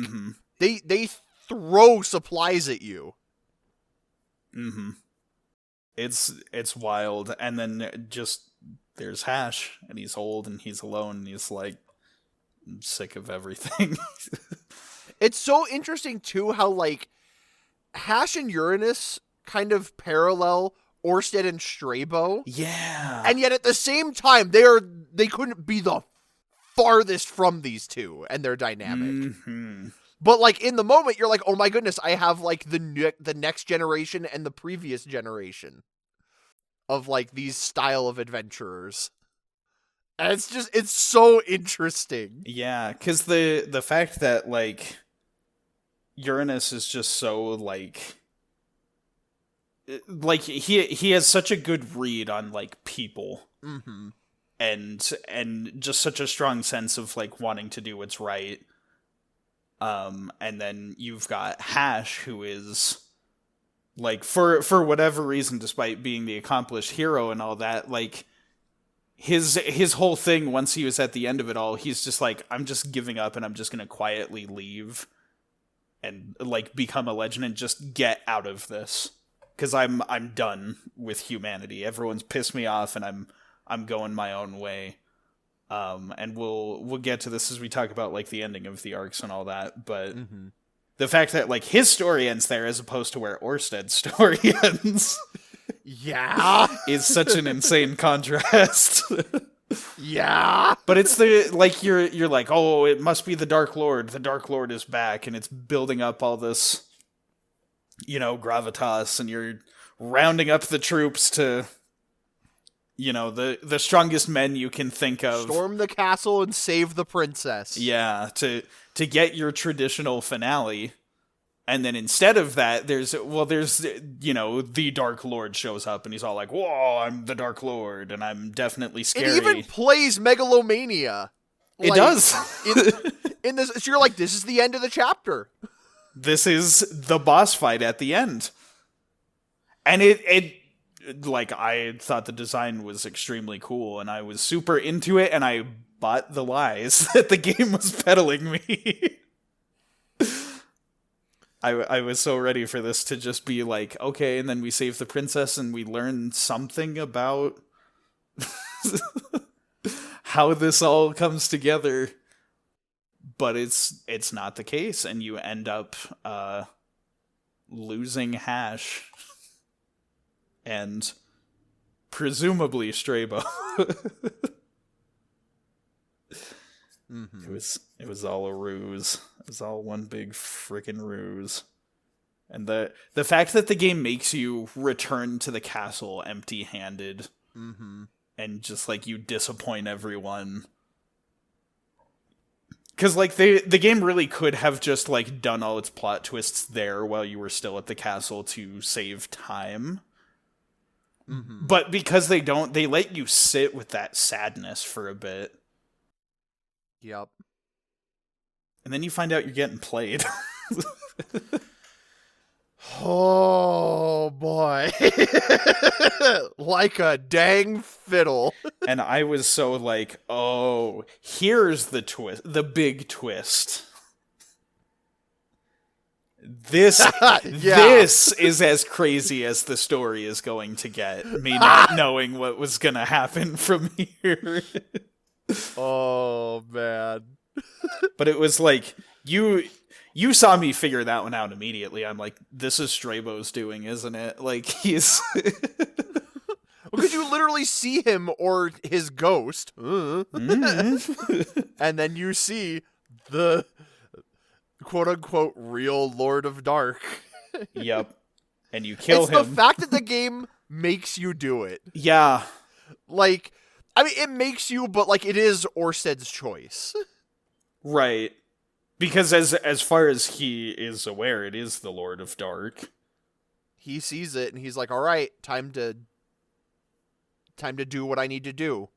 they throw supplies at you. It's wild. And then just there's Hash, and he's old and he's alone and he's like, I'm sick of everything. It's so interesting too how like Hash and Uranus kind of parallel Oersted and Strabo. Yeah. And yet at the same time, they couldn't be the farthest from these two and their dynamic. But like in the moment, you're like, oh my goodness, I have like the next generation and the previous generation of like these style of adventurers. And it's so interesting. Yeah, because the fact that like Uranus is just so like he has such a good read on like people, and just such a strong sense of like wanting to do what's right. And then you've got Hash, who is like for whatever reason, despite being the accomplished hero and all that, like his whole thing once he was at the end of it all, he's just like, I'm just giving up and I'm just gonna quietly leave and like become a legend and just get out of this, because I'm done with humanity. Everyone's pissed me off and I'm going my own way. And we'll get to this as we talk about like the ending of the arcs and all that, but the fact that like his story ends there as opposed to where Oersted's story ends is such an insane contrast. But it's the like you're like, oh, it must be the Dark Lord is back, and it's building up all this gravitas, and you're rounding up the troops to the strongest men you can think of. Storm the castle and save the princess. Yeah, to get your traditional finale. And then instead of that, there's the Dark Lord shows up and he's all like, whoa, I'm the Dark Lord and I'm definitely scary. It even plays Megalomania. It does. in this, so you're like, this is the end of the chapter. this is the boss fight at the end. And it like, I thought the design was extremely cool, and I was super into it, and I bought the lies that the game was peddling me. I was so ready for this to just be like, okay, and then we save the princess and we learn something about how this all comes together. But it's not the case, and you end up losing Hash and presumably Strabo. Mm-hmm. It was all a ruse. It was all one big freaking ruse. And the fact that the game makes you return to the castle empty-handed, and just like you disappoint everyone. Because like the game really could have just like done all its plot twists there while you were still at the castle to save time. But because they don't, they let you sit with that sadness for a bit. Yep. And then you find out you're getting played. Oh, boy. Like a dang fiddle. And I was so like, oh, here's the twist, the big twist. This is as crazy as the story is going to get. Me not knowing what was going to happen from here. Oh, man. But it was like, you saw me figure that one out immediately. I'm like, this is Strabo's doing, isn't it? Like, he's... Because you literally see him or his ghost. And then you see the quote-unquote real Lord of Dark. Yep. And you kill him. It's the fact that the game makes you do it. Yeah. Like, I mean, it makes you, but like, it is Oersted's choice. Right. Because as far as he is aware, it is the Lord of Dark. He sees it and he's like, all right, time to do what I need to do.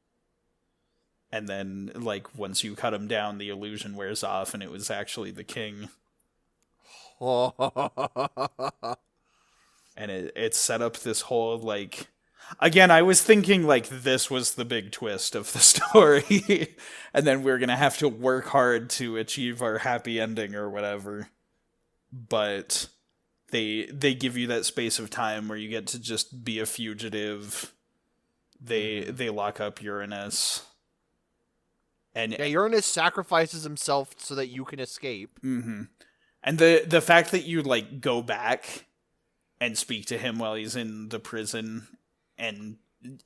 And then, like, once you cut him down, the illusion wears off and it was actually the king. And it set up this whole, like... Again, I was thinking, like, this was the big twist of the story. And then we're gonna have to work hard to achieve our happy ending or whatever. But they give you that space of time where you get to just be a fugitive. They lock up Uranus. And yeah, Uranus sacrifices himself so that you can escape. Mm-hmm. And the fact that you, like, go back and speak to him while he's in the prison... And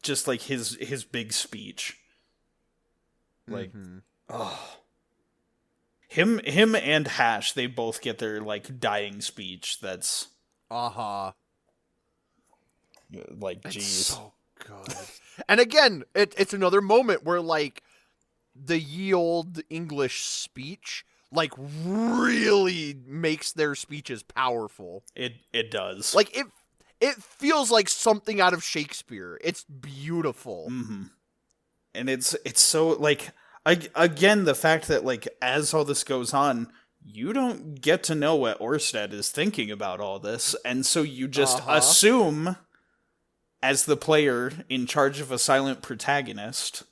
just, like, his big speech. Like, oh. Him and Hash, they both get their, like, dying speech that's... Uh-huh. Like, jeez. It's so good. And again, it's another moment where, like, the ye old English speech, like, really makes their speeches powerful. It does. Like, it feels like something out of Shakespeare. It's beautiful. Mm-hmm. And it's so, like, again, the fact that, like, as all this goes on, you don't get to know what Oersted is thinking about all this, and so you just assume, as the player in charge of a silent protagonist,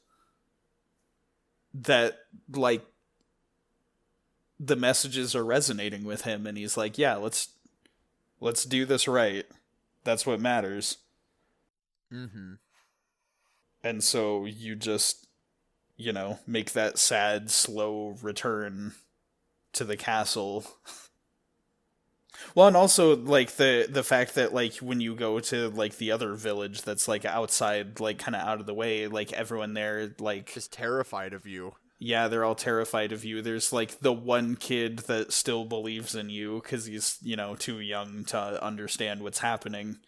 that, like, the messages are resonating with him, and he's like, yeah, let's do this right. That's what matters. Mm-hmm. And so you just, you know, make that sad, slow return to the castle. Well, and also, like, the fact that, like, when you go to, like, the other village that's, like, outside, like, kind of out of the way, like, everyone there, like... is terrified of you. Yeah, they're all terrified of you. There's, like, the one kid that still believes in you because he's, you know, too young to understand what's happening.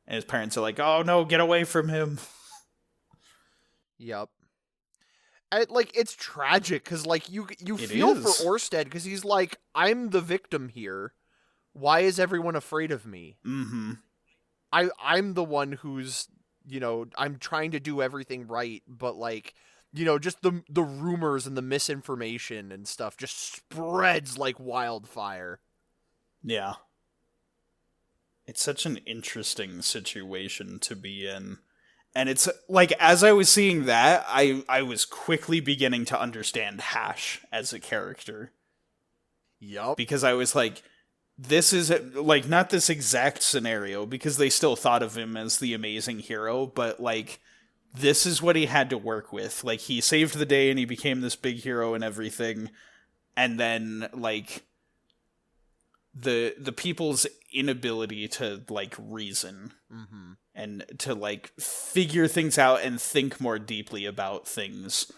And his parents are like, oh, no, get away from him. Yep. And, like, it's tragic because, like, you feel for Oersted because he's like, I'm the victim here. Why is everyone afraid of me? Mm-hmm. I'm the one who's, you know, I'm trying to do everything right, but, like... You know, just the rumors and the misinformation and stuff just spreads like wildfire. Yeah. It's such an interesting situation to be in. And it's like, as I was seeing that, I was quickly beginning to understand Hash as a character. Yup. Because I was like, this is, like, not this exact scenario, because they still thought of him as the amazing hero, but, like, this is what he had to work with. Like, he saved the day and he became this big hero and everything. And then, like, the people's inability to, like, reason. Mm-hmm. And to, like, figure things out and think more deeply about things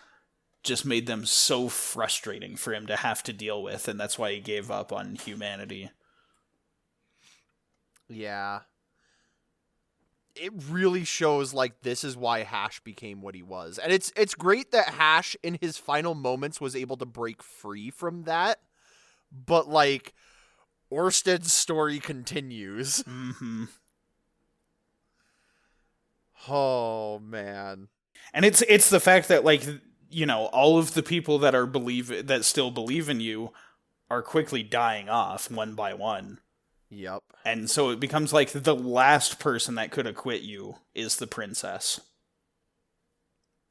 just made them so frustrating for him to have to deal with, and that's why he gave up on humanity. Yeah. It really shows, like, this is why Hash became what he was. And it's great that Hash, in his final moments, was able to break free from that. But, like, Oersted's story continues. Mm-hmm. Oh, man. And it's the fact that, like, you know, all of the people that still believe in you are quickly dying off one by one. Yep. And so it becomes like the last person that could acquit you is the princess.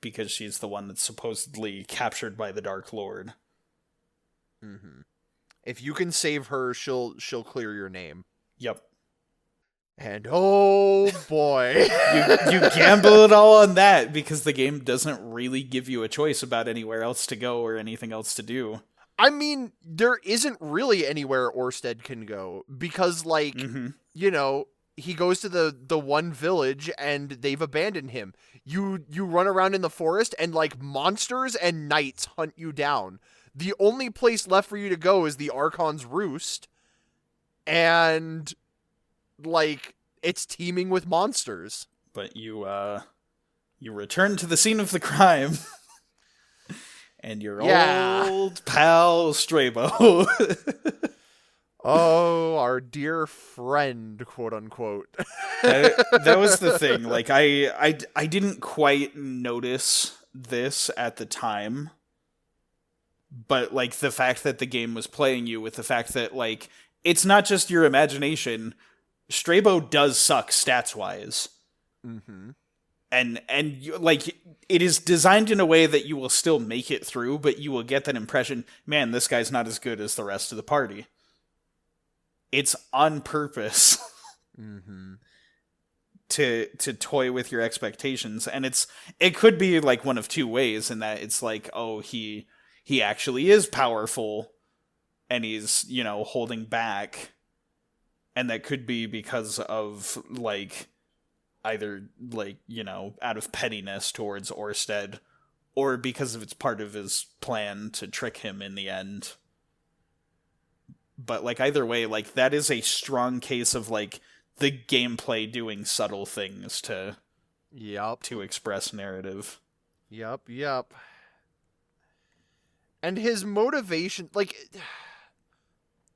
Because she's the one that's supposedly captured by the Dark Lord. Mm-hmm. If you can save her, she'll clear your name. Yep. And oh boy. you gamble it all on that because the game doesn't really give you a choice about anywhere else to go or anything else to do. I mean, there isn't really anywhere Oersted can go because, like, you know, he goes to the one village and they've abandoned him. You run around in the forest and, like, monsters and knights hunt you down. The only place left for you to go is the Archon's Roost, and, like, it's teeming with monsters. But you return to the scene of the crime. And your old pal Strabo. Oh, our dear friend, quote unquote. That was the thing. Like, I didn't quite notice this at the time. But, like, the fact that the game was playing you with the fact that, like, it's not just your imagination. Strabo does suck stats-wise. Mm-hmm. And like, it is designed in a way that you will still make it through, but you will get that impression, man, this guy's not as good as the rest of the party. It's on purpose. Mm-hmm. to toy with your expectations. And it could be like one of two ways, in that it's like, oh, he actually is powerful and he's, you know, holding back. And that could be because of, like, either, like, you know, out of pettiness towards Oersted, or because of it's part of his plan to trick him in the end. But, like, either way, like, that is a strong case of, like, the gameplay doing subtle things to express narrative. Yep. And his motivation, like,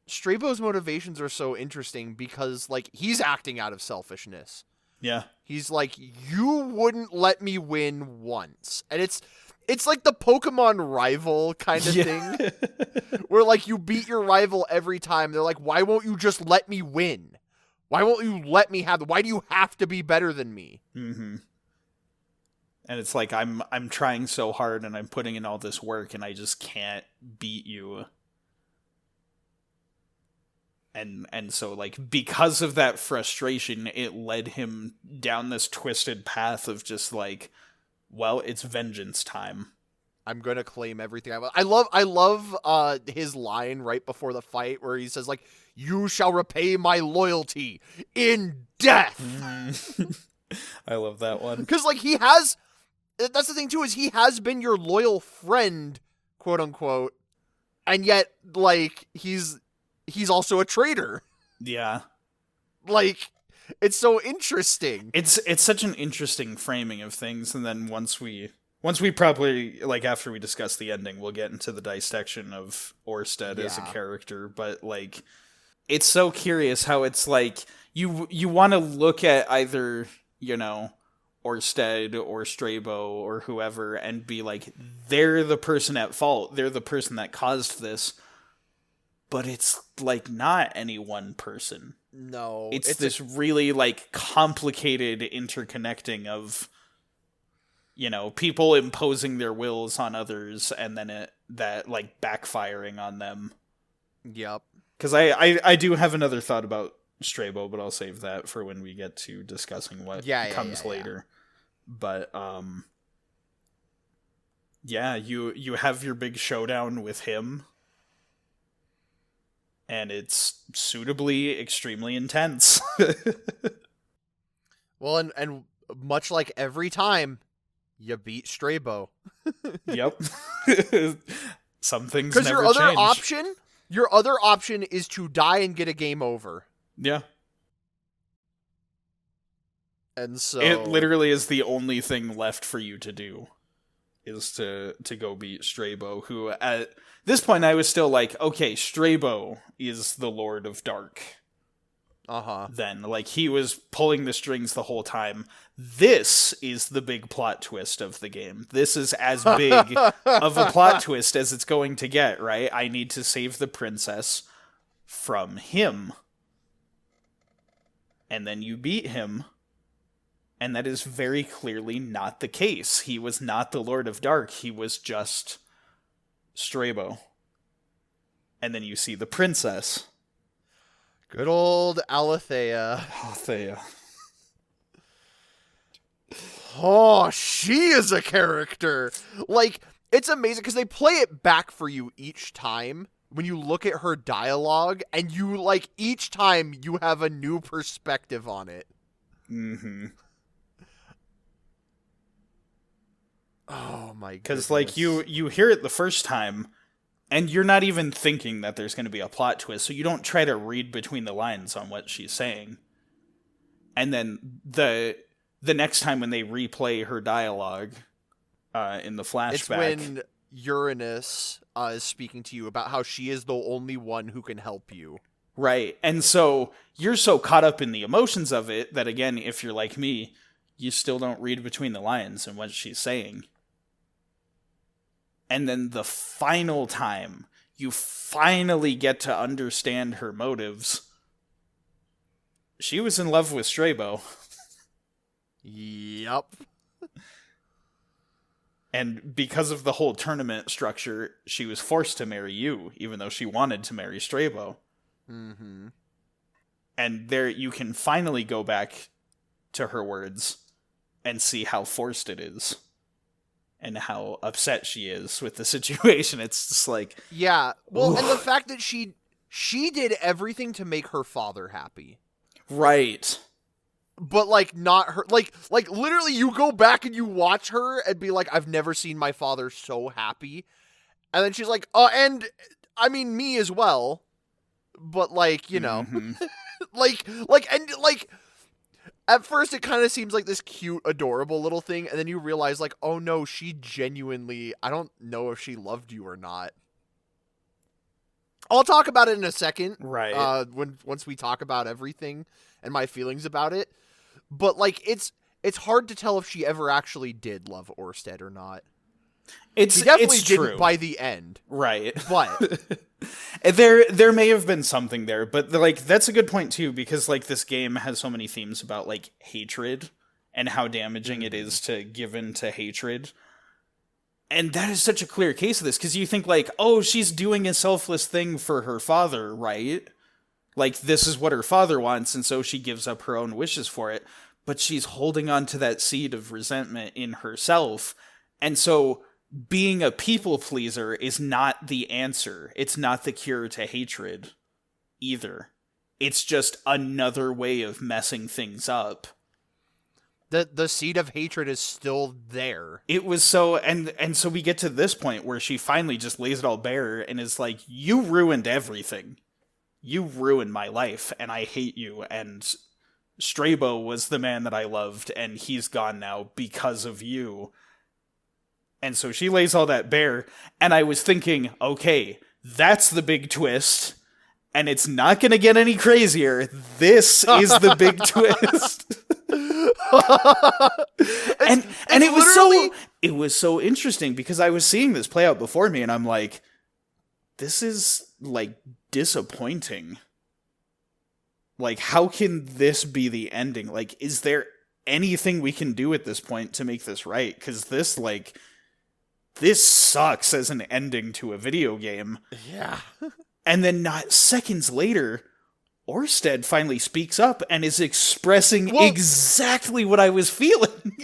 Strabo's motivations are so interesting because, like, he's acting out of selfishness. Yeah. He's like, you wouldn't let me win once. And it's like the Pokemon rival kind of thing. Where, like, you beat your rival every time. They're like, why won't you just let me win? Why won't you let me why do you have to be better than me? Mm-hmm. And it's like, I'm trying so hard and I'm putting in all this work and I just can't beat you. And so, like, because of that frustration, it led him down this twisted path of just, like, well, it's vengeance time. I'm gonna claim everything I love his line right before the fight where he says, like, you shall repay my loyalty in death. I love that one. Because, like, that's the thing too, is he has been your loyal friend, quote unquote, and yet, like, he's also a traitor. Yeah. Like, it's so interesting. It's such an interesting framing of things, and then once we probably, like, after we discuss the ending, we'll get into the dissection of Oersted as a character, but, like, it's so curious how it's like, you want to look at either, you know, Oersted or Strabo or whoever and be like, they're the person at fault, they're the person that caused this. but it's like not any one person. No. It's this really like complicated interconnecting of, you know, people imposing their wills on others and then that like backfiring on them. Yep. Because I do have another thought about Strabo, but I'll save that for when we get to discussing what comes later. But you have your big showdown with him, and it's suitably extremely intense. Well, and much like every time, you beat Strabo. Yep. Some things because never your other option is to die and get a game over. Yeah. And so it literally is the only thing left for you to do, is to go beat Strabo, who at this point I was still like, okay, Strabo is the Lord of Dark. Then, like, he was pulling the strings the whole time. This is the big plot twist of the game. This is as big of a plot twist as it's going to get, right? I need to save the princess from him. And then you beat him. And that is very clearly not the case. He was not the Lord of Dark. He was just Strabo. And then you see the princess. Good old Alethea. Alethea. Oh, she is a character. Like, it's amazing because they play it back for you each time when you look at her dialogue, and you, like, each time you have a new perspective on it. Mm-hmm. Oh my god. Because, like, you hear it the first time, and you're not even thinking that there's going to be a plot twist, so you don't try to read between the lines on what she's saying. And then the next time when they replay her dialogue in the flashback... It's when Uranus is speaking to you about how she is the only one who can help you. Right. And so you're so caught up in the emotions of it that, again, if you're like me, you still don't read between the lines and what she's saying. And then the final time you finally get to understand her motives, she was in love with Strabo. Yep. And because of the whole tournament structure, she was forced to marry you, even though she wanted to marry Strabo. Mm-hmm. And there you can finally go back to her words and see how forced it is. And how upset she is with the situation. It's just like... Yeah. Well, oof. And the fact that she did everything to make her father happy. Right. But, like, not her... Like literally, you go back and you watch her and be like, I've never seen my father so happy. And then she's like, and, I mean, me as well. But, like, you know... Mm-hmm. like... At first, it kind of seems like this cute, adorable little thing, and then you realize, like, oh no, she genuinely... I don't know if she loved you or not. I'll talk about it in a second. Right. Once we talk about everything and my feelings about it. But, like, it's hard to tell if she ever actually did love Oersted or not. He definitely didn't true. by the end. Right. But... There may have been something there, but like that's a good point too, because like this game has so many themes about like hatred and how damaging it is to give in to hatred. And that is such a clear case of this, because you think like, oh, she's doing a selfless thing for her father, right? Like this is what her father wants, and so she gives up her own wishes for it. But she's holding on to that seed of resentment in herself. And so being a people pleaser is not the answer. It's not the cure to hatred either. It's just another way of messing things up. The seed of hatred is still there. It was so, and so we get to this point where she finally just lays it all bare and is like, you ruined everything. You ruined my life, and I hate you, and Strabo was the man that I loved, and he's gone now because of you. And so she lays all that bare, and I was thinking, okay, that's the big twist, and it's not going to get any crazier. This is the big twist. and it was so interesting, because I was seeing this play out before me, and I'm like, this is like disappointing. Like, how can this be the ending? Like, is there anything we can do at this point to make this right? Because this, like, this sucks as an ending to a video game. Yeah. And then not seconds later, Oersted finally speaks up and is expressing exactly what I was feeling.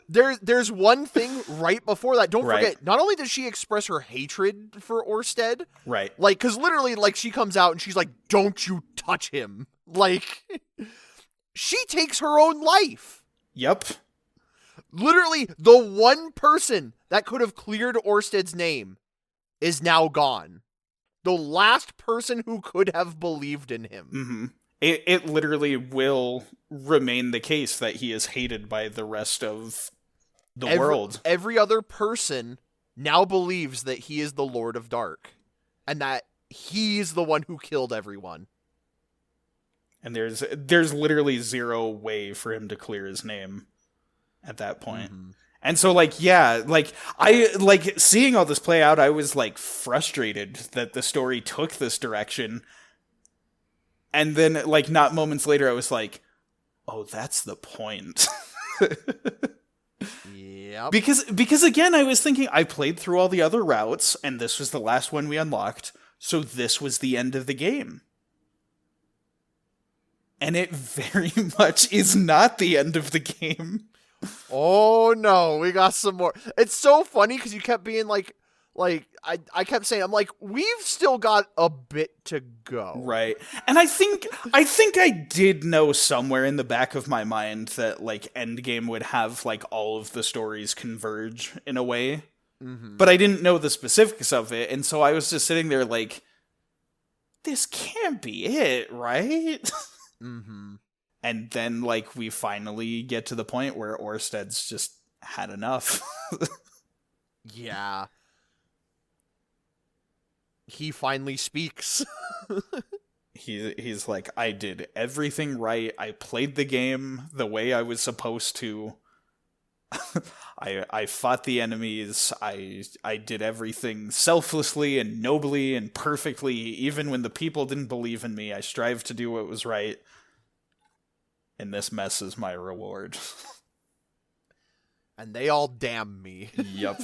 There's one thing right before that. Don't Right. forget, not only does she express her hatred for Oersted, Right. like, because literally, like, she comes out and she's like, don't you touch him. Like, she takes her own life. Yep. Literally, the one person that could have cleared Oersted's name is now gone. The last person who could have believed in him. Mm-hmm. It literally will remain the case that he is hated by the rest of the world. Every other person now believes that he is the Lord of Dark. And that he's the one who killed everyone. And there's literally zero way for him to clear his name at that point. Mm-hmm. And so, like, yeah, like, seeing all this play out, I was, like, frustrated that the story took this direction. And then, like, not moments later, I was like, oh, that's the point. Yep. Because, again, I was thinking, I played through all the other routes, and this was the last one we unlocked, so this was the end of the game. And it very much is not the end of the game. Oh no, we got some more. It's so funny because you kept being like I kept saying, I'm like, we've still got a bit to go. Right. And I think I did know somewhere in the back of my mind that, like, Endgame would have, like, all of the stories converge in a way. Mm-hmm. But I didn't know the specifics of it, and so I was just sitting there like, this can't be it, right? Mm-hmm. And then, like, we finally get to the point where Oersted's just had enough. Yeah. He finally speaks. He's like, I did everything right. I played the game the way I was supposed to. I fought the enemies. I did everything selflessly and nobly and perfectly. Even when the people didn't believe in me, I strived to do what was right. And this mess is my reward. And they all damn me. Yup.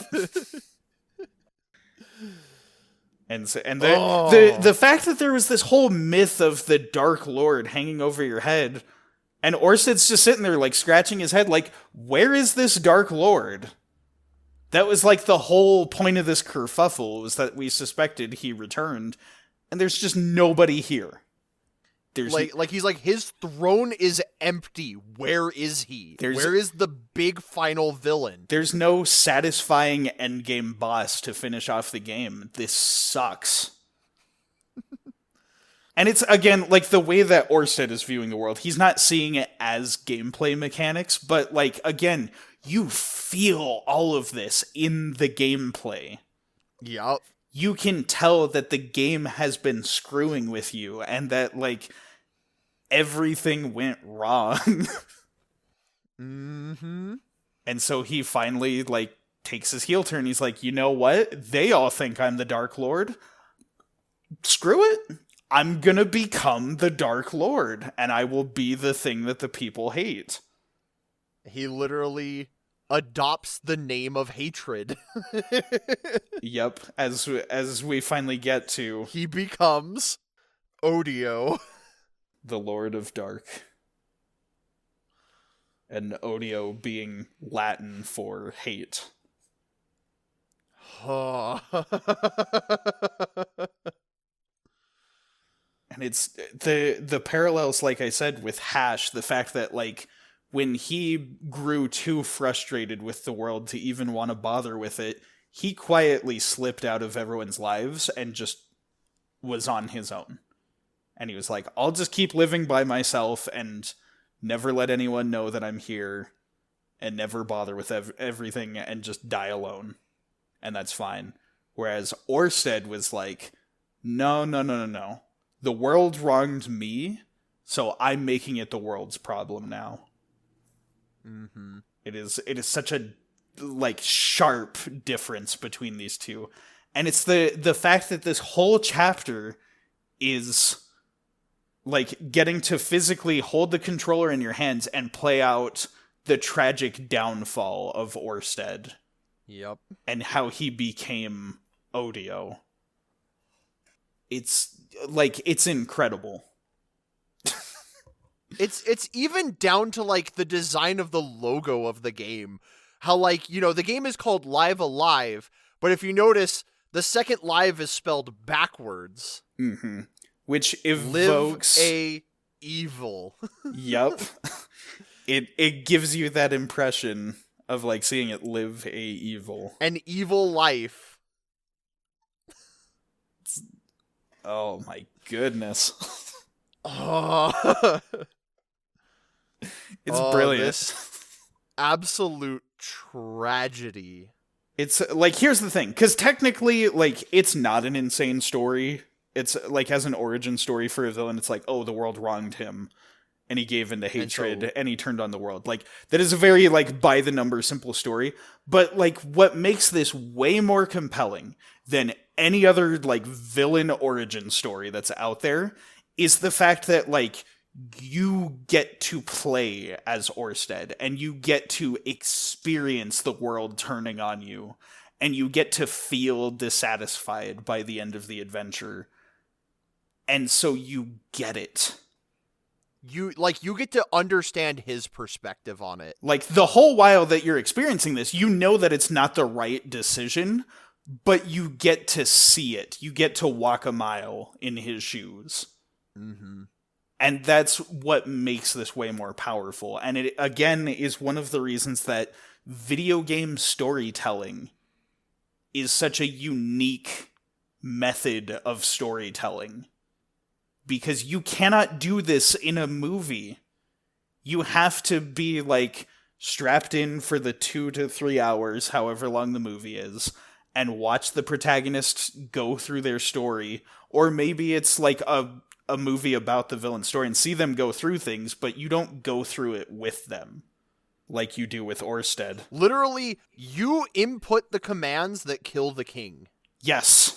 And the fact that there was this whole myth of the Dark Lord hanging over your head, and Oersted's just sitting there, like, scratching his head, like, where is this Dark Lord? That was, like, the whole point of this kerfuffle, was that we suspected he returned, and there's just nobody here. There's like he's like, his throne is empty. Where is he? Where is the big final villain? There's no satisfying endgame boss to finish off the game. This sucks. And it's, again, like, the way that Oersted is viewing the world. He's not seeing it as gameplay mechanics, but, like, again, you feel all of this in the gameplay. Yup. You can tell that the game has been screwing with you and that, like, everything went wrong. Mm-hmm. And so he finally, like, takes his heel turn. He's like, you know what? They all think I'm the Dark Lord. Screw it. I'm gonna become the Dark Lord, and I will be the thing that the people hate. He literally adopts the name of hatred. Yep, as we finally get to... He becomes Odio. The Lord of Dark. And Odio being Latin for hate. And it's the parallels, like I said, with Hash, the fact that, like, when he grew too frustrated with the world to even want to bother with it, he quietly slipped out of everyone's lives and just was on his own. And he was like, I'll just keep living by myself and never let anyone know that I'm here and never bother with everything and just die alone. And that's fine. Whereas Oersted was like, no. The world wronged me, so I'm making it the world's problem now. Mm-hmm. It is such a, like, sharp difference between these two. And it's the fact that this whole chapter is like getting to physically hold the controller in your hands and play out the tragic downfall of Oersted. Yep. And how he became Odio. It's like, it's incredible. It's even down to like the design of the logo of the game. How like, the game is called Live Alive, but if you notice, the second live is spelled backwards. Mm-hmm. Which evokes Live evil. Yep. It gives you that impression of like seeing it live a evil. An evil life. Oh my goodness. Oh. It's brilliant. This absolute tragedy. It's like, here's the thing, because technically, like, it's not an insane story. It's like, as an origin story for a villain, it's like, oh, the world wronged him, and he gave into hatred, and he turned on the world. Like, that is a very, like, by the number simple story. But, like, what makes this way more compelling than any other, like, villain origin story that's out there is the fact that, like, you get to play as Oersted, and you get to experience the world turning on you, and you get to feel dissatisfied by the end of the adventure. And so you get it. You get to understand his perspective on it. Like, the whole while that you're experiencing this, you know that it's not the right decision, but you get to see it. You get to walk a mile in his shoes. Mm-hmm. And that's what makes this way more powerful. And it, again, is one of the reasons that video game storytelling is such a unique method of storytelling. Because you cannot do this in a movie. You have to be, like, strapped in for the 2 to 3 hours, however long the movie is, and watch the protagonists go through their story. Or maybe it's like a movie about the villain story and see them go through things, but you don't go through it with them like you do with Oersted. Literally, you input the commands that kill the king. Yes.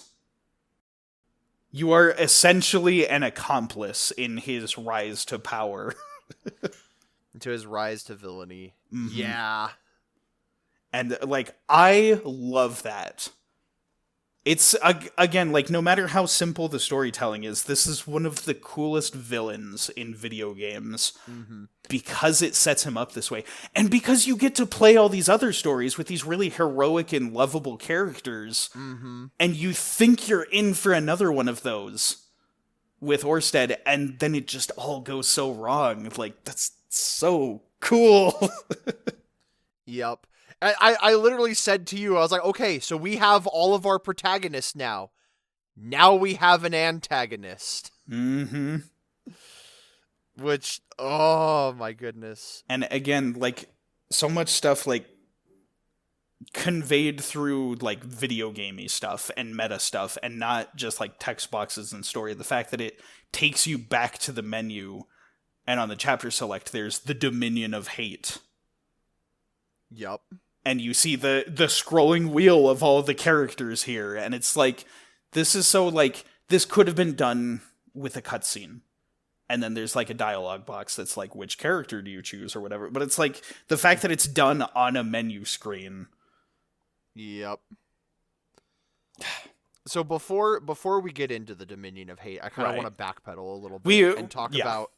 You are essentially an accomplice in his rise to power. To his rise to villainy. Mm-hmm. Yeah. And, like, I love that. It's, again, like, no matter how simple the storytelling is, this is one of the coolest villains in video games. Mm-hmm. Because it sets him up this way. And because you get to play all these other stories with these really heroic and lovable characters. Mm-hmm. And you think you're in for another one of those with Oersted, and then it just all goes so wrong. Like, that's so cool. Yep. I literally said to you, I was like, okay, so we have all of our protagonists now. Now we have an antagonist. Mm-hmm. Which, oh my goodness. And again, like, so much stuff, like, conveyed through, like, video gamey stuff and meta stuff, and not just, like, text boxes and story. The fact that it takes you back to the menu, and on the chapter select, there's the Dominion of Hate. Yep. And you see the scrolling wheel of all the characters here, and it's like, this is so, like, this could have been done with a cutscene. And then there's, like, a dialogue box that's like, which character do you choose, or whatever. But it's like, the fact that it's done on a menu screen. Yep. So before we get into the Dominion of Hate, I kind of want to backpedal a little bit and talk about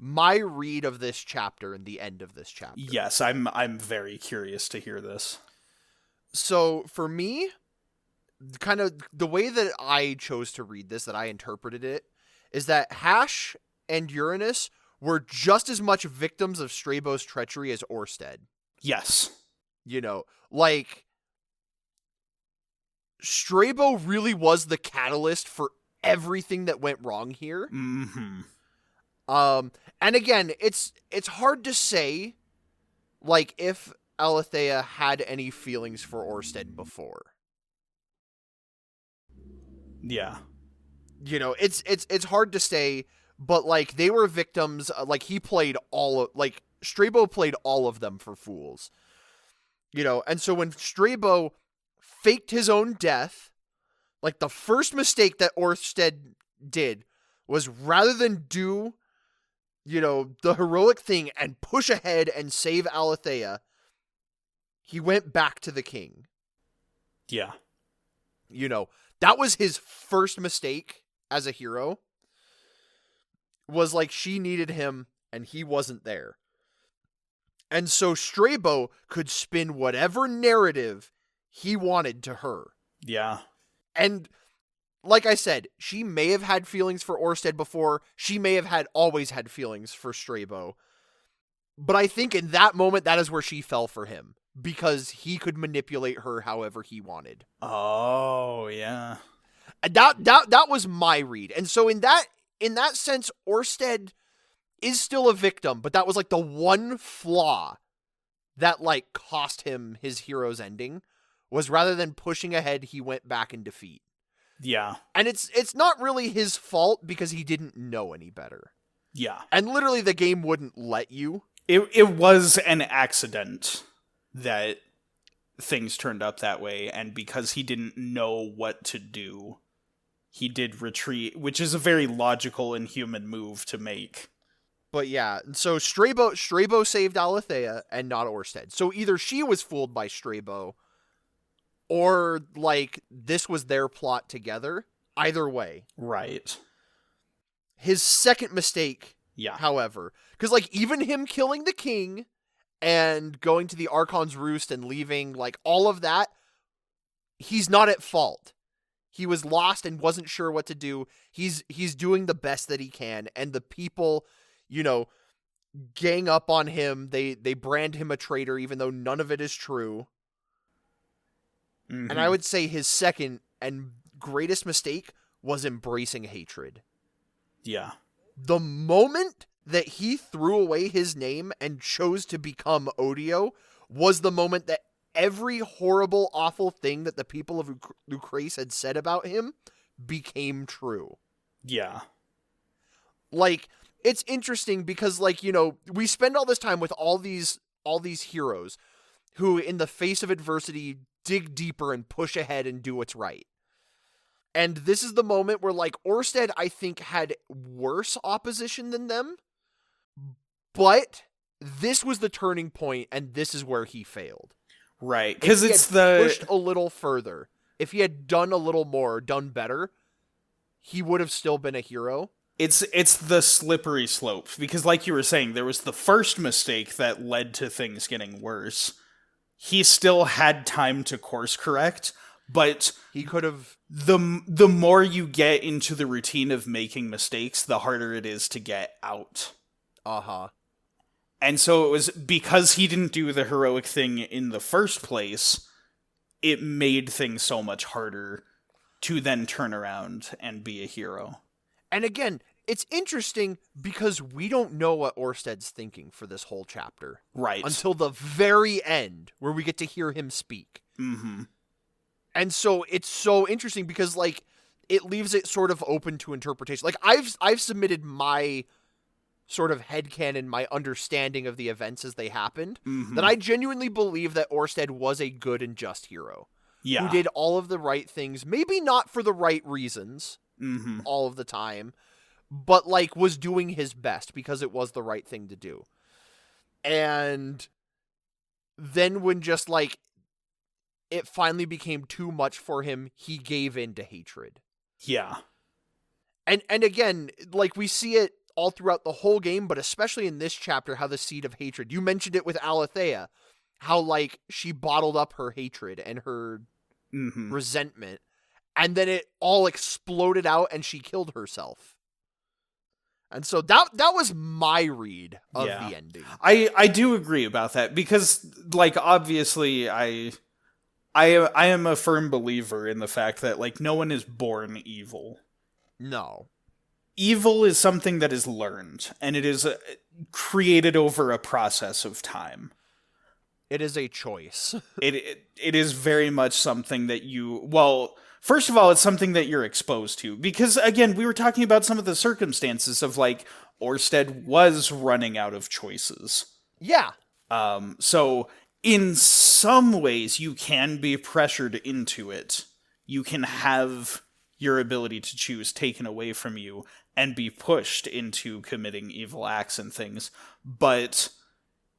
my read of this chapter and the end of this chapter. Yes, I'm very curious to hear this. So for me, kind of the way that I chose to read this, that I interpreted it, is that Hash and Uranus were just as much victims of Strabo's treachery as Oersted. Yes. Like, Strabo really was the catalyst for everything that went wrong here. Mm-hmm. And again, it's hard to say, like, if Alethea had any feelings for Oersted before. Yeah. It's hard to say, but, like, they were victims. Like, Strabo played all of them for fools. And so when Strabo faked his own death, like, the first mistake that Oersted did was, rather than do, the heroic thing and push ahead and save Alethea, he went back to the king. Yeah. That was his first mistake as a hero. Was like, she needed him and he wasn't there. And so Strabo could spin whatever narrative he wanted to her. Yeah. And like I said, she may have had feelings for Oersted before. She may have always had feelings for Strabo. But I think in that moment, that is where she fell for him. Because he could manipulate her however he wanted. Oh, yeah. And that was my read. And so in that sense, Oersted is still a victim, but that was like the one flaw that like cost him his hero's ending, was rather than pushing ahead, he went back in defeat. Yeah. And it's not really his fault because he didn't know any better. Yeah. And literally the game wouldn't let you. It was an accident that things turned up that way, and because he didn't know what to do, he did retreat, which is a very logical and human move to make. But yeah, so Strabo saved Alethea and not Oersted. So either she was fooled by Strabo, or like this was their plot together. Either way. Right. His second mistake, Yeah. however, because like even him killing the king and going to the Archon's Roost and leaving, like all of that, he's not at fault. He was lost and wasn't sure what to do. He's doing the best that he can, and the people, gang up on him. They brand him a traitor, even though none of it is true. Mm-hmm. And I would say his second and greatest mistake was embracing hatred. Yeah. The moment that he threw away his name and chose to become Odio was the moment that every horrible, awful thing that the people of Lucrece had said about him became true. Yeah. Like, it's interesting because, like, we spend all this time with all these heroes who, in the face of adversity, dig deeper and push ahead and do what's right. And this is the moment where, like, Oersted, I think, had worse opposition than them. But this was the turning point, and this is where he failed. Right, because it's pushed a little further. If he had done a little more, done better, he would have still been a hero. It's the slippery slope, because like you were saying, there was the first mistake that led to things getting worse. He still had time to course correct, but he could have. The more you get into the routine of making mistakes, the harder it is to get out. Uh-huh. And so it was because he didn't do the heroic thing in the first place, it made things so much harder to then turn around and be a hero. And again, it's interesting because we don't know what Oersted's thinking for this whole chapter. Right. Until the very end, where we get to hear him speak. Mm-hmm. And so it's so interesting because, like, it leaves it sort of open to interpretation. Like, I've submitted my sort of headcanon, my understanding of the events as they happened, that I genuinely believe that Oersted was a good and just hero. Yeah. Who did all of the right things, maybe not for the right reasons all of the time, but, like, was doing his best because it was the right thing to do. And then when just, like, it finally became too much for him, he gave in to hatred. Yeah. And again, like, we see it all throughout the whole game, but especially in this chapter, how the seed of hatred, you mentioned it with Alethea, how, like, she bottled up her hatred and her resentment, and then it all exploded out and she killed herself. And so that was my read of the ending. I do agree about that, because, like, obviously I am a firm believer in the fact that, like, no one is born evil. No. Evil is something that is learned, and it is created over a process of time. It is a choice. It is very much something that well, first of all, it's something that you're exposed to. Because, again, we were talking about some of the circumstances of, like, Oersted was running out of choices. Yeah. So, in some ways, you can be pressured into it. You can have your ability to choose taken away from you and be pushed into committing evil acts and things. But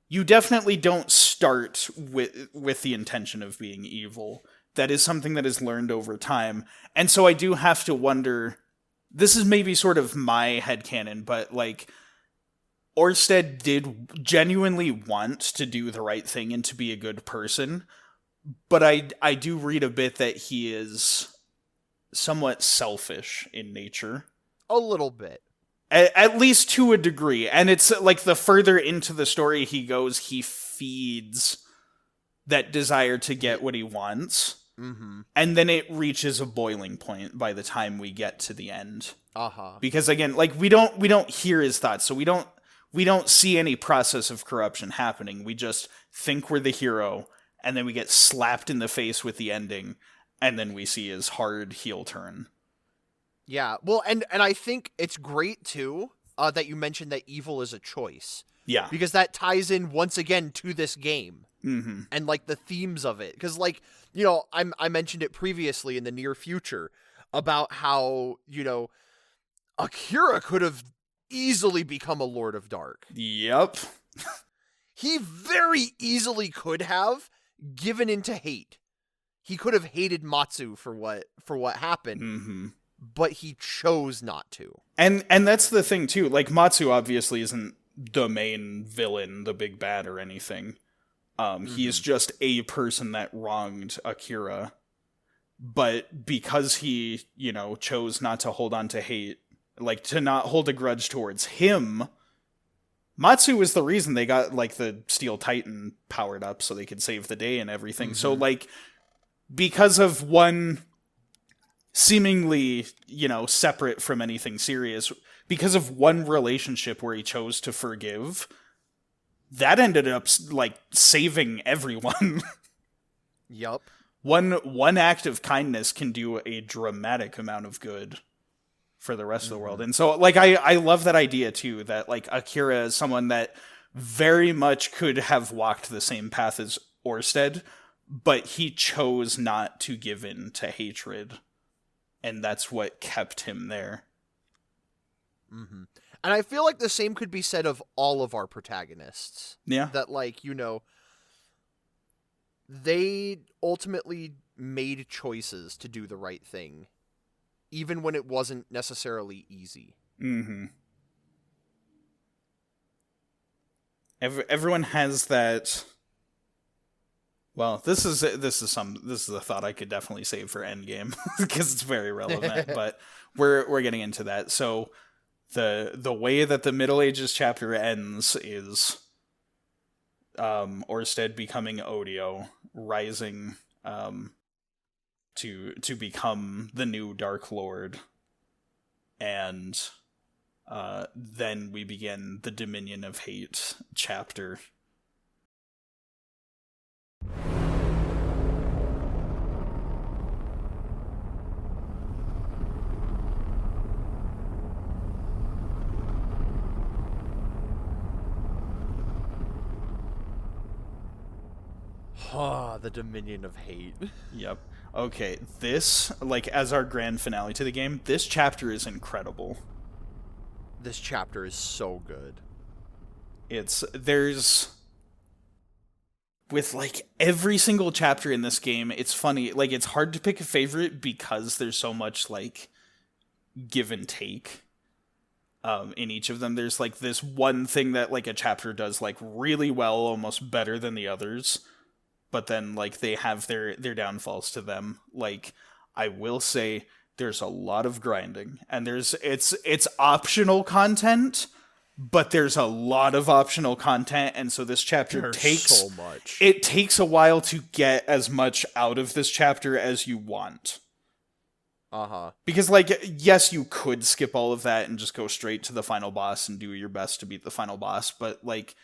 you definitely don't start with the intention of being evil. That is something that is learned over time. And so I do have to wonder, this is maybe sort of my headcanon, but like, Oersted did genuinely want to do the right thing and to be a good person, but I do read a bit that he is somewhat selfish in nature. A little bit. At least to a degree. And it's like the further into the story he goes, he feeds that desire to get what he wants. Mm-hmm. And then it reaches a boiling point by the time we get to the end. Uh-huh. Because again, like we don't hear his thoughts, so we don't see any process of corruption happening. We just think we're the hero, and then we get slapped in the face with the ending, and then we see his hard heel turn. Yeah, well, and I think it's great, too, that you mentioned that evil is a choice. Yeah. Because that ties in, once again, to this game. Mm-hmm. And, like, the themes of it. Because, like, you know, I mentioned it previously in the near future about how, you know, Akira could have easily become a Lord of Dark. Yep. He very easily could have given into hate. He could have hated Matsu for what happened, Mm-hmm. but he chose not to. And that's the thing too. Like Matsu obviously isn't the main villain, the big bad or anything. He is just a person that wronged Akira. But because he, you know, chose not to hold on to hate, like to not hold a grudge towards him, Matsu was the reason they got like the Steel Titan powered up so they could save the day and everything. Mm-hmm. So like, because of one seemingly, you know, separate from anything serious, because of one relationship where he chose to forgive, that ended up like saving everyone. Yup. One act of kindness can do a dramatic amount of good for the rest of the world. And so like I love that idea too, that like Akira is someone that very much could have walked the same path as Oersted, but he chose not to give in to hatred. And that's what kept him there. Mm-hmm. And I feel like the same could be said of all of our protagonists. Yeah. That, like, you know, they ultimately made choices to do the right thing, even when it wasn't necessarily easy. Mm-hmm. Everyone has that. Well, this is a thought I could definitely save for Endgame because it's very relevant. But we're getting into that. So the way that the Middle Ages chapter ends is Oersted becoming Odio, rising to become the new Dark Lord, and then we begin the Dominion of Hate chapter. Ah, the Dominion of Hate. Yep. Okay, this, like, as our grand finale to the game, this chapter is incredible. This chapter is so good. With, like, every single chapter in this game, it's funny, like, it's hard to pick a favorite because there's so much, like, give and take. In each of them, there's, like, this one thing that, like, a chapter does, like, really well, almost better than the others. But then, like, they have their downfalls to them. Like, I will say, there's a lot of grinding. And it's optional content, but there's a lot of optional content. And so this chapter takes so much. It takes a while to get as much out of this chapter as you want. Uh-huh. Because, like, yes, you could skip all of that and just go straight to the final boss and do your best to beat the final boss. But, like,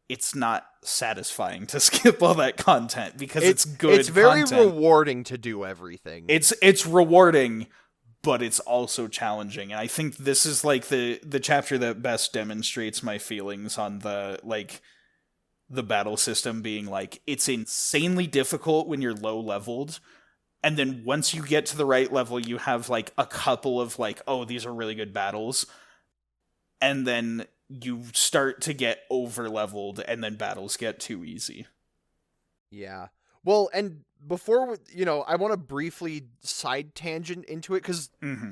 it's not satisfying to skip all that content because it's good. It's very content. rewarding to do everything. It's rewarding, but it's also challenging. And I think this is like the chapter that best demonstrates my feelings on the battle system being like, it's insanely difficult when you're low leveled, And then once you get to the right level, you have like a couple of like, oh, these are really good battles. And then you start to get over leveled, and then battles get too easy. Yeah. Well, and before, I want to briefly side tangent into it, because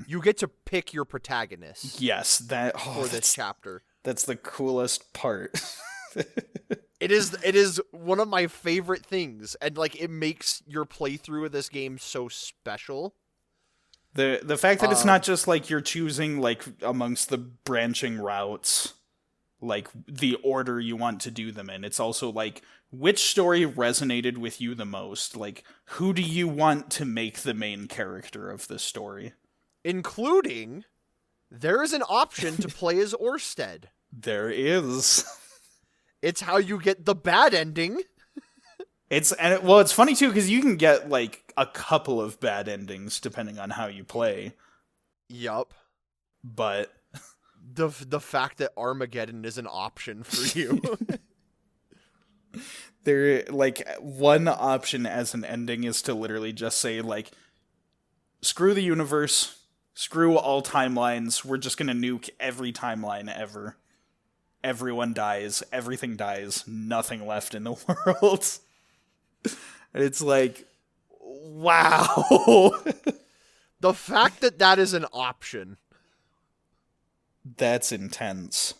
you get to pick your protagonist Yes, for this chapter. That's the coolest part. It is one of my favorite things, and like it makes your playthrough of this game so special. The fact that it's not just like you're choosing like amongst the branching routes, like the order you want to do them in. It's also like which story resonated with you the most? Like who do you want to make the main character of this story? Including there is an option to play as Oersted. There is. It's how you get the bad ending. It's funny too because you can get like a couple of bad endings depending on how you play. Yup. But the fact that Armageddon is an option for you. There, like, one option as an ending is to literally just say, like, screw the universe, screw all timelines, we're just gonna nuke every timeline ever. Everyone dies, everything dies, nothing left in the world. And it's like, wow. The fact that that is an option. That's intense.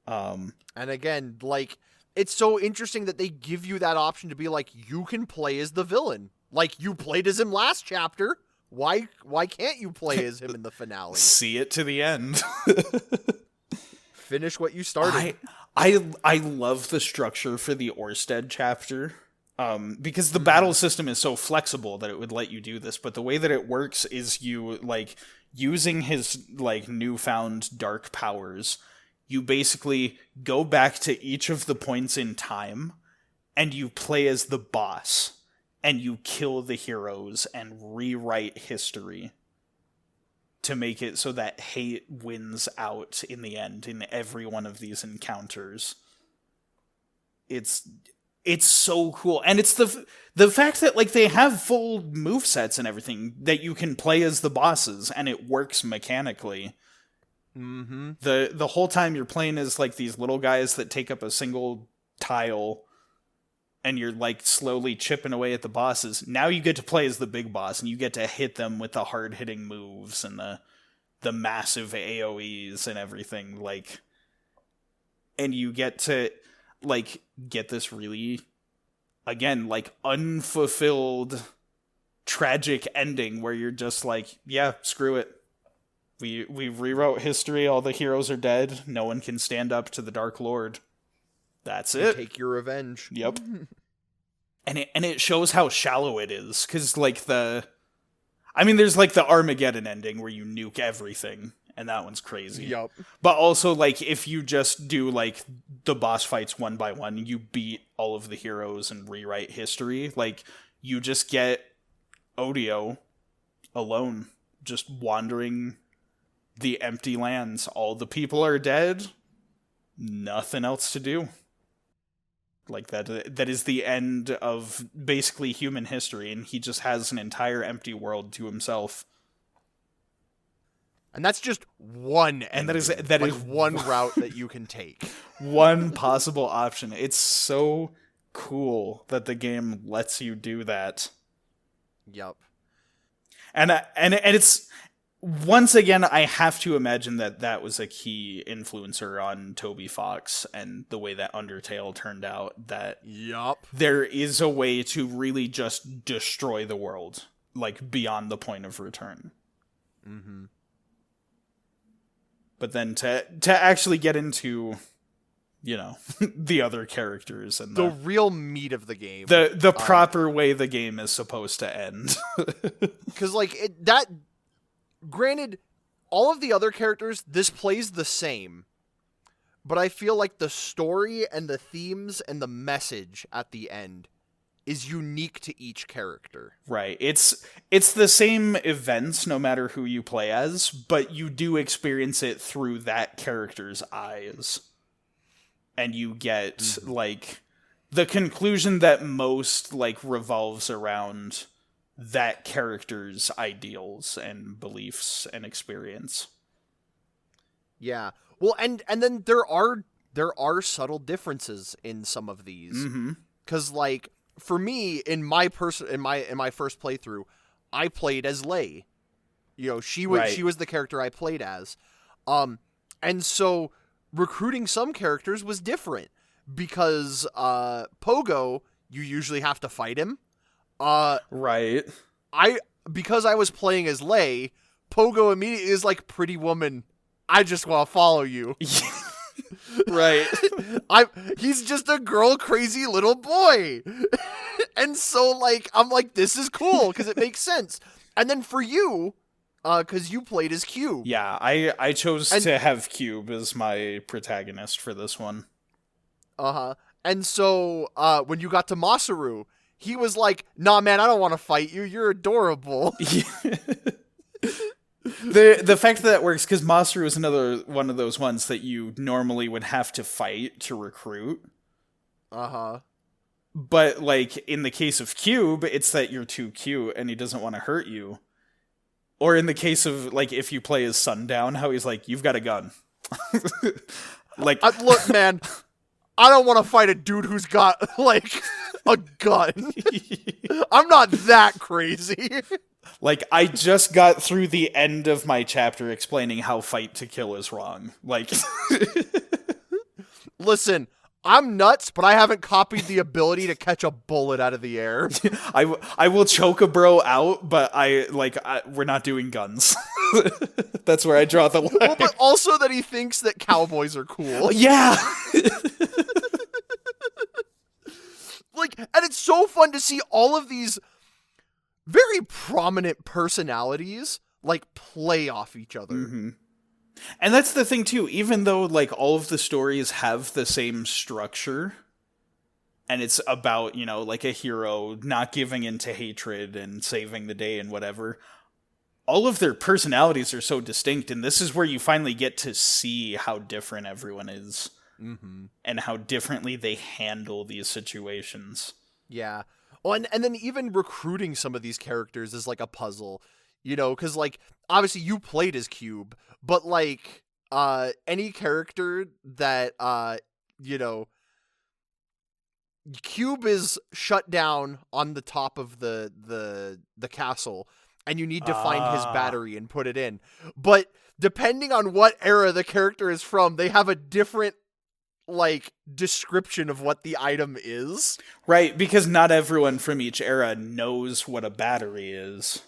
And again, like, it's so interesting that they give you that option to be like, you can play as the villain. Like, you played as him last chapter. Why can't you play as him in the finale? See it to the end. Finish what you started. I love the structure for the Oersted chapter. Because the battle system is so flexible that it would let you do this, but the way that it works is you, like, using his, like, newfound dark powers, you basically go back to each of the points in time, and you play as the boss, and you kill the heroes and rewrite history to make it so that hate wins out in the end in every one of these encounters. It's so cool. And it's the fact that, like, they have full movesets and everything that you can play as the bosses, and it works mechanically. Mm-hmm. The whole time you're playing as, like, these little guys that take up a single tile, and you're, like, slowly chipping away at the bosses. Now you get to play as the big boss, and you get to hit them with the hard-hitting moves and the massive AoEs and everything, like... And you get to... like, get this really, again, like, unfulfilled, tragic ending where you're just like, yeah, screw it. We rewrote history, all the heroes are dead, no one can stand up to the Dark Lord. That's it. Take your revenge. Yep. And it shows how shallow it is, because, like, there's, like, the Armageddon ending where you nuke everything. And that one's crazy. Yup. But also, like, if you just do, like, the boss fights one by one, you beat all of the heroes and rewrite history, like, you just get Odio alone, just wandering the empty lands. All the people are dead. Nothing else to do. Like, that is the end of basically human history, and he just has an entire empty world to himself. And that's just one And ending. that like is one route that you can take. One possible option. It's so cool that the game lets you do that. Yup. And it's, once again, I have to imagine that was a key influencer on Toby Fox and the way that Undertale turned out, that Yup. there is a way to really just destroy the world, like, beyond the point of return. Mm-hmm. But then to actually get into, the other characters and The real meat of the game. the proper way the game is supposed to end. Because, like, granted, all of the other characters, this plays the same. But I feel like the story and the themes and the message at the end is unique to each character. Right. It's the same events no matter who you play as, but you do experience it through that character's eyes. And you get, like, the conclusion that most, like, revolves around that character's ideals and beliefs and experience. Yeah. Well, and then there are subtle differences in some of these. Mm-hmm. Cuz like for me in my first playthrough, I played as Lei. You know, she was the character I played as. And so recruiting some characters was different because Pogo, you usually have to fight him. Right. Because I was playing as Lei, Pogo immediately is like, pretty woman, I just want to follow you. Right. He's just a girl crazy little boy. And so like I'm like, this is cool because it makes sense. And then for you, because you played as Cube. Yeah, I chose to have Cube as my protagonist for this one. And so when you got to Masaru, he was like, nah man, I don't want to fight you, you're adorable. The fact that works, because Masaru is another one of those ones that you normally would have to fight to recruit. But, like, in the case of Cube, it's that you're too cute and he doesn't want to hurt you. Or in the case of, like, if you play as Sundown, how he's like, you've got a gun. Like, look, man, I don't want to fight a dude who's got, like, a gun. I'm not that crazy. Like, I just got through the end of my chapter explaining how fight to kill is wrong. Like, listen, I'm nuts, but I haven't copied the ability to catch a bullet out of the air. I will choke a bro out, but we're not doing guns. That's where I draw the line. Well, but also that he thinks that cowboys are cool. Yeah. Like, and it's so fun to see all of these very prominent personalities like play off each other. Mm-hmm. And that's the thing too, even though like all of the stories have the same structure and it's about, you know, like a hero not giving in to hatred and saving the day and whatever, all of their personalities are so distinct, and this is where you finally get to see how different everyone is. Mm-hmm. And how differently they handle these situations. Yeah. Well, and then even recruiting some of these characters is like a puzzle, you know, because like obviously you played as Cube, but like any character that you know, Cube is shut down on the top of the castle, and you need to find his battery and put it in. But depending on what era the character is from, they have a different like description of what the item is. Right, because not everyone from each era knows what a battery is.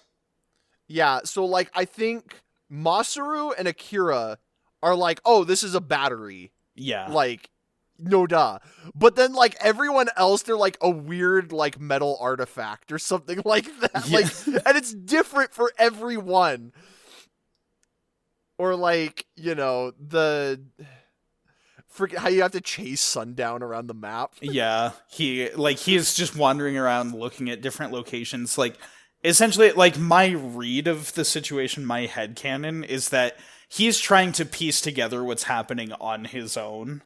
Yeah, so like I think Masaru and Akira are like, oh, this is a battery. Yeah. Like, no duh. But then like everyone else, they're like a weird like metal artifact or something like that. Yeah. Like, and it's different for everyone. Or like, you know, forget how you have to chase Sundown around the map. Yeah, he is just wandering around looking at different locations. Like, essentially, like, my read of the situation, my headcanon, is that he's trying to piece together what's happening on his own.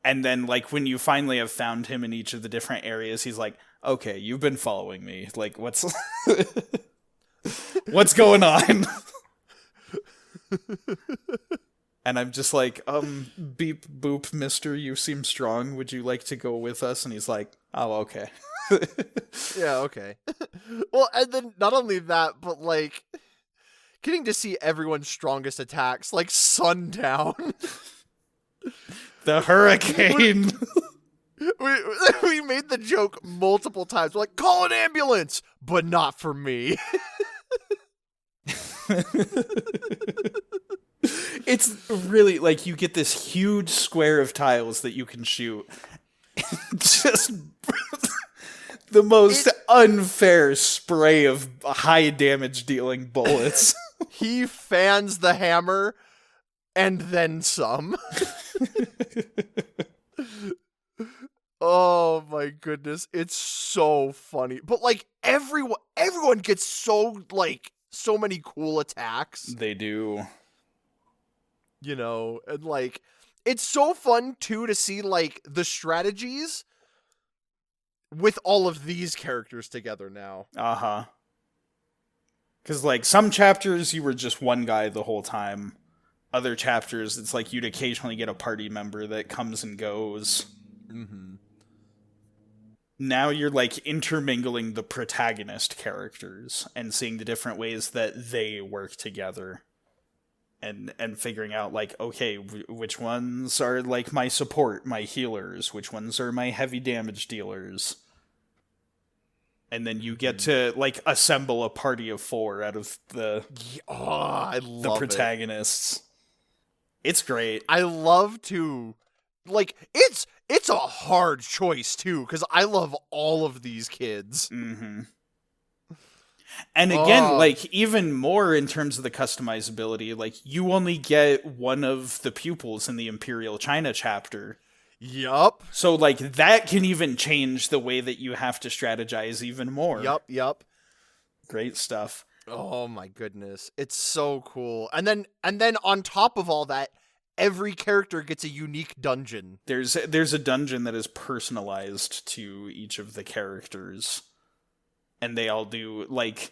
And then, like, when you finally have found him in each of the different areas, he's like, okay, you've been following me. Like, what's going on? And I'm just like, beep, boop, mister, you seem strong. Would you like to go with us? And he's like, oh, okay. Yeah, okay. Well, and then not only that, but like, getting to see everyone's strongest attacks, like Sundown. The hurricane. We made the joke multiple times. We're like, call an ambulance, but not for me. It's really, like, you get this huge square of tiles that you can shoot. Just the most unfair spray of high damage dealing bullets. He fans the hammer and then some. Oh my goodness, it's so funny. But like everyone gets so many cool attacks. They do. You know, and like it's so fun too to see like the strategies with all of these characters together now. Uh-huh. Because, like, some chapters you were just one guy the whole time. Other chapters, it's like you'd occasionally get a party member that comes and goes. Mm-hmm. Now you're, like, intermingling the protagonist characters and seeing the different ways that they work together. And figuring out, like, okay, which ones are, like, my support, my healers? Which ones are my heavy damage dealers? And then you get to, like, assemble a party of 4 out of the I the love protagonists. It's great. I love to, like, it's a hard choice too, because I love all of these kids. Mm-hmm. And again, like, even more in terms of the customizability, like, you only get one of the pupils in the Imperial China chapter. Yup. So, like, that can even change the way that you have to strategize even more. Yup. Great stuff. Oh my goodness. It's so cool. And then on top of all that, every character gets a unique dungeon. There's a dungeon that is personalized to each of the characters. And they all do, like,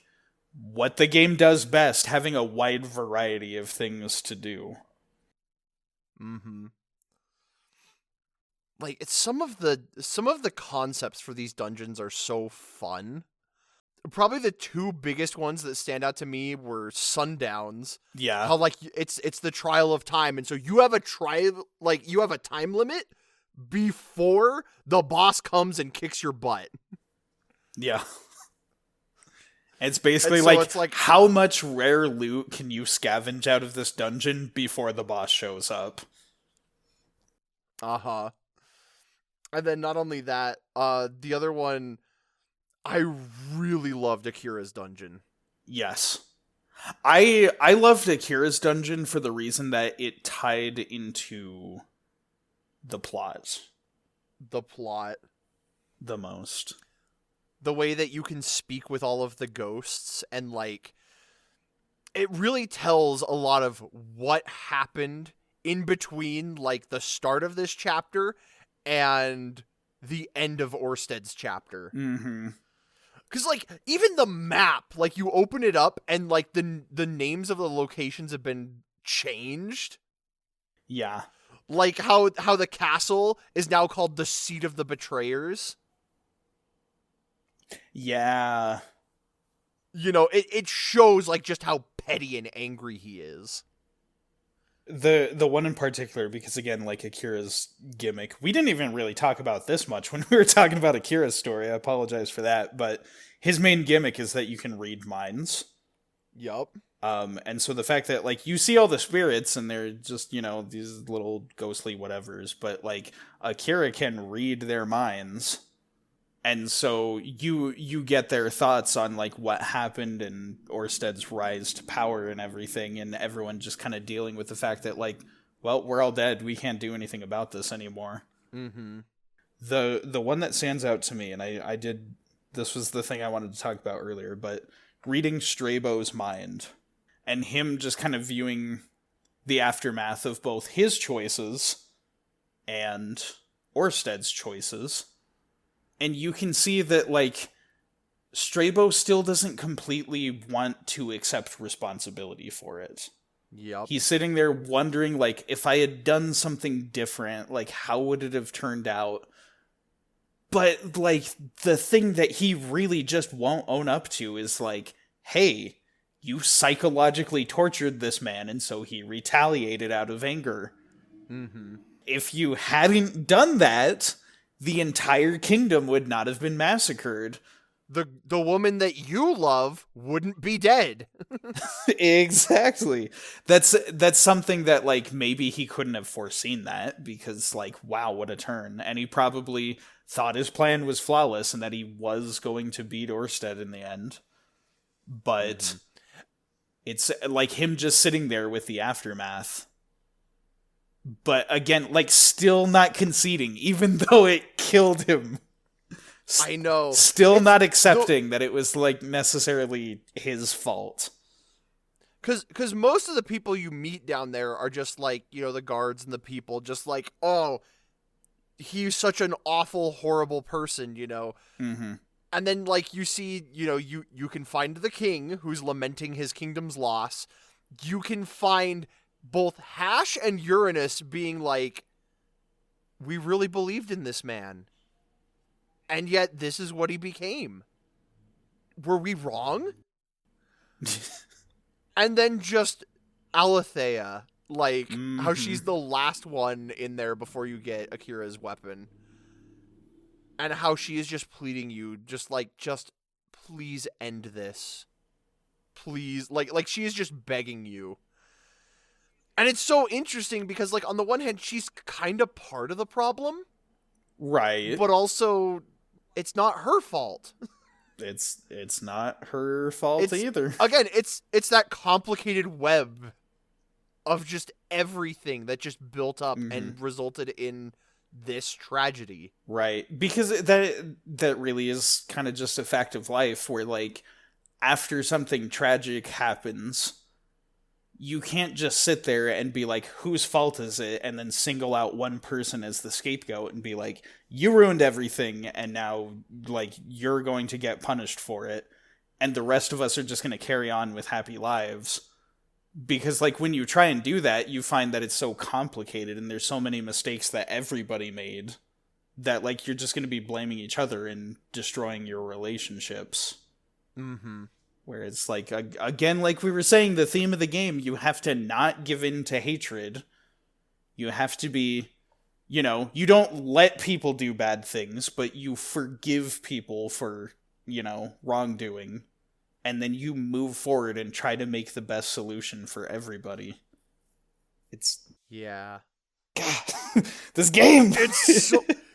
what the game does best, having a wide variety of things to do. Mm-hmm. Like, it's some of the concepts for these dungeons are so fun. Probably the 2 biggest ones that stand out to me were Sundowns. Yeah. How, like, it's the trial of time, and so you have a you have a time limit before the boss comes and kicks your butt. Yeah. It's basically And so like, it's like, how much rare loot can you scavenge out of this dungeon before the boss shows up? uh-huh. And then not only that, the other one, I really loved Akira's dungeon. Yes. I loved Akira's dungeon for the reason that it tied into the plot The plot. the most. The way that you can speak with all of the ghosts, and, like, it really tells a lot of what happened in between, like, the start of this chapter and the end of Oersted's chapter. Mm-hmm. Because, like, even the map, like, you open it up and, like, the names of the locations have been changed. Yeah. Like, how the castle is now called the Seat of the Betrayers. Yeah. You know, it shows, like, just how petty and angry he is. The one in particular, because again, like, Akira's gimmick, we didn't even really talk about this much when we were talking about Akira's story. I apologize for that, but his main gimmick is that you can read minds. Yup. And so the fact that, like, you see all the spirits and they're just, you know, these little ghostly whatevers, but, like, Akira can read their minds. And so you get their thoughts on, like, what happened and Oersted's rise to power and everything, and everyone just kind of dealing with the fact that, like, well, we're all dead. We can't do anything about this anymore. Mm-hmm. The one that stands out to me, and I did, this was the thing I wanted to talk about earlier, but reading Strabo's mind and him just kind of viewing the aftermath of both his choices and Oersted's choices. And you can see that, like, Strabo still doesn't completely want to accept responsibility for it. Yep. He's sitting there wondering, like, if I had done something different, like, how would it have turned out? But, like, the thing that he really just won't own up to is, like, hey, you psychologically tortured this man, and so he retaliated out of anger. Mm-hmm. If you hadn't done that, the entire kingdom would not have been massacred. The woman that you love wouldn't be dead. Exactly. That's something that, like, maybe he couldn't have foreseen that, because, like, wow, what a turn. And he probably thought his plan was flawless and that he was going to beat Oersted in the end. But it's like him just sitting there with the aftermath. But again, like, still not conceding, even though it killed him. I know. Still not accepting that it was, like, necessarily his fault. Because most of the people you meet down there are just, like, you know, the guards and the people, just like, oh, he's such an awful, horrible person, Mm-hmm. And then, like, you see, you can find the king who's lamenting his kingdom's loss. You can find both Hash and Uranus being like, we really believed in this man. And yet, this is what he became. Were we wrong? And then just Alethea, like, how she's the last one in there before you get Akira's weapon. And how she is just pleading you, just please end this. Please. Like she is just begging you. And it's so interesting because, like, on the one hand, she's kind of part of the problem. Right. But also, it's not her fault. It's not her fault either. Again, it's that complicated web of just everything that just built up and resulted in this tragedy. Right. Because that really is kind of just a fact of life where, like, after something tragic happens, you can't just sit there and be like, whose fault is it? And then single out one person as the scapegoat and be like, you ruined everything and now, like, you're going to get punished for it. And the rest of us are just going to carry on with happy lives. Because, like, when you try and do that, you find that it's so complicated and there's so many mistakes that everybody made that, like, you're just going to be blaming each other and destroying your relationships. Mm-hmm. Where it's like, again, like we were saying, the theme of the game, you have to not give in to hatred. You have to be, you don't let people do bad things, but you forgive people for, wrongdoing. And then you move forward and try to make the best solution for everybody. Yeah. God, this game!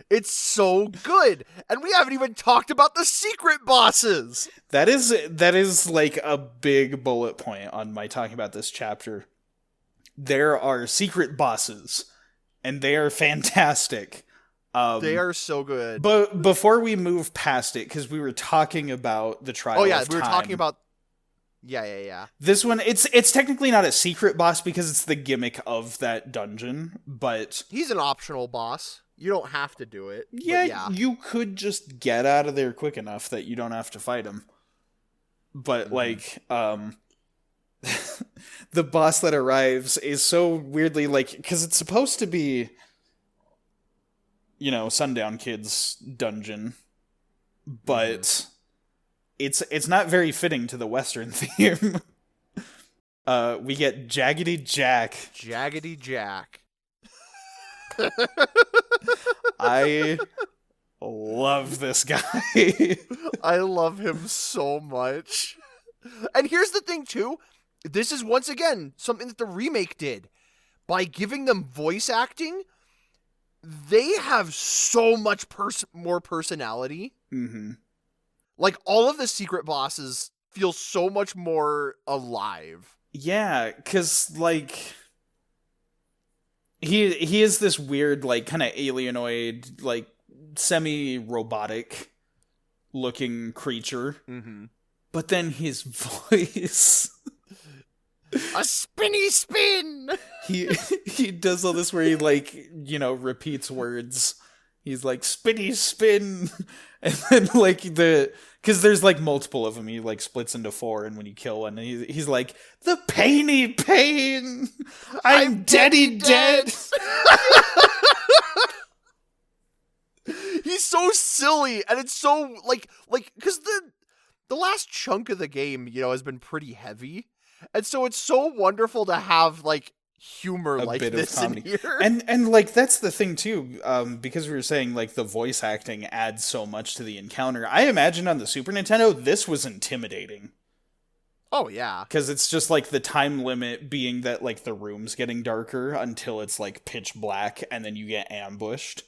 It's so good. And we haven't even talked about the secret bosses. That is like a big bullet point on my talking about this chapter. There are secret bosses, and they are fantastic. They are so good. But before we move past it, because we were talking about the trial. Oh yeah, of we were time, talking about. Yeah. This one, it's technically not a secret boss because it's the gimmick of that dungeon, but he's an optional boss. You don't have to do it. Yeah, you could just get out of there quick enough that you don't have to fight him. But like, the boss that arrives is so weirdly like, because it's supposed to be, Sundown Kid's dungeon, but it's not very fitting to the Western theme. We get Jaggedy Jack. Jaggedy Jack. I love this guy. I love him so much. And here's the thing, too. This is, once again, something that the remake did. By giving them voice acting, they have so much more personality. Mm-hmm. Like, all of the secret bosses feel so much more alive. Yeah, because, like, he is this weird, like, kind of alienoid, like, semi-robotic looking creature. Mm-hmm. But then his voice... A spinny spin! He does all this where he, like, repeats words. He's like, spinny spin! And then, like, because there's, like, multiple of them. He, like, splits into 4, and when you kill one, he's like, the painy pain! I'm deady dead! He's so silly, and it's so, like, because the last chunk of the game, has been pretty heavy. And so it's so wonderful to have, like, humor like this in here. And like, that's the thing, too, because we were saying, like, the voice acting adds so much to the encounter. I imagine on the Super Nintendo, this was intimidating. Oh, yeah. Because it's just, like, the time limit being that, like, the room's getting darker until it's, like, pitch black, and then you get ambushed.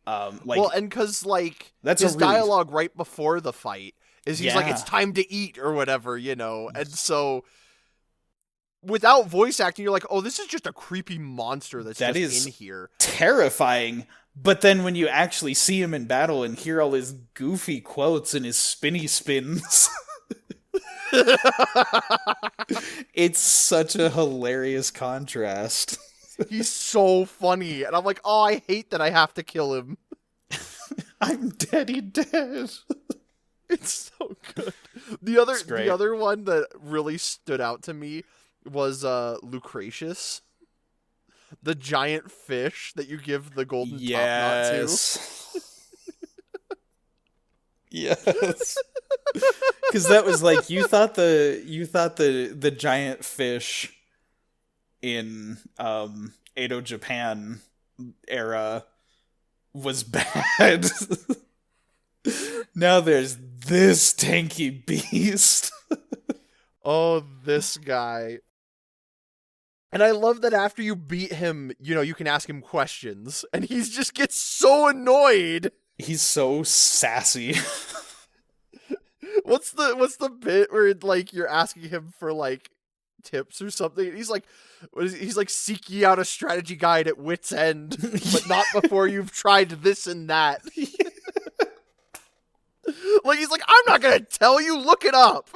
Well, and because, like, that's his dialogue right before the fight is he's like, it's time to eat, or whatever, and so... Without voice acting, you're like, oh, this is just a creepy monster that's just in here. Terrifying. But then when you actually see him in battle and hear all his goofy quotes and his spinny spins, it's such a hilarious contrast. He's so funny, and I'm like, oh, I hate that I have to kill him. I'm deady dead. It's so good. It's great. The other one that really stood out to me was Lucretius, the giant fish that you give the golden top knot to. Yes. Because that was like you thought the giant fish in Edo Japan era was bad. Now there's this tanky beast. Oh, this guy. And I love that after you beat him, you can ask him questions, and he just gets so annoyed. He's so sassy. What's the bit where like you're asking him for like tips or something? And he's like, seek ye out a strategy guide at wit's end, but not before you've tried this and that. Like he's like, I'm not gonna tell you. Look it up.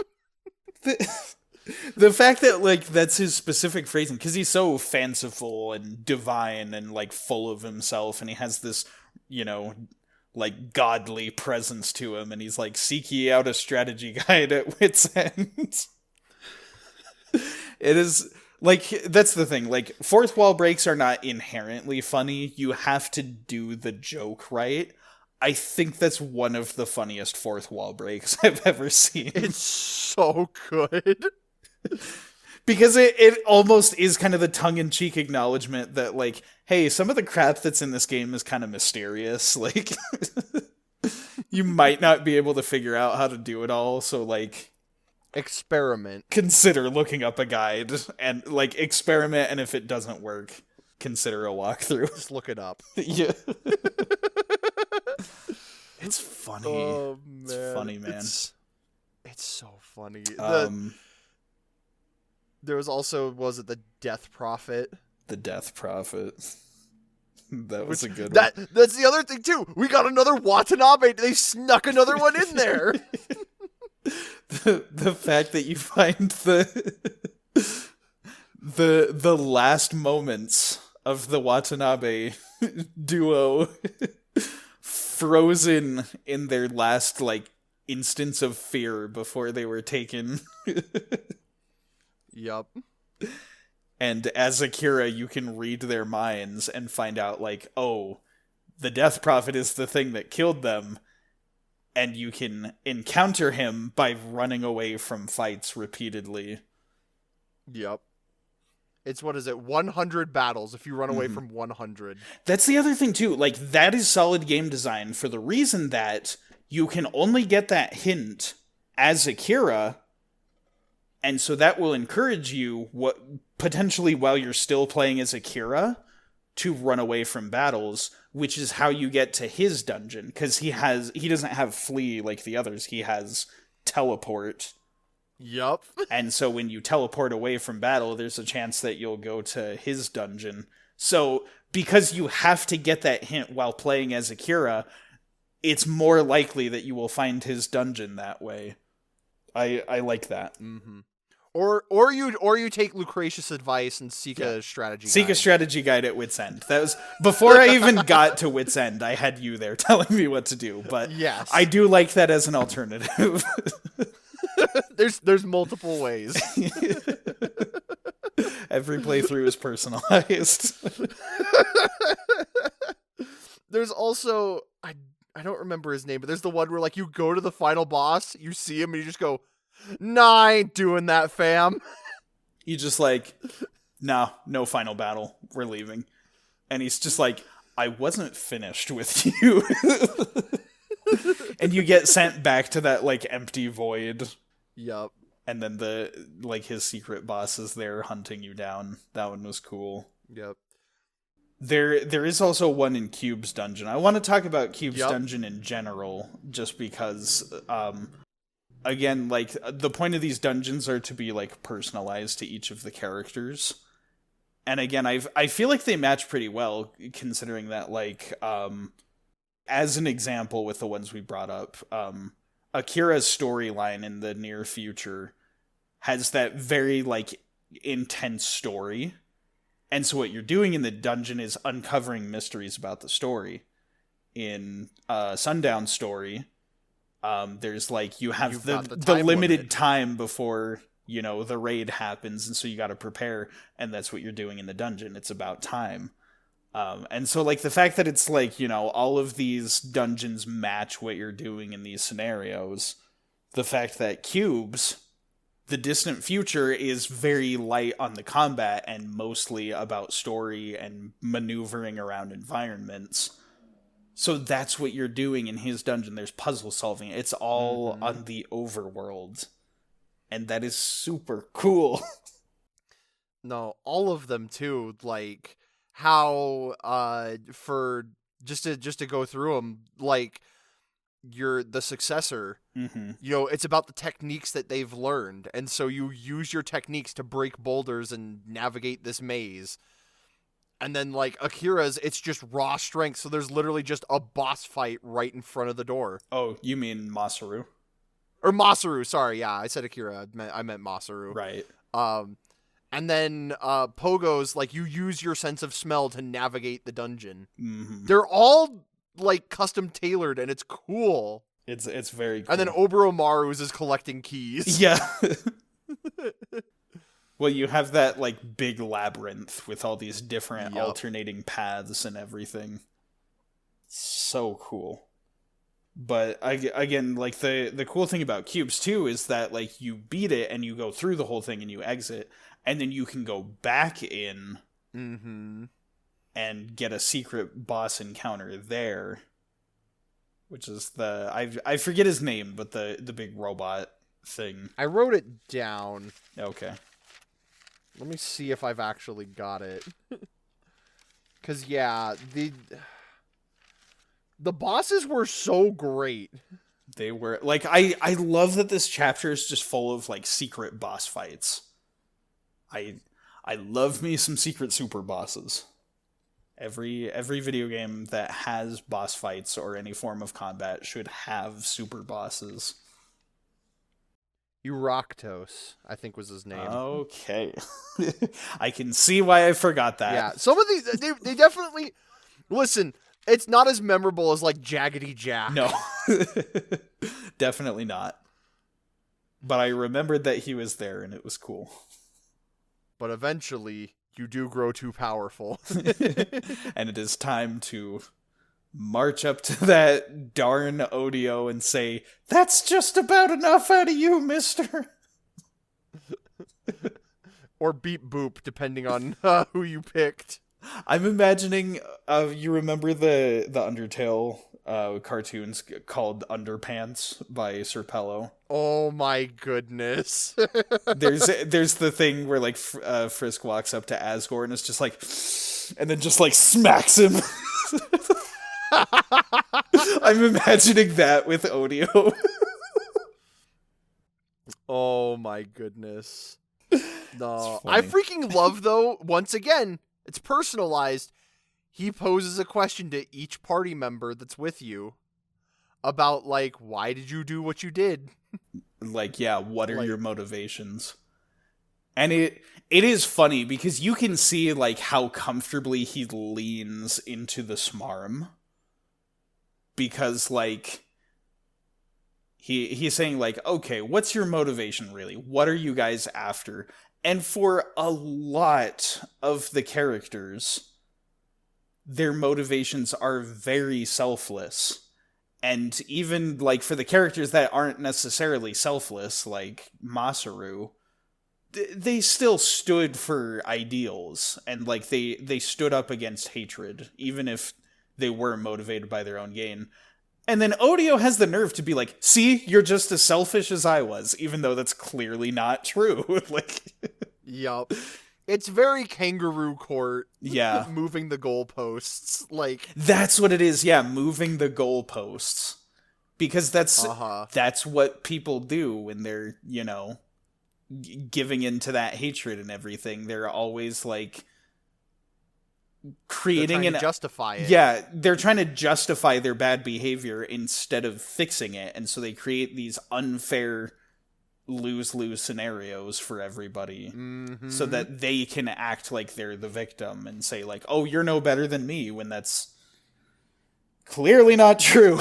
The fact that like that's his specific phrasing, because he's so fanciful and divine and like full of himself, and he has this, like godly presence to him, and he's like, seek ye out a strategy guide at wit's end. It is like, that's the thing, like fourth wall breaks are not inherently funny. You have to do the joke right. I think that's one of the funniest fourth wall breaks I've ever seen. It's so good. Because it almost is kind of the tongue-in-cheek acknowledgement that, like, hey, some of the crap that's in this game is kind of mysterious. Like, you might not be able to figure out how to do it all, so, like... Experiment. Consider looking up a guide, and, like, experiment, and if it doesn't work, consider a walkthrough. Just look it up. Yeah. It's funny. Oh, man. It's funny, man. It's so funny. There was also, was it the Death Prophet? The Death Prophet. That was a good one. That's the other thing, too. We got another Watanabe. They snuck another one in there. The fact that you find the last moments of the Watanabe duo frozen in their last, like, instance of fear before they were taken. Yup. And as Akira, you can read their minds and find out, like, oh, the Death Prophet is the thing that killed them, and you can encounter him by running away from fights repeatedly. Yup. It's, 100 battles if you run away from 100. That's the other thing, too. Like, that is solid game design for the reason that you can only get that hint as Akira, and so that will encourage you, potentially while you're still playing as Akira, to run away from battles, which is how you get to his dungeon, because he doesn't have flee like the others, he has teleport. Yup. And so when you teleport away from battle, there's a chance that you'll go to his dungeon. So, because you have to get that hint while playing as Akira, it's more likely that you will find his dungeon that way. I like that. Mm-hmm. Or you take Lucretius' advice and seek a strategy guide. Seek a strategy guide at Wit's End. That was before I even got to Wit's End. I had you there telling me what to do, but yes. I do like that as an alternative. There's multiple ways. Every playthrough is personalized. There's also I don't remember his name, but there's the one where like you go to the final boss, you see him, and you just go, "Nah, I ain't doing that, fam." You just like, "No final battle. We're leaving," and he's just like, "I wasn't finished with you," and you get sent back to that like empty void. Yup. And then his secret boss is there hunting you down. That one was cool. Yep. There is also one in Cube's dungeon. I want to talk about Cube's dungeon in general, just because, again, like, the point of these dungeons are to be, like, personalized to each of the characters. And again, I feel like they match pretty well, considering that, like, as an example with the ones we brought up, Akira's storyline in the near future has that very, like, intense story. And so what you're doing in the dungeon is uncovering mysteries about the story. In Sundown story, there's like you have the limited time before, you know, the raid happens, and so you got to prepare, and that's what you're doing in the dungeon. It's about time. And so like the fact that it's like, you know, all of these dungeons match what you're doing in these scenarios, the fact that Cubes, the distant future, is very light on the combat and mostly about story and maneuvering around environments. So that's what you're doing in his dungeon. There's puzzle solving. It's all on the overworld. And that is super cool. No, all of them too. Like how for just to go through them, like you're the successor. You know, it's about the techniques that they've learned, and so you use your techniques to break boulders and navigate this maze. And then, like, Akira's, it's just raw strength, so there's literally just a boss fight right in front of the door. Oh, you mean Masaru? Or Masaru, sorry, yeah, I said Akira, I meant Masaru. Right. And then Pogo's, like, you use your sense of smell to navigate the dungeon. Mm-hmm. They're all, like, custom-tailored, and it's cool. It's very cool. And then Oboromaru's is collecting keys. Yeah. Well, you have that, like, big labyrinth with all these different alternating paths and everything. So cool. But, again, like, the cool thing about Cubes, too, is that, like, you beat it and you go through the whole thing and you exit, and then you can go back in and get a secret boss encounter there, which is I forget his name, but the big robot thing. I wrote it down. Okay. Let me see if I've actually got it. Because, yeah, the bosses were so great. They were, like, I love that this chapter is just full of, like, secret boss fights. I love me some secret super bosses. Every video game that has boss fights or any form of combat should have super bosses. Euroctos, I think was his name. Okay. I can see why I forgot that. Yeah, some of these, they definitely... Listen, it's not as memorable as, like, Jaggedy Jack. No. Definitely not. But I remembered that he was there, and it was cool. But eventually, you do grow too powerful. And it is time to march up to that darn Odio and say, "That's just about enough out of you, mister." Or beep boop, depending on who you picked. I'm imagining, you remember the Undertale cartoons called Underpants by Serpello? Oh my goodness. There's the thing where, like, Frisk walks up to Asgore and it's just like, and then just, like, smacks him. I'm imagining that with Odio. Oh my goodness. No. I freaking love, though, once again, it's personalized. He poses a question to each party member that's with you about, like, why did you do what you did? Like, yeah, what are your motivations? And it is funny because you can see, like, how comfortably he leans into the smarm. Because, like, he's saying, like, okay, what's your motivation, really? What are you guys after? And for a lot of the characters, their motivations are very selfless. And even, like, for the characters that aren't necessarily selfless, like Masaru, they still stood for ideals. And, like, they stood up against hatred, even if they were motivated by their own gain. And then Odio has the nerve to be like, "See, you're just as selfish as I was," even though that's clearly not true. Like, yup. It's very kangaroo court. Yeah. Moving the goalposts. Like, that's what it is, yeah, moving the goalposts. Because that's what people do when they're, you know, giving into that hatred and everything. They're always, like, creating to justify it. Yeah, they're trying to justify their bad behavior instead of fixing it, and so they create these unfair lose-lose scenarios for everybody Mm-hmm. so that they can act like they're the victim and say like, oh, you're no better than me, when that's clearly not true.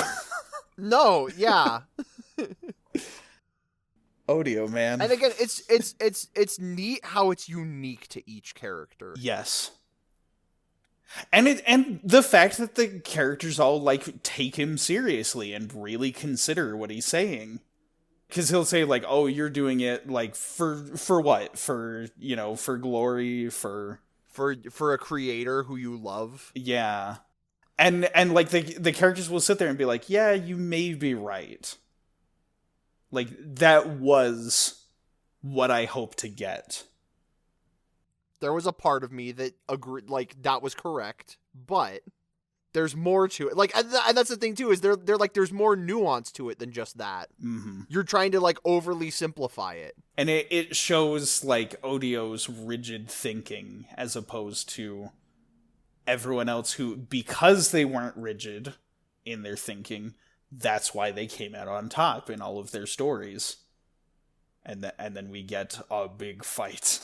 No, yeah. Odio, man. And again, it's neat how it's unique to each character. Yes. And the fact that the characters all like take him seriously and really consider what he's saying. Because he'll say like, oh, you're doing it like for what? For, you know, for glory, for a creator who you love. Yeah. And like the characters will sit there and be like, yeah, you may be right. Like, that was what I hoped to get. There was a part of me that agreed, like, that was correct, but there's more to it. Like, and that's the thing too, is they're like, there's more nuance to it than just that. Mm-hmm. You're trying to like overly simplify it. And it shows like Odio's rigid thinking as opposed to everyone else who, because they weren't rigid in their thinking, that's why they came out on top in all of their stories. And then we get a big fight.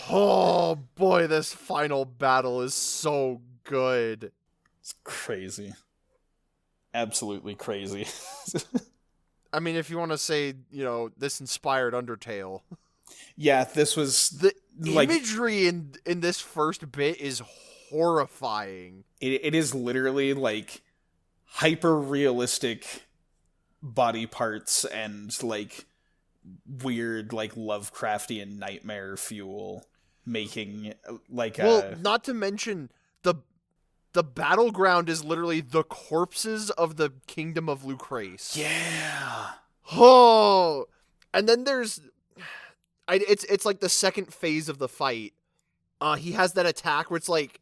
Oh boy, this final battle is so good. It's crazy. Absolutely crazy. I mean, if you want to say, you know, this inspired Undertale. Yeah, this was The like, imagery in this first bit is horrifying. it is literally like hyper realistic body parts and like weird like Lovecraftian nightmare fuel making like not to mention the battleground is literally the corpses of the kingdom of Lucrece. yeah. Oh, and then there's it's like the second phase of the fight. He has that attack where it's like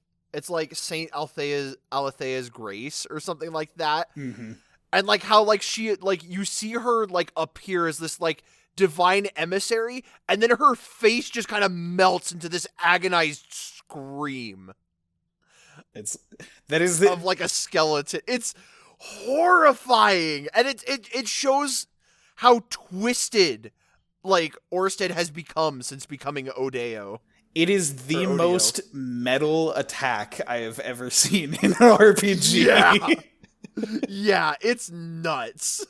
Saint Alethea's grace or something like that. Mm-hmm. And like how like she like you see her like appear as this like divine emissary, and then her face just kind of melts into this agonized scream. That is Of like a skeleton. It's horrifying, and it shows how twisted like Oersted has become since becoming Odeo. It is the Odio. most metal attack I have ever seen in an RPG. Yeah. Yeah, it's nuts.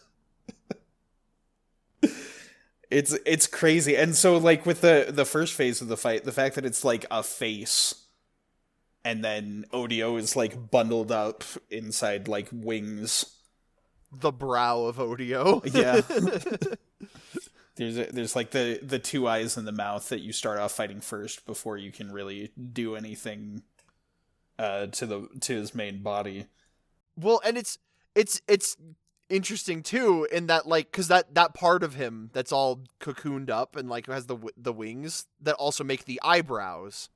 It's crazy. And so like with the first phase of the fight, the fact that it's like a face and then Odio is like bundled up inside like wings. The brow of Odeo. Yeah. There's like the two eyes in the mouth that you start off fighting first before you can really do anything to his main body. Well, and it's interesting too in that like cuz that part of him that's all cocooned up and like has the wings that also make the eyebrows.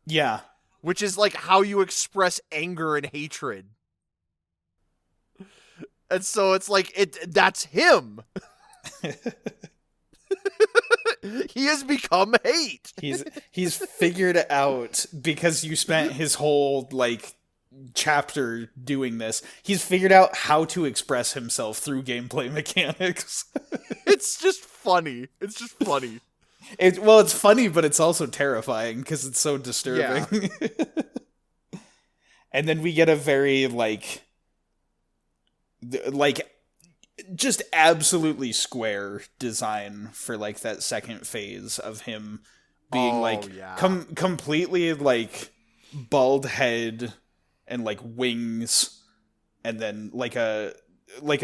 Yeah. Which is like how you express anger and hatred. And so it's like that's him. He has become hate. He's figured it out because you spent his whole like chapter doing this. He's figured out how to express himself through gameplay mechanics. It's just funny. It's just funny. It's funny, but it's also terrifying because it's so disturbing. Yeah. And then we get a very like just absolutely square design for like that second phase of him being completely like bald head and like wings and then like a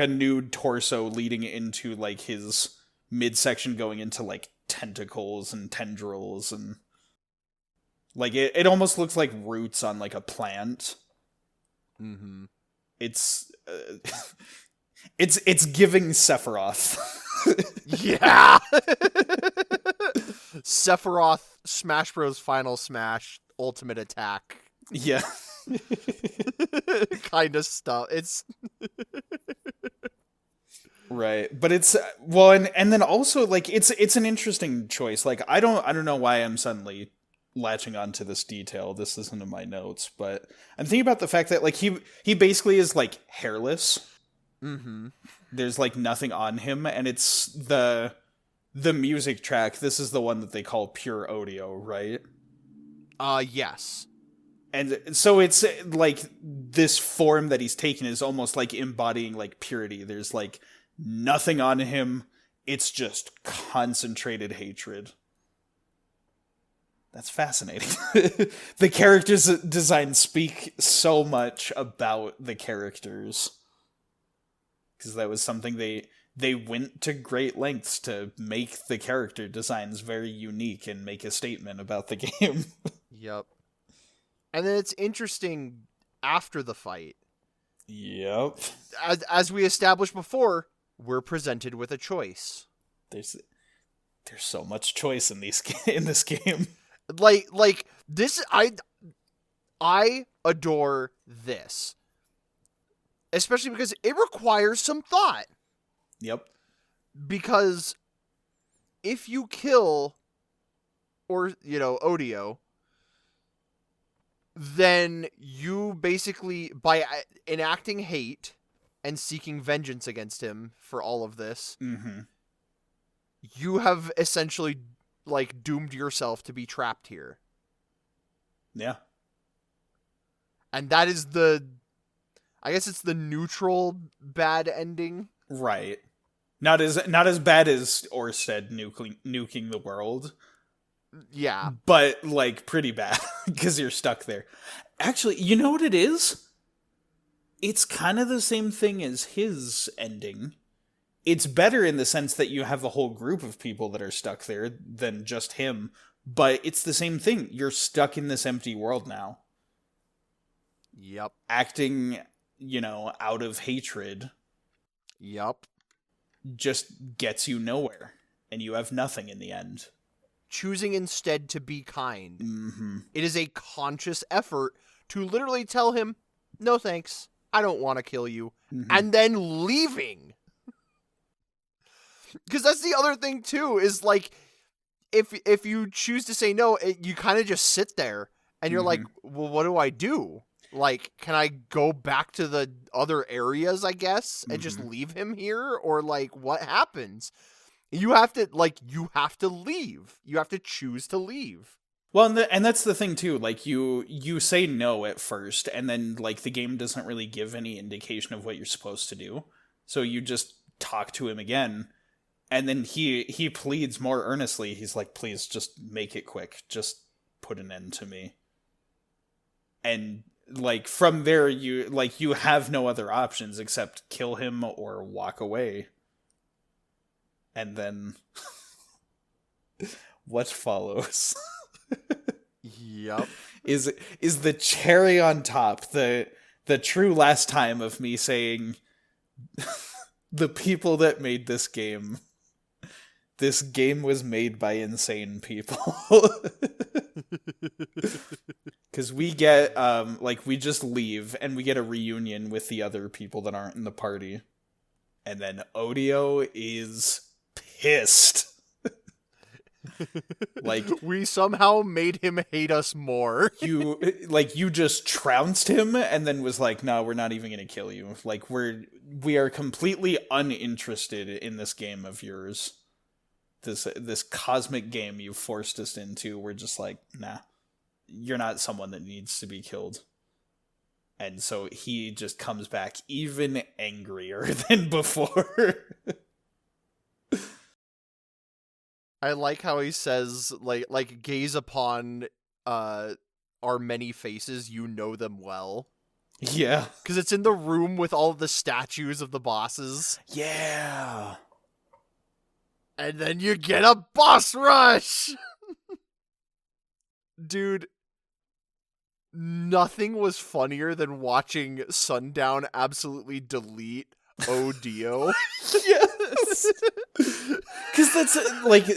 nude torso leading into like his midsection going into like tentacles and tendrils and like it almost looks like roots on like a plant. Mm-hmm. It's it's giving Sephiroth. Yeah. Sephiroth Smash Bros. Final Smash Ultimate Attack. Yeah. Kind of stuff. It's right, but it's well, and then also like it's an interesting choice. Like I don't know why I'm suddenly latching on to this detail. This isn't in my notes, but I'm thinking about the fact that like he basically is like hairless. mm-hmm. There's like nothing on him, and it's the music track. This is the one that they call pure audio, right? Yes. And so it's like this form that he's taken is almost like embodying like purity. There's like nothing on him. It's just concentrated hatred. That's fascinating. The characters design speak so much about the characters. Because that was something they went to great lengths to make the character designs very unique and make a statement about the game. Yep. And then it's interesting after the fight. Yep. As we established before, we're presented with a choice. There's so much choice in this game. Like this, I adore this, especially because it requires some thought. Yep. Because if you kill, or Odio, then you basically, by enacting hate and seeking vengeance against him for all of this, you have essentially like doomed yourself to be trapped here. Yeah. And that is I guess it's the neutral bad ending. Right. Not as bad as Oersted nuking the world. Yeah. But like pretty bad because you're stuck there. Actually, you know what it is? It's kind of the same thing as his ending. It's better in the sense that you have a whole group of people that are stuck there than just him, but it's the same thing. You're stuck in this empty world now. Yep. Acting, out of hatred. Yep. Just gets you nowhere, and you have nothing in the end. Choosing instead to be kind. Mm-hmm. It is a conscious effort to literally tell him, no thanks, I don't want to kill you, and then leaving. Because that's the other thing too, is like, if you choose to say no, you kind of just sit there, and you're like, well, what do I do? Like, can I go back to the other areas, I guess, and just leave him here? Or like, what happens? You have to leave. You have to choose to leave. Well, and that's the thing too. Like you say no at first, and then like the game doesn't really give any indication of what you're supposed to do. So you just talk to him again, and then he pleads more earnestly. He's like, "Please, just make it quick. Just put an end to me." And like from there, you have no other options except kill him or walk away. And then what follows Yep. is the cherry on top, the true last time of me saying the people that made this game was made by insane people. Because we get we just leave and we get a reunion with the other people that aren't in the party, and then Odio is pissed. Like, we somehow made him hate us more. you just trounced him and then was like, no, we're not even gonna kill you. Like, we are completely uninterested in this game of yours. This cosmic game you forced us into. We're just like, nah, you're not someone that needs to be killed. And so he just comes back even angrier than before. I like how he says, like gaze upon our many faces, you know them well. Yeah. Because it's in the room with all the statues of the bosses. Yeah. And then you get a boss rush! Dude, nothing was funnier than watching Sundown absolutely delete Odio. Yes! Because that's,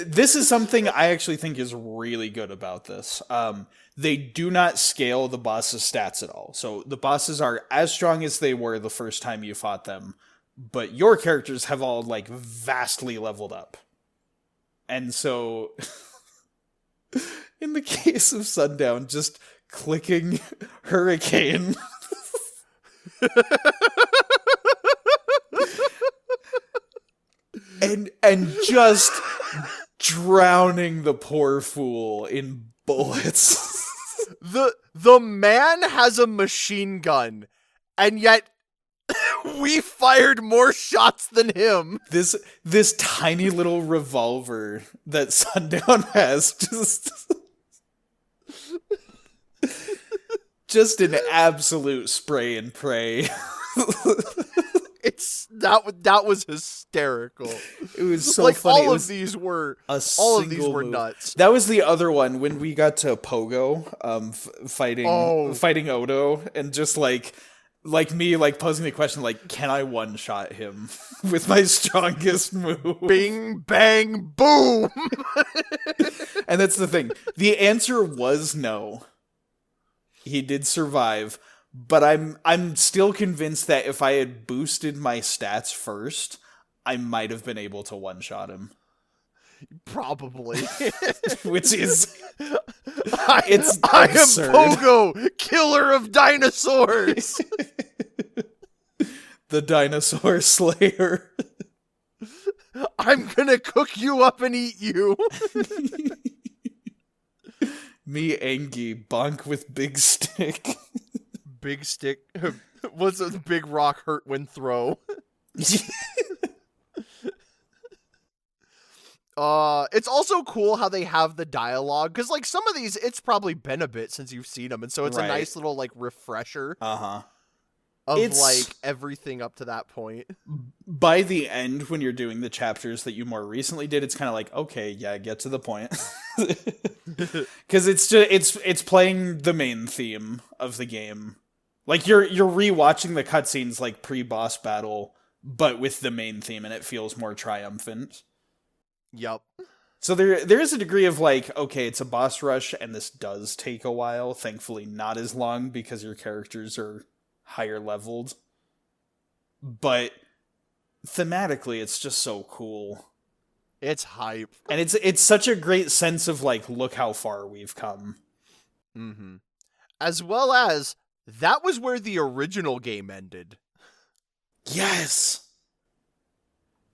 this is something I actually think is really good about this. They do not scale the boss's stats at all. So the bosses are as strong as they were the first time you fought them, but your characters have all, vastly leveled up. And so, in the case of Sundown, just clicking Hurricane and just drowning the poor fool in bullets. The man has a machine gun, and yet we fired more shots than him. This tiny little revolver that Sundown has just an absolute spray and pray. That was hysterical. It was so like funny. all of these were Move. nuts. That was the other one when we got to Pogo, fighting Odo, and just like me posing the question, like, can I one shot him with my strongest move? Bing bang boom. And that's the thing. The answer was no. He did survive. But I'm still convinced that if I had boosted my stats first, I might have been able to one-shot him. Probably. Which is... I am Pogo, killer of dinosaurs! The dinosaur slayer. I'm gonna cook you up and eat you. Me, Angie, bonk with big stick. Big stick. What's a big rock hurt when throw? It's also cool how they have the dialogue, because like some of these, it's probably been a bit since you've seen them, and so it's a nice little like refresher of like everything up to that point. By the end, when you're doing the chapters that you more recently did, it's kind of like, okay, yeah, get to the point, because it's playing the main theme of the game. Like you're rewatching the cutscenes like pre-boss battle, but with the main theme, and it feels more triumphant. Yep. So there is a degree of like, okay, it's a boss rush, and this does take a while. Thankfully, not as long because your characters are higher leveled. But thematically, it's just so cool. It's hype, and it's such a great sense of like, look how far we've come. Mm-hmm. As well as that was where the original game ended. Yes.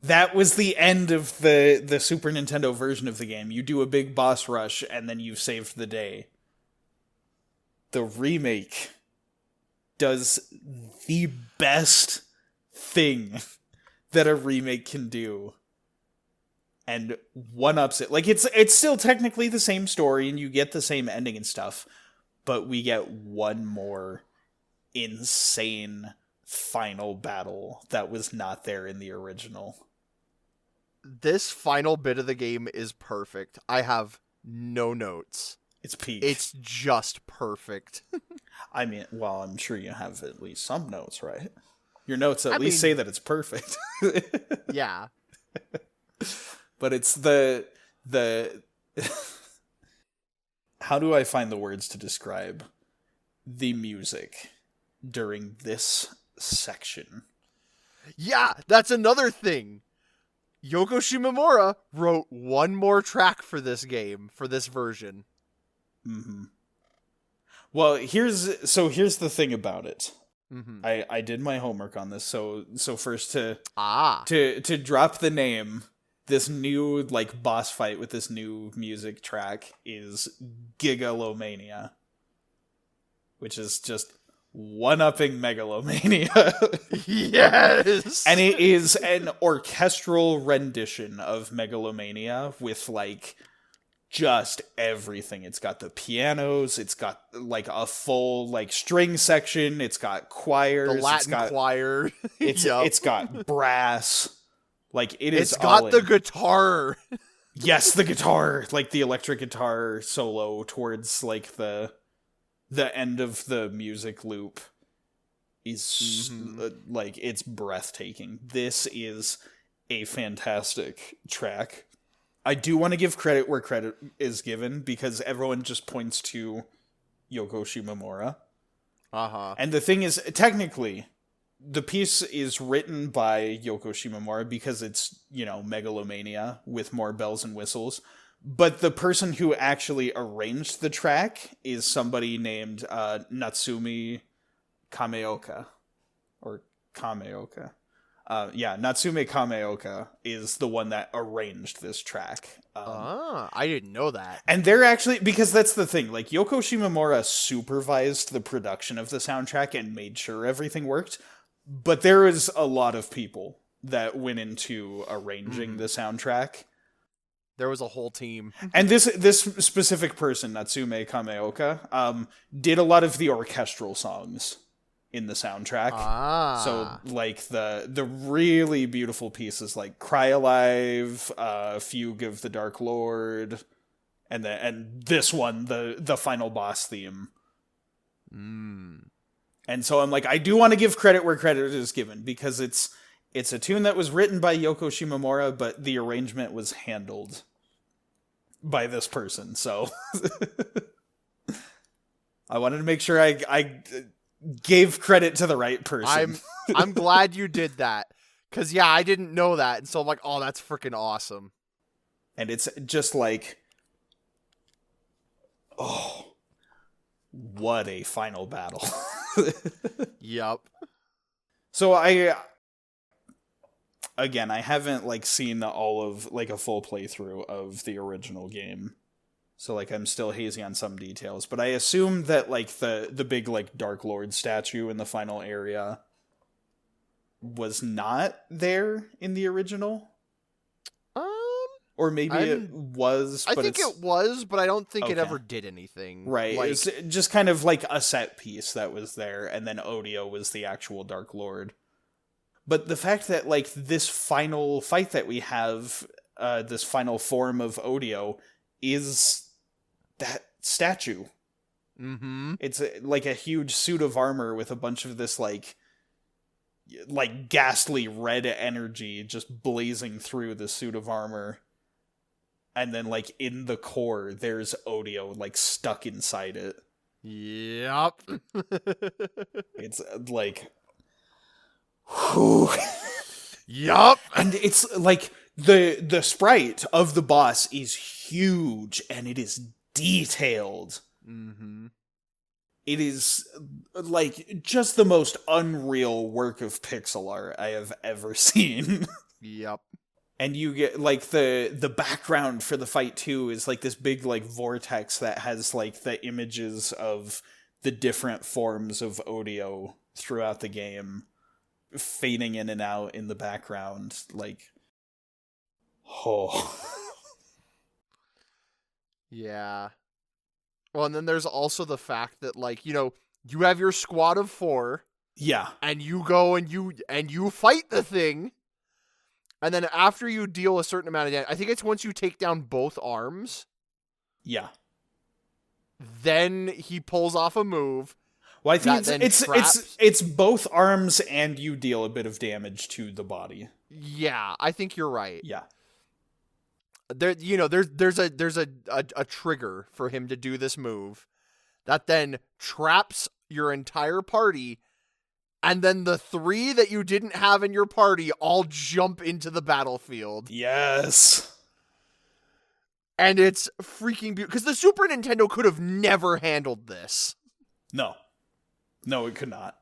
That was the end of the Super Nintendo version of the game. You do a big boss rush, and then you've saved the day. The remake does the best thing that a remake can do, and one-ups it. Like, it's still technically the same story, and you get the same ending and stuff, but we get one more insane final battle that was not there in the original. This final bit of the game is perfect. I have no notes. It's peak. It's just perfect. I mean, well, I'm sure you have at least some notes, right? Your notes at least say that it's perfect. Yeah. But it's the how do I find the words to describe the music during this section? Yeah, that's another thing. Yoko Shimomura wrote one more track for this game, for this version. Mm-hmm. Well, here's the thing about it. Mm-hmm. I did my homework on this, so first to drop the name, this new like boss fight with this new music track is Gigalomania, which is just one-upping Megalomania. Yes! And it is an orchestral rendition of Megalomania with like just everything. It's got the pianos, it's got like a full like string section, it's got choirs, the Latin choir. It's got brass. Like it's got the guitar. Yes, the guitar, like the electric guitar solo towards like the end of the music loop is like, it's breathtaking. This is a fantastic track. I do want to give credit where credit is given, because everyone just points to Yoko Shimomura. And the thing is, technically, the piece is written by Yoko Shimomura because it's, Megalomania with more bells and whistles. But the person who actually arranged the track is somebody named Natsumi Kameoka. Or Kameoka. Natsume Kameoka is the one that arranged this track. I didn't know that. And they're actually, because that's the thing, like, Yoko Shimomura supervised the production of the soundtrack and made sure everything worked, but there is a lot of people that went into arranging the soundtrack. There was a whole team. And this specific person, Natsume Kameoka, did a lot of the orchestral songs in the soundtrack. So, like, the really beautiful pieces like Cry Alive, Fugue of the Dark Lord, and this one, the final boss theme. And so I'm like, I do want to give credit where credit is given, because it's a tune that was written by Yoko Shimomura, but the arrangement was handled by this person. So I wanted to make sure I gave credit to the right person. I'm glad you did that, because yeah, I didn't know that, and so I'm like, oh, that's freaking awesome. And it's just like, oh, what a final battle. Yep. So I haven't like seen all of like a full playthrough of the original game. So like I'm still hazy on some details, but I assume that like the big like Dark Lord statue in the final area was not there in the original. Or maybe it was, but I think it was, but I don't think it Okay. ever did anything. Right. Like, It's just kind of like a set piece that was there, and then Odio was the actual Dark Lord. But the fact that, like, this final fight that we have, this final form of Odio, is that statue. It's like a huge suit of armor with a bunch of this, like ghastly red energy just blazing through the suit of armor. And then, like, in the core, there's Odio, like, stuck inside it. Yep. It's, like... Whew. Yup. And it's, like, the sprite of the boss is huge, and it is detailed. It is, like, just the most unreal work of pixel art I have ever seen. Yep. And you get, like, the background for the fight, too, is, like, this big, like, vortex that has, like, the images of the different forms of Odio throughout the game, fading in and out in the background, like, oh. Yeah. Well, and then there's also the fact that, like, you have your squad of 4, Yeah. and you go and you fight the thing. And then after you deal a certain amount of damage, I think it's once you take down both arms, Yeah. then he pulls off a move. Well, I think that then it's both arms and you deal a bit of damage to the body. Yeah, I think you're right. Yeah. There's a trigger for him to do this move that then traps your entire party, and then the 3 that you didn't have in your party all jump into the battlefield. Yes. And it's freaking beautiful, because the Super Nintendo could have never handled this. No, it could not.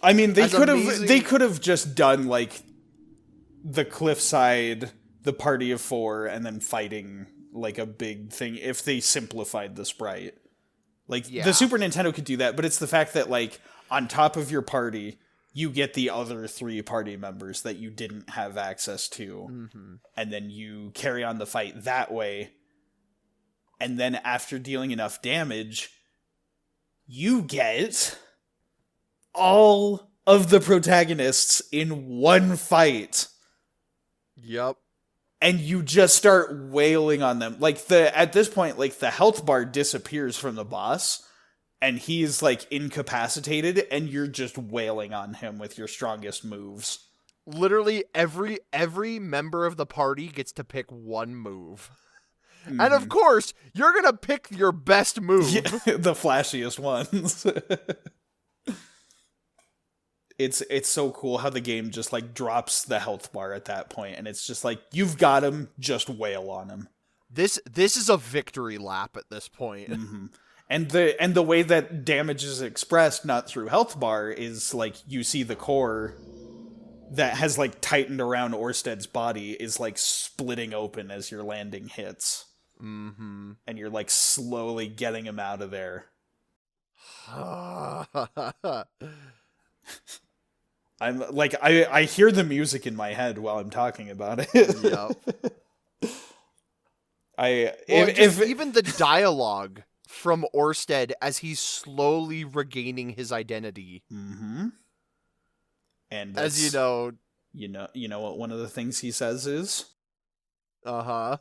I mean, they could have just done like the cliffside, the party of 4, and then fighting like a big thing if they simplified the sprite. Like, Yeah. the Super Nintendo could do that, but it's the fact that, like, on top of your party, you get the other 3 party members that you didn't have access to. And then you carry on the fight that way. And then after dealing enough damage, you get all of the protagonists in one fight. Yep. And you just start wailing on them. Like, at this point, like, the health bar disappears from the boss, and he's, like, incapacitated, and you're just wailing on him with your strongest moves. Literally every member of the party gets to pick one move. And of course, you're going to pick your best move. Yeah, the flashiest ones. It's so cool how the game just, like, drops the health bar at that point, and it's just like, you've got him, just wail on him. This is a victory lap at this point. And the way that damage is expressed, not through health bar, is like you see the core that has like tightened around Oersted's body is like splitting open as your landing hits. Mm-hmm. And you're like slowly getting him out of there. I'm like, I hear the music in my head while I'm talking about it. Yep. Even the dialogue from Oersted as he's slowly regaining his identity. Mm-hmm. And as you know what one of the things he says is? Uh-huh.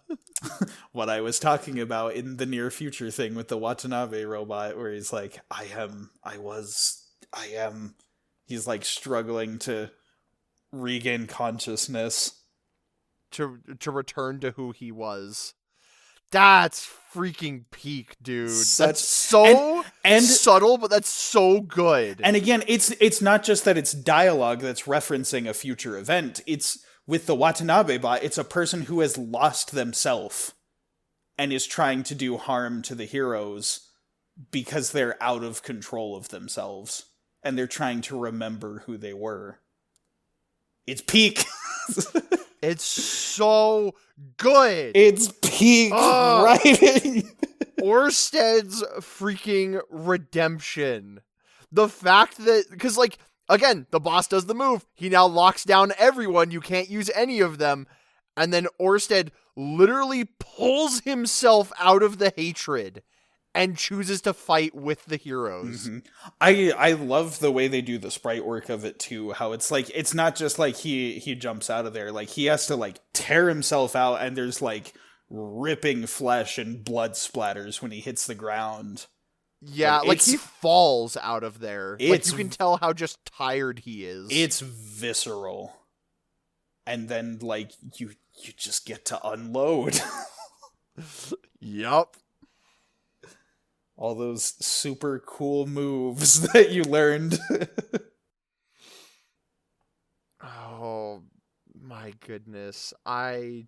What I was talking about in the near future thing with the Watanabe robot, where he's like, I am. He's like struggling to regain consciousness. To return to who he was. That's freaking peak, dude. That's so and subtle, but that's so good. And again, it's not just that it's dialogue that's referencing a future event. It's with the Watanabe bot, it's a person who has lost themselves and is trying to do harm to the heroes because they're out of control of themselves and they're trying to remember who they were. It's peak. It's so good. It's peak writing. Oersted's freaking redemption. The fact that, because like, again, the boss does the move. He now locks down everyone. You can't use any of them. And then Oersted literally pulls himself out of the hatred and chooses to fight with the heroes. Mm-hmm. I love the way they do the sprite work of it too. How it's like, it's not just like he jumps out of there. Like he has to like tear himself out and there's like ripping flesh and blood splatters when he hits the ground. Yeah, like he falls out of there. Like you can tell how just tired he is. It's visceral. And then like you just get to unload. Yup. All those super cool moves that you learned. Oh my goodness. I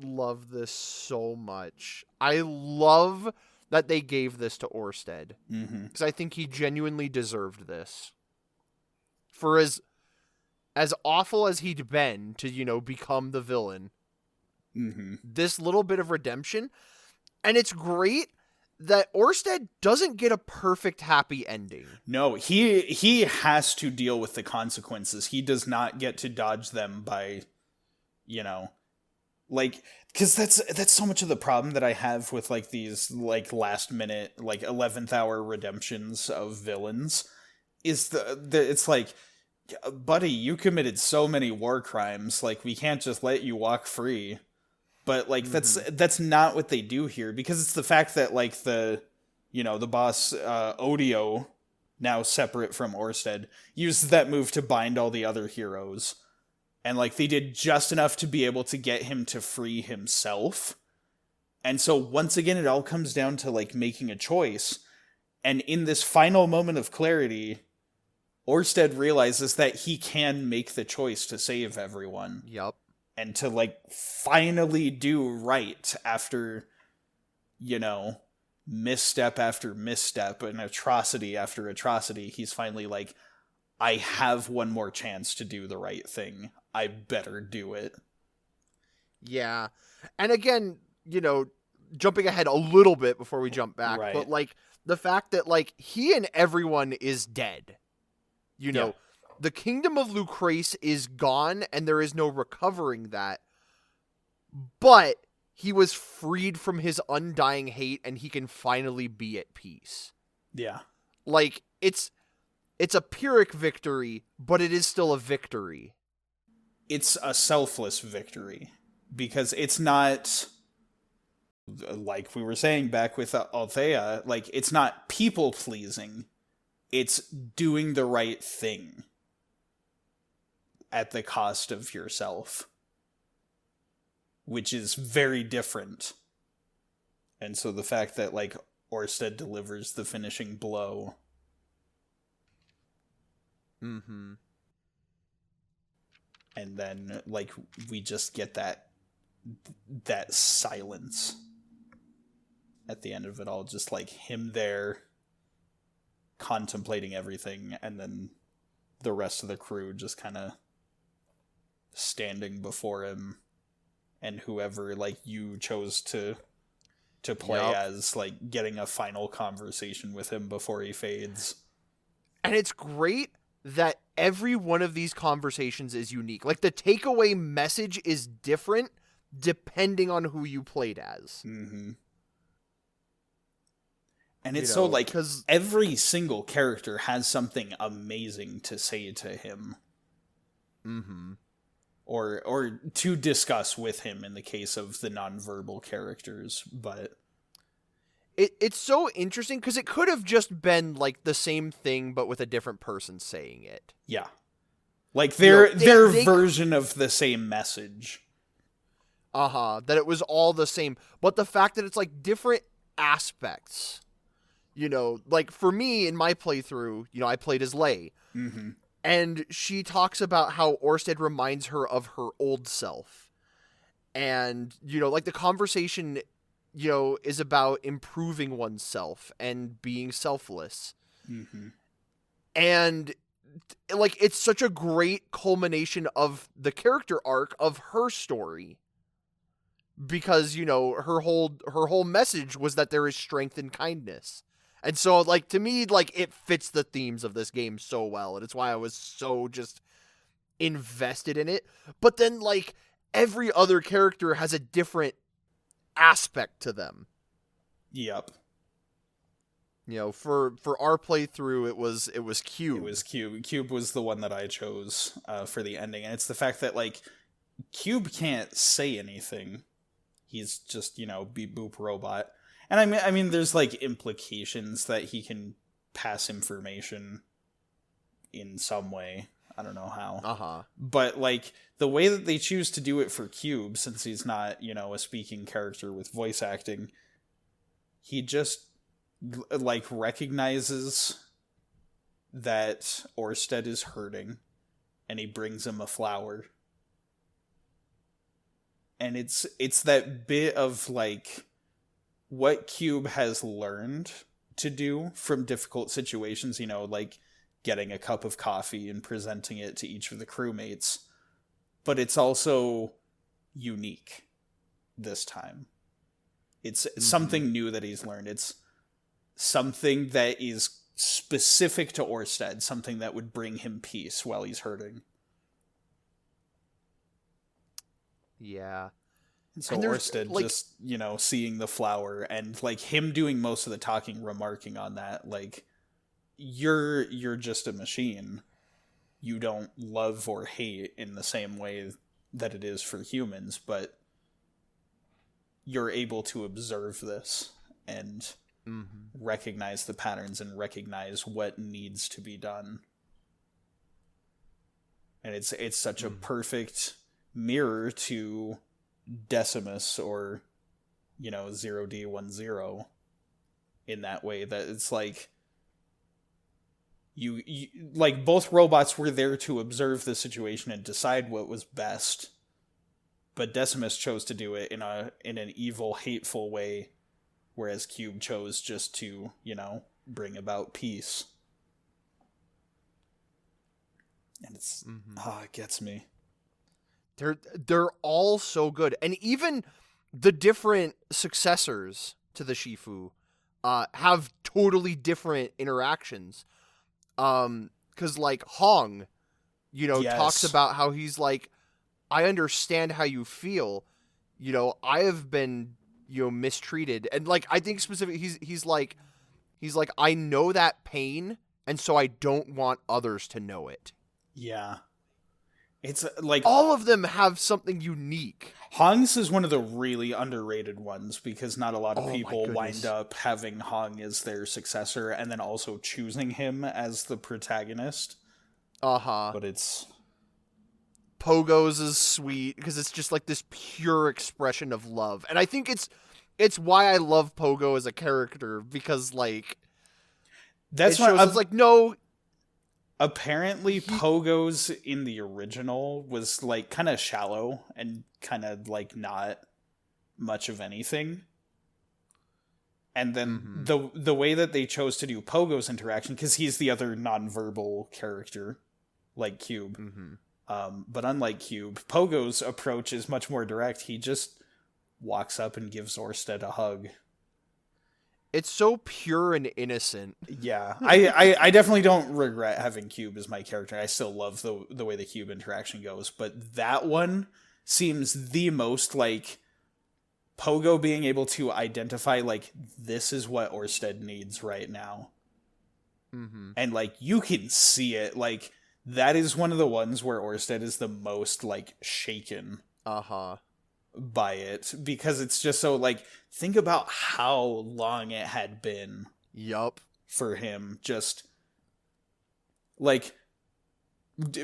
love this so much. I love that they gave this to Oersted. Because I think he genuinely deserved this. For as awful as he'd been to, you know, become the villain, this little bit of redemption. And it's great that Oersted doesn't get a perfect happy ending. No, he has to deal with the consequences. He does not get to dodge them by, you know, like, because that's so much of the problem that I have with like these like last minute like 11th hour redemptions of villains is the it's like, buddy, you committed so many war crimes, like we can't just let you walk free. But like that's not what they do here, because it's the fact that like the boss Odio, now separate from Oersted, uses that move to bind all the other heroes. And like they did just enough to be able to get him to free himself. And so once again it all comes down to like making a choice. And in this final moment of clarity, Oersted realizes that he can make the choice to save everyone. Yup. And to, like, finally do right after, you know, misstep after misstep and atrocity after atrocity. He's finally like, I have one more chance to do the right thing. I better do it. Yeah. And again, you know, jumping ahead a little bit before we jump back, Right. but, like, the fact that, like, he and everyone is dead. You know, the kingdom of Lucrece is gone, and there is no recovering that. But he was freed from his undying hate, and he can finally be at peace. Yeah. Like, it's a Pyrrhic victory, but it is still a victory. It's a selfless victory, because it's not, like we were saying back with Althea, like, it's not people-pleasing. It's doing the right thing at the cost of yourself, which is very different. And so the fact that like Oersted delivers the finishing blow, Mm-hmm. and then like we just get that silence at the end of it all, just like him there contemplating everything, and then the rest of the crew just kind of standing before him, and whoever like you chose to play as, like, getting a final conversation with him before he fades. And it's great that every one of these conversations is unique. Like, the takeaway message is different depending on who you played as. Mm-hmm. And it's so, like, because every single character has something amazing to say to him. Mm-hmm. Or to discuss with him in the case of the nonverbal characters, but... It's so interesting, because it could have just been, like, the same thing, but with a different person saying it. Yeah. Like, their version of the same message. That it was all the same. But the fact that it's, like, different aspects... You know, like, for me, in my playthrough, you know, I played as Lei. Mm-hmm. And she talks about how Oersted reminds her of her old self. And, you know, like, the conversation, you know, is about improving oneself and being selfless. Mm-hmm. And, like, it's such a great culmination of the character arc of her story. Because, you know, her whole message was that there is strength in kindness. And so, like, to me, like, it fits the themes of this game so well. And it's why I was so just invested in it. But then, like, every other character has a different aspect to them. Yep. You know, for our playthrough, it was Cube. It was Cube. Cube was the one that I chose for the ending. And it's the fact that, like, Cube can't say anything. He's just, you know, beep boop robot. And I mean, there's, like, implications that he can pass information in some way. I don't know how. But, like, the way that they choose to do it for Cube, since he's not, you know, a speaking character with voice acting, he just, like, recognizes that Oersted is hurting, and he brings him a flower. And it's that bit of, like, what Cube has learned to do from difficult situations, you know, like getting a cup of coffee and presenting it to each of the crewmates. But it's also unique this time. It's something new that he's learned. It's something that is specific to Oersted, something that would bring him peace while he's hurting. Yeah. So Oersted, like, just, you know, seeing the flower and, like, him doing most of the talking, remarking on that, like, you're just a machine. You don't love or hate in the same way that it is for humans, but you're able to observe this and recognize the patterns and recognize what needs to be done. And it's such a perfect mirror to Decimus or, you know, 0D10 in that way, that it's like you like, both robots were there to observe the situation and decide what was best, but Decimus chose to do it in an evil, hateful way, whereas Cube chose just to, you know, bring about peace. And it's it gets me. They're all so good. And even the different successors to the Shifu have totally different interactions. 'Cause, like, Hong, you know, talks about how he's like, I understand how you feel. You know, I have been, you know, mistreated. And, like, I think specifically he's like, I know that pain, and so I don't want others to know it. Yeah. It's like all of them have something unique. Hong's is one of the really underrated ones, because not a lot of people wind up having Hong as their successor and then also choosing him as the protagonist. But it's Pogo's is sweet because it's just like this pure expression of love. And I think it's why I love Pogo as a character, because, like, that's why it's like, no. Apparently, Pogo's in the original was, like, kind of shallow and kind of, like, not much of anything. And then the way that they chose to do Pogo's interaction, because he's the other nonverbal character like Cube. Mm-hmm. But unlike Cube, Pogo's approach is much more direct. He just walks up and gives Oersted a hug. It's so pure and innocent. Yeah, I definitely don't regret having Cube as my character. I still love the way the Cube interaction goes, but that one seems the most like Pogo being able to identify, like, this is what Oersted needs right now. Mm-hmm. And, like, you can see it. Like, that is one of the ones where Oersted is the most, like, shaken Uh-huh. by it. Because it's just so, like, think about how long it had been Yup. for him. Just, like,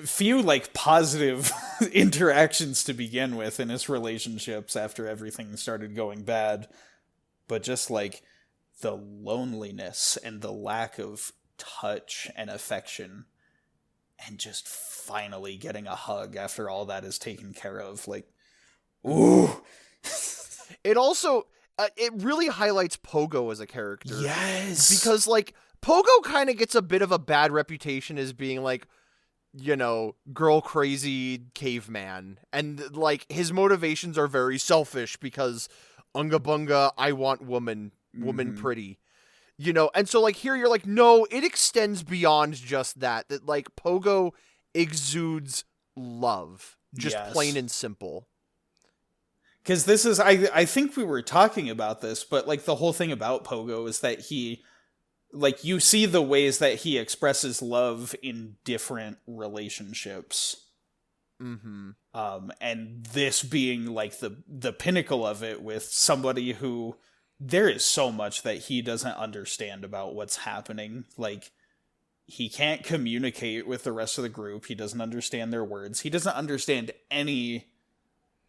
few, like, positive interactions to begin with in his relationships after everything started going bad. But just, like, the loneliness and the lack of touch and affection, and just finally getting a hug after all that is taken care of. Like, ooh. It also, it really highlights Pogo as a character. Yes. Because, like, Pogo kind of gets a bit of a bad reputation as being, like, you know, girl crazy caveman. And, like, his motivations are very selfish because unga bunga, I want woman pretty. You know, and so, like, here you're like, no, it extends beyond just that. That, like, Pogo exudes love. Just Yes. plain and simple. Because this is, I think we were talking about this, but, like, the whole thing about Pogo is that he, like, you see the ways that he expresses love in different relationships. Mm-hmm. And this being, like, the pinnacle of it with somebody who, there is so much that he doesn't understand about what's happening. Like, he can't communicate with the rest of the group. He doesn't understand their words. He doesn't understand any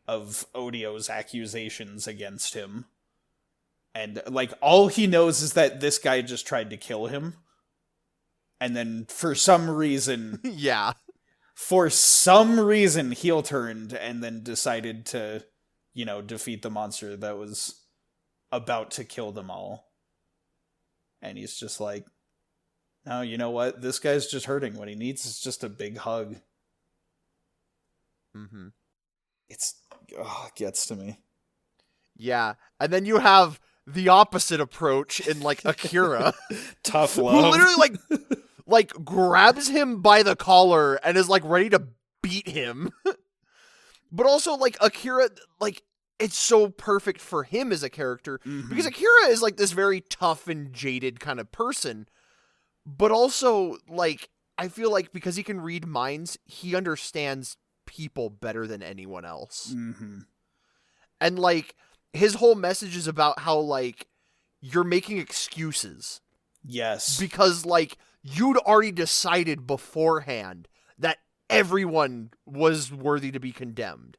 of Odio's accusations against him. And, like, all he knows is that this guy just tried to kill him. And then, for some reason, Yeah. heel turned and then decided to, you know, defeat the monster that was about to kill them all. And he's just like, no, you know what? This guy's just hurting. What he needs is just a big hug. Mm-hmm. It gets to me. Yeah. And then you have the opposite approach in, like, Akira. Tough Who love. literally, like grabs him by the collar and is, like, ready to beat him. But also, like, Akira, like, it's so perfect for him as a character. Mhm. Because Akira is, like, this very tough and jaded kind of person. But also, like, I feel like because he can read minds, he understands people better than anyone else. Mm-hmm. And, like, his whole message is about how, like, you're making excuses. Yes. Because, like, you'd already decided beforehand that everyone was worthy to be condemned.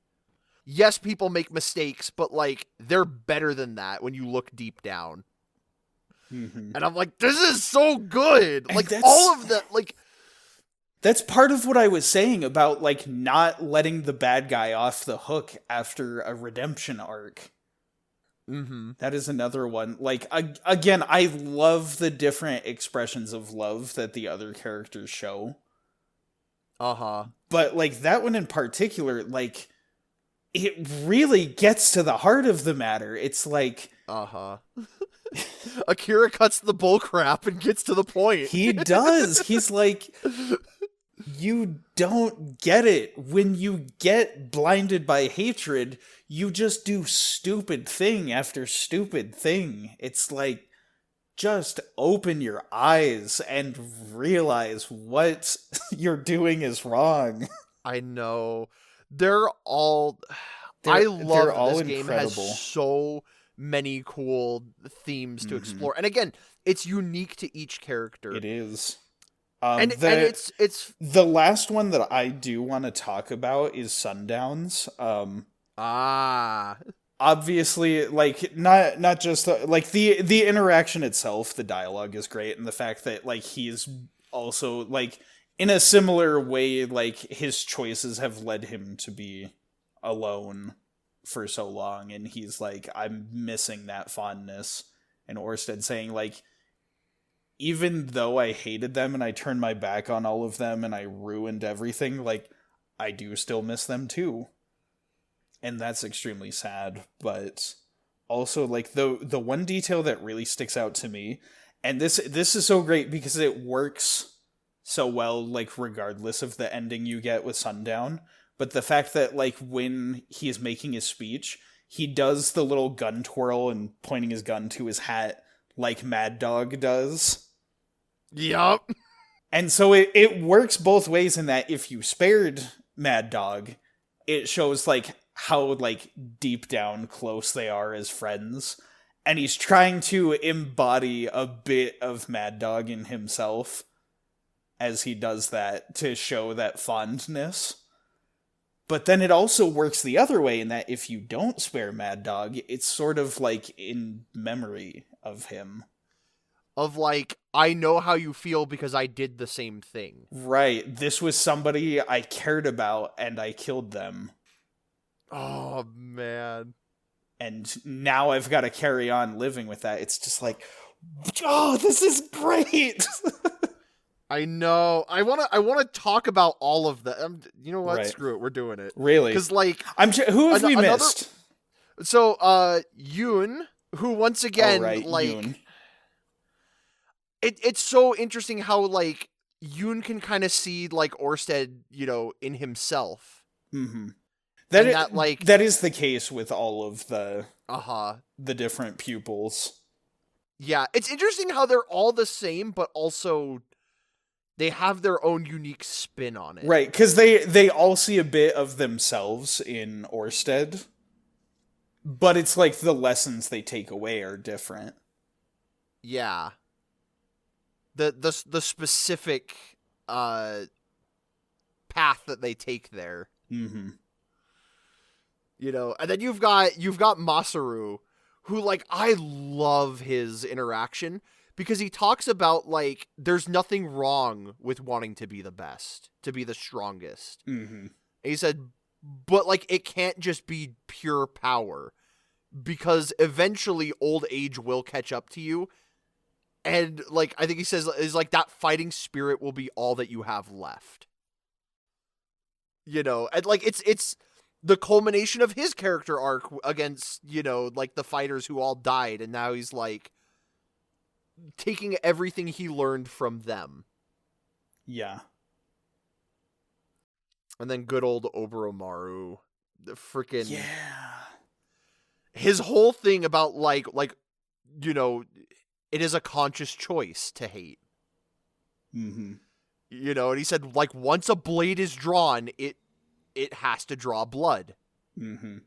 Yes, people make mistakes, but, like, they're better than that when you look deep down. Mm-hmm. And I'm like, this is so good! And like, that's- all of that, like... That's part of what I was saying about, like, not letting the bad guy off the hook after a redemption arc. Mm-hmm. That is another one. Like, again, I love the different expressions of love that the other characters show. Uh-huh. But, like, that one in particular, like, it really gets to the heart of the matter. It's like... Uh-huh. Akira cuts the bullcrap and gets to the point. He does. He's like, you don't get it. When you get blinded by hatred, you just do stupid thing after stupid thing. It's like, just open your eyes and realize what you're doing is wrong. I know. I They're love all this game incredible. has so many cool themes to explore. And again, it's unique to each character. It is. And it's the last one that I do want to talk about is Sundowns. Obviously, like, not just like the interaction itself, the dialogue is great, and the fact that, like, he's also, like, in a similar way, like, his choices have led him to be alone for so long, and he's like, I'm missing that fondness. And Oersted saying, like, even though I hated them and I turned my back on all of them and I ruined everything, like, I do still miss them too. And that's extremely sad, but also, like, the one detail that really sticks out to me, and this is so great because it works so well, like, regardless of the ending you get with Sundown, but the fact that, like, when he is making his speech, he does the little gun twirl and pointing his gun to his hat like Mad Dog does. Yup. And so it works both ways in that if you spared Mad Dog, it shows, like, how, like, deep down close they are as friends. And he's trying to embody a bit of Mad Dog in himself as he does that to show that fondness. But then it also works the other way in that if you don't spare Mad Dog, it's sort of like in memory of him. Of like, I know how you feel because I did the same thing. Right. This was somebody I cared about and I killed them. Oh, man. And now I've got to carry on living with that. It's just like, oh, this is great. I know. I want to talk about all of them. You know what? Right. Screw it. We're doing it. Really? Because, like... who have we missed? So, Yoon, who once again, like... Yoon. It's so interesting how, like, Yoon can kind of see, like, Oersted, you know, in himself. Mm-hmm. That is the case with all of the different pupils. Yeah, it's interesting how they're all the same, but also they have their own unique spin on it. Right, because they all see a bit of themselves in Oersted, but it's like the lessons they take away are different. Yeah. The specific path that they take there. Mm-hmm. You know, and then you've got Masaru, who, like, I love his interaction because he talks about, like, there's nothing wrong with wanting to be the best, to be the strongest. Mm-hmm. And he said, but, like, it can't just be pure power because eventually old age will catch up to you. And, like, I think he says, is like that fighting spirit will be all that you have left. You know, and, like, it's the culmination of his character arc against, you know, like, the fighters who all died, and now he's, like, taking everything he learned from them. Yeah. And then good old Oboromaru, the freaking... Yeah. His whole thing about, like, you know, it is a conscious choice to hate. Mm-hmm. You know, and he said, like, once a blade is drawn, it has to draw blood. Mm-hmm.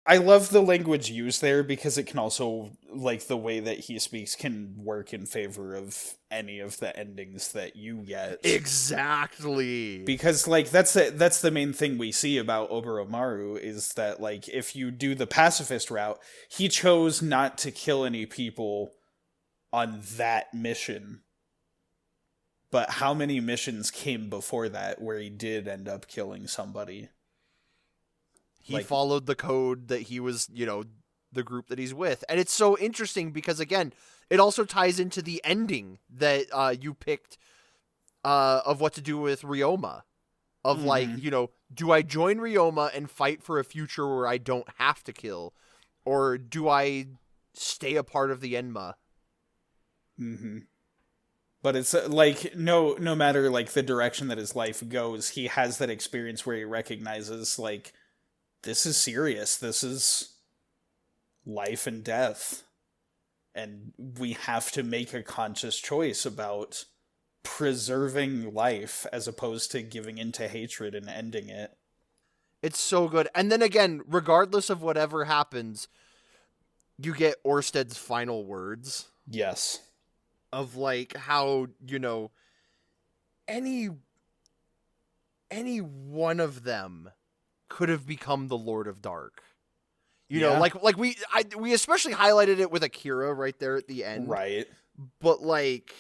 I love the language used there because it can also, like, the way that he speaks can work in favor of any of the endings that you get. Exactly. Because, like, that's the main thing we see about Oboromaru is that, like, if you do the pacifist route, he chose not to kill any people on that mission. But how many missions came before that where he did end up killing somebody? He followed the code that he was, you know, the group that he's with. And it's so interesting because, again, it also ties into the ending that you picked of what to do with Ryoma. Of, like, you know, do I join Ryoma and fight for a future where I don't have to kill? Or do I stay a part of the Enma? Mm-hmm. But it's like no matter like the direction that his life goes, he has that experience where he recognizes like this is serious. This is life and death. And we have to make a conscious choice about preserving life as opposed to giving into hatred and ending it. It's so good. And then again, regardless of whatever happens, you get Oersted's final words. Yes. Of, like, how, you know, any one of them could have become the Lord of Dark. You know, like we especially highlighted it with Akira right there at the end. Right. But, like,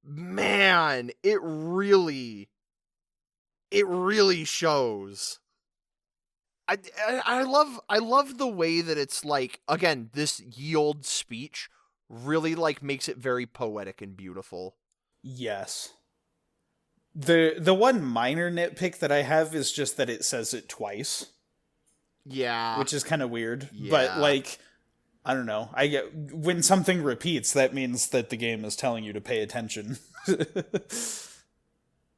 man, it really shows. I love the way that it's like, again, this ye old speech really like makes it very poetic and beautiful. Yes. The one minor nitpick that I have is just that it says it twice, Yeah. which is kind of weird. Yeah. But like, I don't know. I get when something repeats, that means that the game is telling you to pay attention.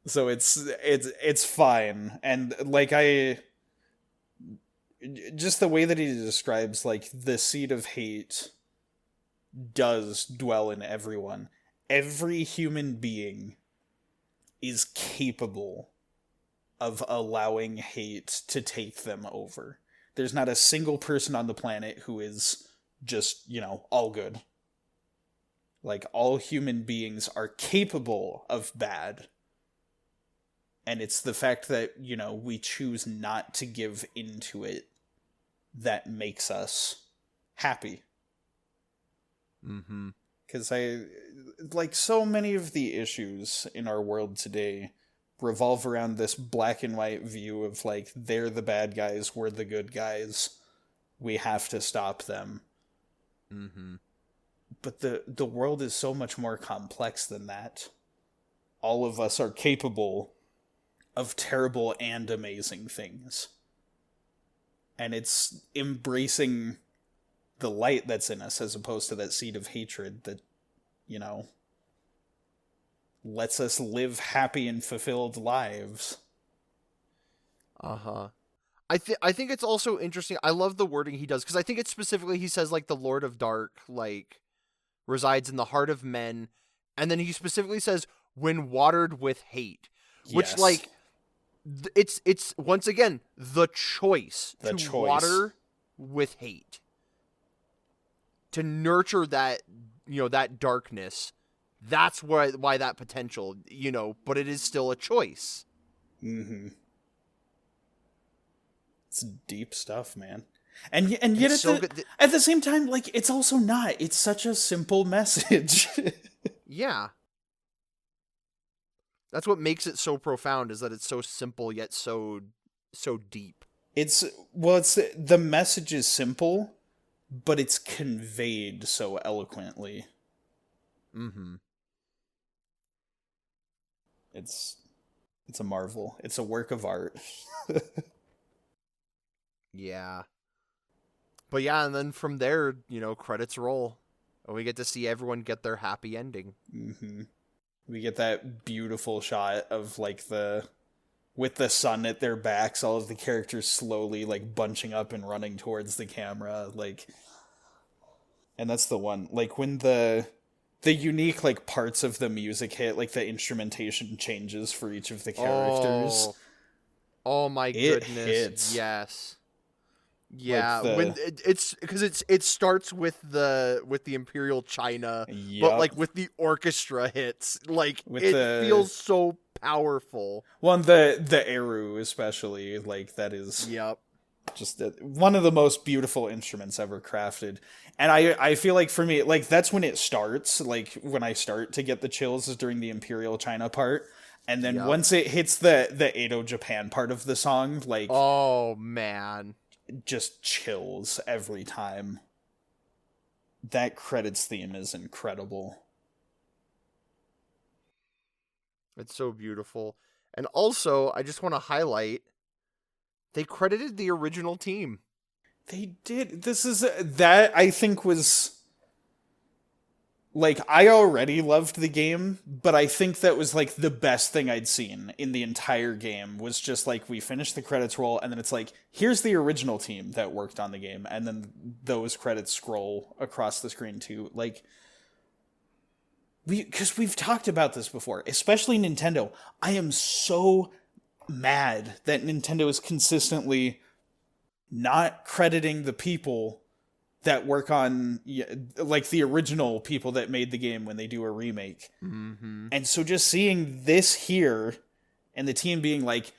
So it's fine. And like just the way that he describes like the seed of hate does dwell in everyone. Every human being is capable of allowing hate to take them over. There's not a single person on the planet who is just, all good. Like, all human beings are capable of bad. And it's the fact that, we choose not to give into it that makes us happy. Mm-hmm. Because so many of the issues in our world today revolve around this black and white view of, like, they're the bad guys, we're the good guys, we have to stop them. Mm-hmm. But the world is so much more complex than that. All of us are capable of terrible and amazing things. And it's embracing the light that's in us as opposed to that seed of hatred that, lets us live happy and fulfilled lives. Uh-huh. I think it's also interesting. I love the wording he does, because I think it's specifically, he says, like, the Lord of Dark, like, resides in the heart of men, and then he specifically says, when watered with hate. Yes. Which, like, it's once again, the choice to water with hate. To nurture that, that darkness. That's why that potential, but it is still a choice. Mm-hmm. It's deep stuff, man. And yet at the same time, like, it's also not. It's such a simple message. Yeah. That's what makes it so profound, is that it's so simple yet so deep. It's the message is simple, but it's conveyed so eloquently. Mm-hmm. It's a marvel. It's a work of art. Yeah. But yeah, and then from there, credits roll. And we get to see everyone get their happy ending. Mm-hmm. We get that beautiful shot of, like, with the sun at their backs, all of the characters slowly, like, bunching up and running towards the camera, like... And that's the one, like, when the unique, like, parts of the music hit, like, the instrumentation changes for each of the characters. Oh my goodness. Hits. Yes. Yeah, like when it's because it starts with the Imperial China, Yep. but like with the orchestra hits, like With it feels so powerful. Well, and the Eru especially, like, that is just one of the most beautiful instruments ever crafted. And I feel like for me, like, that's when it starts, like, when I start to get the chills is during the Imperial China part. And then once it hits the Edo Japan part of the song, like... Oh, man. Just chills every time. That credits theme is incredible. It's so beautiful. And also, I just want to highlight, they credited the original team. They did. That I think was... Like, I already loved the game, but I think that was, like, the best thing I'd seen in the entire game, was just, like, we finished the credits roll, and then it's like, here's the original team that worked on the game, and then those credits scroll across the screen, too. Like, because we've talked about this before, especially Nintendo. I am so mad that Nintendo is consistently not crediting the people that work on, like, the original people that made the game when they do a remake. Mm-hmm. And so just seeing this here, and the team being like,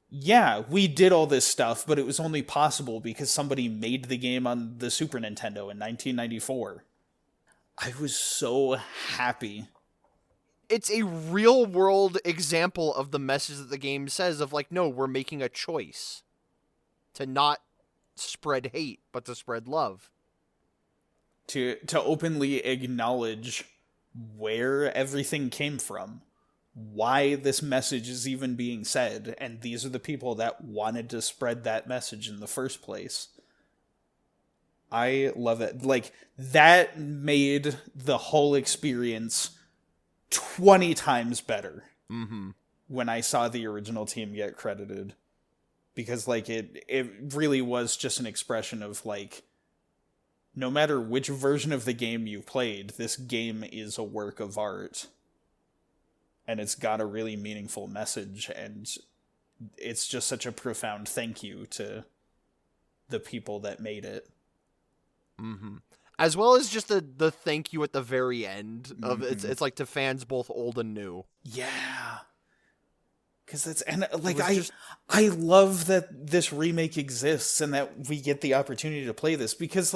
yeah, we did all this stuff, but it was only possible because somebody made the game on the Super Nintendo in 1994. I was so happy. It's a real-world example of the message that the game says of, like, no, we're making a choice to not spread hate, but to spread love. to openly acknowledge where everything came from, why this message is even being said, and these are the people that wanted to spread that message in the first place. I love it. Like, that made the whole experience 20 times better when I saw the original team get credited. Because, like, it really was just an expression of, like, no matter which version of the game you played, this game is a work of art. And it's got a really meaningful message, and it's just such a profound thank you to the people that made it. As well as just the thank you at the very end of it's like to fans both old and new. Yeah. Because that's, and like, I love that this remake exists and that we get the opportunity to play this, because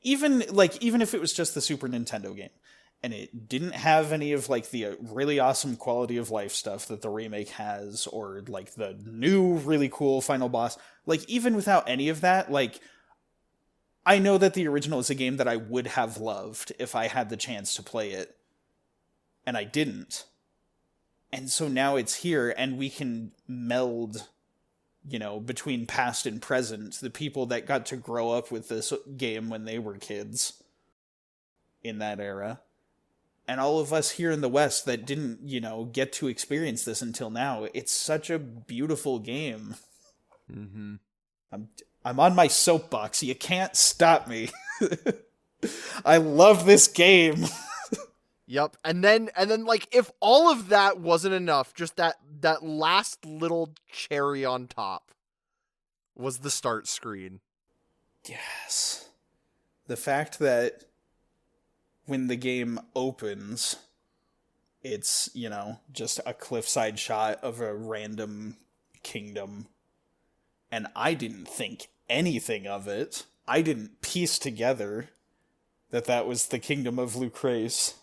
even if it was just the Super Nintendo game and it didn't have any of like the really awesome quality of life stuff that the remake has, or like the new really cool final boss, like even without any of that, like I know that the original is a game that I would have loved if I had the chance to play it, and I didn't. And so now it's here, and we can meld, between past and present, the people that got to grow up with this game when they were kids in that era, and all of us here in the West that didn't, get to experience this until now. It's such a beautiful game. I'm on my soapbox. You can't stop me. I love this game. Yep. And then like if all of that wasn't enough, just that last little cherry on top was the start screen. Yes. The fact that when the game opens, it's, just a cliffside shot of a random kingdom. And I didn't think anything of it. I didn't piece together that was the kingdom of Lucrece.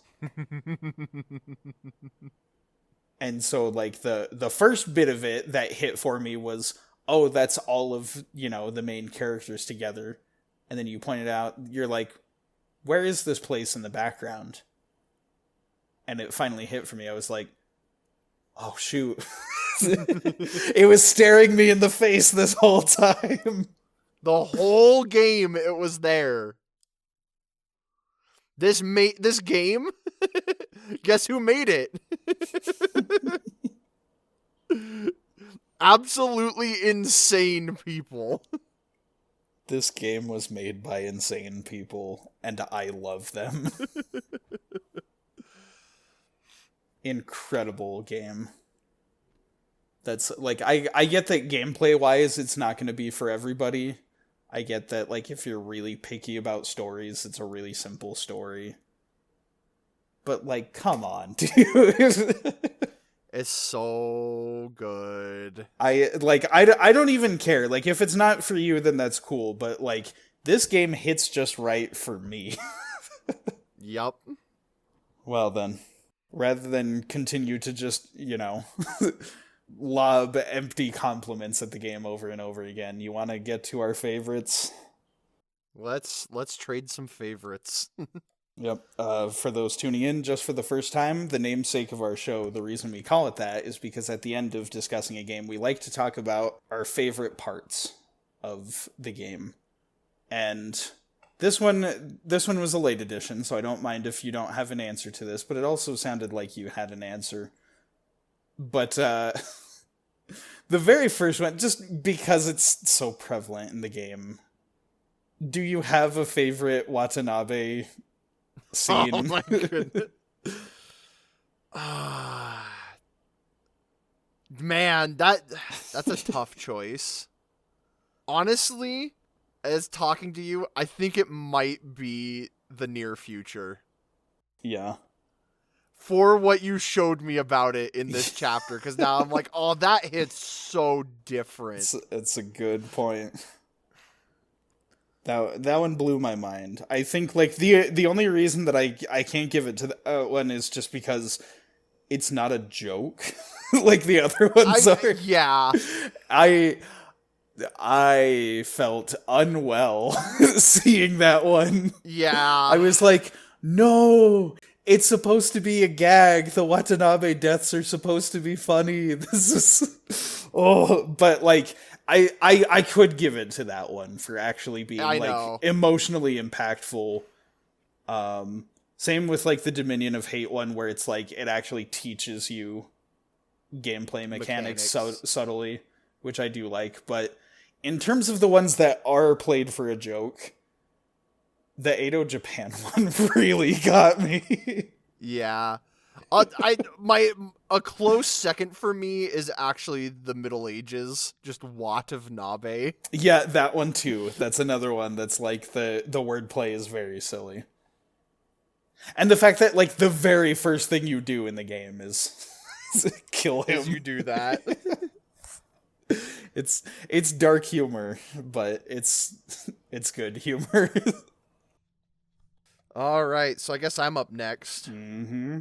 And so, like, the first bit of it that hit for me was, oh, that's all of, the main characters together. And then you pointed out, you're like, where is this place in the background? And it finally hit for me. I was like, oh, shoot. It was staring me in the face this whole time. The whole game, it was there. This game? Guess who made it? Absolutely insane people. This game was made by insane people, and I love them. Incredible game. That's, like, I get that gameplay-wise it's not going to be for everybody. I get that, like, if you're really picky about stories, it's a really simple story. But, like, come on, dude. It's so good. I don't even care. Like, if it's not for you, then that's cool. But, like, this game hits just right for me. Yup. Well, then, rather than continue to just, lob empty compliments at the game over and over again, you want to get to our favorites? Let's trade some favorites. Yep. For those tuning in just for the first time, the namesake of our show, the reason we call it that is because at the end of discussing a game, we like to talk about our favorite parts of the game. And this one was a late edition, so I don't mind if you don't have an answer to this, but it also sounded like you had an answer. But the very first one, just because it's so prevalent in the game, do you have a favorite Watanabe scene? Oh my goodness. Man, that's a tough choice. Honestly, as talking to you, I think it might be the near future. Yeah. For what you showed me about it in this chapter, because now I'm like, oh, that hits so different. It's a good point. That one blew my mind. I think, like, the only reason that I can't give it to the one is just because it's not a joke like the other ones are. Yeah. I felt unwell seeing that one. Yeah. I was like, no, it's supposed to be a gag. The Watanabe deaths are supposed to be funny. This is but like I could give it to that one for actually being I like know. emotionally impactful. Same with like the Dominion of Hate one, where it's like it actually teaches you gameplay mechanics. Subtly, which I do like. But in terms of the ones that are played for a joke, the Edo Japan one really got me. Yeah. A close second for me is actually the Middle Ages, just Wat of Nabe. Yeah, that one too. That's another one that's like the wordplay is very silly. And the fact that like the very first thing you do in the game is kill him. As you do that. It's dark humor, but it's good humor. All right, so I guess I'm up next. Mm-hmm.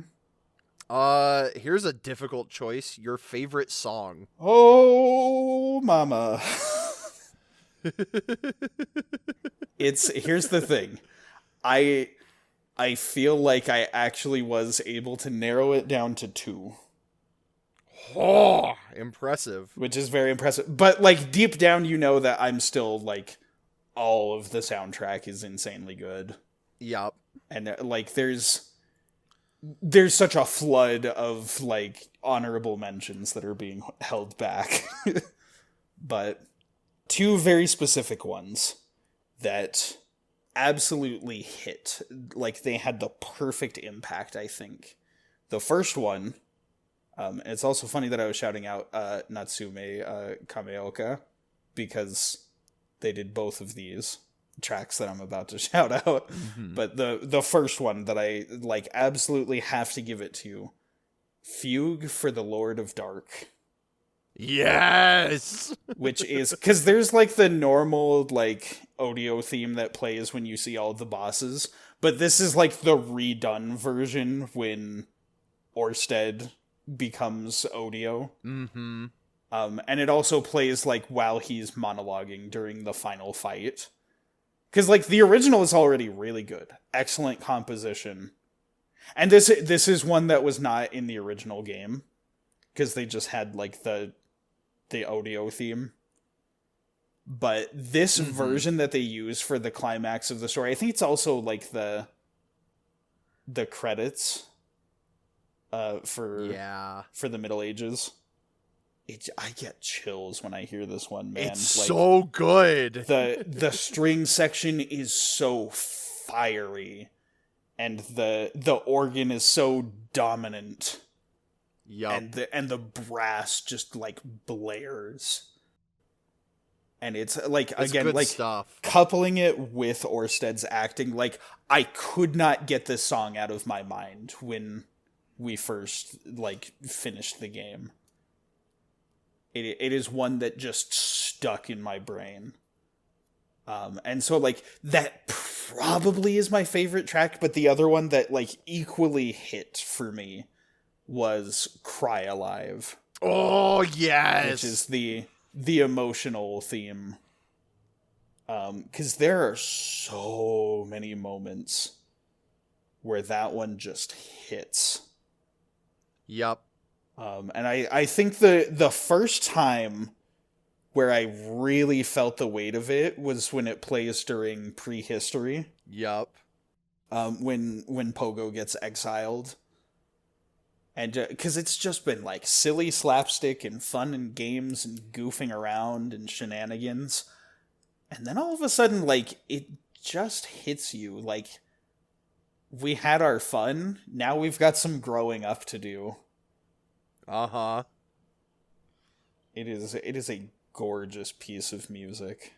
Here's a difficult choice. Your favorite song. Oh, mama. Here's the thing. I feel like I actually was able to narrow it down to 2. Oh, impressive. Which is very impressive. But like deep down you know that I'm still like all of the soundtrack is insanely good. Yup. And like there's such a flood of like honorable mentions that are being held back. But 2 very specific ones that absolutely hit. Like they had the perfect impact, I think. The first one, and it's also funny that I was shouting out Natsume Kameoka, because they did both of these tracks that I'm about to shout out. Mm-hmm. But the first one that I like absolutely have to give it to, Fugue for the Lord of Dark. Yes! Which is, because there's like the normal like audio theme that plays when you see all the bosses, but this is like the redone version when Oersted becomes audio. Mm-hmm. And it also plays like while he's monologuing during the final fight. Because like the original is already really good. Excellent composition. And this is one that was not in the original game, because they just had like the audio theme. But this version that they use for the climax of the story, I think it's also like the credits for the Middle Ages. I get chills when I hear this one, man. It's like, so good. The string section is so fiery, and the organ is so dominant. Yup. And the brass just like blares. And it's like, it's again, good like stuff. Coupling it with Oersted's acting, like I could not get this song out of my mind when we first like finished the game. It is one that just stuck in my brain. And so like that probably is my favorite track, but the other one that like equally hit for me was Cry Alive. Oh, yes. Which is the emotional theme. 'Cause there are so many moments where that one just hits. Yup. And I think the first time where I really felt the weight of it was when it plays during Prehistory. Yup. When Pogo gets exiled. And because it's just been like silly slapstick and fun and games and goofing around and shenanigans. And then all of a sudden, like, it just hits you. Like, we had our fun, now we've got some growing up to do. Uh-huh. It is a gorgeous piece of music.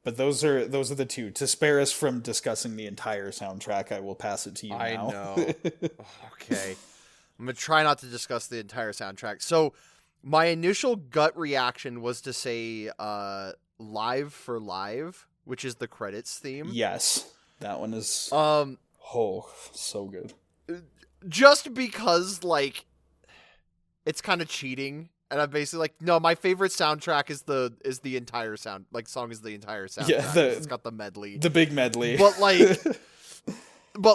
But those are the 2. To spare us from discussing the entire soundtrack, I will pass it to you now. I know. Okay. I'm going to try not to discuss the entire soundtrack. So, my initial gut reaction was to say Live for Live, which is the credits theme. Yes. That one is so good. Just because, like, it's kind of cheating And I'm basically like, no, my favorite soundtrack is the entire song is the entire soundtrack. Yeah, It's got the medley. The big medley. But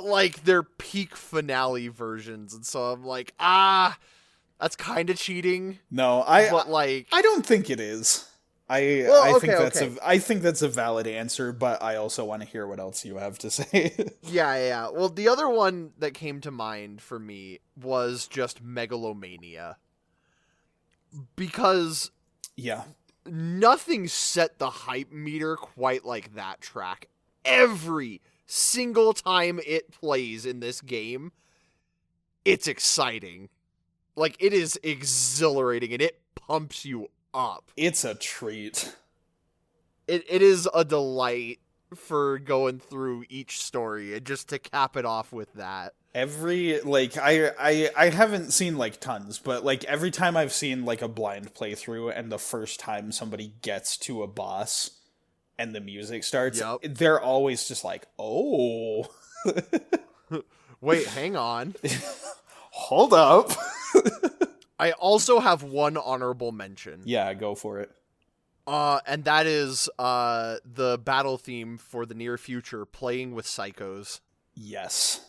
like they're peak finale versions, and so I'm like, that's kind of cheating. No, but like, I don't think it is. I think that's a valid answer, but I also want to hear what else you have to say. yeah. Well, the other one that came to mind for me was just Megalomania. Because nothing set the hype meter quite like that track. Every single time it plays in this game, it's exciting. Like, it is exhilarating and it pumps you up. It's a treat. It is a delight for going through each story, and just to cap it off with that. Every, like, I haven't seen, like, tons, but, like, every time I've seen, like, a blind playthrough and the first time somebody gets to a boss and the music starts, they're always just like, oh. Wait, hang on. Hold up. I also have one honorable mention. Yeah, go for it. And that is the battle theme for the near future, Playing with Psychos. Yes.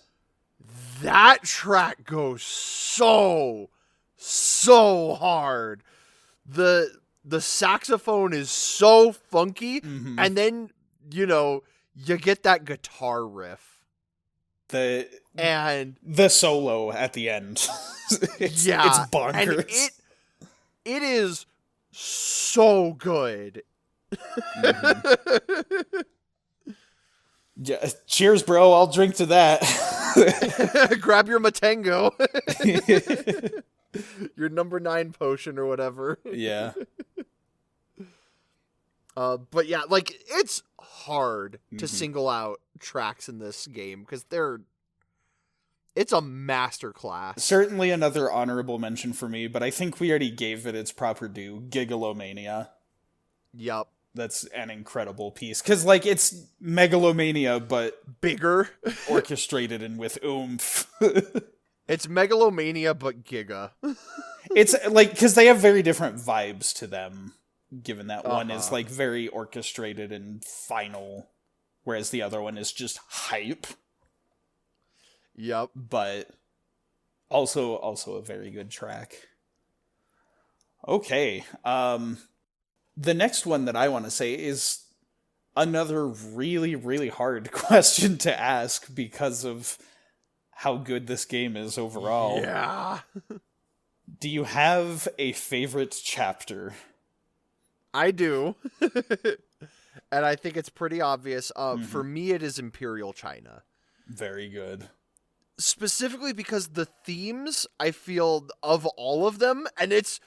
That track goes so hard. The saxophone is so funky, and then, you get that guitar riff. The solo at the end. It's bonkers. And it is so good. Yeah, cheers, bro. I'll drink to that. Grab your Matengo. Your number 9 potion or whatever. Yeah. But yeah, like, it's hard to single out tracks in this game because it's a masterclass. Certainly another honorable mention for me, but I think we already gave it its proper due. Gigalomania. Yup. That's an incredible piece. Because, like, it's Megalomania, but bigger. Orchestrated and with oomph. It's Megalomania, but Giga. It's, like, because they have very different vibes to them, given that one is, like, very orchestrated and final, whereas the other one is just hype. Yep. But also a very good track. Okay. The next one that I want to say is another really, really hard question to ask because of how good this game is overall. Yeah. Do you have a favorite chapter? I do. And I think it's pretty obvious. For me, it is Imperial China. Very good. Specifically because the themes, I feel, of all of them, and it's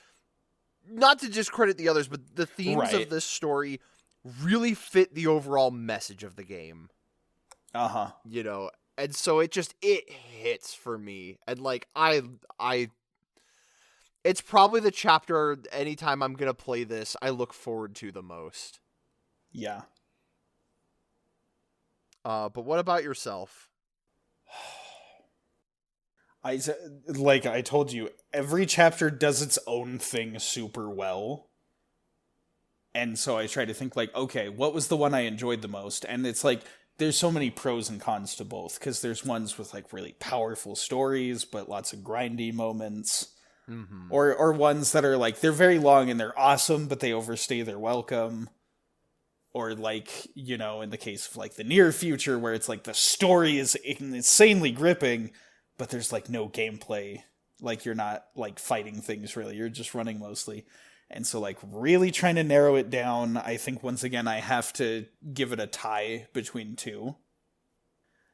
not to discredit the others, but the themes of this story really fit the overall message of the game. And so it hits for me. And like, it's probably the chapter anytime I'm going to play this, I look forward to the most. Yeah. But what about yourself? Like I told you, every chapter does its own thing super well. And so I try to think like, okay, what was the one I enjoyed the most? And it's like, there's so many pros and cons to both, because there's ones with like really powerful stories, but lots of grindy moments. Or ones that are like, they're very long and they're awesome, but they overstay their welcome. Or like, in the case of like the near future, where it's like the story is insanely gripping, but there's like no gameplay. Like you're not like fighting things really, you're just running mostly. And so like really trying to narrow it down, I think once again I have to give it a tie between two.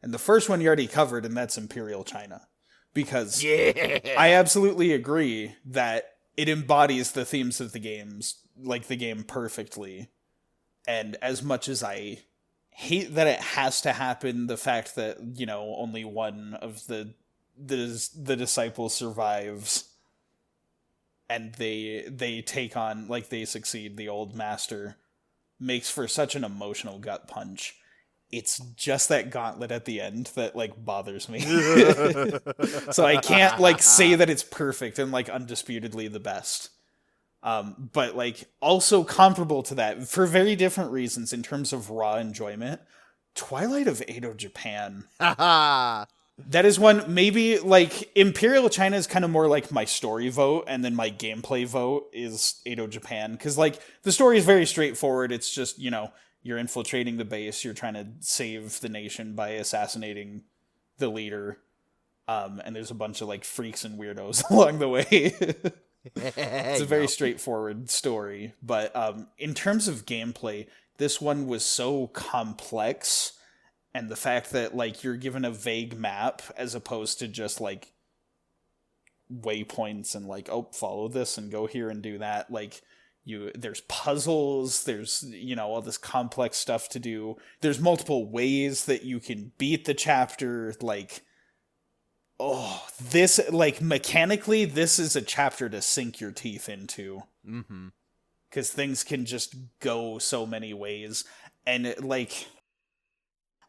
And the first one you already covered, and that's Imperial China. Because I absolutely agree that it embodies the themes of the games, like the game, perfectly. And as much as I hate that it has to happen, the fact that, only one of the disciples survives and they take on, like, they succeed the old master, makes for such an emotional gut punch. It's just that gauntlet at the end that, like, bothers me. So I can't, like, say that it's perfect and, like, undisputedly the best. But like also comparable to that for very different reasons in terms of raw enjoyment. Twilight of Edo Japan. Haha. That is one, maybe like Imperial China is kind of more like my story vote, and then my gameplay vote is Edo Japan. Because like the story is very straightforward. It's just, you're infiltrating the base, you're trying to save the nation by assassinating the leader. And there's a bunch of like freaks and weirdos along the way. It's a very straightforward story, but in terms of gameplay, this one was so complex, and the fact that like you're given a vague map as opposed to just like waypoints and like, oh, follow this and go here and do that. Like there's puzzles, there's all this complex stuff to do. There's multiple ways that you can beat the chapter. Like, oh, this, like, mechanically, this is a chapter to sink your teeth into. Mm-hmm. Because things can just go so many ways. And, like,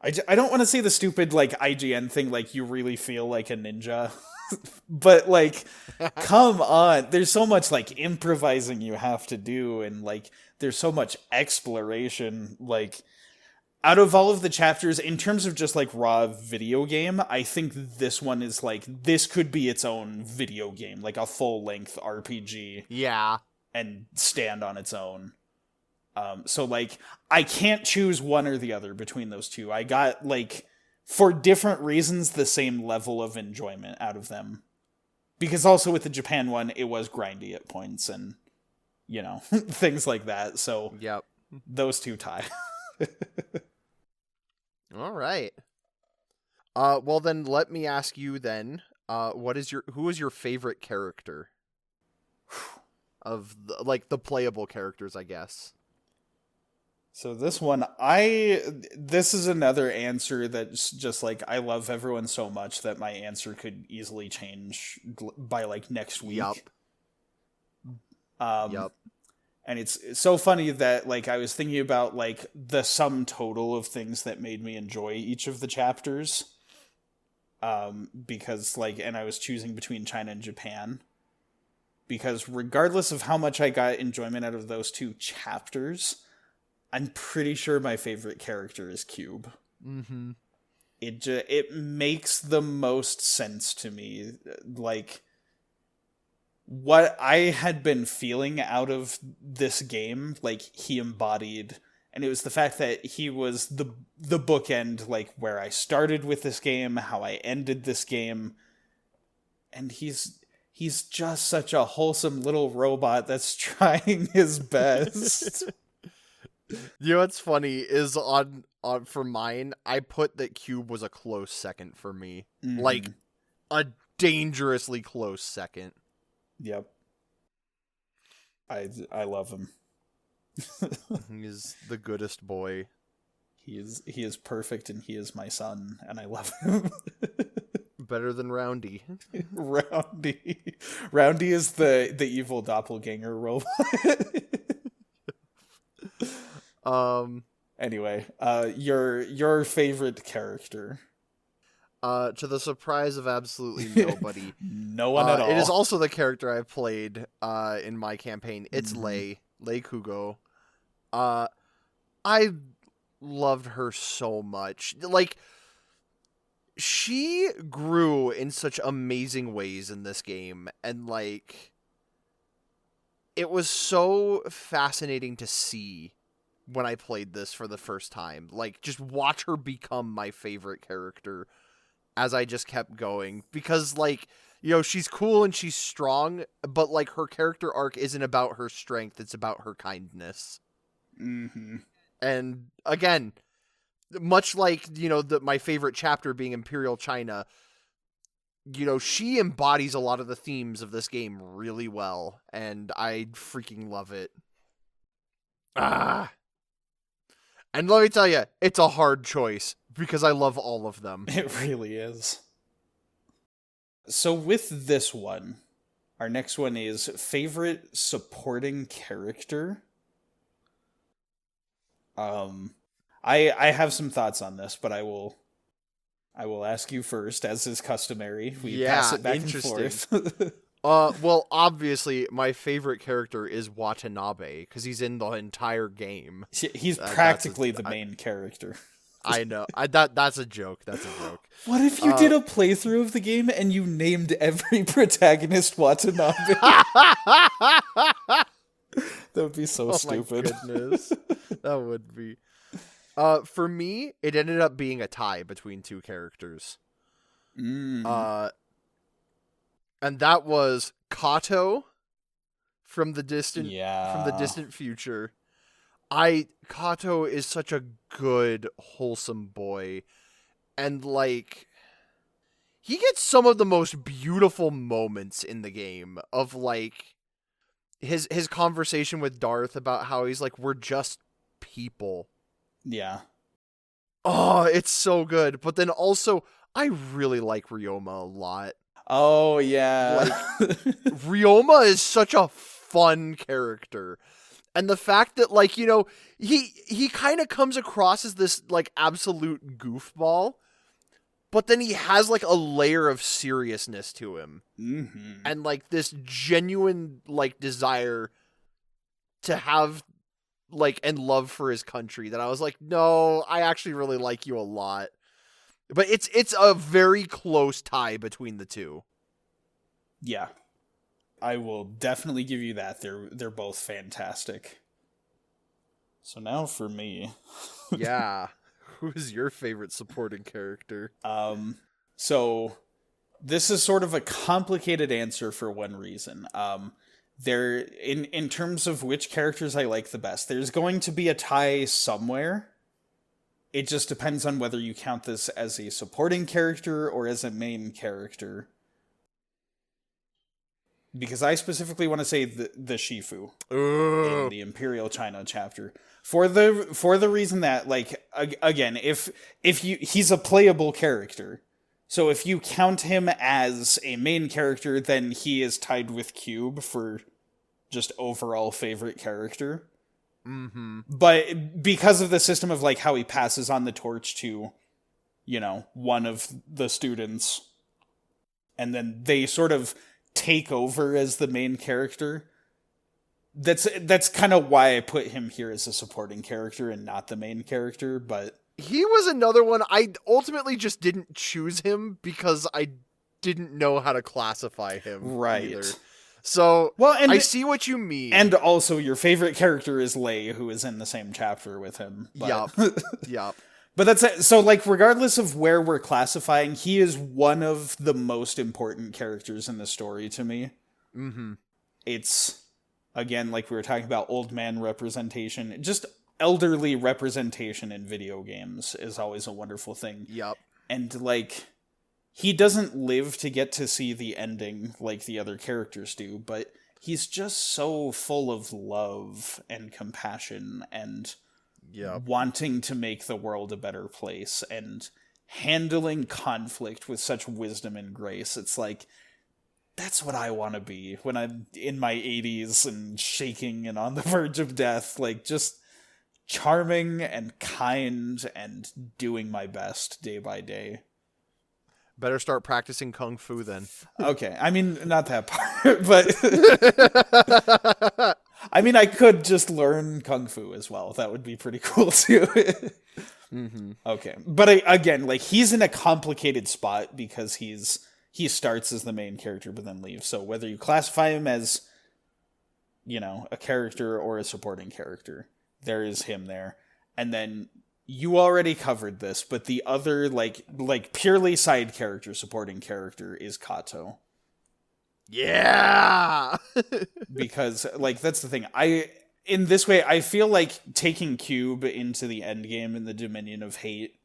I don't want to say the stupid, like, IGN thing, like, you really feel like a ninja. But, like, come on. There's so much, like, improvising you have to do. And, like, there's so much exploration. Like, out of all of the chapters, in terms of just, like, raw video game, I think this one is, like, this could be its own video game, like a full-length RPG. Yeah. And stand on its own. So, like, I can't choose one or the other between those two. I got, like, for different reasons, the same level of enjoyment out of them. Because also with the Japan one, it was grindy at points and, things like that. So, yep. Those two tie. All right. Well then let me ask you then, who is your favorite character of the playable characters, I guess? So this one, this is another answer that's just like, I love everyone so much that my answer could easily change by like next week. Yup. And it's so funny that, like, I was thinking about, like, the sum total of things that made me enjoy each of the chapters. Because, like, and I was choosing between China and Japan. Because regardless of how much I got enjoyment out of those two chapters, I'm pretty sure my favorite character is Cube. Mm-hmm. It makes the most sense to me. Like, what I had been feeling out of this game, like, he embodied, and it was the fact that he was the bookend, like, where I started with this game, how I ended this game, and he's just such a wholesome little robot that's trying his best. You know what's funny is on for mine, I put that Cube was a close second for me. Mm-hmm. Like, a dangerously close second. Yep. I love him. He's the goodest boy. He is perfect, and he is my son, and I love him. Better than Roundy. Roundy is the evil doppelganger robot. Anyway, your favorite character. To the surprise of absolutely nobody. No one at all. It is also the character I played in my campaign. It's Lei Kugo. I loved her so much. Like, she grew in such amazing ways in this game, and like, it was so fascinating to see when I played this for the first time. Like, just watch her become my favorite character as I just kept going, because, like, she's cool and she's strong, but, like, her character arc isn't about her strength, it's about her kindness. Mm-hmm. And, again, much like, my favorite chapter being Imperial China, she embodies a lot of the themes of this game really well, and I freaking love it. And let me tell you, it's a hard choice, because I love all of them. It really is. So with this one, our next one is favorite supporting character. I have some thoughts on this, but I will ask you first, as is customary. We pass it back and forth. Well, obviously, my favorite character is Watanabe because he's in the entire game. He's That's practically the main character. I know. That's a joke. That's a joke. What if you did a playthrough of the game and you named every protagonist Watanabe? That would be so stupid. My goodness. That would be. For me, it ended up being a tie between two characters. And that was Kato from the distant future. Kato is such a good, wholesome boy. And like he gets some of the most beautiful moments in the game of like his conversation with Darth about how he's like, we're just people. Yeah. Oh, it's so good. But then also, I really like Ryoma a lot. Oh, yeah. Like, Ryoma is such a fun character. And the fact that, like, you know, he kind of comes across as this, like, absolute goofball, but then he has, like, a layer of seriousness to him. Mm-hmm. And, like, this genuine, like, desire to have, like, and love for his country that I was like, no, I actually really like you a lot. But it's a very close tie between the two. Yeah. I will definitely give you that. They're both fantastic. So now for me. Yeah. Who is your favorite supporting character? So this is sort of a complicated answer for one reason. There in terms of which characters I like the best, there's going to be a tie somewhere. It just depends on whether you count this as a supporting character or as a main character. Because I specifically want to say the Shifu in the Imperial China chapter. For the reason that, like, again, if he's a playable character. So if you count him as a main character, then he is tied with Cube for just overall favorite character. Mm-hmm. But because of the system of, like, how he passes on the torch to, you know, one of the students, and then they sort of take over as the main character, that's kind of why I put him here as a supporting character and not the main character. But he was another one. I ultimately just didn't choose him because I didn't know how to classify him either. So, well, and I see what you mean. And also, your favorite character is Lei, who is in the same chapter with him. Yup. Yup. But that's it. So, like, regardless of where we're classifying, he is one of the most important characters in the story to me. Mm-hmm. It's, again, like we were talking about, old man representation. Just elderly representation in video games is always a wonderful thing. Yup. And, like, he doesn't live to get to see the ending like the other characters do, but he's just so full of love and compassion and wanting to make the world a better place and handling conflict with such wisdom and grace. It's like, that's what I want to be when I'm in my 80s and shaking and on the verge of death. Like, just charming and kind and doing my best day by day. Better start practicing Kung Fu then. Okay, I mean, not that part, but I mean, I could just learn Kung Fu as well. That would be pretty cool too. Mm-hmm. Okay, but again, like, he's in a complicated spot because he starts as the main character but then leaves. So whether you classify him as, you know, a character or a supporting character, there is him there. And then you already covered this, but the other, like purely side character, supporting character is Kato. Yeah! Because, like, that's the thing. In this way, I feel like taking Cube into the endgame and the Dominion of Hate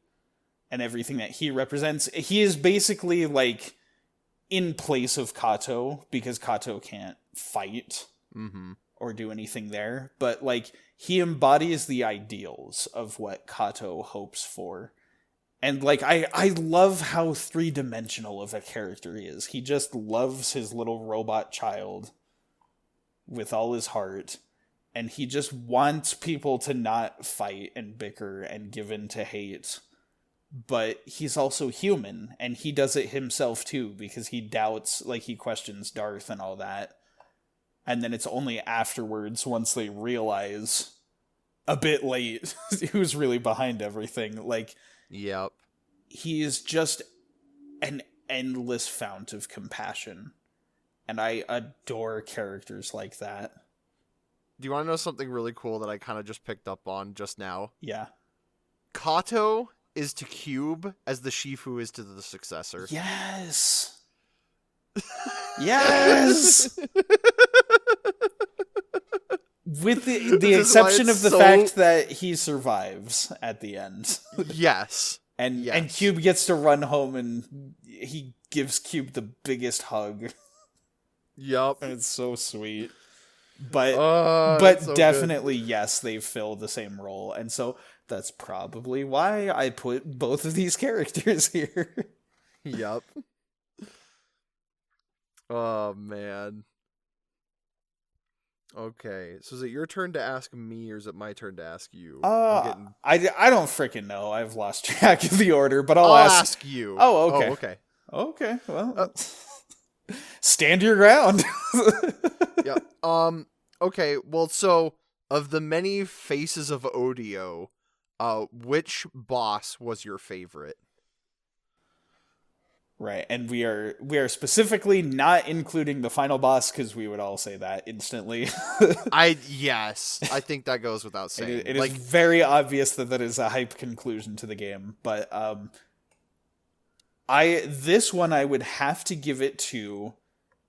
and everything that he represents, he is basically, like, in place of Kato, because Kato can't fight or do anything there. But, like, he embodies the ideals of what Kato hopes for. And, like, I love how three-dimensional of a character he is. He just loves his little robot child with all his heart. And he just wants people to not fight and bicker and give in to hate. but he's also human, and he does it himself too, because he doubts, like, he questions Darth and all that. And then it's only afterwards, once they realize, a bit late, who's really behind everything. Like, Yep. he is just an endless fount of compassion. And I adore characters like that. Do you want to know something really cool that I kind of just picked up on just now? Yeah. Kato is to Cube as the Shifu is to the successor. Yes! Yes! With the Which is why exception it's of the so- fact that he survives at the end. Yes. And Yes. Cube gets to run home, and he gives Cube the biggest hug. Yup. And it's so sweet. But it's so definitely, yes, they fill the same role. And so that's probably why I put both of these characters here. good. Yup. Oh, man. Okay, so is it your turn to ask me, or is it my turn to ask you? I don't freaking know. I've lost track of the order, but I'll I'll ask. ask you. Oh, okay. Okay. Okay, well, stand your ground. Yeah. Okay, well, so, of the many faces of Odio, which boss was your favorite? Right, and we are specifically not including the final boss, because we would all say that instantly. Yes, I think that goes without saying. It is very obvious that is a hype conclusion to the game, but this one I would have to give it to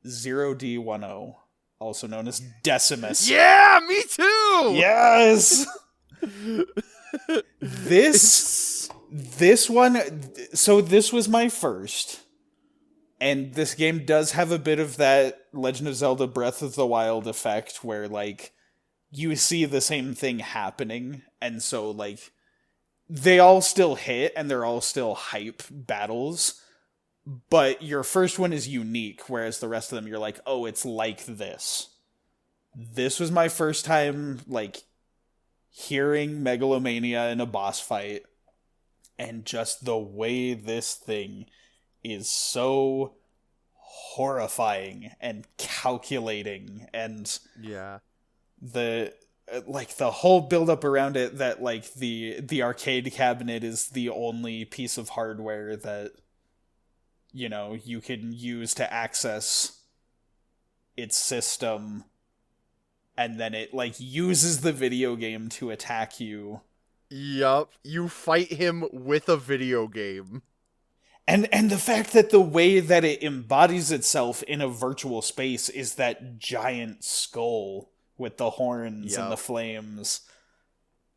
0D10, also known as Decimus. Yeah, me too. Yes. This one, so this was my first, and this game does have a bit of that Legend of Zelda Breath of the Wild effect, where, like, you see the same thing happening, and so, like, they all still hit, and they're all still hype battles, but your first one is unique, whereas the rest of them, you're like, oh, it's like this. This was my first time, like, hearing Megalomania in a boss fight, and just the way this thing is so horrifying and calculating, and Yeah. the whole build up around it, that, like, the arcade cabinet is the only piece of hardware that, you know, you can use to access its system, and then it, like, uses the video game to attack you. Yup. You fight him with a video game. And the fact that the way that it embodies itself in a virtual space is that giant skull with the horns and the flames.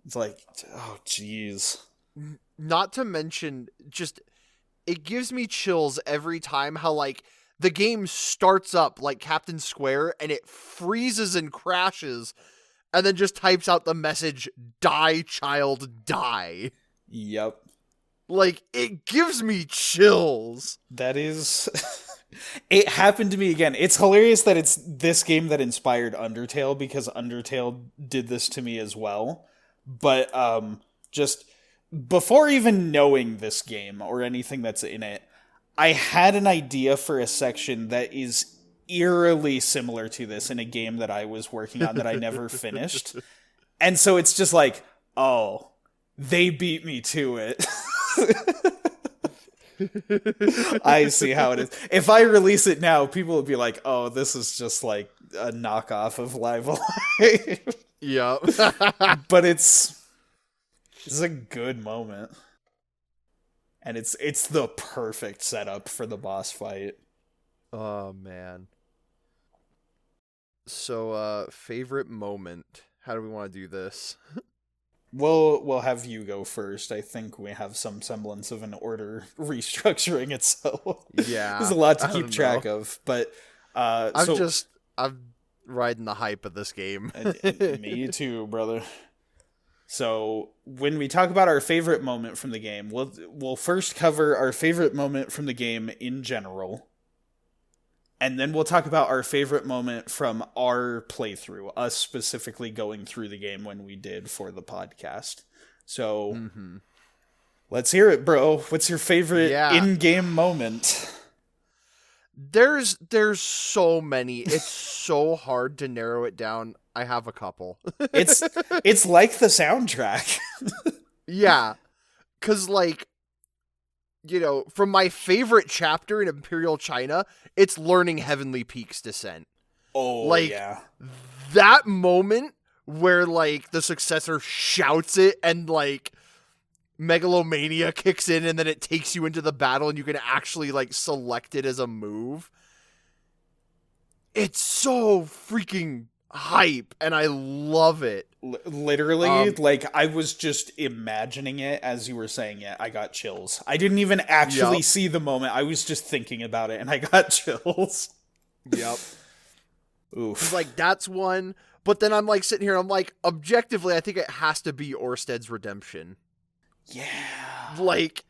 It's like, oh, jeez. Not to mention, just, it gives me chills every time how, like, the game starts up like Captain Square, and it freezes and crashes, and then just types out the message, "Die, child, die." Yep. Like, it gives me chills. That is... It happened to me again. It's hilarious that it's this game that inspired Undertale, because Undertale did this to me as well. But just before even knowing this game or anything that's in it, I had an idea for a section that is eerily similar to this in a game that I was working on that I never finished. And so it's just like, oh, they beat me to it. I see how it is. If I release it now, people will be like, oh, this is just like a knockoff of Live Alive. Yep. But it's a good moment. And it's the perfect setup for the boss fight. Oh, man. So, favorite moment. How do we want to do this? We'll have you go first. I think we have some semblance of an order restructuring itself. Yeah. There's a lot to I keep don't track know. of, but I'm riding the hype of this game. Me too, brother. So when we talk about our favorite moment from the game, we'll first cover our favorite moment from the game in general. And then we'll talk about our favorite moment from our playthrough, us specifically going through the game when we did for the podcast. So, Let's hear it, bro. What's your favorite Yeah. in-game moment? There's so many. It's so hard to narrow it down. I have a couple. It's like the soundtrack. Yeah. 'Cause like, you know, from my favorite chapter in Imperial China, it's learning Heavenly Peak's Descent. Oh, Like, yeah. That moment where like the successor shouts it and like megalomania kicks in and then it takes you into the battle and you can actually like select it as a move. It's so freaking hype and I love it. Literally, like, I was just imagining it as you were saying it. I got chills. I didn't even actually see the moment. I was just thinking about it and I got chills. Yep. Oof. Like, that's one. But then I'm like sitting here, I'm like, objectively, I think it has to be Oersted's redemption. Yeah. Like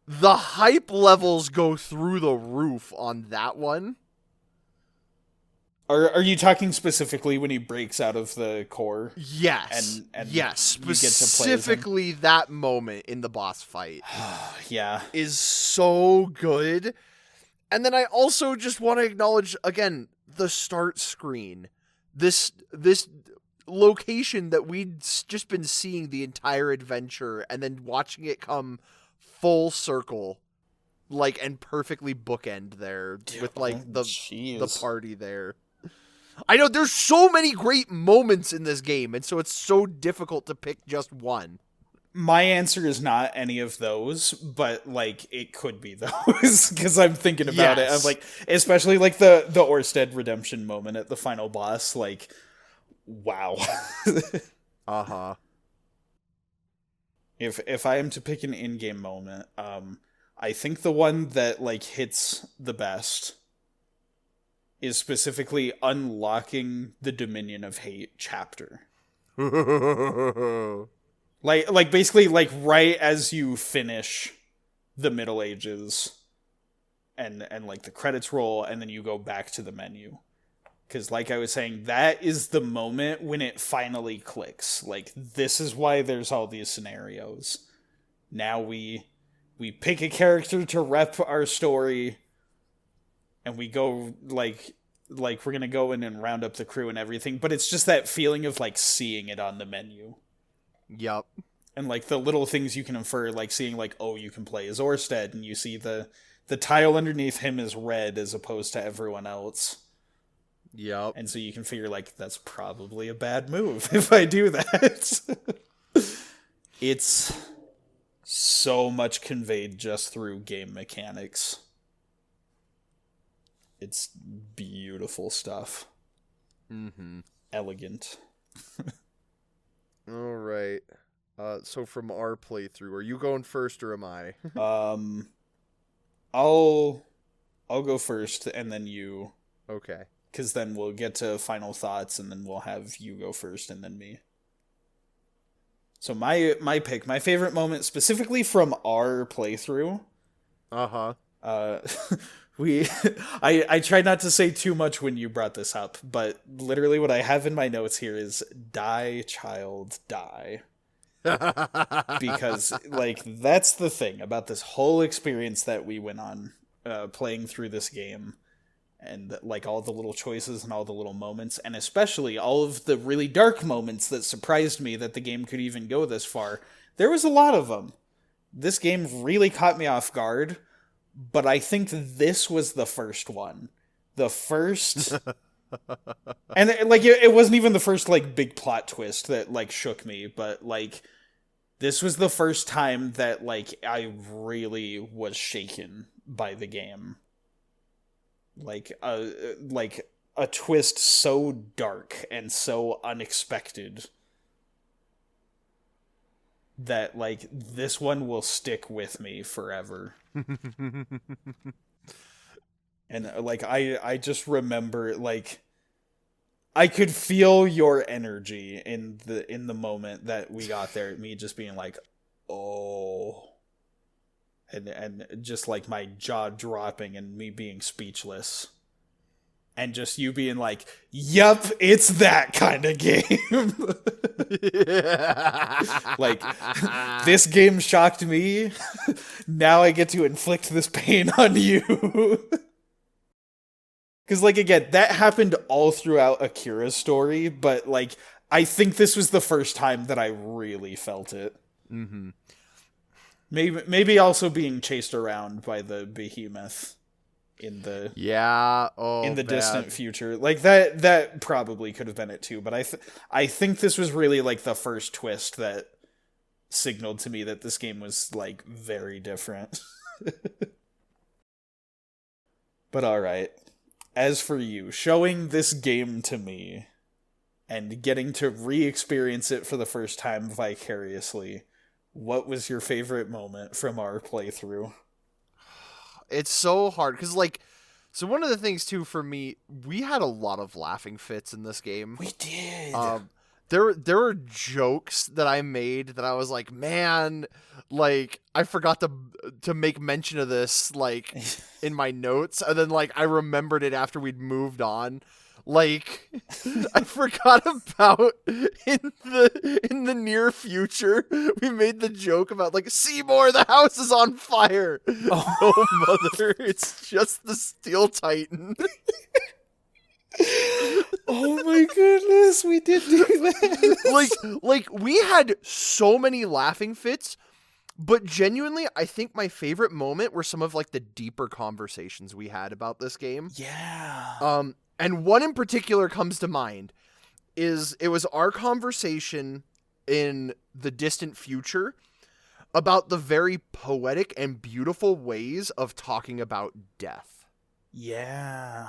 the hype levels go through the roof on that one. Are you talking specifically when he breaks out of the core? Yes. And yes. you get to play as him? Specifically that moment in the boss fight Yeah. is so good. And then I also just want to acknowledge, again, the start screen. This location that we'd just been seeing the entire adventure and then watching it come full circle, like, and perfectly bookend there with like the party there. I know there's so many great moments in this game, and so it's so difficult to pick just one. My answer is not any of those, but like it could be those because I'm thinking about it. I'm like, especially like the Oersted redemption moment at the final boss. Like, wow. Uh-huh. If I am to pick an in-game moment, I think the one that like hits the best is specifically unlocking the Dominion of Hate chapter. Like basically like right as you finish the Middle Ages and like the credits roll and then you go back to the menu. Cuz like I was saying, that is the moment when it finally clicks. Like, this is why there's all these scenarios. Now we pick a character to rep our story and we go like we're going to go in and round up the crew and everything, but it's just that feeling of like seeing it on the menu. Yup. And like the little things you can infer, like seeing like, oh, you can play as Oersted and you see the tile underneath him is red as opposed to everyone else. Yep. And so you can figure like that's probably a bad move if I do that. It's so much conveyed just through game mechanics. It's beautiful stuff. Mm-hmm. Elegant. All right. So from our playthrough, are you going first or am I? I'll go first and then you. Okay. Because then we'll get to final thoughts and then we'll have you go first and then me. So my pick, my favorite moment specifically from our playthrough. Uh-huh. I tried not to say too much when you brought this up, but literally what I have in my notes here is die, child, die. Because like that's the thing about this whole experience that we went on playing through this game, and like all the little choices and all the little moments, and especially all of the really dark moments that surprised me that the game could even go this far. There was a lot of them. This game really caught me off guard, but I think this was the first one. The first and like it wasn't even the first like big plot twist that like shook me, but like this was the first time that like I really was shaken by the game. Like a twist so dark and so unexpected that like this one will stick with me forever. And like I just remember like I could feel your energy in the moment that we got there, me just being like, oh, and just like my jaw dropping and me being speechless. and just you being like, "Yup, it's that kind of game." Like, this game shocked me. Now I get to inflict this pain on you. Because, like, again, that happened all throughout Akira's story, but, like, I think this was the first time that I really felt it. Mm-hmm. Maybe also being chased around by the behemoth in the distant future. Like, that probably could have been it too, but I think this was really, like, the first twist that signaled to me that this game was, like, very different. But alright. As for you, showing this game to me and getting to re-experience it for the first time vicariously, what was your favorite moment from our playthrough? It's so hard, because, like, so one of the things, too, for me, we had a lot of laughing fits in this game. We did! There were jokes that I made that I was like, man, like, I forgot to make mention of this, like, in my notes, and then, like, I remembered it after we'd moved on. Like, I forgot about in the near future, we made the joke about, like, Seymour, the house is on fire. Oh, mother, it's just the Steel Titan. Oh my goodness, we did do that. Like we had so many laughing fits, but genuinely, I think my favorite moment were some of, like, the deeper conversations we had about this game. Yeah. And one in particular comes to mind it was our conversation in the distant future about the very poetic and beautiful ways of talking about death. Yeah.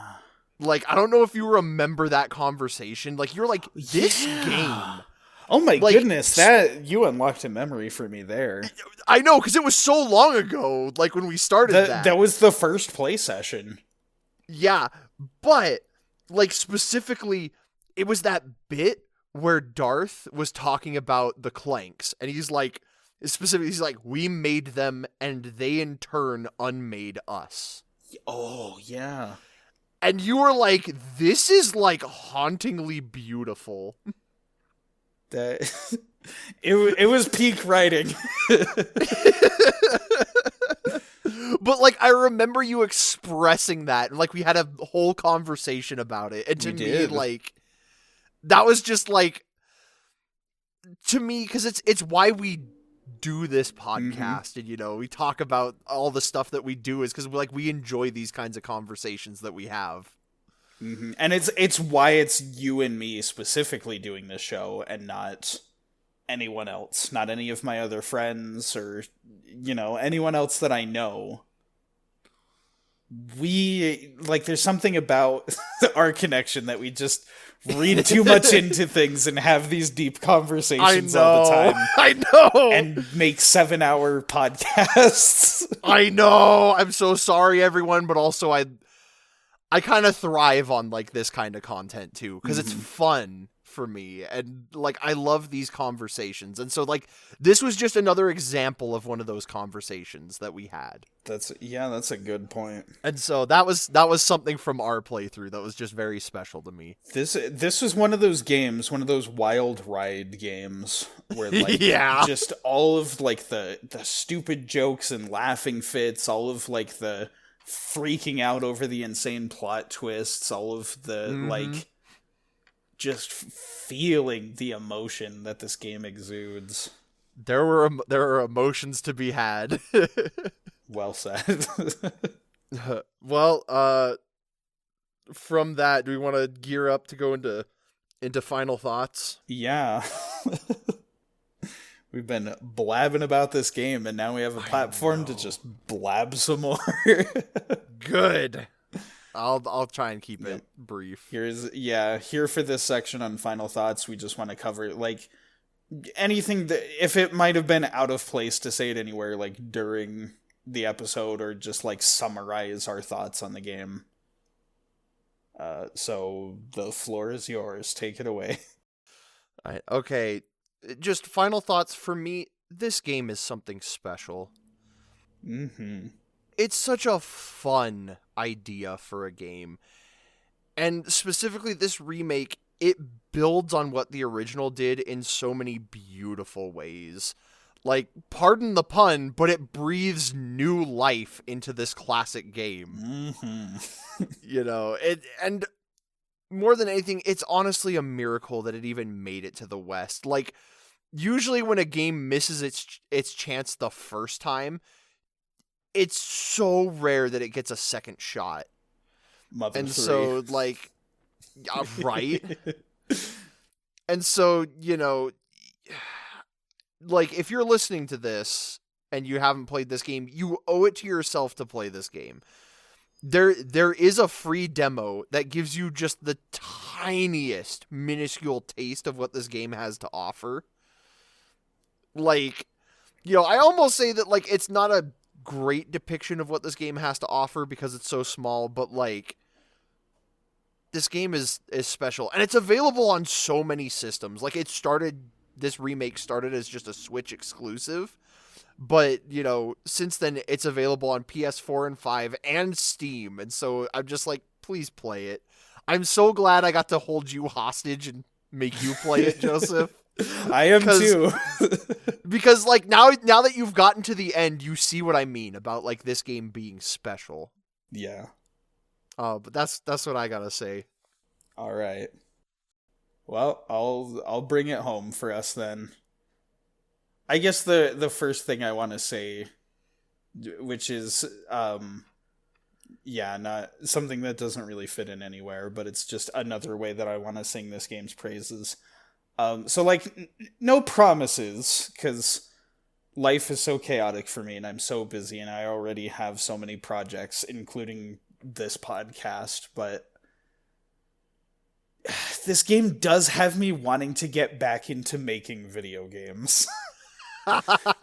Like, I don't know if you remember that conversation. Like, you're like, this game. Oh my like, goodness, that you unlocked a memory for me there. I know, because it was so long ago, like, when we started that. That was the first play session. Yeah, but, like, specifically, it was that bit where Darth was talking about the Clanks, and he's like, we made them, and they in turn unmade us. Oh, yeah. And you were like, this is, like, hauntingly beautiful. That it was peak writing. But, like, I remember you expressing that. Like, we had a whole conversation about it. And to me, like, that was just, like, to me, because it's why we do this podcast. And, you know, we talk about all the stuff that we do is because, like, we enjoy these kinds of conversations that we have. Mm-hmm. And it's why it's you and me specifically doing this show and not anyone else, not any of my other friends or, you know, anyone else that I know. We, like, there's something about our connection that we just read too much into things and have these deep conversations all the time. I know! And make 7-hour podcasts. I know! I'm so sorry, everyone, but also I kind of thrive on, like, this kind of content, too, because it's fun for me, and, like, I love these conversations, and so, like, this was just another example of one of those conversations that we had. That's a good point. And so that was something from our playthrough that was just very special to me. This was one of those games, one of those wild ride games where, like, just all of, like, the stupid jokes and laughing fits, all of, like, the freaking out over the insane plot twists, all of the like, just feeling the emotion that this game exudes. There were emotions to be had. Well said. Well, from that, do we want to gear up to go into final thoughts? Yeah. We've been blabbing about this game, and now we have a platform to just blab some more. Good. I'll try and keep it brief. Here for this section on final thoughts, we just want to cover, like, anything that, if it might have been out of place to say it anywhere, like, during the episode, or just, like, summarize our thoughts on the game. So the floor is yours. Take it away. All right, okay. Just final thoughts for me. This game is something special. Mm-hmm. It's such a fun idea for a game. And specifically this remake, it builds on what the original did in so many beautiful ways. Like, pardon the pun, but it breathes new life into this classic game. You know, and more than anything, it's honestly a miracle that it even made it to the West. Like, usually when a game misses its chance the first time, it's so rare that it gets a second shot. Mother And 3. so, like, right? And so, you know, like, if you're listening to this and you haven't played this game, you owe it to yourself to play this game. There is a free demo that gives you just the tiniest, minuscule taste of what this game has to offer. Like, you know, I almost say that, like, it's not a great depiction of what this game has to offer because it's so small, but, like, this game is special. And it's available on so many systems. Like, this remake started as just a Switch exclusive. But, you know, since then, it's available on PS4 and 5 and Steam. And so I'm just like, please play it. I'm so glad I got to hold you hostage and make you play it, Joseph. I am too. Because, like, now that you've gotten to the end, you see what I mean about, like, this game being special. Yeah. But that's what I gotta say. All right. Well, I'll bring it home for us then. I guess the first thing I want to say, which is, not something that doesn't really fit in anywhere, but it's just another way that I want to sing this game's praises. So, like, no promises, because life is so chaotic for me, and I'm so busy, and I already have so many projects, including this podcast, but this game does have me wanting to get back into making video games.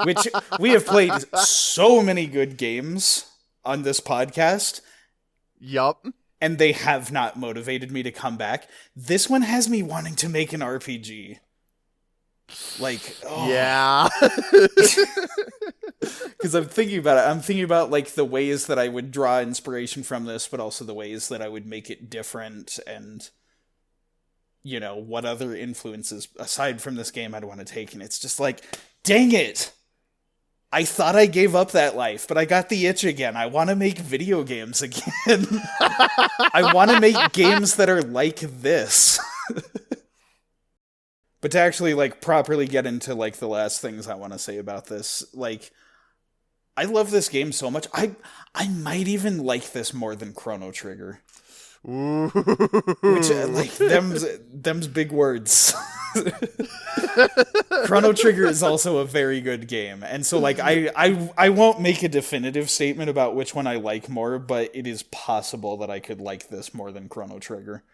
Which, we have played so many good games on this podcast. Yup. And they have not motivated me to come back. This one has me wanting to make an RPG. Like, oh. Yeah. Because I'm thinking about it. I'm thinking about, like, the ways that I would draw inspiration from this, but also the ways that I would make it different, and, you know, what other influences, aside from this game, I'd want to take. And it's just like, dang it! I thought I gave up that life, but I got the itch again. I want to make video games again. I want to make games that are like this. But to actually, like, properly get into, like, the last things I want to say about this, like, I love this game so much. I might even like this more than Chrono Trigger. Ooh. Which, like, them's big words. Chrono Trigger is also a very good game, and so, like, I won't make a definitive statement about which one I like more, but it is possible that I could like this more than Chrono Trigger.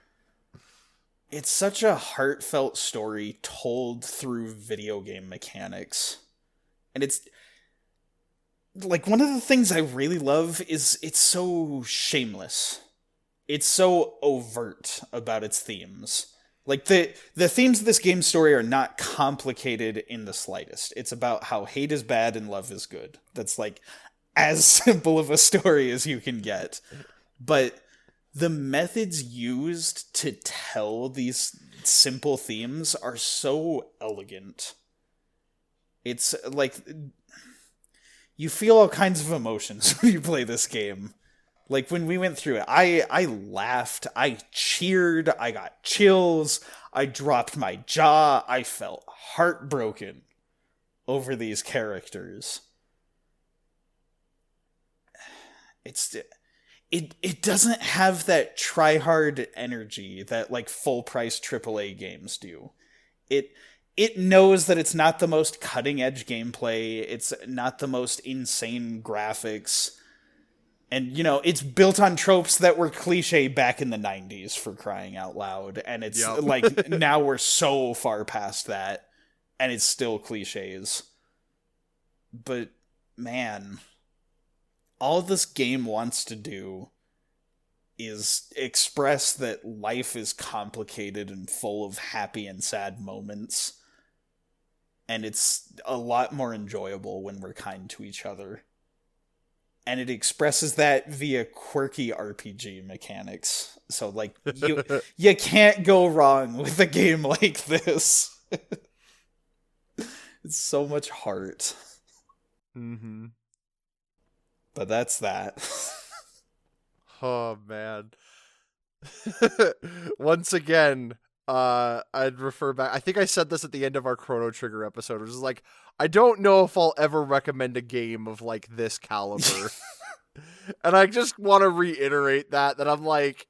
It's such a heartfelt story told through video game mechanics, and it's, like, one of the things I really love is it's so shameless. It's so overt about its themes. Like, the themes of this game's story are not complicated in the slightest. It's about how hate is bad and love is good. That's, like, as simple of a story as you can get. But the methods used to tell these simple themes are so elegant. It's, like, you feel all kinds of emotions when you play this game. Like, when we went through it, I laughed, I cheered, I got chills, I dropped my jaw, I felt heartbroken over these characters. It doesn't have that try-hard energy that, like, full-price AAA games do. It knows that it's not the most cutting-edge gameplay, it's not the most insane graphics. And, you know, it's built on tropes that were cliche back in the 90s, for crying out loud. And it's, like, now we're so far past that, and it's still cliches. But, man, all this game wants to do is express that life is complicated and full of happy and sad moments. And it's a lot more enjoyable when we're kind to each other. and it expresses that via quirky RPG mechanics. So, like, you can't go wrong with a game like this. It's so much heart. Mm-hmm. But that's that. Oh, man. Once again, I'd refer back. I think I said this at the end of our Chrono Trigger episode, which is like, I don't know if I'll ever recommend a game of like this caliber. And I just want to reiterate that I'm like,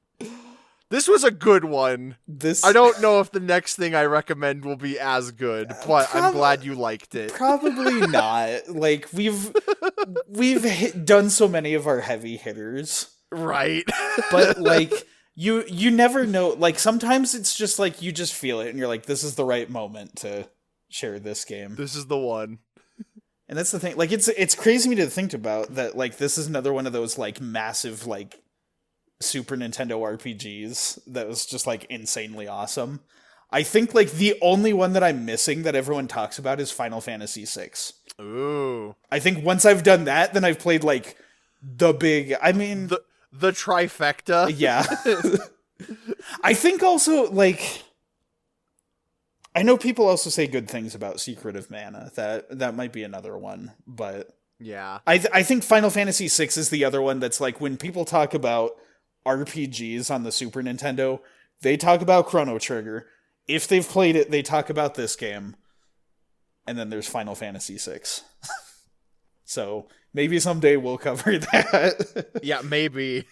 this was a good one. I don't know if the next thing I recommend will be as good, but I'm glad you liked it. Probably not. Like, we've done so many of our heavy hitters. Right. But, like, you never know. Like, sometimes it's just like, you just feel it, and you're like, this is the right moment to share this game. This is the one. And that's the thing. Like, it's crazy to think about that, like, this is another one of those, like, massive, like, Super Nintendo RPGs that was just, like, insanely awesome. I think, like, the only one that I'm missing that everyone talks about is Final Fantasy VI. Ooh. I think once I've done that, then I've played, like, the big... I mean... The trifecta? Yeah. I think also, like... I know people also say good things about Secret of Mana. That might be another one, but... Yeah. I think Final Fantasy VI is the other one that's, like, when people talk about RPGs on the Super Nintendo, they talk about Chrono Trigger. If they've played it, they talk about this game. And then there's Final Fantasy VI. So maybe someday we'll cover that. Yeah, maybe.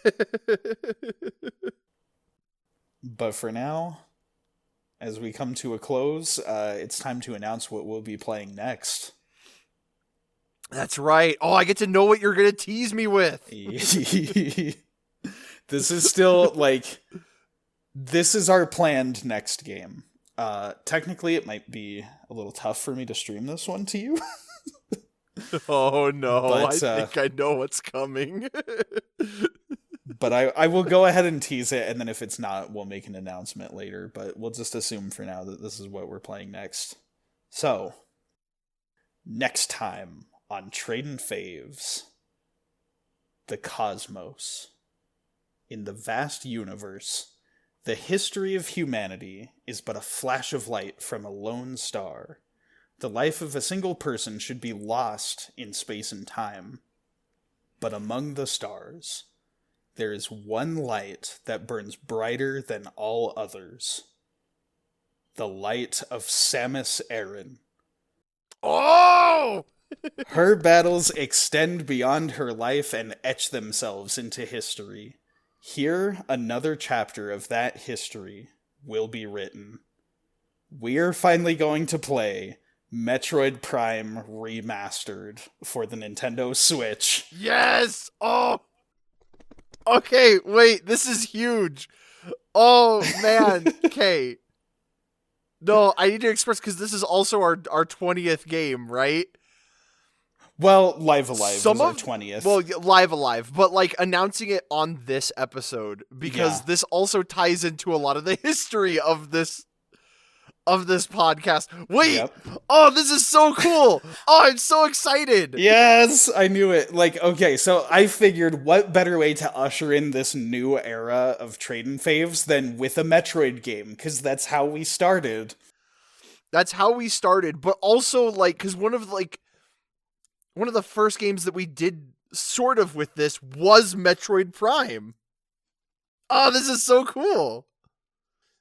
But for now, as we come to a close, it's time to announce what we'll be playing next. That's right. Oh, I get to know what you're going to tease me with. This is still, like, this is our planned next game. Technically, it might be a little tough for me to stream this one to you. Oh, no. But, I think I know what's coming. But I will go ahead and tease it, and then if it's not, we'll make an announcement later. But we'll just assume for now that this is what we're playing next. So, next time on Tradin Faves, the cosmos. In the vast universe, the history of humanity is but a flash of light from a lone star. The life of a single person should be lost in space and time. But among the stars, there is one light that burns brighter than all others. The light of Samus Aran. Oh! Her battles extend beyond her life and etch themselves into history. Here, another chapter of that history will be written. We're finally going to play Metroid Prime Remastered for the Nintendo Switch. Yes! Oh! Okay, wait, this is huge. Oh, man. Okay. No, I need to express, because this is also our 20th game, right? Well, Live Alive is our 20th. Well, Live Alive, but, like, announcing it on this episode, because this also ties into a lot of the history of this podcast. Wait! Yep. Oh, this is so cool! Oh, I'm so excited! Yes, I knew it. Like, okay, so I figured what better way to usher in this new era of Tradin Faves than with a Metroid game, because that's how we started. That's how we started, but also, like, because one of the first games that we did sort of with this was Metroid Prime. Oh, this is so cool!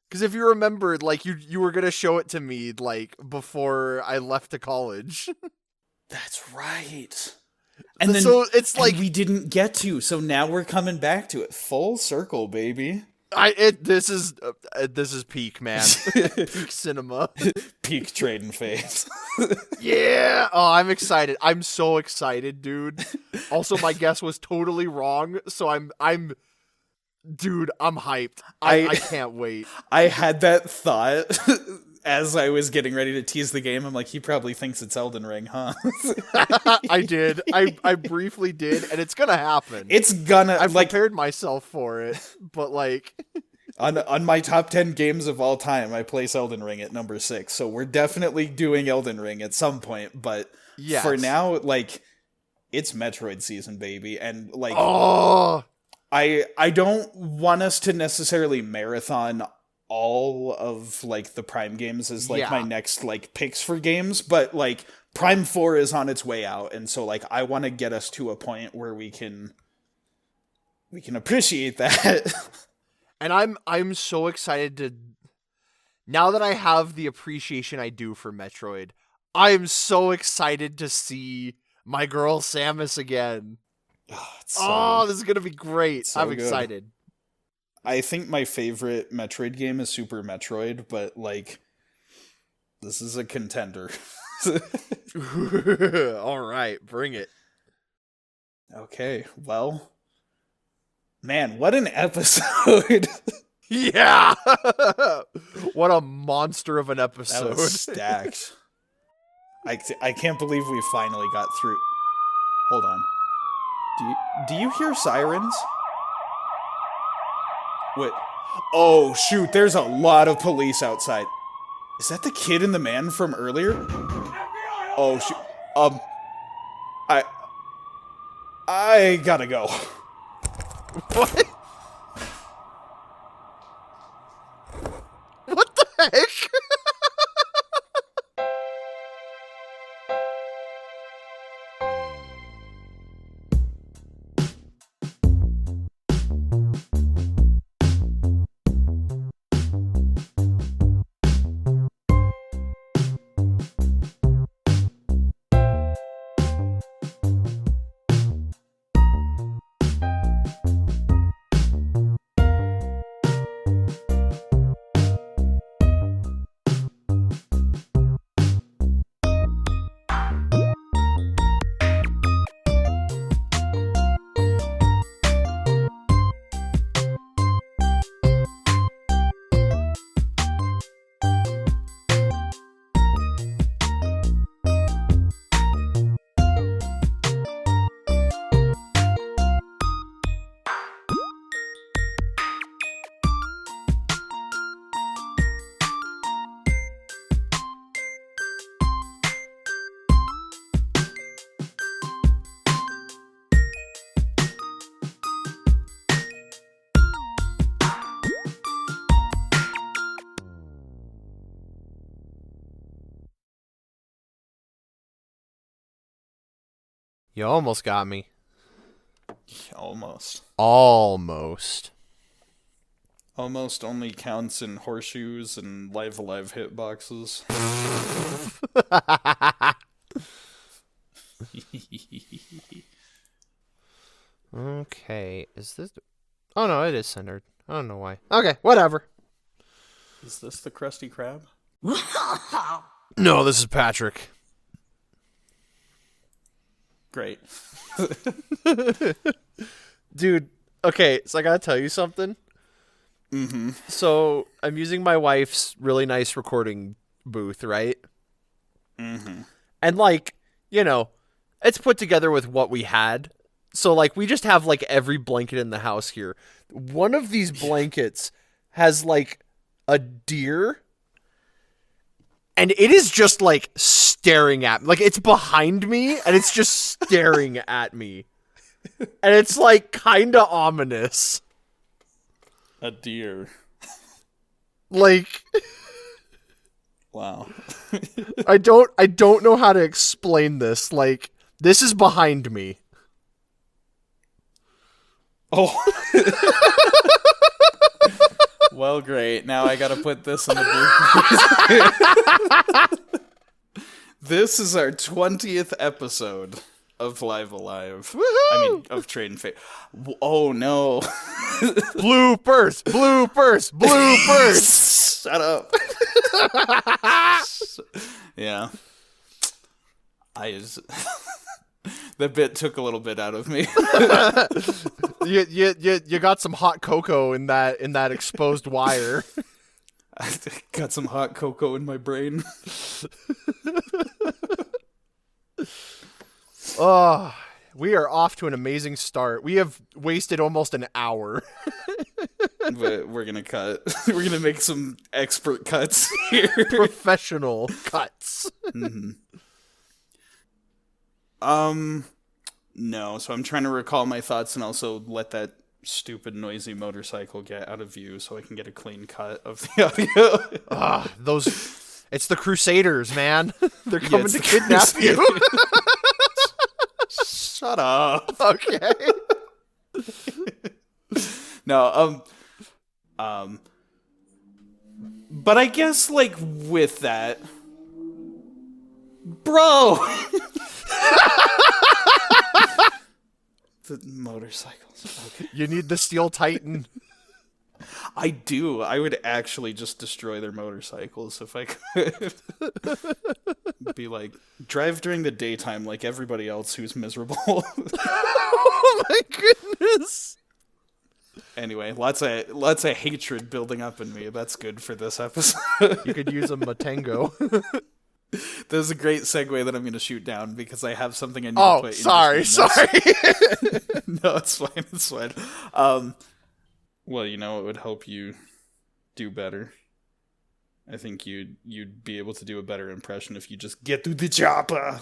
Because if you remembered, like, you were going to show it to me, like, before I left to college. That's right. And then so it's like we didn't get to, so now we're coming back to it. Full circle, baby. This is peak, man. Peak cinema. Peak Tradin Faves. Yeah. Oh, I'm excited. I'm so excited, dude. Also, my guess was totally wrong, so I'm dude, I'm hyped. I can't wait. I had that thought as I was getting ready to tease the game. I'm like, he probably thinks it's Elden Ring, huh? I did. I briefly did, and it's gonna happen. It's gonna. I've prepared myself for it, but like on my top 10 games of all time, I place Elden Ring at number 6. So we're definitely doing Elden Ring at some point. But yes. For now, like, it's Metroid season, baby. And like, Oh, I don't want us to necessarily marathon all of like the Prime games as like my next like picks for games, but like Prime 4 is on its way out, and so like I want to get us to a point where we can appreciate that. and I'm so excited to, now that I have the appreciation I do for Metroid, I'm so excited to see my girl Samus again. So, this is gonna be great. so I'm good. excited. I think my favorite Metroid game is Super Metroid, but like this is a contender. All right, bring it. Okay, well, man, what an episode. Yeah. What a monster of an That episode. was stacked. I can't believe we finally got through. Hold on. Do you hear sirens? Wait. Oh, shoot, there's a lot of police outside. Is that the kid and the man from earlier? Oh, shoot. I gotta go. What? What the heck? You almost got me. Almost. Almost. Almost only counts in horseshoes and live alive hitboxes. Okay, is this... Oh no, it is centered. I don't know why. Okay, whatever. Is this the Krusty Krab? No, this is Patrick. Great. Dude, okay, so I gotta tell you something. Mm-hmm. So, I'm using my wife's really nice recording booth, right? Mm-hmm. And, like, you know, it's put together with what we had. So, like, we just have, like, every blanket in the house here. One of these blankets has, like, a deer. And it is just, like, staring at me. Like, it's behind me, and it's just staring at me. And it's, like, kind of ominous. A deer. Like... Wow. I don't know how to explain this. Like, this is behind me. Oh. Well, great. Now I gotta put this in the booth. This is our 20th episode of Live Alive. Woohoo! I mean, of Tradin Faves. Oh, no. Bloopers! Bloopers! Bloopers! Shut up. Yeah. That bit took a little bit out of me. You got some hot cocoa in that exposed wire. I got some hot cocoa in my brain. Oh, we are off to an amazing start. We have wasted almost an hour. But we're gonna cut. We're gonna make some expert cuts here. Professional cuts. Mm-hmm. No, so I'm trying to recall my thoughts and also let that stupid noisy motorcycle get out of view so I can get a clean cut of the audio. It's the Crusaders, man. They're coming it's to the kidnap you. Shut up. Okay. No, but I guess, like, with that, bro, the motorcycles. Okay. You need the Steel Titan. I do. I would actually just destroy their motorcycles if I could. Be like, drive during the daytime like everybody else who's miserable. Oh my goodness. Anyway, lots of hatred building up in me. That's good for this episode. You could use a Matengo. That was a great segue that I'm going to shoot down because I have something I need to put in. Sorry. No, it's fine. It's fine. Well, you know, it would help you do better. I think you'd be able to do a better impression if you just get to the chopper.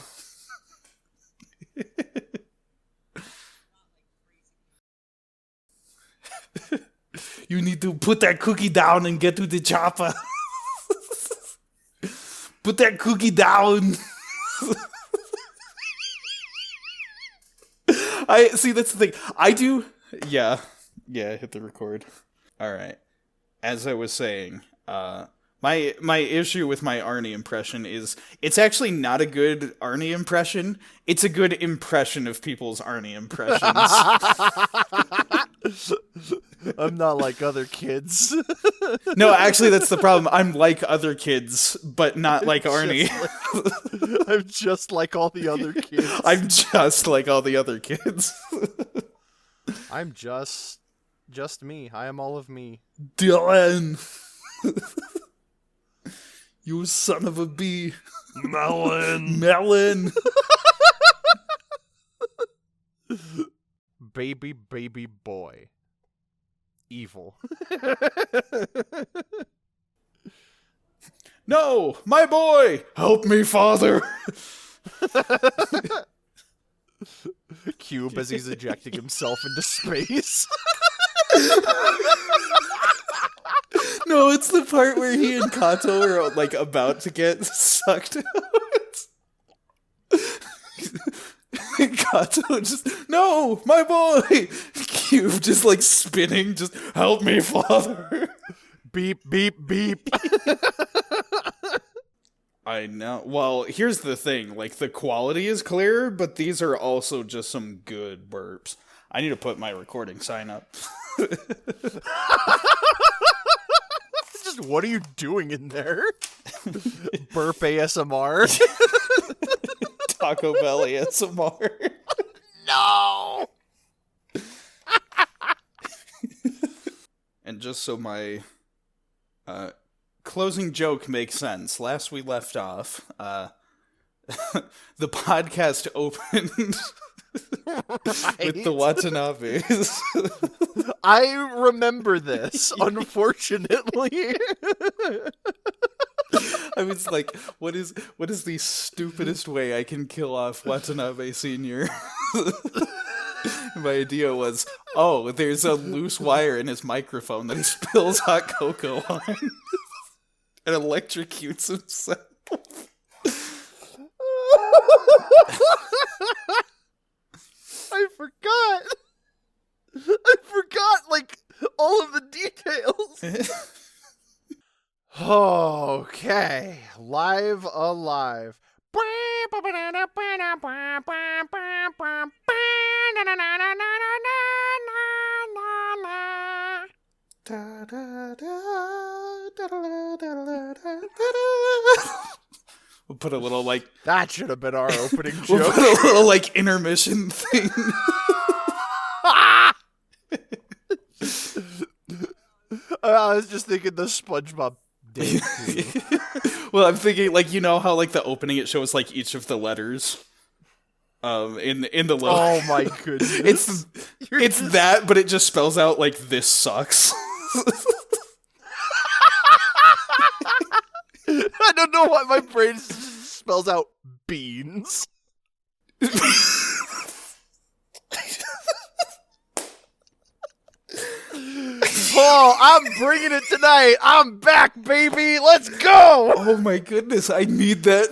You need to put that cookie down and get to the chopper. Put that cookie down. I see. That's the thing. I do. Yeah. Hit the record. All right. As I was saying, my issue with my Arnie impression is it's actually not a good Arnie impression. It's a good impression of people's Arnie impressions. I'm not like other kids. No, actually, that's the problem. I'm like other kids, but not like Arnie. I'm just like all the other kids. I'm just like all the other kids. I'm just me. I am all of me. Dylan! You son of a bee. Melon! Baby boy. Evil. No! My boy! Help me, father! Cube as he's ejecting himself into space. No, it's the part where he and Kato are, like, about to get sucked out. Kato just, no, my boy! Cube just, like, spinning, just, help me, father! Beep, beep, beep. I know. Well, here's the thing. Like, the quality is clear, but these are also just some good burps. I need to put my recording sign up. Just, what are you doing in there? Burp ASMR. Taco Bell ASMR. No! And just so my closing joke makes sense, last we left off, the podcast opened with the Watanabes. I remember this, unfortunately. I was like, what is the stupidest way I can kill off Watanabe Sr.? My idea was, oh, there's a loose wire in his microphone that he spills hot cocoa on and electrocutes himself. I forgot, like, all of the details. Okay, live alive. We'll put a little, like... That should have been our opening joke. We'll put a little, like, intermission thing. I was just thinking the SpongeBob dance. Well, I'm thinking, like, you know how, like, the opening, it shows, like, each of the letters in the logo. Oh my goodness. It's that, but it just spells out, like, this sucks. I don't know why my brain spells out beans. Paul, I'm bringing it tonight. I'm back, baby. Let's go. Oh my goodness, I need that.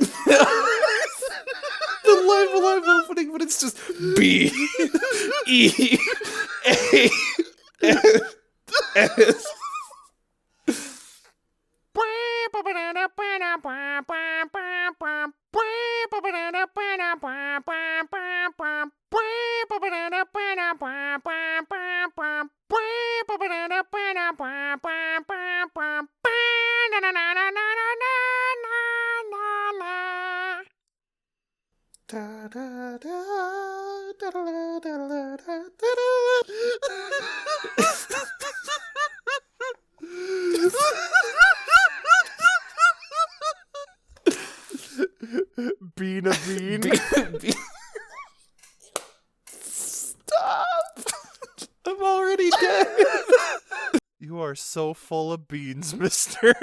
The live opening, but it's just B E A S. Bean a bean. Stop! I'm already dead. You are so full of beans, mister.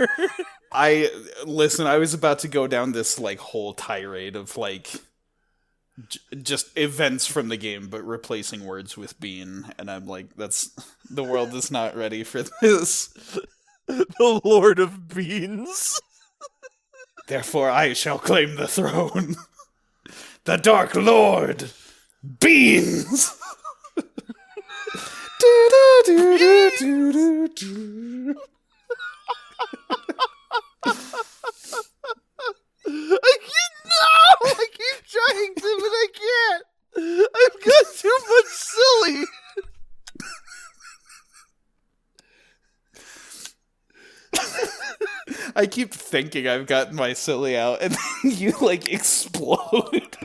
I was about to go down this like whole tirade of like just events from the game, but replacing words with bean, and I'm like, the world is not ready for this. The Lord of Beans. Therefore, I shall claim the throne. The Dark Lord, Beans. I keep trying to, but I can't. I've got too much silly. I keep thinking I've gotten my silly out, and then you like explode.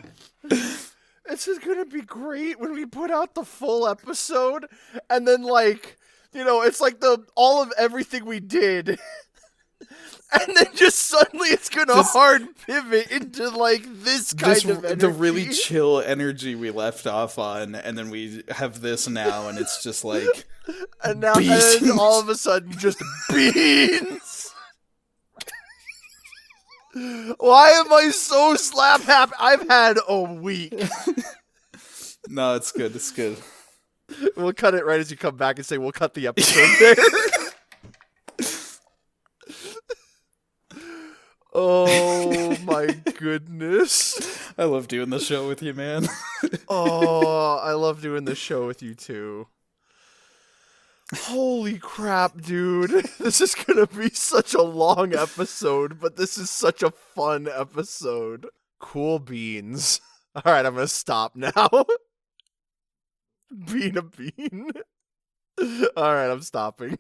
This is gonna be great when we put out the full episode, and then like, it's like all of everything we did. And then just suddenly it's gonna hard pivot into like this kind of energy. The really chill energy we left off on, and then we have this now, and it's just like and now and then all of a sudden just beans. Why am I so slap happy? I've had a week. No, it's good. It's good. We'll cut it right as you come back and say we'll cut the episode there. Oh my goodness. I love doing the show with you, man. Oh, I love doing this show with you too. Holy crap, dude. This is gonna be such a long episode, but this is such a fun episode. Cool beans. Alright, I'm gonna stop now. Bean a bean. Alright, I'm stopping.